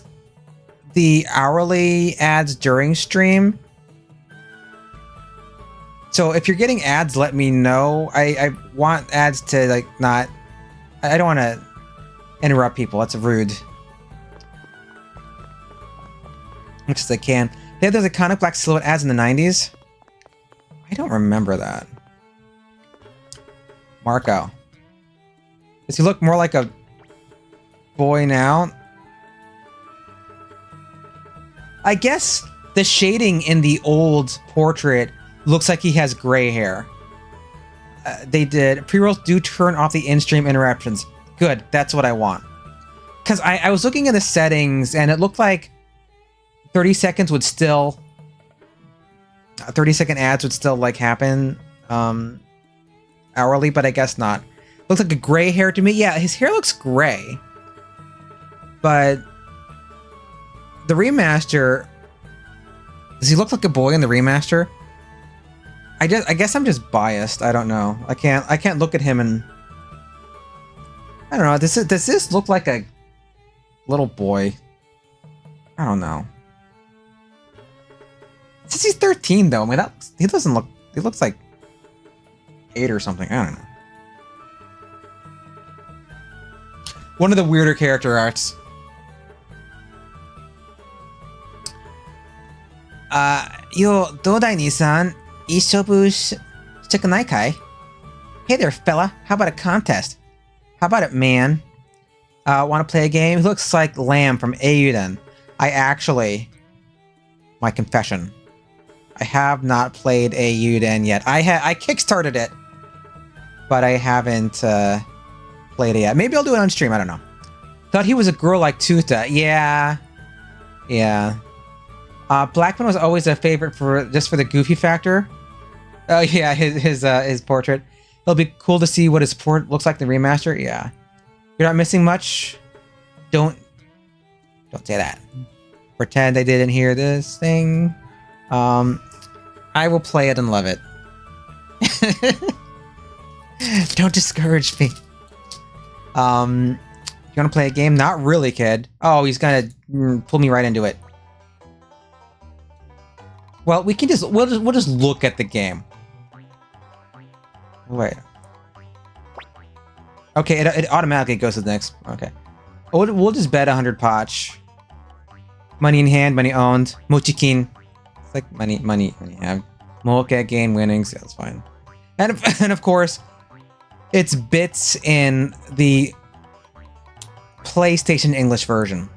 the hourly ads during stream. So if you're getting ads, let me know. I want ads to like not... I don't want to interrupt people. That's rude. Much as I can. They had those iconic black silhouette ads in the 90s. I don't remember that. Marco. Does he look more like a boy now? I guess the shading in the old portrait looks like he has gray hair. They did. Pre-rolls do turn off the in-stream interruptions. Good. That's what I want. Because I was looking at the settings and it looked like 30 seconds would still... 30-second ads would still like happen hourly, but I guess not. Looks like a gray hair to me. Yeah, his hair looks gray. But the remaster... Does he look like a boy in the remaster? I guess I'm just biased. I don't know. I can't look at him and... I don't know. Does this look like a little boy? I don't know. Since he's 13 though, I mean he doesn't look... He looks like 8 or something. I don't know. One of the weirder character arts. Yo, Dodai-ni-san, ishobu shitakunai kai? Hey there, fella. How about a contest? How about it, man? Want to play a game? He looks like Lamb from Eiyuden. My confession. I have not played Eiyuden yet. I kickstarted it, but I haven't played it yet. Maybe I'll do it on stream. I don't know. Thought he was a girl like Tuta. Yeah. Blackman was always a favorite for the goofy factor. Oh yeah, his portrait. It'll be cool to see what his port looks like in the remaster. Yeah, you're not missing much. Don't say that. Pretend I didn't hear this thing. I will play it and love it. Don't discourage me. You want to play a game? Not really, kid. Oh, he's gonna pull me right into it. Well, we'll just look at the game. Wait. Okay, it automatically goes to the next. Okay. We'll just bet 100 potch. Money in hand, money owned. Mochikin. It's like money have. Moke gain winnings. Yeah, that's fine. And of course, it's bits in the PlayStation English version.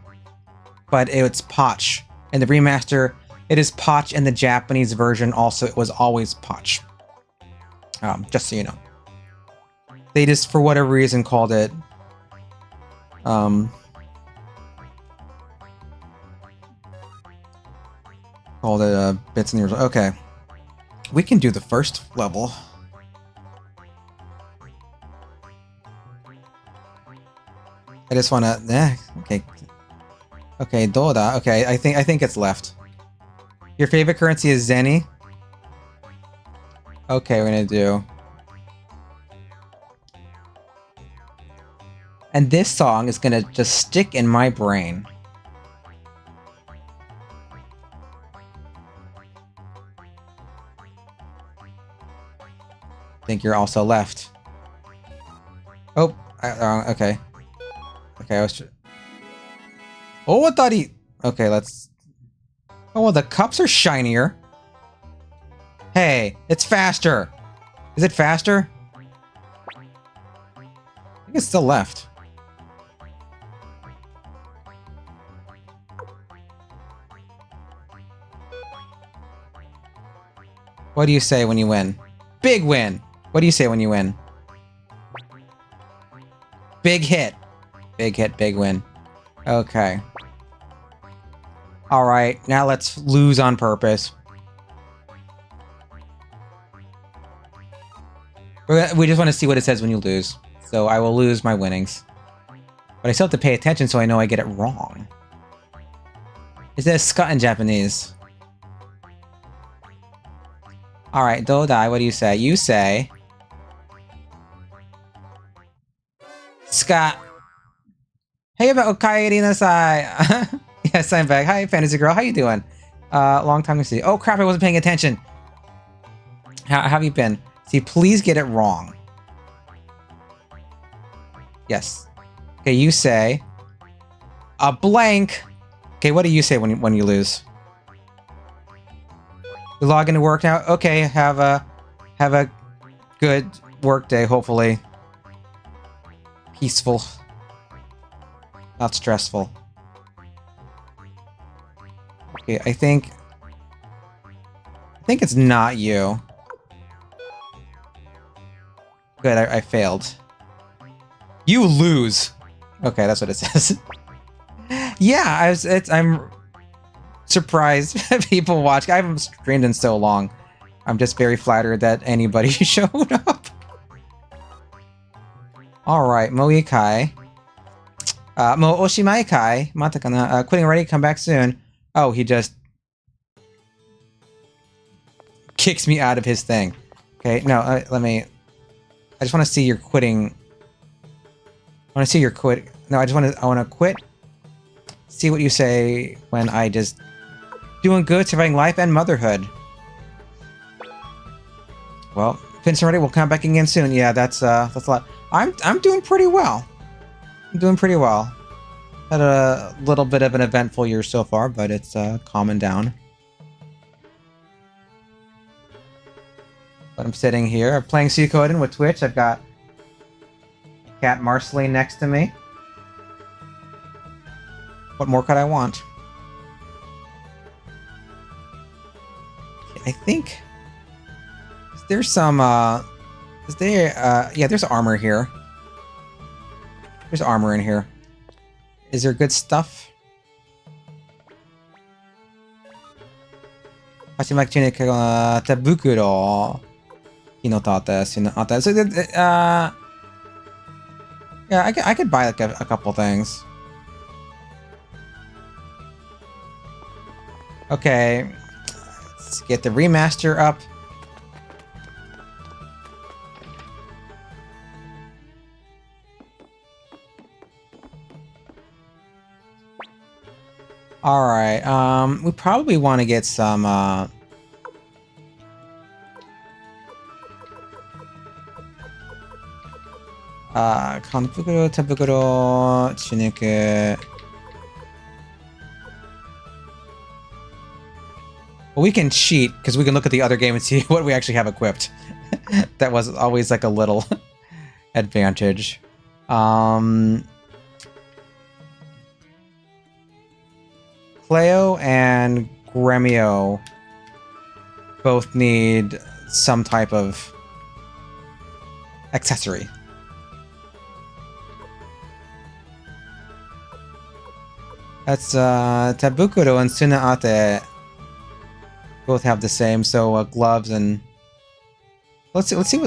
But it's potch. In the remaster, it is potch. In the Japanese version, also, it was always potch. Just so you know. They just, for whatever reason, called it... bits in the original. Okay. We can do the first level. I just want to... okay. Okay, Doda. Okay, I think it's left. Your favorite currency is Zenny? Okay, we're gonna do... And this song is gonna just stick in my brain. I think you're also left. Oh, okay. Okay, I was... Oh, I thought he... Okay, let's... Oh, well, the cups are shinier. Hey, it's faster. Is it faster? I think it's still left. What do you say when you win? Big win! What do you say when you win? Big hit. Big hit, big win. Okay. Alright, now let's lose on purpose. We just want to see what it says when you lose. So I will lose my winnings. But I still have to pay attention so I know I get it wrong. It says Scott in Japanese. All right, Dodai, what do you say? You say... Scott. Hey, about Okaeri Nasai. Yes, I'm back. Hi, Fantasy Girl. How you doing? Long time to see. Oh, crap, I wasn't paying attention. How have you been? See, please get it wrong. Yes. Okay, you say... A blank. Okay, what do you say when you lose? You log into work now? Okay, have a good work day, hopefully. Peaceful. Not stressful. Okay, I think it's not you. Good, I failed. You lose. Okay, that's what it says. Yeah, I'm surprised people watch. I haven't streamed in so long. I'm just very flattered that anybody showed up. Alright, Moikai. Mo Oshimaikai. Mata kana. Quitting already, come back soon. Oh, he just kicks me out of his thing. Okay, no, let me... I just want to see your quitting. I want to see your quit. No, I want to quit. See what you say when I just... Doing good, surviving life and motherhood. Well, Vincent already will come back again soon. Yeah, that's a lot. I'm doing pretty well. I'm doing pretty well. Had a little bit of an eventful year so far, but it's calming down. But I'm sitting here playing Suikoden with Twitch. I've got cat Marceline next to me. What more could I want? I think there's some yeah, there's armor here. There's armor in here. Is there good stuff? Hashimaki tunic tabukuro. Hinotate, sunaate. So yeah, I could buy like a couple things. Okay. Let's get the remaster up. Alright, we probably want to get some, kanfukuro, tabukuro, tunic. Well, we can cheat, because we can look at the other game and see what we actually have equipped. That was always like a little advantage. Cleo and Gremio both need some type of accessory. That's Tabukuro and Sunaate both have the same, so gloves and let's see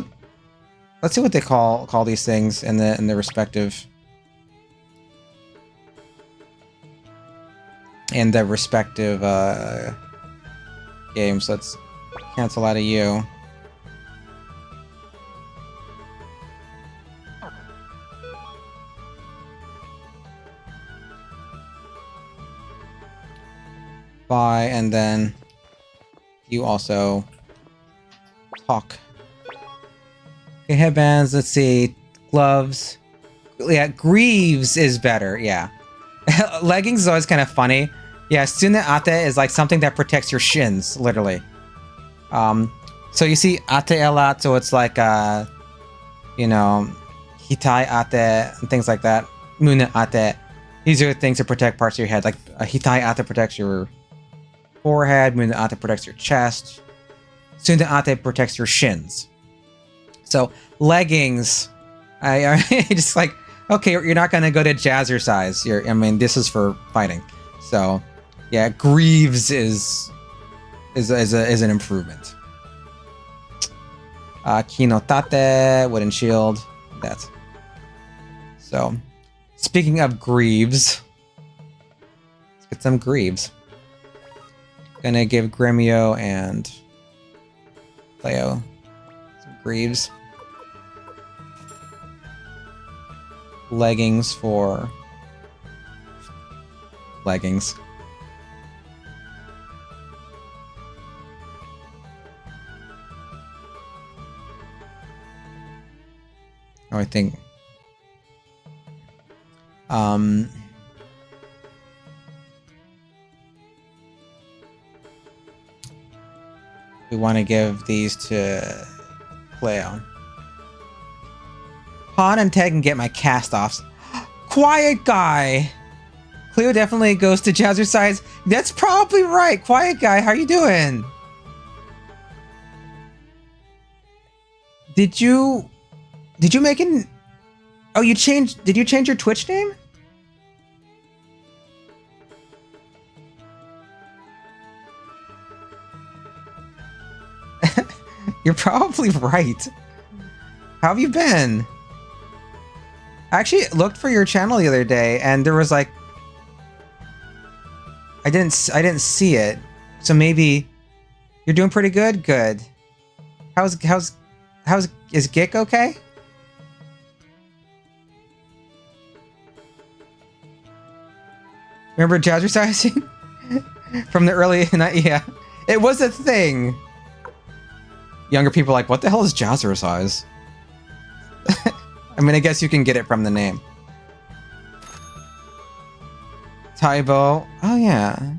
what they call these things in the respective games. Let's cancel out of you. Bye, and then you also talk. Okay, headbands, let's see. Gloves. Yeah, greaves is better, yeah. Leggings is always kind of funny. Yeah, Sunaate is like something that protects your shins, literally. So you see ate a lot, so it's like, you know, hitai ate and things like that. Muna ate. These are things that protect parts of your head. Like hitai ate protects your forehead, Muna ate protects your chest. Sunaate protects your shins. So leggings, I just like, okay, you're not gonna go to jazzercise. I mean, this is for fighting. So, yeah, greaves is an improvement. Kinotate, wooden shield. That. So, speaking of greaves, let's get some greaves. Gonna give Gremio and Cleo. Some greaves. Leggings for... leggings. Oh, I think... we want to give these to Cleo. Han and Ted can get my cast-offs. Quiet Guy! Cleo definitely goes to Jazzercise. That's probably right. Quiet Guy, how you doing? Did you make an... Oh, did you change your Twitch name? You're probably right. How have you been? I actually looked for your channel the other day and there was like... I didn't see it. So maybe you're doing pretty good? Good. Is Gick okay? Remember jazzercising? From the early night, yeah. It was a thing. Younger people are like, what the hell is jazzercise? I mean, I guess you can get it from the name. Taibo. Oh, yeah.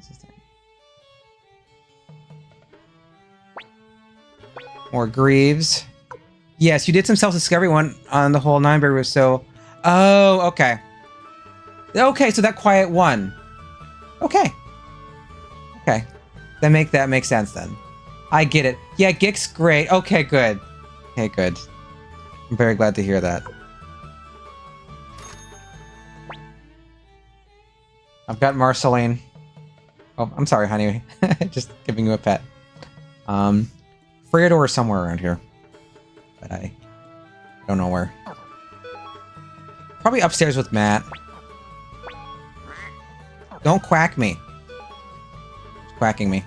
More Greaves. Yes, you did some self-discovery one on the whole Nineberry, so... Oh, okay. Okay, so that quiet one. Okay. Okay. That makes sense then. I get it. Yeah, Gick's great. Okay, good. Okay, good. I'm very glad to hear that. I've got Marceline. Oh, I'm sorry, honey. Just giving you a pet. Freodor is somewhere around here. But I don't know where. Probably upstairs with Matt. Don't quack me. It's quacking me.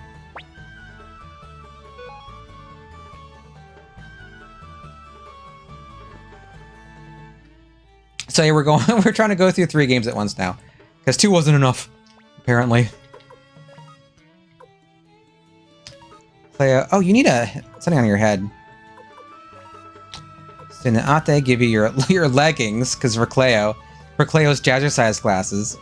So yeah, we're trying to go through 3 games at once now. Because 2 wasn't enough, apparently. Cleo, oh, you need something on your head. Sinate, give you your leggings, because for Cleo's jazzercise classes.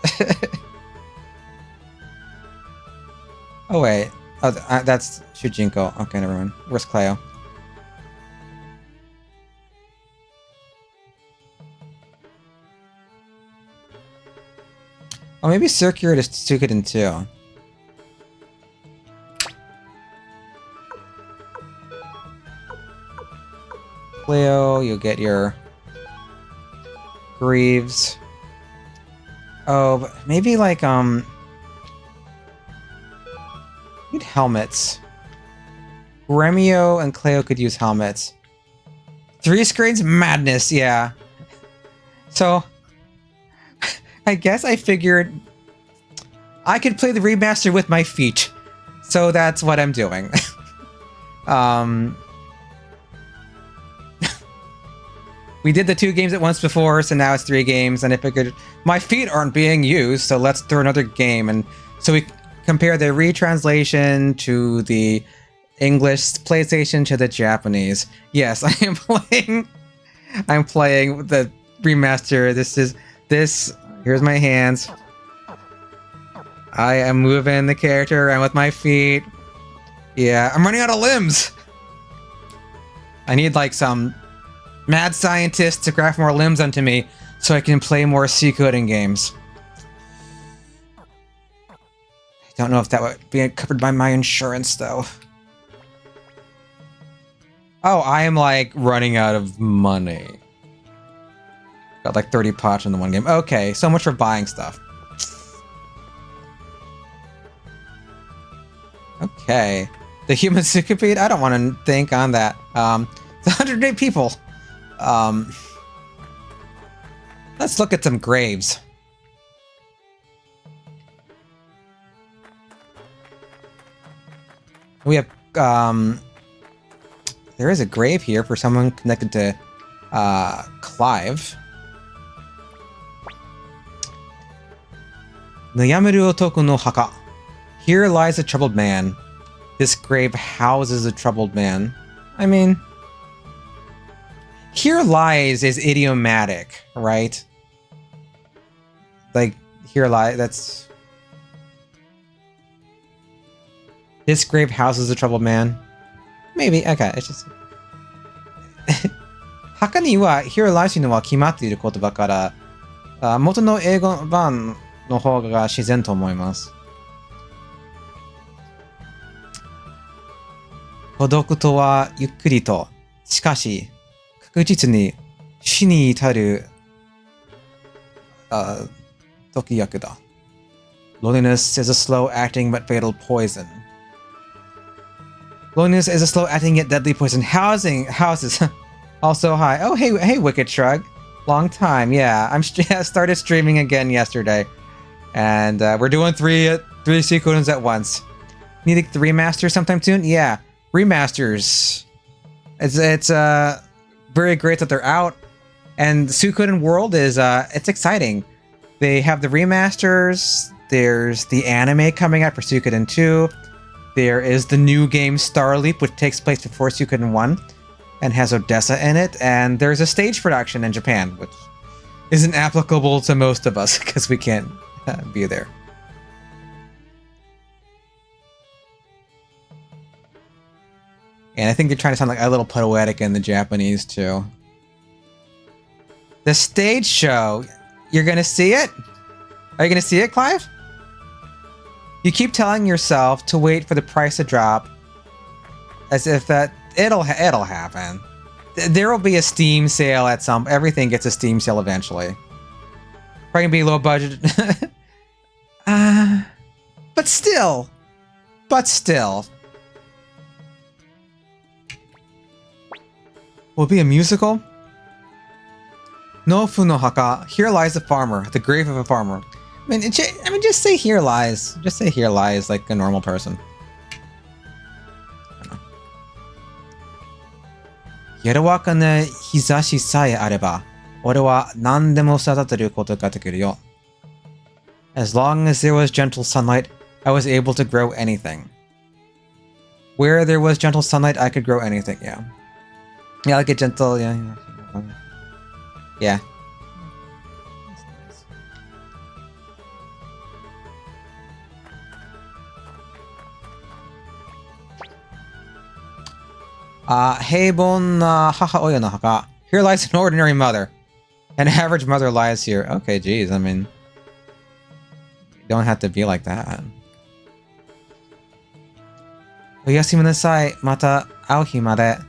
Oh wait, oh that's Shujinko. Okay, never mind. Where's Cleo? Oh, maybe Circuit is Suikoden too. Cleo, you'll get your Greaves. Oh, but maybe like need helmets. Gremio and Cleo could use helmets. 3 screens? Madness, yeah. So I guess I figured I could play the remaster with my feet. So that's what I'm doing. We did the 2 games at once before, so now it's 3 games, and I figured my feet aren't being used, so let's throw another game. And so we compare the retranslation to the English PlayStation to the Japanese. Yes, I'm playing the remaster. Here's my hands. I am moving the character around with my feet. Yeah, I'm running out of limbs. I need like some mad scientist to craft more limbs onto me so I can play more Suikoden games. I don't know if that would be covered by my insurance though. Oh, I am like running out of money. Got like 30 pots in the one game. Okay, so much for buying stuff. Okay. The human centipede? I don't want to think on that. It's 108 people. Let's look at some graves. We have there is a grave here for someone connected to Clive. Nayamuru Otoku no Haka. Here lies a troubled man. This grave houses a troubled man. I mean, here lies is idiomatic, right? Like, here lies, that's... This grave houses a troubled man. Maybe, okay, it's just... 墓には here lies のは決まっている言葉から、元の英語版の方が自然と思います。孤独とはゆっくりと、しかし、確実に死に至る、時役だ。Loneliness is a slow-acting but fatal poison. Loneliness is a slow-acting yet deadly poison. Houses. Also, hi. Oh, hey, Wicked Shrug. Long time, yeah. I started streaming again yesterday. And we're doing three Suikodens at once. Need the remaster sometime soon? Yeah. Remasters. It's very great that they're out. And Suikoden World is, it's exciting. They have the remasters. There's the anime coming out for Suikoden 2. There is the new game Star Leap, which takes place before Suikoden 1 and has Odessa in it. And there's a stage production in Japan, which isn't applicable to most of us because we can't be there. And I think they're trying to sound like a little poetic in the Japanese too. The stage show, you're gonna see it? Are you gonna see it, Clive? You keep telling yourself to wait for the price to drop, as if that it'll happen. There will be a Steam sale at some. Everything gets a Steam sale eventually. Probably gonna be low budget. But still. Will it be a musical? No fu no haka. Here lies a farmer. The grave of a farmer. I mean, just say here lies. Just say here lies like a normal person. I don't know. 夜中の日差しさえあれば、俺は何でも育てることができるよ。As long as there was gentle sunlight, I was able to grow anything. Where there was gentle sunlight, I could grow anything, yeah. Yeah, like a gentle, yeah. Yeah. Heibon haha oya no haka. Here lies an ordinary mother. An average mother lies here. Okay, geez, I mean... You don't have to be like that. Oyasumi nasai, mata au himade.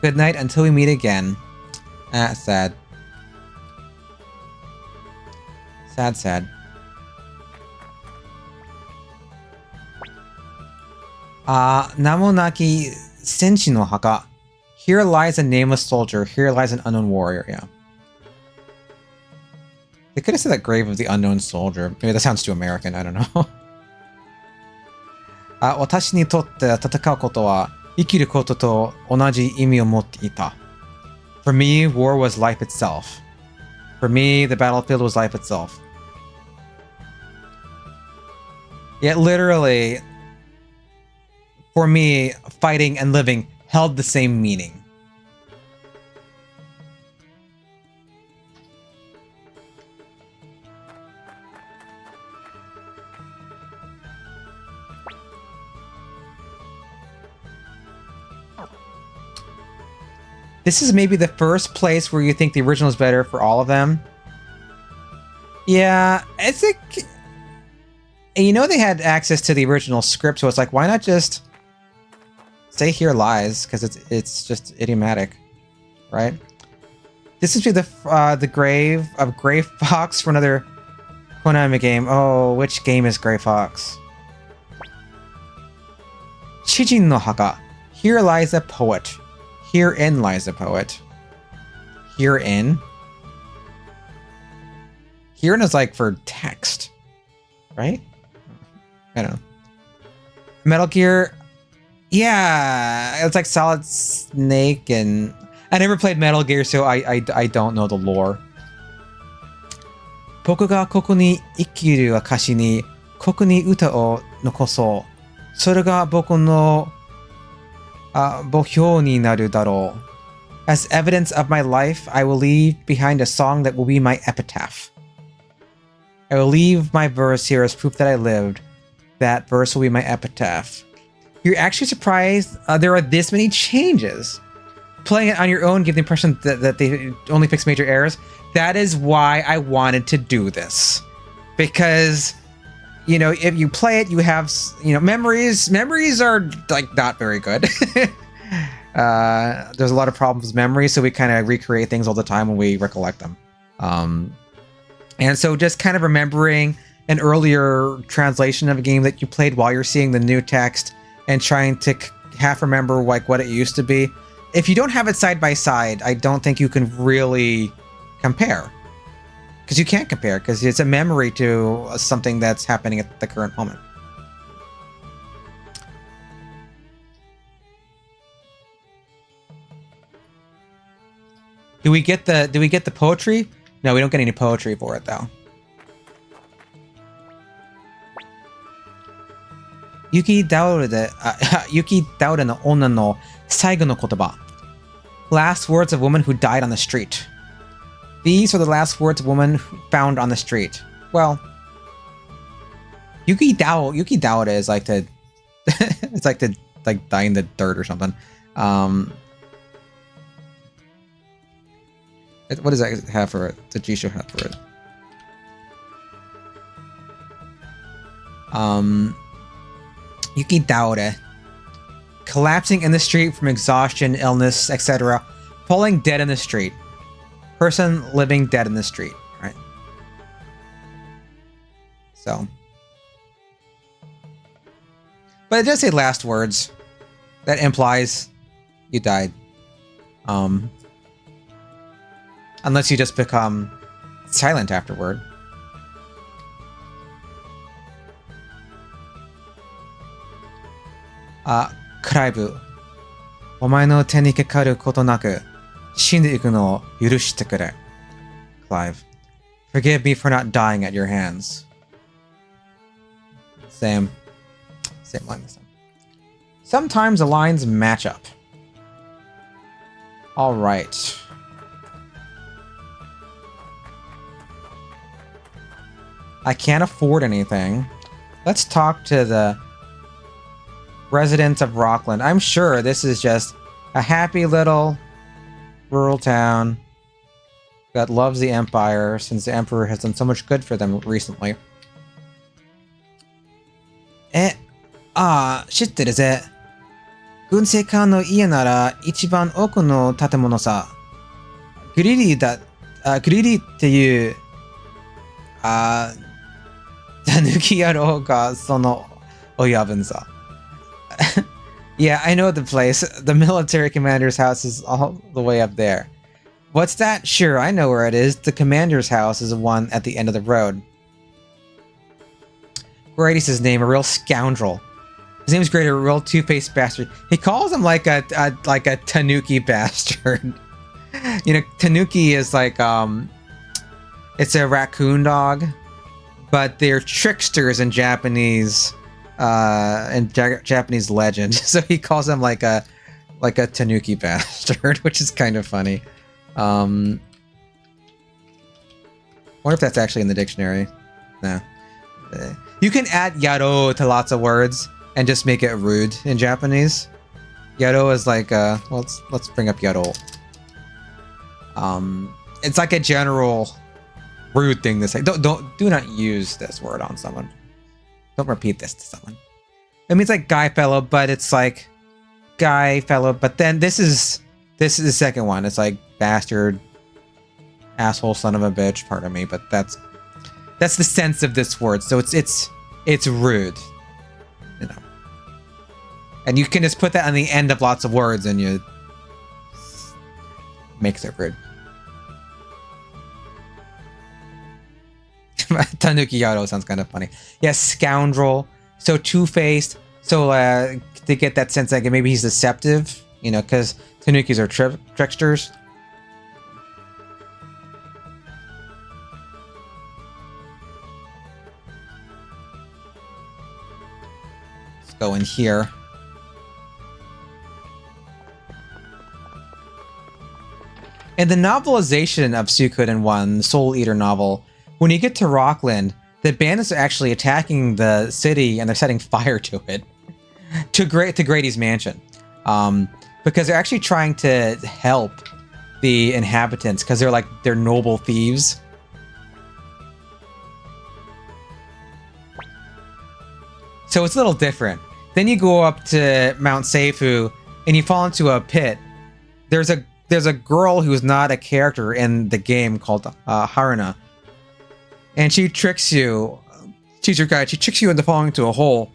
Good night until we meet again. Sad. Sad. Namonaki Senshi no Haka. Here lies a nameless soldier. Here lies an unknown warrior. Yeah. They could have said that grave of the unknown soldier. Maybe that sounds too American. I don't know. 私にとって戦うことは生きることと同じ意味を持っていた。For me, war was life itself. For me, the battlefield was life itself. Yet literally, for me, fighting and living held the same meaning. This is maybe the first place where you think the original is better for all of them. Yeah, it's like... You know they had access to the original script, so it's like, why not just say here lies? Because it's just idiomatic, right? This would be the grave of Gray Fox for another Konami game. Oh, which game is Gray Fox? Chijin no Haka. Here lies a poet. Herein lies a poet. Herein? Herein is like for text, right? I don't know. Metal Gear Yeah, it's like Solid Snake, and I never played Metal Gear, so I don't know the lore. 僕がここに生きる証に、ここに歌を残そう。それが僕の墓標になるだろう。As evidence of my life, I will leave behind a song that will be my epitaph. I will leave my verse here as proof that I lived. That verse will be my epitaph. You're actually surprised there are this many changes. Playing it on your own gives the impression that they only fix major errors. That is why I wanted to do this. Because, you know, if you play it, you have, you know, memories. Memories are, like, not very good. There's a lot of problems with memory, so we kind of recreate things all the time when we recollect them. And so just kind of remembering an earlier translation of a game that you played while you're seeing the new text and trying to half remember like what it used to be. If you don't have it side by side, I don't think you can really compare. Because you can't compare, because it's a memory to something that's happening at the current moment. Do we get the poetry? No, we don't get any poetry for it though. Yuki Daura no onna no saigo no kotoba. Last words of woman who died on the street. These are the last words of woman found on the street. Well, Yuki Daura is like to it's like to die in the dirt or something. What does that have for it? The Jisho have for it? Yuki Daure. Collapsing in the street from exhaustion, illness, etc. Falling dead in the street. Person living dead in the street, right? So. But it does say last words. That implies you died. Unless you just become silent afterward. Clive. お前の手にかかることなく死んでいくのを許してくれ. Clive. Forgive me for not dying at your hands. Same line this time. Sometimes the lines match up. Alright. I can't afford anything. Let's talk to the residents of Rockland. I'm sure this is just a happy little rural town that loves the Empire since the Emperor has done so much good for them recently. 知ってるぜ。軍政官の家なら一番奥の建物さ。グリリーっていう、tanuki野郎がその親分さ。Yeah, I know the place. The military commander's house is all the way up there. What's that? Sure, I know where it is. The commander's house is the one at the end of the road. Grady's his name, a real scoundrel. His name's Grady, a real two-faced bastard. He calls him like a tanuki bastard. You know, tanuki is like it's a raccoon dog, but they're tricksters in Japanese Japanese legend. So he calls them like a tanuki bastard, which is kind of funny. Wonder if that's actually in the dictionary. No. You can add yaro to lots of words and just make it rude in Japanese. Yaro is like well, let's bring up yaro. It's like a general rude thing to say. Do not use this word on someone. Don't repeat this to someone. It means like guy fellow, but it's like guy fellow. But then this is the second one. It's like bastard, asshole, son of a bitch. Pardon me, but that's the sense of this word. So it's rude, you know. And you can just put that on the end of lots of words, and you makes it rude. Tanuki Yaro sounds kind of funny. Yes, scoundrel. So two-faced. So to get that sense that maybe he's deceptive, you know, because Tanukis are tricksters. Let's go in here. In the novelization of Suikoden 1, the Soul Eater novel, when you get to Rockland, the bandits are actually attacking the city and they're setting fire to it, to Grady's mansion, because they're actually trying to help the inhabitants because they're noble thieves. So it's a little different. Then you go up to Mount Seifu and you fall into a pit. There's a girl who's not a character in the game called Haruna. And she tricks you. She's your guide. She tricks you into falling into a hole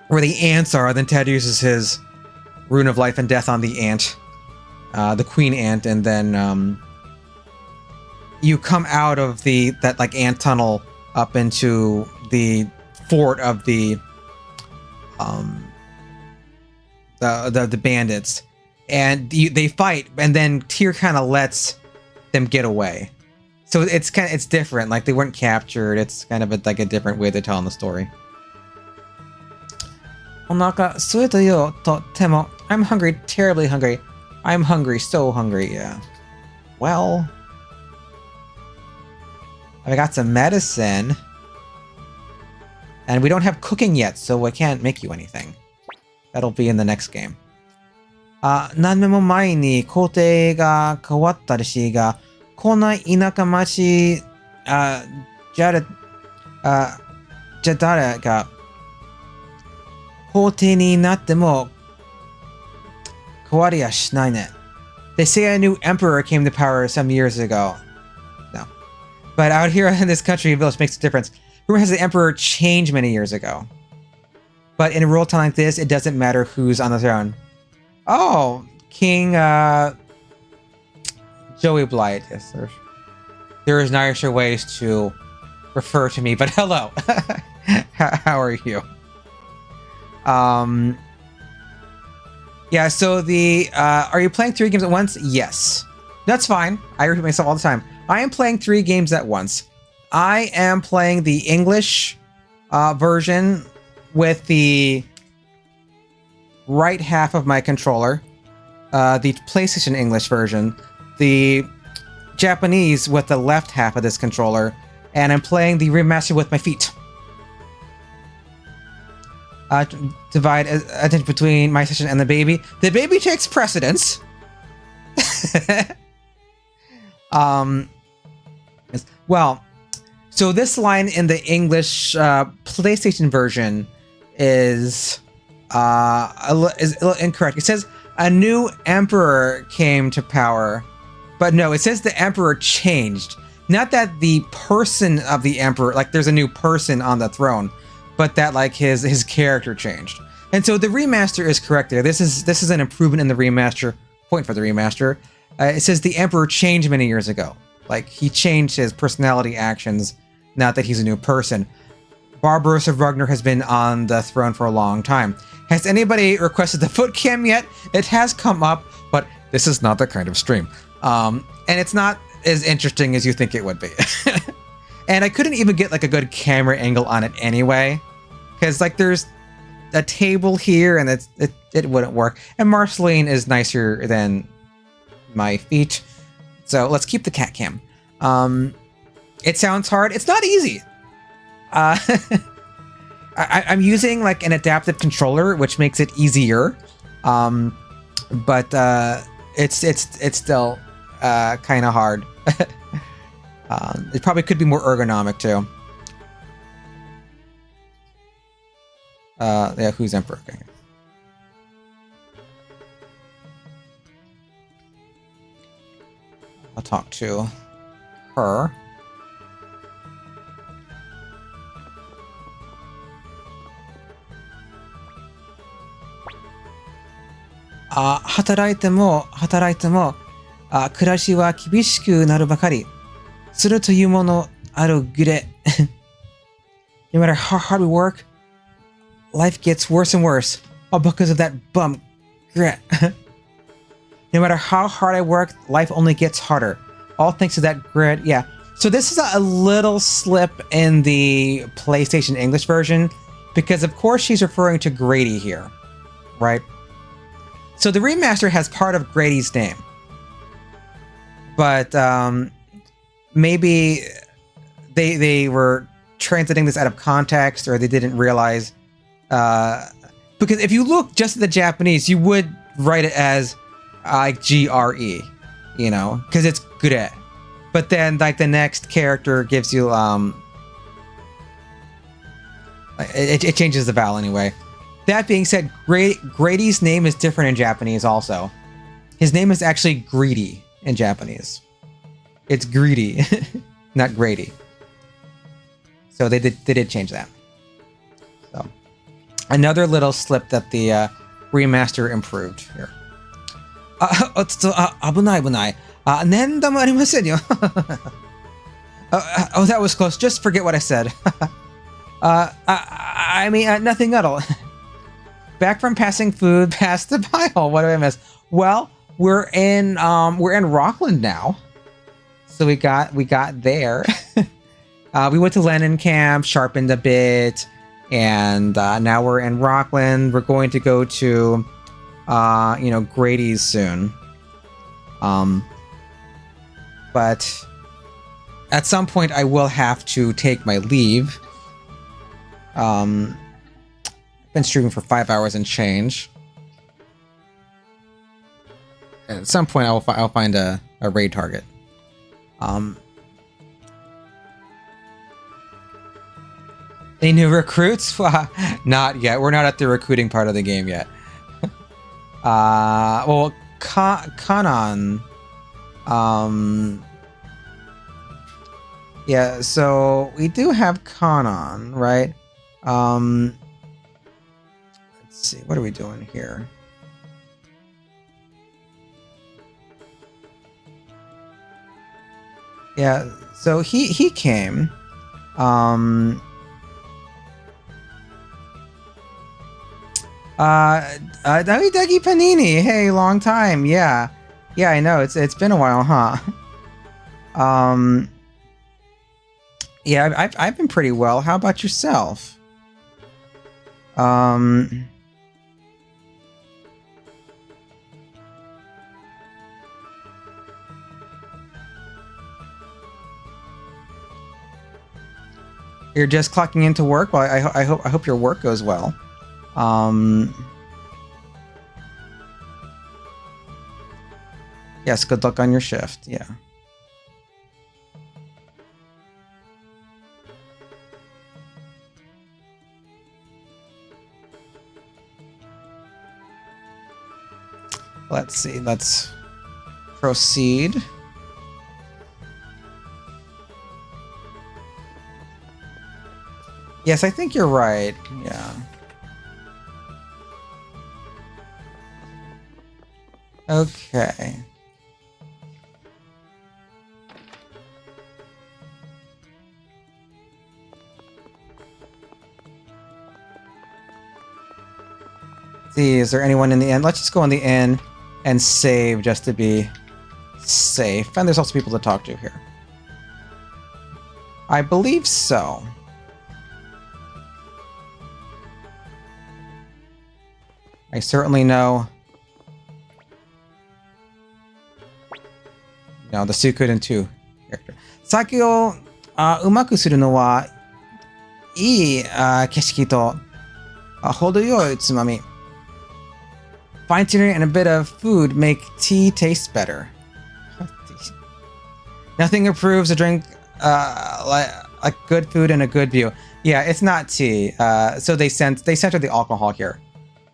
where the ants are. Then Ted uses his rune of life and death on the ant, the queen ant, and then you come out of that ant tunnel up into the fort of the bandits. And they fight, and then Tyr kind of lets them get away. So it's different. Like they weren't captured. It's kind of a different way they're telling the story. Onaka sueta yo totemo. I'm hungry, terribly hungry. I'm hungry, so hungry. Yeah. Well, I got some medicine, and we don't have cooking yet, so I can't make you anything. That'll be in the next game. 何年も前に皇帝が変わったらしいが、こんな田舎町、じゃ誰が皇帝になっても変わりやしないね。They say a new emperor came to power some years ago. No. But out here in this country, village makes a difference. Rumor has the emperor changed many years ago. But in a rule time like this, it doesn't matter who's on the throne. Oh, King Joey Blight. Yes, there is nicer ways to refer to me, but hello. How are you? Yeah, so are you playing 3 games at once? Yes. That's fine. I repeat myself all the time. I am playing 3 games at once. I am playing the English version with the right half of my controller, the PlayStation English version, the Japanese with the left half of this controller, and I'm playing the remaster with my feet. Divide attention between my session and the baby. The baby takes precedence. Well, so this line in the English PlayStation version is a little incorrect. It says a new emperor came to power, but no, it says the emperor changed. Not that the person of the emperor, like there's a new person on the throne, but that like his character changed. And so the remaster is correct there. This is an improvement in the remaster. Point for the remaster. It says the emperor changed many years ago. Like he changed his personality, actions. Not that he's a new person. Barbaros of Ragnar has been on the throne for a long time. Has anybody requested the foot cam yet? It has come up, but this is not that kind of stream. And it's not as interesting as you think it would be. And I couldn't even get like a good camera angle on it anyway, because like there's a table here and it wouldn't work. And Marceline is nicer than my feet, so let's keep the cat cam. It sounds hard. It's not easy. I'm using like an adaptive controller, which makes it easier. But it's still kind of hard. It probably could be more ergonomic too. Yeah, who's emperor? Okay. I'll talk to her. Hatarai te mo,暮らしは厳しくなるばかり。するというものあるぐれ。No matter how hard we work, life gets worse and worse. all because of that bum grit. No matter how hard I work, life only gets harder. All thanks to that grit. Yeah. So this is a little slip in the PlayStation English version because of course she's referring to Grady here, right? So the remaster has part of Grady's name, but maybe they were translating this out of context, or they didn't realize. Because if you look just at the Japanese, you would write it as like GRE, you know, because it's Gure. But then like the next character gives you it changes the vowel anyway. That being said, Grady's name is different in Japanese also. His name is actually Greedy in Japanese. It's Greedy, not Grady. So they did change that. So another little slip that the remaster improved here. 危ない危ない。念玉ありませんよ。Oh, that was close. Just forget what I said. I mean, nothing at all. Back from passing food past the pile. What did I miss? Well, we're in Rockland now. So we got there. We went to Lennon Camp, sharpened a bit, and now we're in Rockland. We're going to go to Grady's soon. But at some point I will have to take my leave. I've been streaming for 5 hours and change. At some point I'll find a raid target. Any new recruits? Not yet. We're not at the recruiting part of the game yet. Well, Kanan. Yeah, so we do have Kanan, right? Let's see. What are we doing here? Yeah, so he came. Dougie Panini. Hey, long time. Yeah, I know. It's been a while, huh? Yeah, I've been pretty well. How about yourself? You're just clocking into work. Well, I hope your work goes well. Yes, good luck on your shift. Yeah. Let's see. Let's proceed. Yes, I think you're right. Yeah. Okay. See, is there anyone in the inn? Let's just go in the inn and save just to be safe. And there's also people to talk to here. I believe so. I certainly know. No, the Suikoden 2 character. 酒をうまくするのはいい景色と程よいつまみ。Fine tuning and a bit of food make tea taste better. Nothing improves a drink like good food and a good view. Yeah, it's not tea. So they center the alcohol here.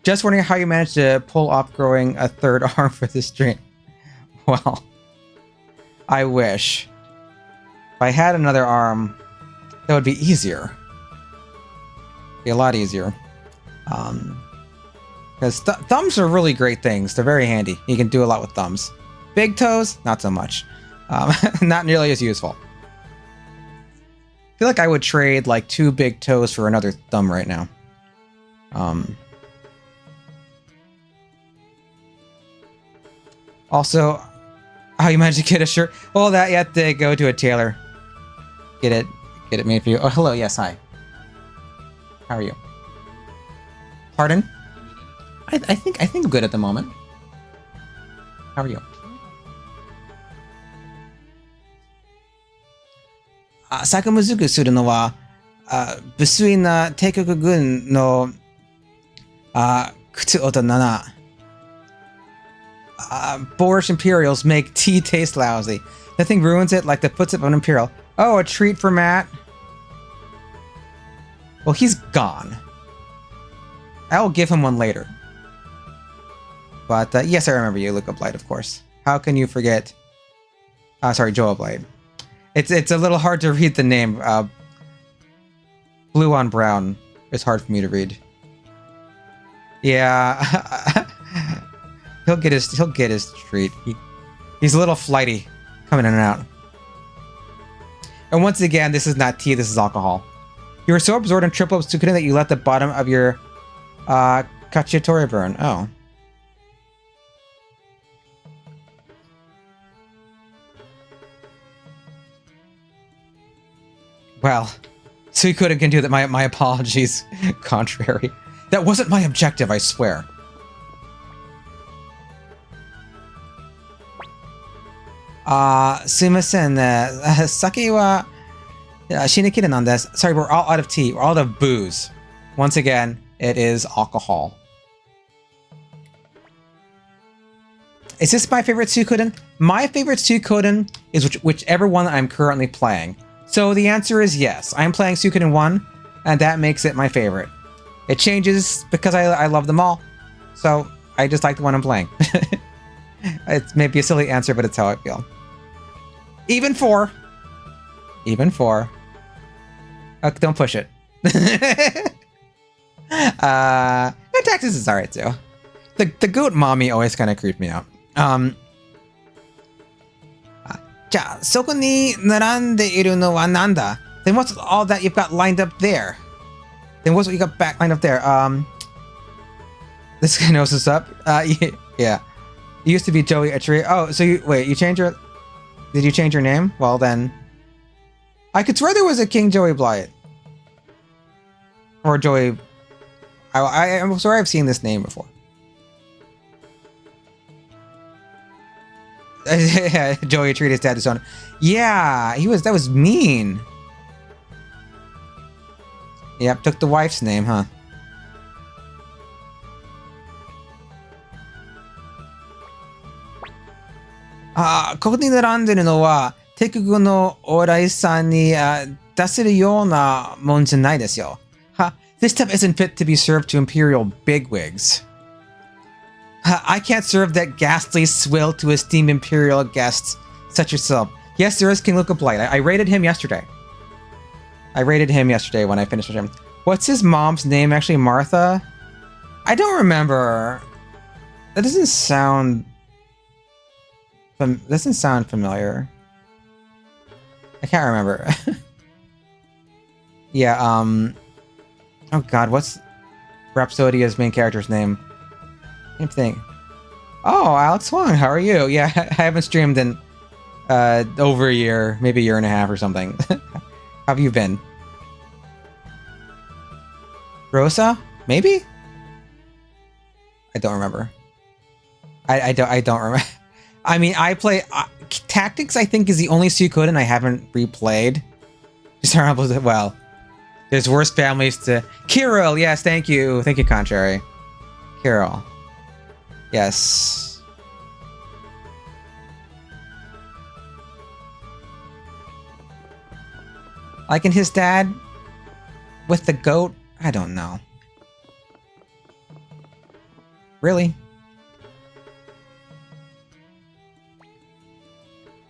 Just wondering how you managed to pull off growing a third arm for this drink. Well, I wish. If I had another arm, that would be easier. Be a lot easier. Because thumbs are really great things. They're very handy. You can do a lot with thumbs. Big toes, not so much. Not nearly as useful. I feel like I would trade like 2 big toes for another thumb right now. Also, how you managed to get a shirt? Well, that you have to go to a tailor. Get it made for you. Oh, hello. Yes, hi. How are you? Pardon? I think I'm good at the moment. How are you? 作務づくするのは、無粋な帝国軍の靴音だな。Boorish Imperials make tea taste lousy. Nothing ruins it like the footstep of an Imperial. Oh, a treat for Matt. Well, he's gone. I'll give him one later. But yes, I remember you, Luca Blight, of course. How can you forget? Sorry, Joel Blight. It's a little hard to read the name. Blue on brown is hard for me to read. Yeah, he'll get his treat. He's a little flighty, coming in and out. And once again, this is not tea. This is alcohol. You were so absorbed in triple Suikoden that you let the bottom of your cacciatore burn. Oh. Well, Suikoden can do that. My apologies. Contrary. That wasn't my objective, I swear. Sumimasen. Sake wa shinekira nan desu. Sorry, we're all out of tea. We're all out of booze. Once again, it is alcohol. Is this my favorite Suikoden? My favorite Suikoden is whichever one I'm currently playing. So the answer is yes. I'm playing Suikoden 1, and that makes it my favorite. It changes because I love them all. So I just like the one I'm playing. It's maybe a silly answer, but it's how I feel. Even 4. Even 4. Don't push it. Taxes is alright too. The goat mommy always kind of creeped me out. じゃあ、そこに並んでいるのはなんだ? Then what's all that you've got lined up there? Then what's what you got back lined up there? This guy knows what's up. Yeah. You used to be Joey Etchery. Oh, so you changed your... Did you change your name? Well then... I could swear there was a King Joey Blight. Or Joey... I'm sorry I've seen this name before. Joey treated his dad to son. Yeah, that was mean. Yep, took the wife's name, huh? Ah, ここに並んでるのは敵軍のお偉いさんに出せるようなもんじゃないですよ。Ha, this stuff isn't fit to be served to Imperial bigwigs. I can't serve that ghastly swill to esteemed Imperial guests such yourself. Yes, there is King Luca Blight. I rated him yesterday. I rated him yesterday when I finished with him. What's his mom's name actually? Martha? I don't remember. That doesn't sound familiar. I can't remember. Yeah, oh god, what's Rhapsodia's main character's name? Same thing. Oh, Alex Wong, how are you? Yeah, I haven't streamed in over a year, maybe a year and a half or something. How have you been? Rosa? Maybe? I don't remember. I don't remember. I mean, I play... Tactics, I think, is the only Suikoden I haven't replayed. Well, there's worse families to... Kirill, yes, thank you. Thank you, Contrary. Kirill. Yes. Like in his dad? With the goat? I don't know. Really?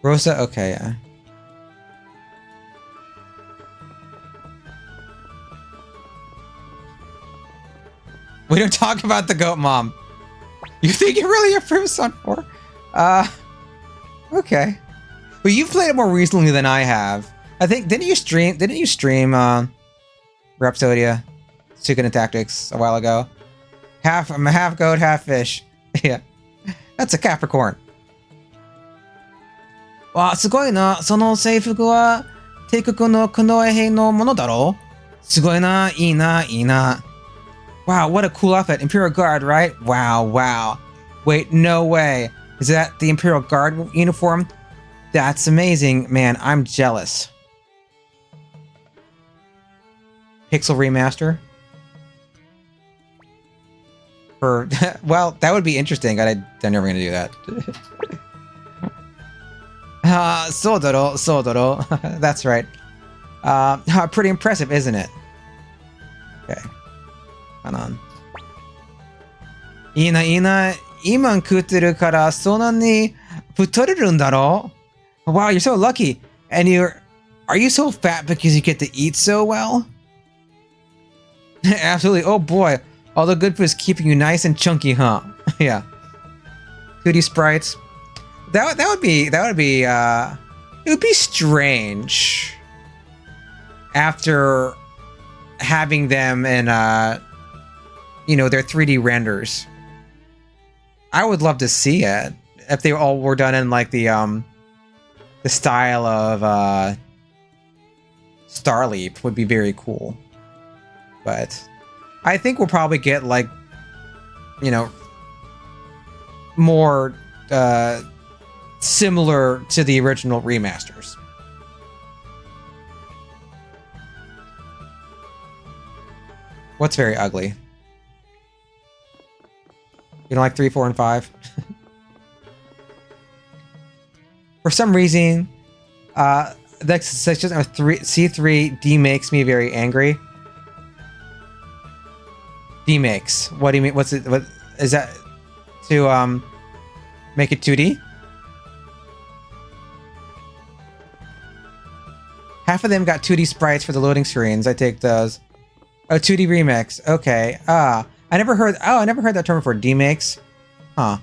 Rosa? Okay, yeah. We don't talk about the goat mom. You think it really approves on 4? Okay. Well, you've played it more recently than I have. I think, didn't you stream Rhapsodia? Suikoden Tactics a while ago? I'm a half goat, half fish. Yeah. That's a Capricorn. わ、すごいな。その制服は帝国の近衛兵のものだろう。すごいな。いいな、いいな。Wow, what a cool outfit. Imperial Guard, right? Wow, wow. Wait, no way. Is that the Imperial Guard uniform? That's amazing. Man, I'm jealous. Pixel remaster? For, well, that would be interesting. I'm never going to do that. Sodoro, Sodoro. That's right. Pretty impressive, isn't it? Okay. Hold on. いいな、いいな。今食ってるから、そんなに太れるんだろう? Wow, you're so lucky. And are you so fat because you get to eat so well? Absolutely. Oh boy. All the good food is keeping you nice and chunky, huh? Yeah. 2D sprites. That would be it would be strange after having them in their 3D renders. I would love to see it if they all were done in like the style of Starleap would be very cool. But I think we'll probably get like more similar to the original remasters. What's very ugly? You don't like 3, 4, and 5? For some reason, the section of C3 makes me very angry. Makes. What do you mean? What is that? To make it 2D? Half of them got 2D sprites for the loading screens. I take those. Oh, 2D remix. Okay. I never heard that term before. D-makes. Huh.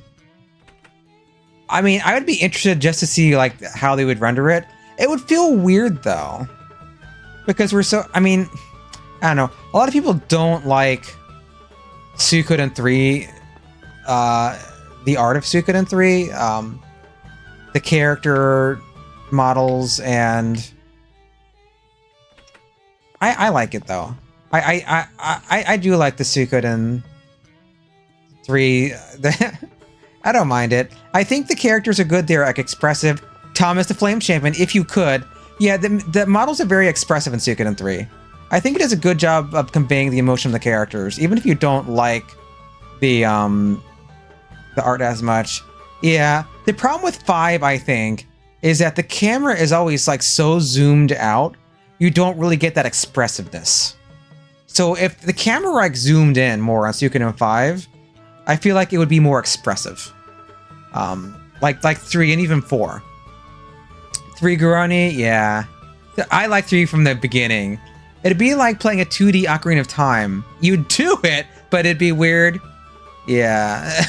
I mean, I would be interested just to see like how they would render it. It would feel weird though, because I don't know. A lot of people don't like Suikoden 3, the art of Suikoden 3, the character models, and I like it though. I do like the Suikoden 3. I don't mind it. I think the characters are good. They're like expressive. Thomas the Flame Champion, if you could. Yeah, the models are very expressive in Suikoden 3. I think it does a good job of conveying the emotion of the characters, even if you don't like the art as much. Yeah, the problem with 5, I think, is that the camera is always like so zoomed out, you don't really get that expressiveness. So if the camera like zoomed in more on Suikoden 5, I feel like it would be more expressive. Like 3 and even 4. 3 Gurani, yeah. I like 3 from the beginning. It'd be like playing a 2D Ocarina of Time. You'd do it, but it'd be weird. Yeah.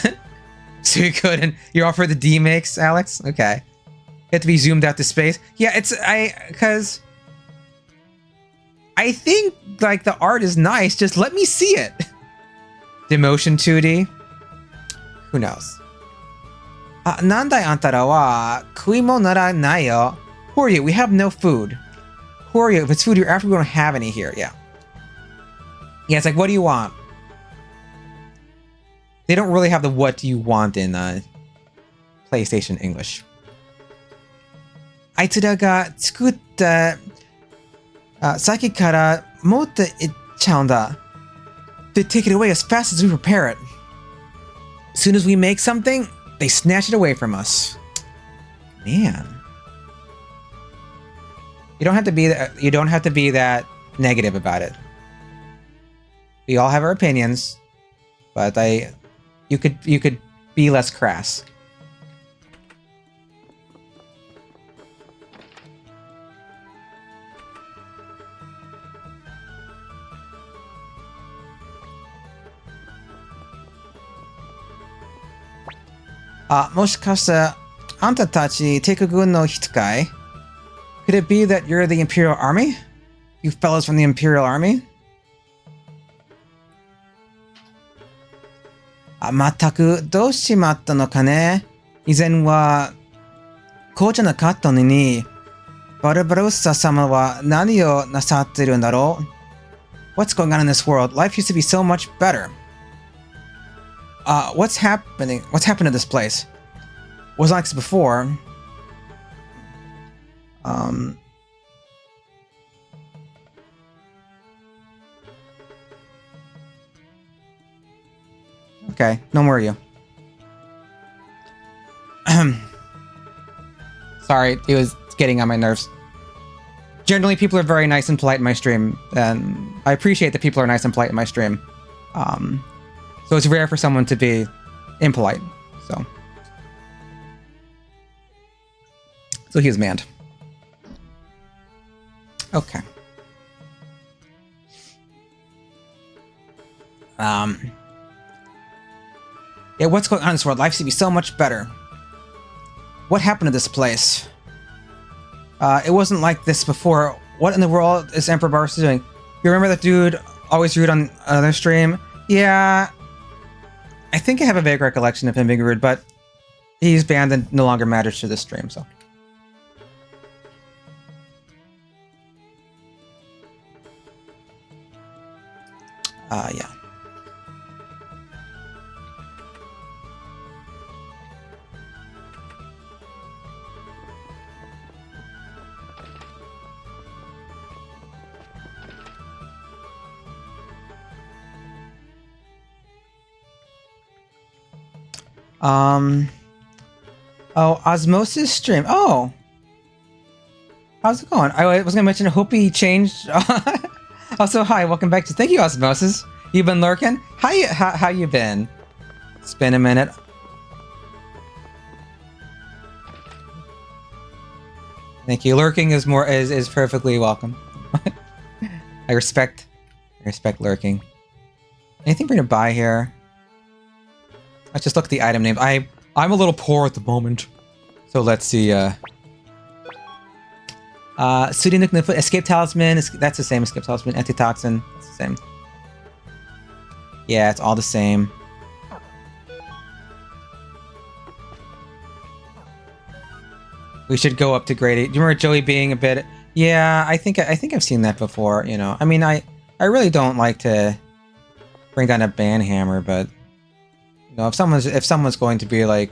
Suikoden, you're all for the D-makes, Alex? Okay. You have to be zoomed out to space. Yeah, because I think like the art is nice, just let me see it. Demotion 2D? Who knows? Nandai antara wa kuimonara nai yo. Who are you? We have no food. Who are you? If it's food you're after, we don't have any here. Yeah. Yeah, it's like, what do you want? They don't really have the what do you want in PlayStation English. あいつらが作ったさっきから持っていっちゃうんだ. They take it away as fast as we prepare it. As soon as we make something, they snatch it away from us. Man. You don't have to be that negative about it. We all have our opinions, but you could be less crass. Moshikashita, anta tachi Teikugun no hito kai? Could it be that you're the Imperial Army? You fellows from the Imperial Army? 全くどうしまったのかね。以前はこうじゃなかったのに、バルバロッサ様は何をなさってるんだろう What's going on in this world? Life used to be so much better. What's happening? What's happened to this place? Was like this before. Okay, no more you. Sorry, it was getting on my nerves. Generally, people are very nice and polite in my stream, and I appreciate that people are nice and polite in my stream. So it's rare for someone to be impolite. So he was manned. Okay. Yeah, what's going on in this world? Life should be so much better. What happened to this place? It wasn't like this before. What in the world is Emperor Barus doing? You remember that dude always rude on another stream? Yeah. I think I have a vague recollection of him being rude, but he's banned and no longer matters to this stream, so. Yeah. Oh, Osmosis stream. Oh. How's it going? I was gonna mention, I hope he changed. Also, hi, welcome back to. Thank you, Osmosis. You've been lurking. How you been? It's been a minute. Thank you. Lurking is perfectly welcome. I respect lurking. Anything for you to buy here? Let's just look at the item name. I'm a little poor at the moment, so let's see. Soothing Nuclear Escape Talisman. That's the same. Escape Talisman. Antitoxin. That's the same. Yeah, it's all the same. We should go up to grade 8. Do you remember Joey being a bit? Yeah, I think I've seen that before. You know, I mean, I really don't like to bring down a banhammer, but you know, if someone's going to be like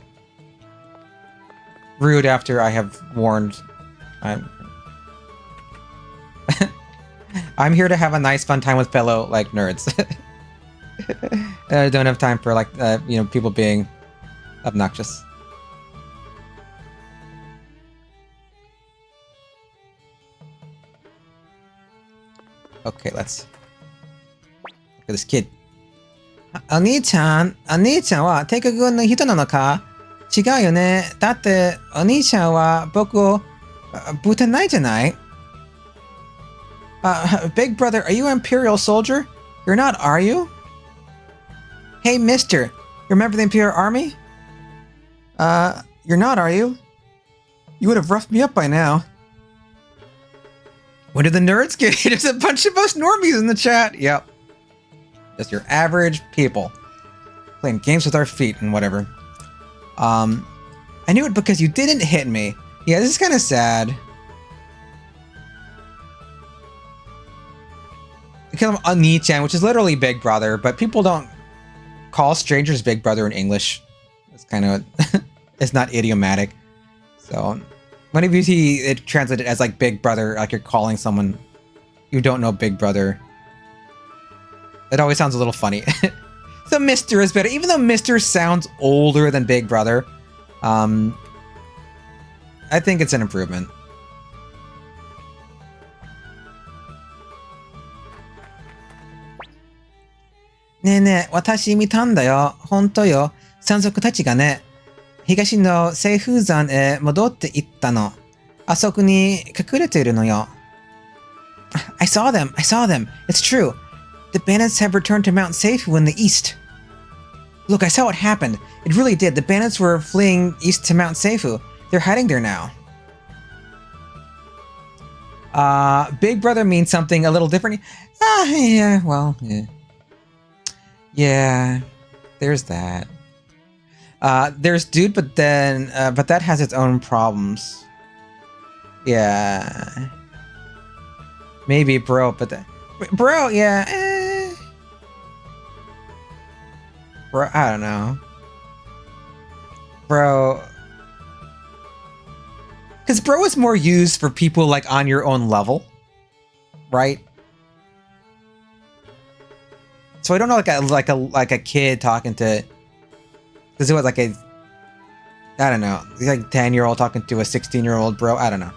rude after I have warned, I'm here to have a nice fun time with fellow like nerds. I don't have time for like you know, people being obnoxious. Okay, let's look at this kid. お兄ちゃんは帝国軍の人なのか？違うよね。だってお兄ちゃんは僕をぶたないじゃない？ Big brother, are you an Imperial soldier? You're not, are you? Hey, mister, you remember the Imperial Army? You're not, are you? You would have roughed me up by now. When did the nerds get here? There's a bunch of us normies in the chat. Yep. Just your average people. Playing games with our feet and whatever. I knew it because you didn't hit me. Yeah, this is kind of sad. They call him Oni-chan, which is literally Big Brother, but people don't call strangers Big Brother in English. It's kind of... it's not idiomatic. So... whenever you see it translated as like Big Brother, like you're calling someone you don't know Big Brother, it always sounds a little funny. So Mr. is better, even though Mr. sounds older than Big Brother. I think it's an improvement. Ne, 私見たんだよ。本当よ。山賊たちがね。東の西風山へ戻っていったの。あそこに隠れているのよ。I saw them. It's true. The bandits have returned to Mount Seifu in the east. Look, I saw what happened. It really did. The bandits were fleeing east to Mount Seifu. They're hiding there now. Big Brother means something a little different. Yeah, well, yeah. Yeah, there's that. There's dude, but that has its own problems. Yeah. Maybe bro, but bro, yeah. Bro, I don't know. Bro. Because bro is more used for people like on your own level, right? So I don't know, like a kid talking to. Because it was like a. I don't know. He's like 10-year-old talking to a 16-year-old bro. I don't know.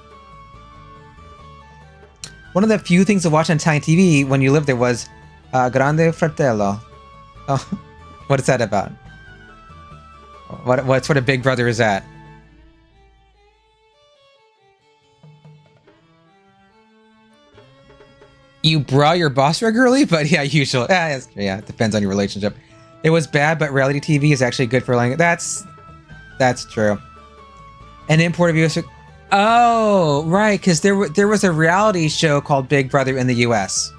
One of the few things to watch on Italian TV when you lived there was Grande Fratello. Oh, what is that about? What sort of Big Brother is that? You bra your boss regularly? But yeah, usually. Yeah, it depends on your relationship. It was bad, but reality TV is actually good for language. That's true. An import of US. Oh, right, because there was a reality show called Big Brother in the US.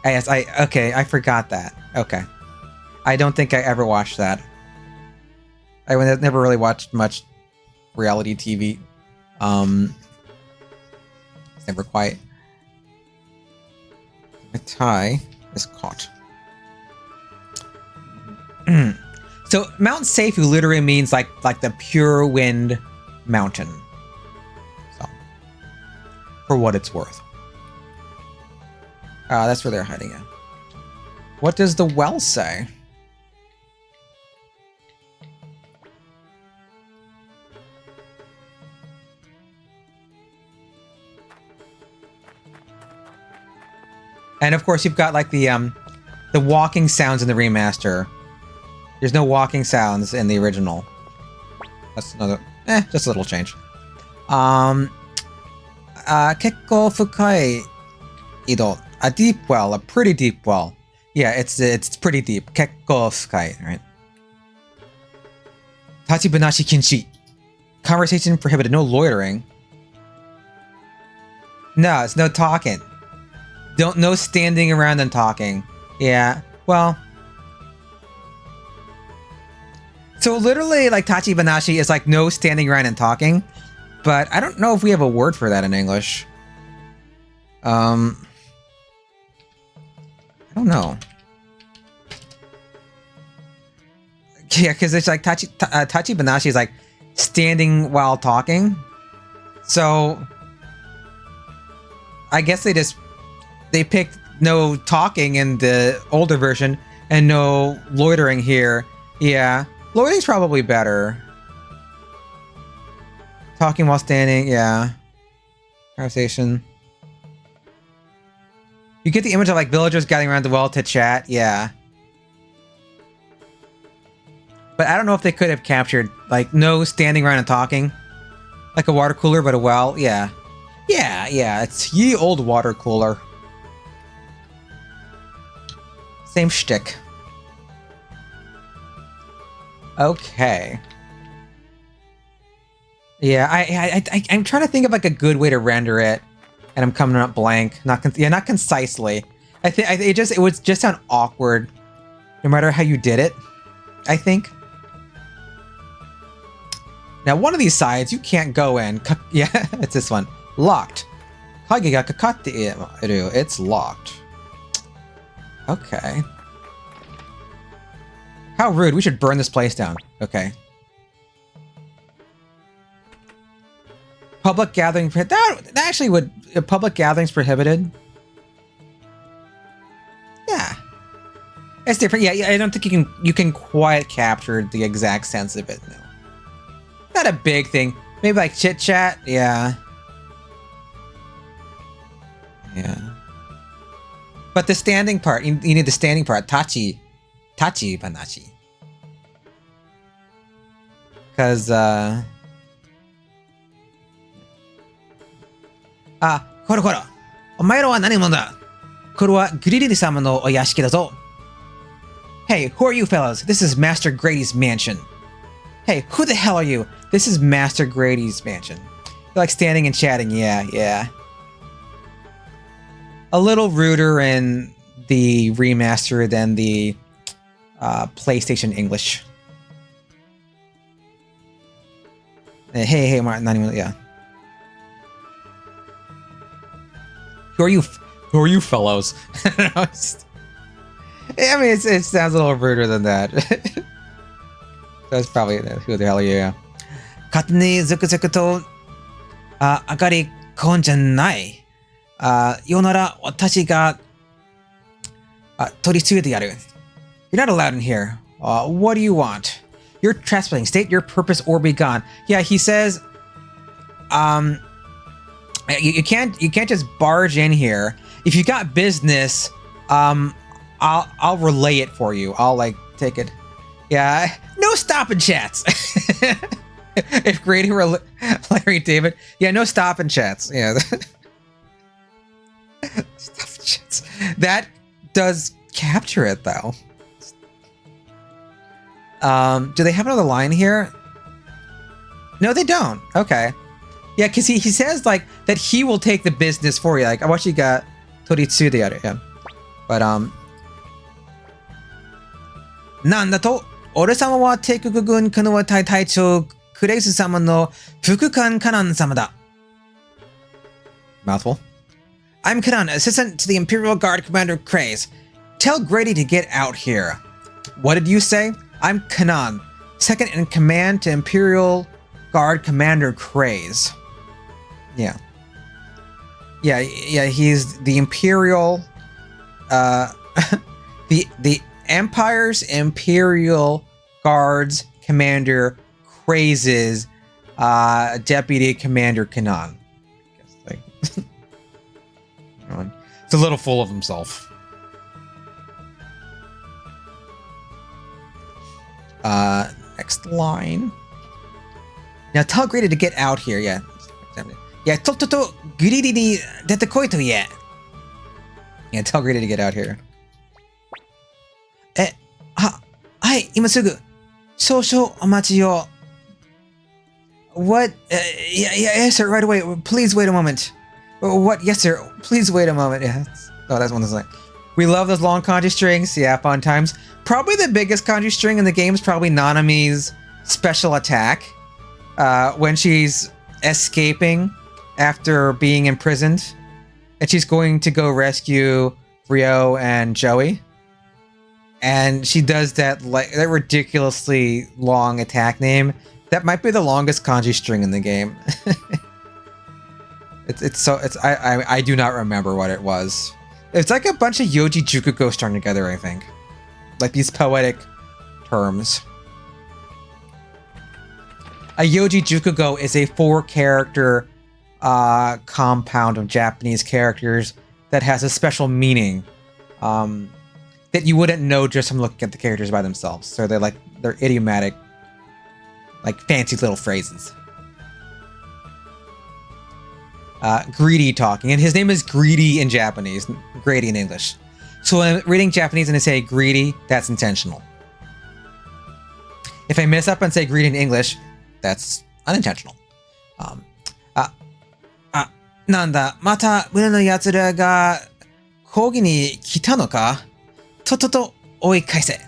Yes, I forgot that. Okay. I don't think I ever watched that. I never really watched much reality TV. It's never quite. A tie is caught. So Mount Seifu literally means like the pure wind mountain. So for what it's worth. That's where they're hiding at. What does the well say? And of course, you've got like the walking sounds in the remaster. There's no walking sounds in the original. That's another, just a little change. Kekko fukai ido. A deep well, a pretty deep well. Yeah, it's pretty deep. Kekko fukai, right? Tachibanashi kinshi. Conversation prohibited. No loitering. No, it's no talking. No standing around and talking. Yeah, well. So literally, like, Tachibanashi is like no standing around and talking, but I don't know if we have a word for that in English. I don't know. Yeah, because it's like Tachibanashi is like standing while talking. So I guess they picked no talking in the older version and no loitering here. Yeah. Loitering's probably better. Talking while standing, yeah. Conversation. You get the image of like villagers gathering around the well to chat, yeah. But I don't know if they could have captured like no standing around and talking. Like a water cooler, but a well, yeah. Yeah, it's ye old water cooler. Same shtick. Okay. Yeah, I'm trying to think of like a good way to render it, and I'm coming up blank. Not concisely. I think it would just sound awkward, no matter how you did it. I think. Now, one of these sides you can't go in. Yeah, it's this one. Locked. Kage ga kakatte iru. It's locked. Okay. How rude. We should burn this place down. Okay. Public gathering. That actually would. Public gatherings prohibited. Yeah. It's different. Yeah, I don't think you can quite capture the exact sense of it. No. Not a big thing. Maybe like chit chat. Yeah. Yeah. But the standing part, you need the standing part. Tachi banashi. Because, Kora. Omaero wa nani mono da? Koro wa Gridi-sama no oyashiki da zo. Hey, who are you fellas? This is Master Grady's mansion. Hey, who the hell are you? This is Master Grady's mansion. You're like standing and chatting, yeah. A little ruder in the remaster than the PlayStation English. Hey, Martin, yeah. Who are you fellows? I mean, it sounds a little ruder than that. That's probably who the hell are you, yeah. 勝手にズクズクと上がり込んじゃない。よなら私が取り次いでやる。You're not allowed in here. What do you want? You're trespassing. State your purpose or be gone. Yeah, he says, you can't just barge in here. If you got business, I'll relay it for you. I'll like take it. Yeah, no stopping chats. If Grady were Larry David, yeah, no stopping chats. Yeah, stopping chats. That does capture it though. Do they have another line here? No, they don't. Okay. Yeah, because he says like that he will take the business for you. Like, I watch you got Toritsu de yaru. Yeah. But なんだと俺様は帝国軍クノワ隊隊長クレイス様の副官カナン様だ。Mouthful. I'm Kanan, assistant to the Imperial Guard Commander Craze. Tell Grady to get out here. What did you say? I'm Kanan, second in command to Imperial Guard Commander Craze. Yeah. Yeah, he's the Imperial, the Empire's Imperial Guards Commander Craze's Deputy Commander Kanan. It's a little full of himself. Next line. Now tell Grady to get out here, yeah. Yeah, to Grady ni dete koi to ye. Yeah, tell Grady to get out here. Hai, imasugu. Shoushou omachi yo. What? Yes, sir, right away. Please wait a moment. What? Yes, sir. Please wait a moment. Yeah. Oh, that's one that's like. We love those long kanji strings. Yeah, fun times. Probably the biggest kanji string in the game is probably Nanami's special attack. When she's escaping after being imprisoned. And she's going to go rescue Ryo and Joey. And she does that ridiculously long attack name. That might be the longest kanji string in the game. I do not remember what it was. It's like a bunch of Yoji Jukugo strung together, I think. Like these poetic terms. A Yoji Jukugo is a 4-character compound of Japanese characters that has a special meaning that you wouldn't know just from looking at the characters by themselves. So they're idiomatic, like fancy little phrases. Greedy talking, and his name is Greedy in Japanese, Grady in English. So when I'm reading Japanese and I say greedy, that's intentional. If I mess up and say greedy in English, that's unintentional. なんだ、また群れの奴らが抗議に来たのか？とっとと追い返せ。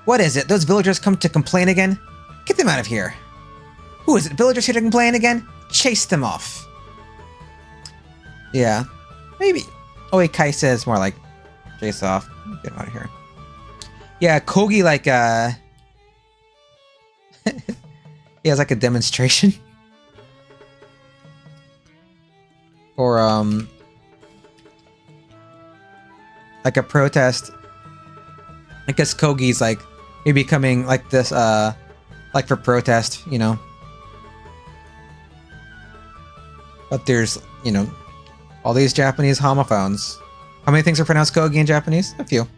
What is it? Those villagers come to complain again? Get them out of here. Who is it? Villagers here to complain again? Chase them off. Yeah, maybe. Oikaise is more like chase off. Get them out of here. Yeah, Kogi like he has like a demonstration. Or like a protest. I guess Kogi's like maybe coming like this like for protest, you know. But there's, you know, all these Japanese homophones. How many things are pronounced Kogi in Japanese? A few.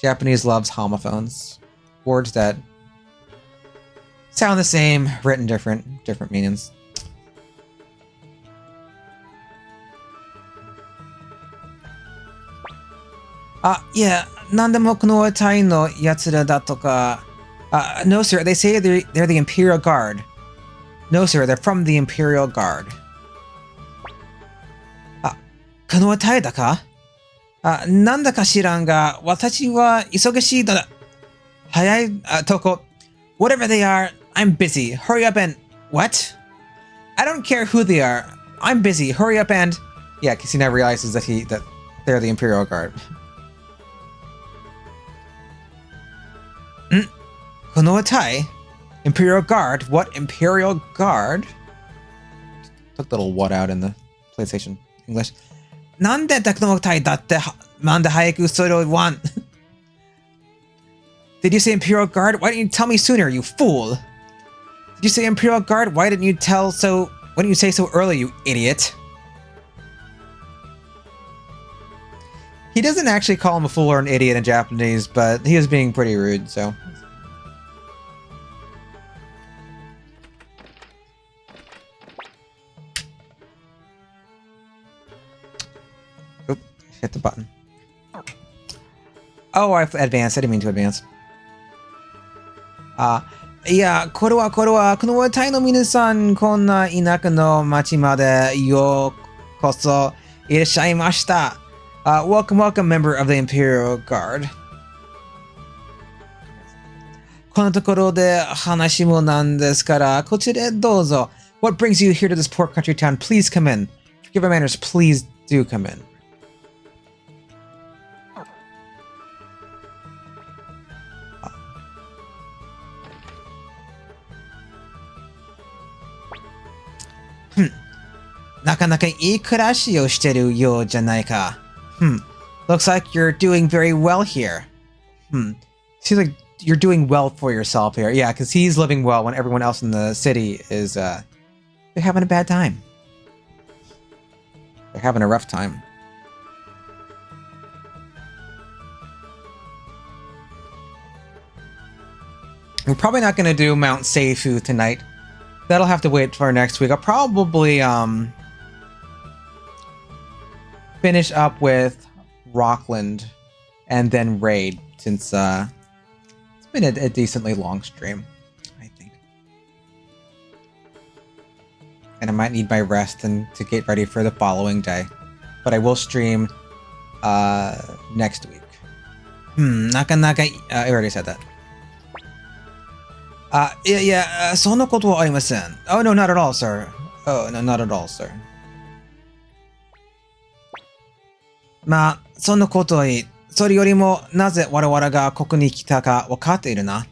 Japanese loves homophones. Words that sound the same, written different meanings. Yeah, なんでもこの隊の奴らだとか。No, sir, they say they're the Imperial Guard. No, sir, they're from the Imperial Guard. この隊だか？なんだか知らんが、私は忙しいのだ。早いとこ。Whatever they are, I'm busy. Hurry up and... What? I don't care who they are. I'm busy. Hurry up and... Yeah, because he now realizes that they're the Imperial Guard. Kono atai? Imperial Guard? What Imperial Guard? Took the little what out in the PlayStation English. Nande kono atai datte mande hayaku soro wan. Did you say Imperial Guard? Why didn't you tell me sooner, you fool? Did you say Imperial Guard? Why didn't you say so early, you idiot? He doesn't actually call him a fool or an idiot in Japanese, but he is being pretty rude, so... Oop, hit the button. Oh, I advanced. I didn't mean to advance. いや、これは、このタイの皆さん、こんな田舎の町までようこそいらっしゃいました。Welcome, welcome, member of the Imperial Guard. このところで話もなんですから、こちらへどうぞ。What brings you here to this poor country town? Please come in. Forgive my manners, please do come in. Nakanaka ii kurashi o shiteru you janai ka. Looks like you're doing very well here. Seems like you're doing well for yourself here. Yeah, because he's living well when everyone else in the city is, they're having a bad time. They're having a rough time. We're probably not going to do Mount Seifu tonight. That'll have to wait for next week. I'll probably, finish up with Rockland and then raid, since it's been a decently long stream, I think. And I might need my rest and to get ready for the following day. But I will stream next week. Nakanaka, I already said that. Yeah, そんなことはありません. Oh, no, not at all, sir. Oh, no, not at all, sir. まあ、そんなことはいい。それよりも、なぜ我々がここに来たか分かっているな。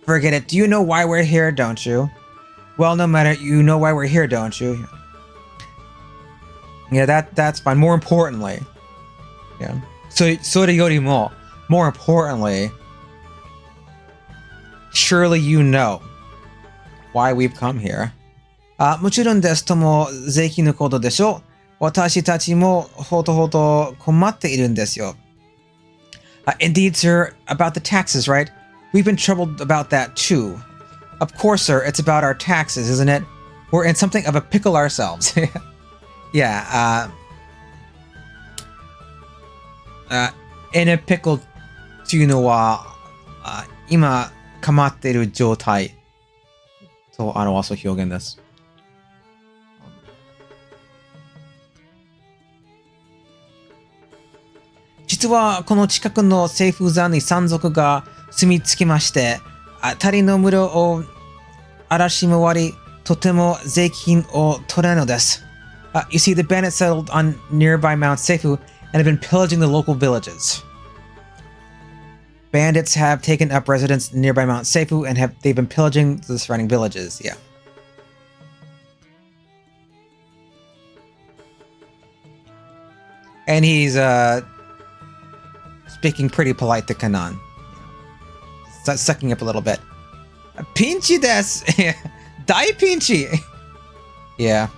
Forget it. Do you know why we're here, don't you? Well, no matter, you know why we're here, don't you? Yeah, that's fine. More importantly, yeah. それよりも, more importantly, surely you know why we've come here. もちろんです。とも税金のことでしょ。私たちもほとほと困っているんですよ。Indeed, sir, about the taxes, right? We've been troubled about that too. Of course, sir, it's about our taxes, isn't it? We're in something of a pickle ourselves. Yeah, in a pickle というのは、今、構っている状態と表す表現です。実はこの近くの政府山に山賊が住み着きまして、足りの室を荒らし回り、とても税金を取れるのです。You see, the bandits settled on nearby Mount Seifu and have been pillaging the local villages. Bandits have taken up residence nearby Mount Seifu and they've been pillaging the surrounding villages. Yeah. And he's speaking pretty polite to Kanan. Sucking up a little bit. Pinchy desu! Dai pinchy! Yeah.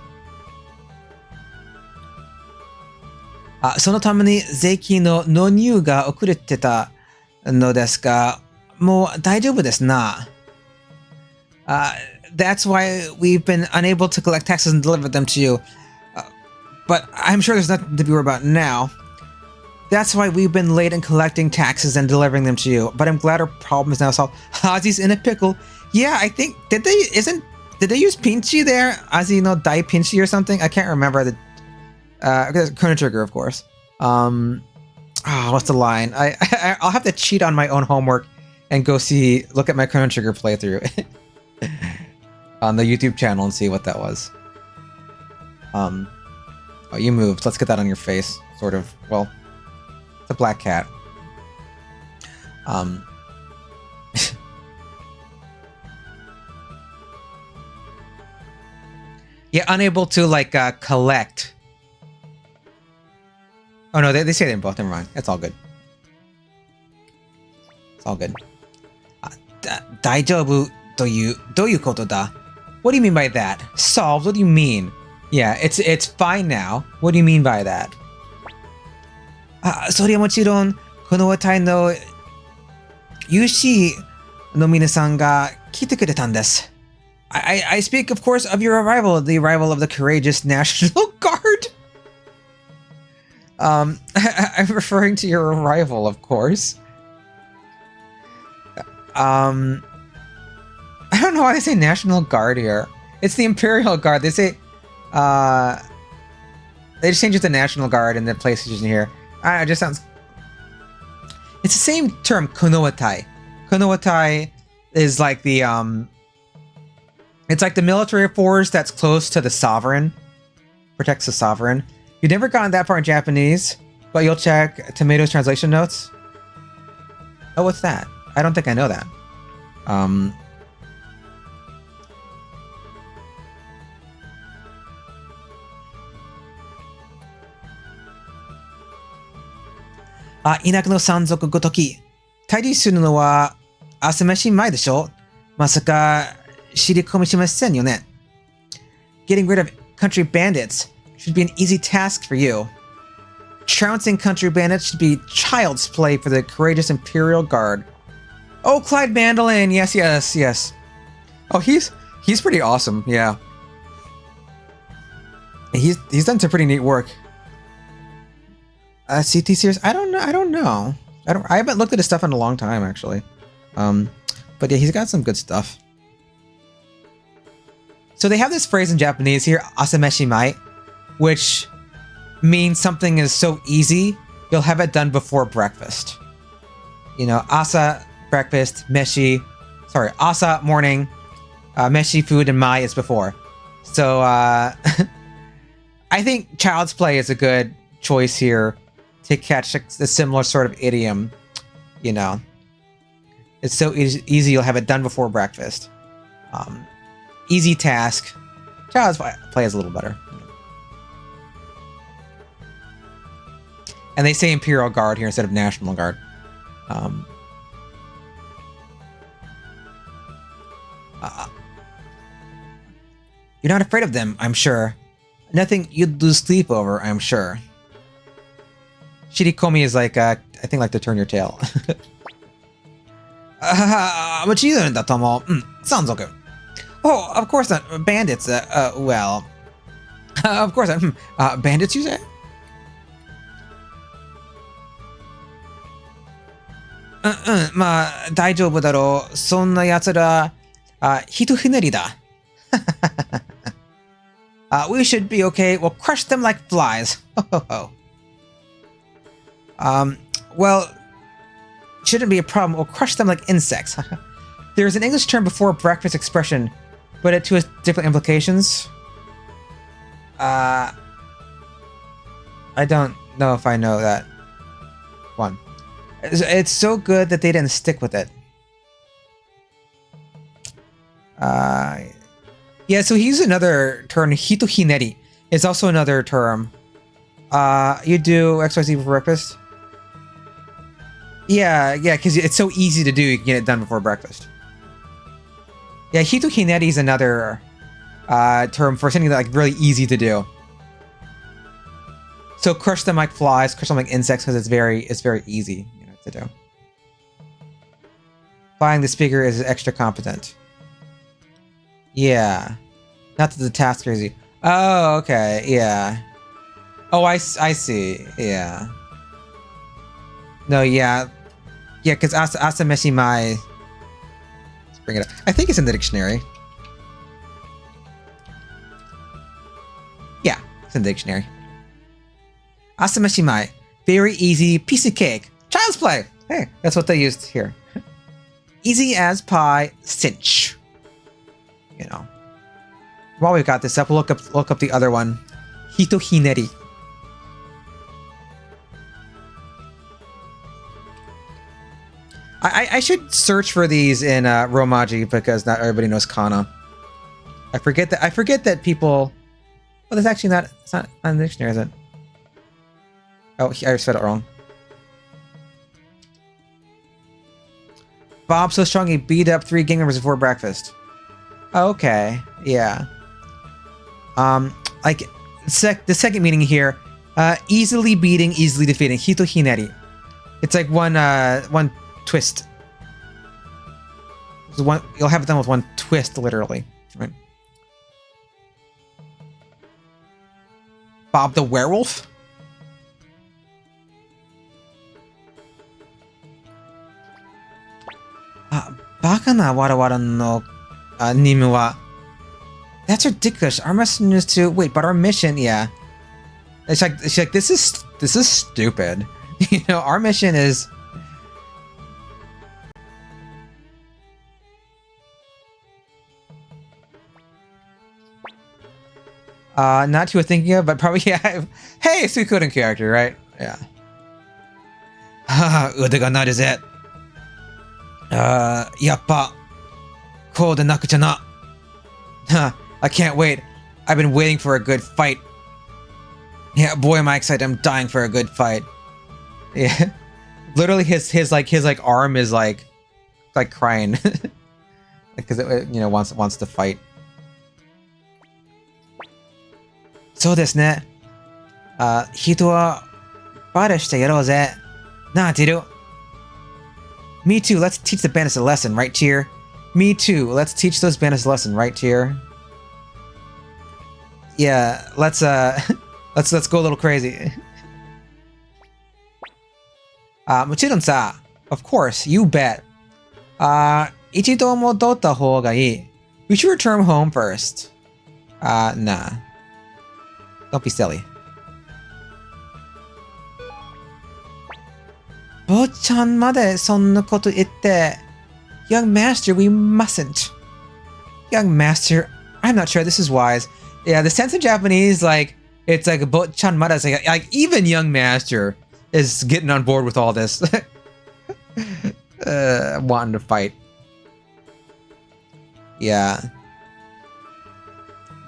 そのために税金の納入が遅れてたのですが、もう大丈夫ですな。That's why we've been unable to collect taxes and deliver them to you. But I'm sure there's nothing to be worried about now. That's why we've been late in collecting taxes and delivering them to you. But I'm glad our problem is now solved. Ozzy's in a pickle. Yeah, I think did they use Pinchy there? Ozzy no Dai Pinchy or something? I can't remember the Chrono Trigger, of course. What's the line? I'll have to cheat on my own homework and go look at my Chrono Trigger playthrough on the YouTube channel and see what that was. Oh, you moved. Let's get that on your face, sort of. Well, it's a black cat. Yeah, unable to like collect. Oh no, they say them both. Never mind. It's all good. It's all good. 大丈夫というどういうことだ? What do you mean by that? Solved? What do you mean? Yeah, it's fine now. What do you mean by that? それはもちろんこの話題の有志の皆さんが来てくれたんです。I speak, of course, of your arrival, the arrival of the courageous National Guard. I'm referring to your arrival, of course. I don't know why they say National Guard here. It's the Imperial Guard. They say, they just changed it to National Guard in the PlayStation here. It just sounds... It's the same term, Konowatai. Konowatai is like the, it's like the military force that's close to the sovereign. Protects the sovereign. You've never gotten that far in Japanese, but you'll check Tomato's translation notes. Oh, what's that? I don't think I know that. Ah, 田舎の山賊ごとき。対立するのは朝飯前でしょ? まさか知り込みしませんよね? Getting rid of country bandits should be an easy task for you. Trouncing country bandits should be child's play for the courageous Imperial Guard. Oh, Clyde Mandolin. Yes, yes, yes. Oh, he's pretty awesome. Yeah. He's done some pretty neat work. CT series? I don't know. I haven't looked at his stuff in a long time, actually. But yeah, he's got some good stuff. So they have this phrase in Japanese here, asameshimai, which means something is so easy, you'll have it done before breakfast. You know, asa, breakfast, asa, morning, meshi, food, and mai is before. So, I think child's play is a good choice here to catch a similar sort of idiom, you know. It's so easy, you'll have it done before breakfast. Easy task. Child's play is a little better. And they say Imperial Guard here instead of National Guard. You're not afraid of them, I'm sure. Nothing you'd lose sleep over, I'm sure. Shirikomi is like, I think like to turn your tail. Sanzoku. Oh, of course not. Bandits, well... of course not. Bandits, you say? Ma, daijoubu daro. Sonna yatsura, hitohineri da. We should be okay. We'll crush them like flies. Well, shouldn't be a problem. We'll crush them like insects. There's an English term before breakfast expression, but it has different implications. I don't know if I know that one. It's so good that they didn't stick with it. Yeah, so he's another term. Hitohineri is also another term. You do XYZ for breakfast? Yeah, because it's so easy to do, you can get it done before breakfast. Yeah, hitohineri is another term for something that's like really easy to do. So crush them like flies, crush them like insects, because it's very easy, you know, to do. Buying the speaker is extra competent. Yeah. Not that the task is easy. Oh, okay, yeah. Oh, I see, yeah. No, yeah. Yeah, because asameshimai... Let's bring it up. I think it's in the dictionary. Yeah, it's in the dictionary. Asameshimai. Very easy, piece of cake. Child's play! Hey, that's what they used here. easy as pie, cinch. You know. While we've got this up, we'll look up the other one. Hito hineri. I should search for these in Romaji because not everybody knows kana. I forget that people. Well, that's actually not. It's not in the dictionary, is it? Oh, I said it wrong. Bob so strong he beat up 3 gang members before breakfast. Okay, yeah. Like the second meaning here, easily beating, easily defeating. Hito hineri. It's like one twist. You'll have it done with one twist, literally. Right? Bob the werewolf. Baka na warawara no nimu wa. That's ridiculous. Our mission is to wait, but our mission, yeah. It's like this is stupid. You know, our mission is. Not who we're thinking of, but probably yeah. Hey, Suikoden character, right? Yeah. Haha, ude ga naru ze. Yappa. Ko de nakucha na. I can't wait. I've been waiting for a good fight. Yeah, boy, am I excited. I'm dying for a good fight. Yeah. Literally his arm is like crying. Because it, you know, wants to fight. そうですね。人はバレしてやろうぜ。なあ、ティル。Me too. Let's teach the bandits a lesson, right, Cheer? Me too. Let's teach those bandits a lesson, right, Cheer? Yeah, let's go a little crazy. もちろんさ、of course, you bet. 一度戻った方がいい。We should return home first. Nah. Don't be silly. 坊ちゃんまでそんなこと言って。Young master, we mustn't. Young master, I'm not sure this is wise. Yeah, the sense in Japanese, like, it's like Bo-chan mada. It's like even young master is getting on board with all this. Wanting to fight. Yeah.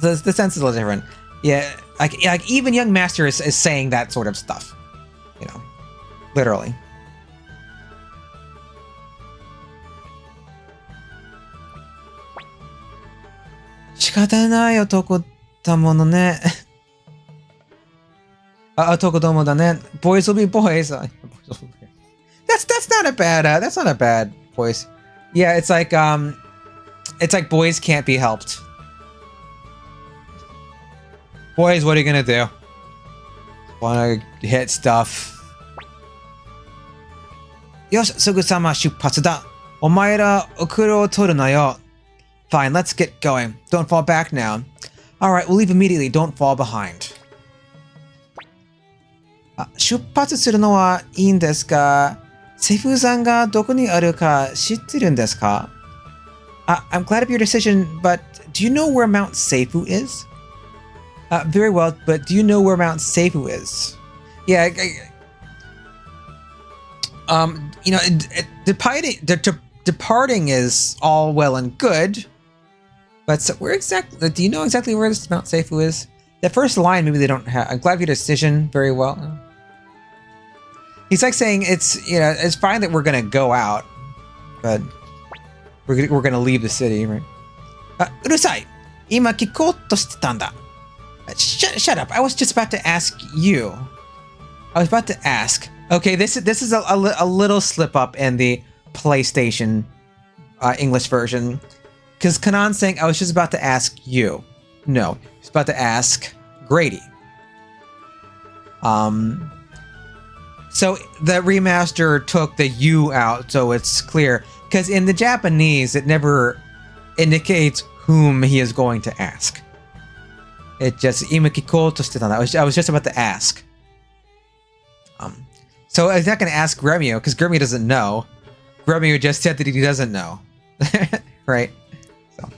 The sense is a little different. Yeah, like even young master is saying that sort of stuff. You know, literally. Shikata nai otoko damono ne. Otoko domo da ne. Boys will be boys. That's not a bad voice. Yeah, it's like boys can't be helped. Boys, what are you gonna do? Wanna hit stuff? Yosh, Sugu-sama shuppatsu da. Omae ra okuro o toru na yo. Fine, let's get going. Don't fall back now. Alright, we'll leave immediately. Don't fall behind. 出発するのはいいんですが、セフさんがどこにあるか知ってるんですか? I'm glad of your decision, but do you know where Mount Seifu is? Very well, but do you know where Mount Seifu is? Yeah, you know, departing is all well and good, but so where exactly? Do you know exactly where this Mount Seifu is? That first line, maybe they don't have. I'm glad of your decision. Very well. He's like saying it's, you know, it's fine that we're gonna go out, but we're gonna leave the city, right? Urusai, ima kikoto shite tanda. Shut up! I was just about to ask you. I was about to ask. Okay, this is a little slip up in the PlayStation English version, because Kanan's saying I was just about to ask you. No, he's about to ask Grady. So the remaster took the "you" out, so it's clear. Because in the Japanese, it never indicates whom he is going to ask. It just ima kikoto shite tanda. I was just about to ask. So I was not going to ask Gremio because Gremio doesn't know. Gregminster just said that he doesn't know. Right? So.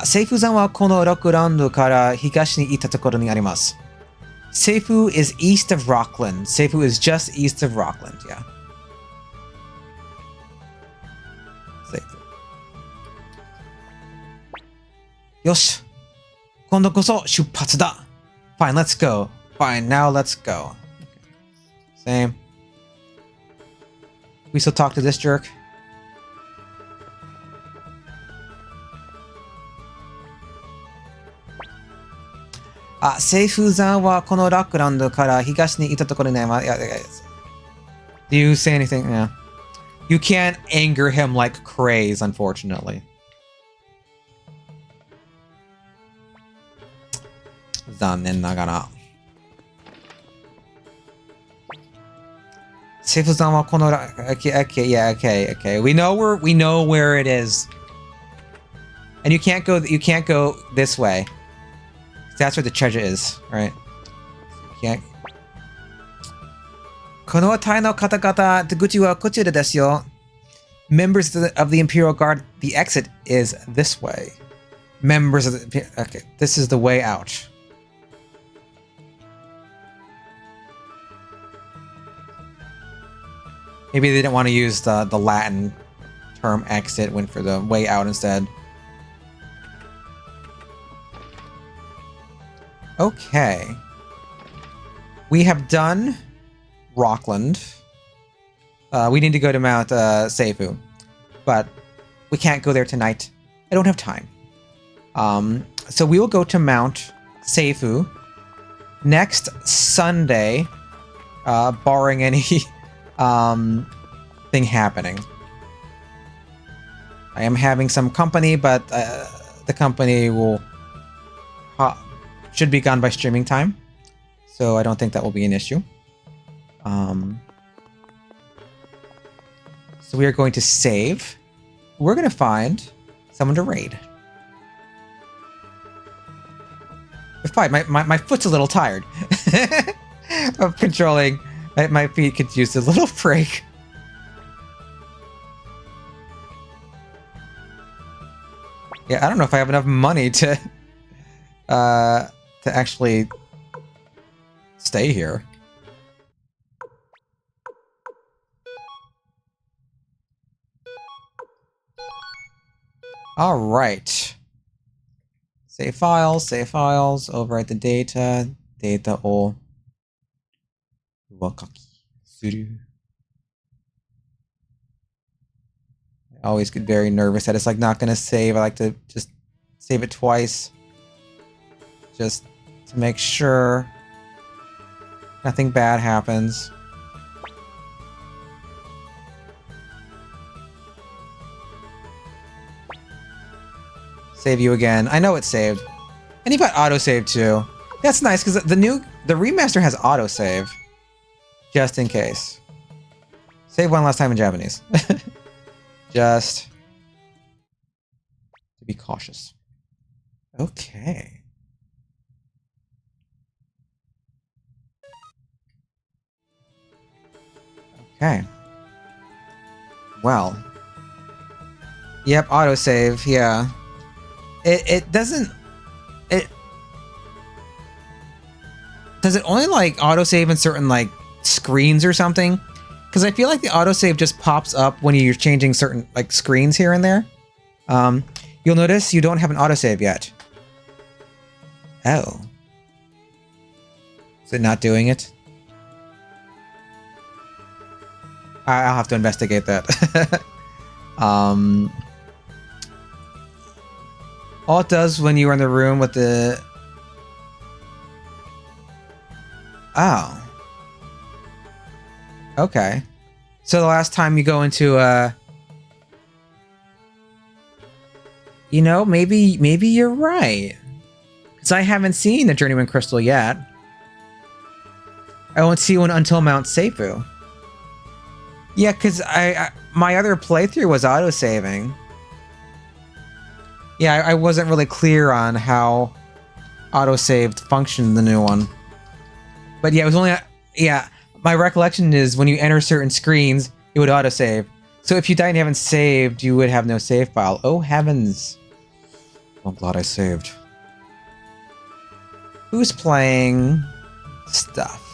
セイフ山はこのロックランドから東に行ったところにあります。Seifu is east of Rockland. Seifu is just east of Rockland, yeah. Seifu. よし。今度こそ出発だ。Fine, let's go. Fine, now let's go. Same. We still talk to this jerk? Seifu-san wa kono Rockland kara higashi ni ita tokoro ni arimasu. Do you say anything? Yeah. You can't anger him like craze, unfortunately. 残念ながら。Seifu-san wa kono okay, yeah, okay. We know where it is. And you can't go this way. That's where the treasure is, right? You can't. この隊の方々、出口はこちらですよ。Members of the Imperial Guard, the exit is this way. Members of the... Okay, this is the way out. Maybe they didn't want to use the Latin term exit, went for the way out instead. Okay. We have done Rockland. We need to go to Mount Seifu. But we can't go there tonight. I don't have time. So we will go to Mount Seifu next Sunday, barring any thing happening. I am having some company, but the company will should be gone by streaming time, so I don't think that will be an issue. So we are going to save. We're going to find someone to raid. Fine, my foot's a little tired of controlling. My feet could use a little break. Yeah, I don't know if I have enough money to actually stay here. All right. Save files, overwrite the data, data o wakaki suru. I always get very nervous that it's like not gonna save. I like to just save it twice. Just to make sure nothing bad happens. Save you again. I know it's saved. And you've got autosave too. That's nice because the remaster has autosave. Just in case. Save one last time in Japanese. Just to be cautious. Okay. Okay. Well. Yep, autosave, yeah. It doesn't... Does it only, like, autosave in certain, like, screens or something? Because I feel like the autosave just pops up when you're changing certain, like, screens here and there. You'll notice you don't have an autosave yet. Oh. Is it not doing it? I'll have to investigate that. All it does when you are in the room with the... Oh. Okay. So the last time you go into you know, maybe you're right. Because I haven't seen the Journeyman Crystal yet. I won't see one until Mount Seifu. Yeah, because my other playthrough was autosaving. Yeah, I wasn't really clear on how autosaved functioned in the new one. But yeah, it was only... Yeah, my recollection is when you enter certain screens, it would autosave. So if you died and you haven't saved, you would have no save file. Oh heavens. I'm glad I saved. Who's playing stuff?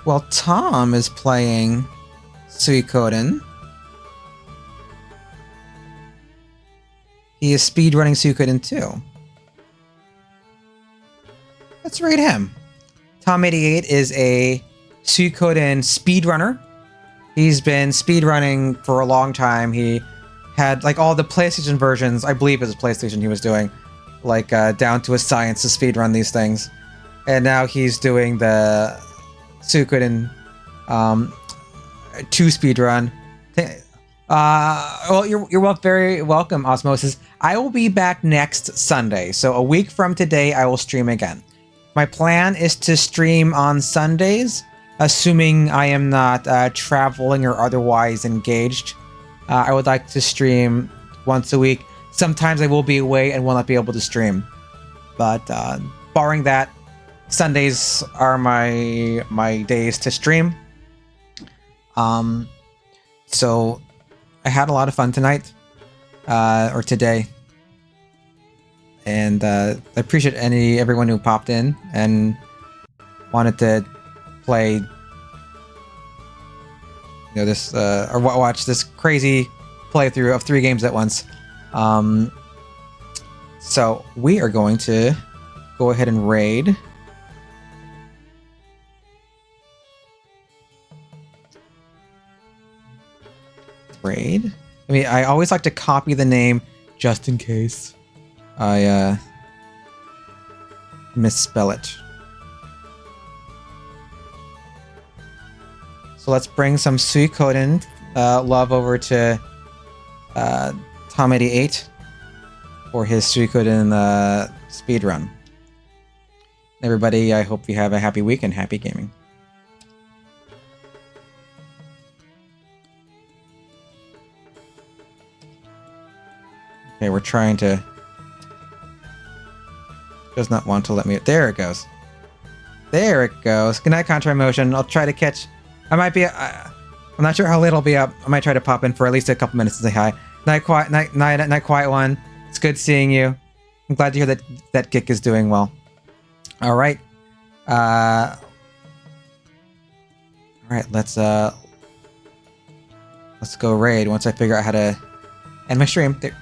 Well, Tom is playing Suikoden. He is speedrunning Suikoden too. Let's rate him. Tom88 is a Suikoden speedrunner. He's been speedrunning for a long time. He had like all the PlayStation versions, I believe it was PlayStation he was doing, like down to a science to speedrun these things. And now he's doing the Suikoden 2 speedrun. Well, you're very welcome, Osmosis. I will be back next Sunday, so a week from today I will stream again. My plan is to stream on Sundays, assuming I am not traveling or otherwise engaged. I would like to stream once a week. Sometimes I will be away and will not be able to stream. But barring that, Sundays are my days to stream. So I had a lot of fun tonight, or today. And I appreciate everyone who popped in and wanted to play, this or watch this crazy playthrough of 3 games at once. So we are going to go ahead and raid. Raid. I mean, I always like to copy the name just in case I misspell it. So let's bring some Suikoden love over to Tom88 for his Suikoden speedrun. Everybody, I hope you have a happy week and happy gaming. Okay, we're trying to... Does not want to let me... There it goes. There it goes. Good night, Contra Motion. I'll try to catch... I might be... I'm not sure how late I'll be up. I might try to pop in for at least a couple minutes to say hi. Night, Quiet One. It's good seeing you. I'm glad to hear that Gik is doing well. All right. All right, let's go raid once I figure out how to end my stream. There.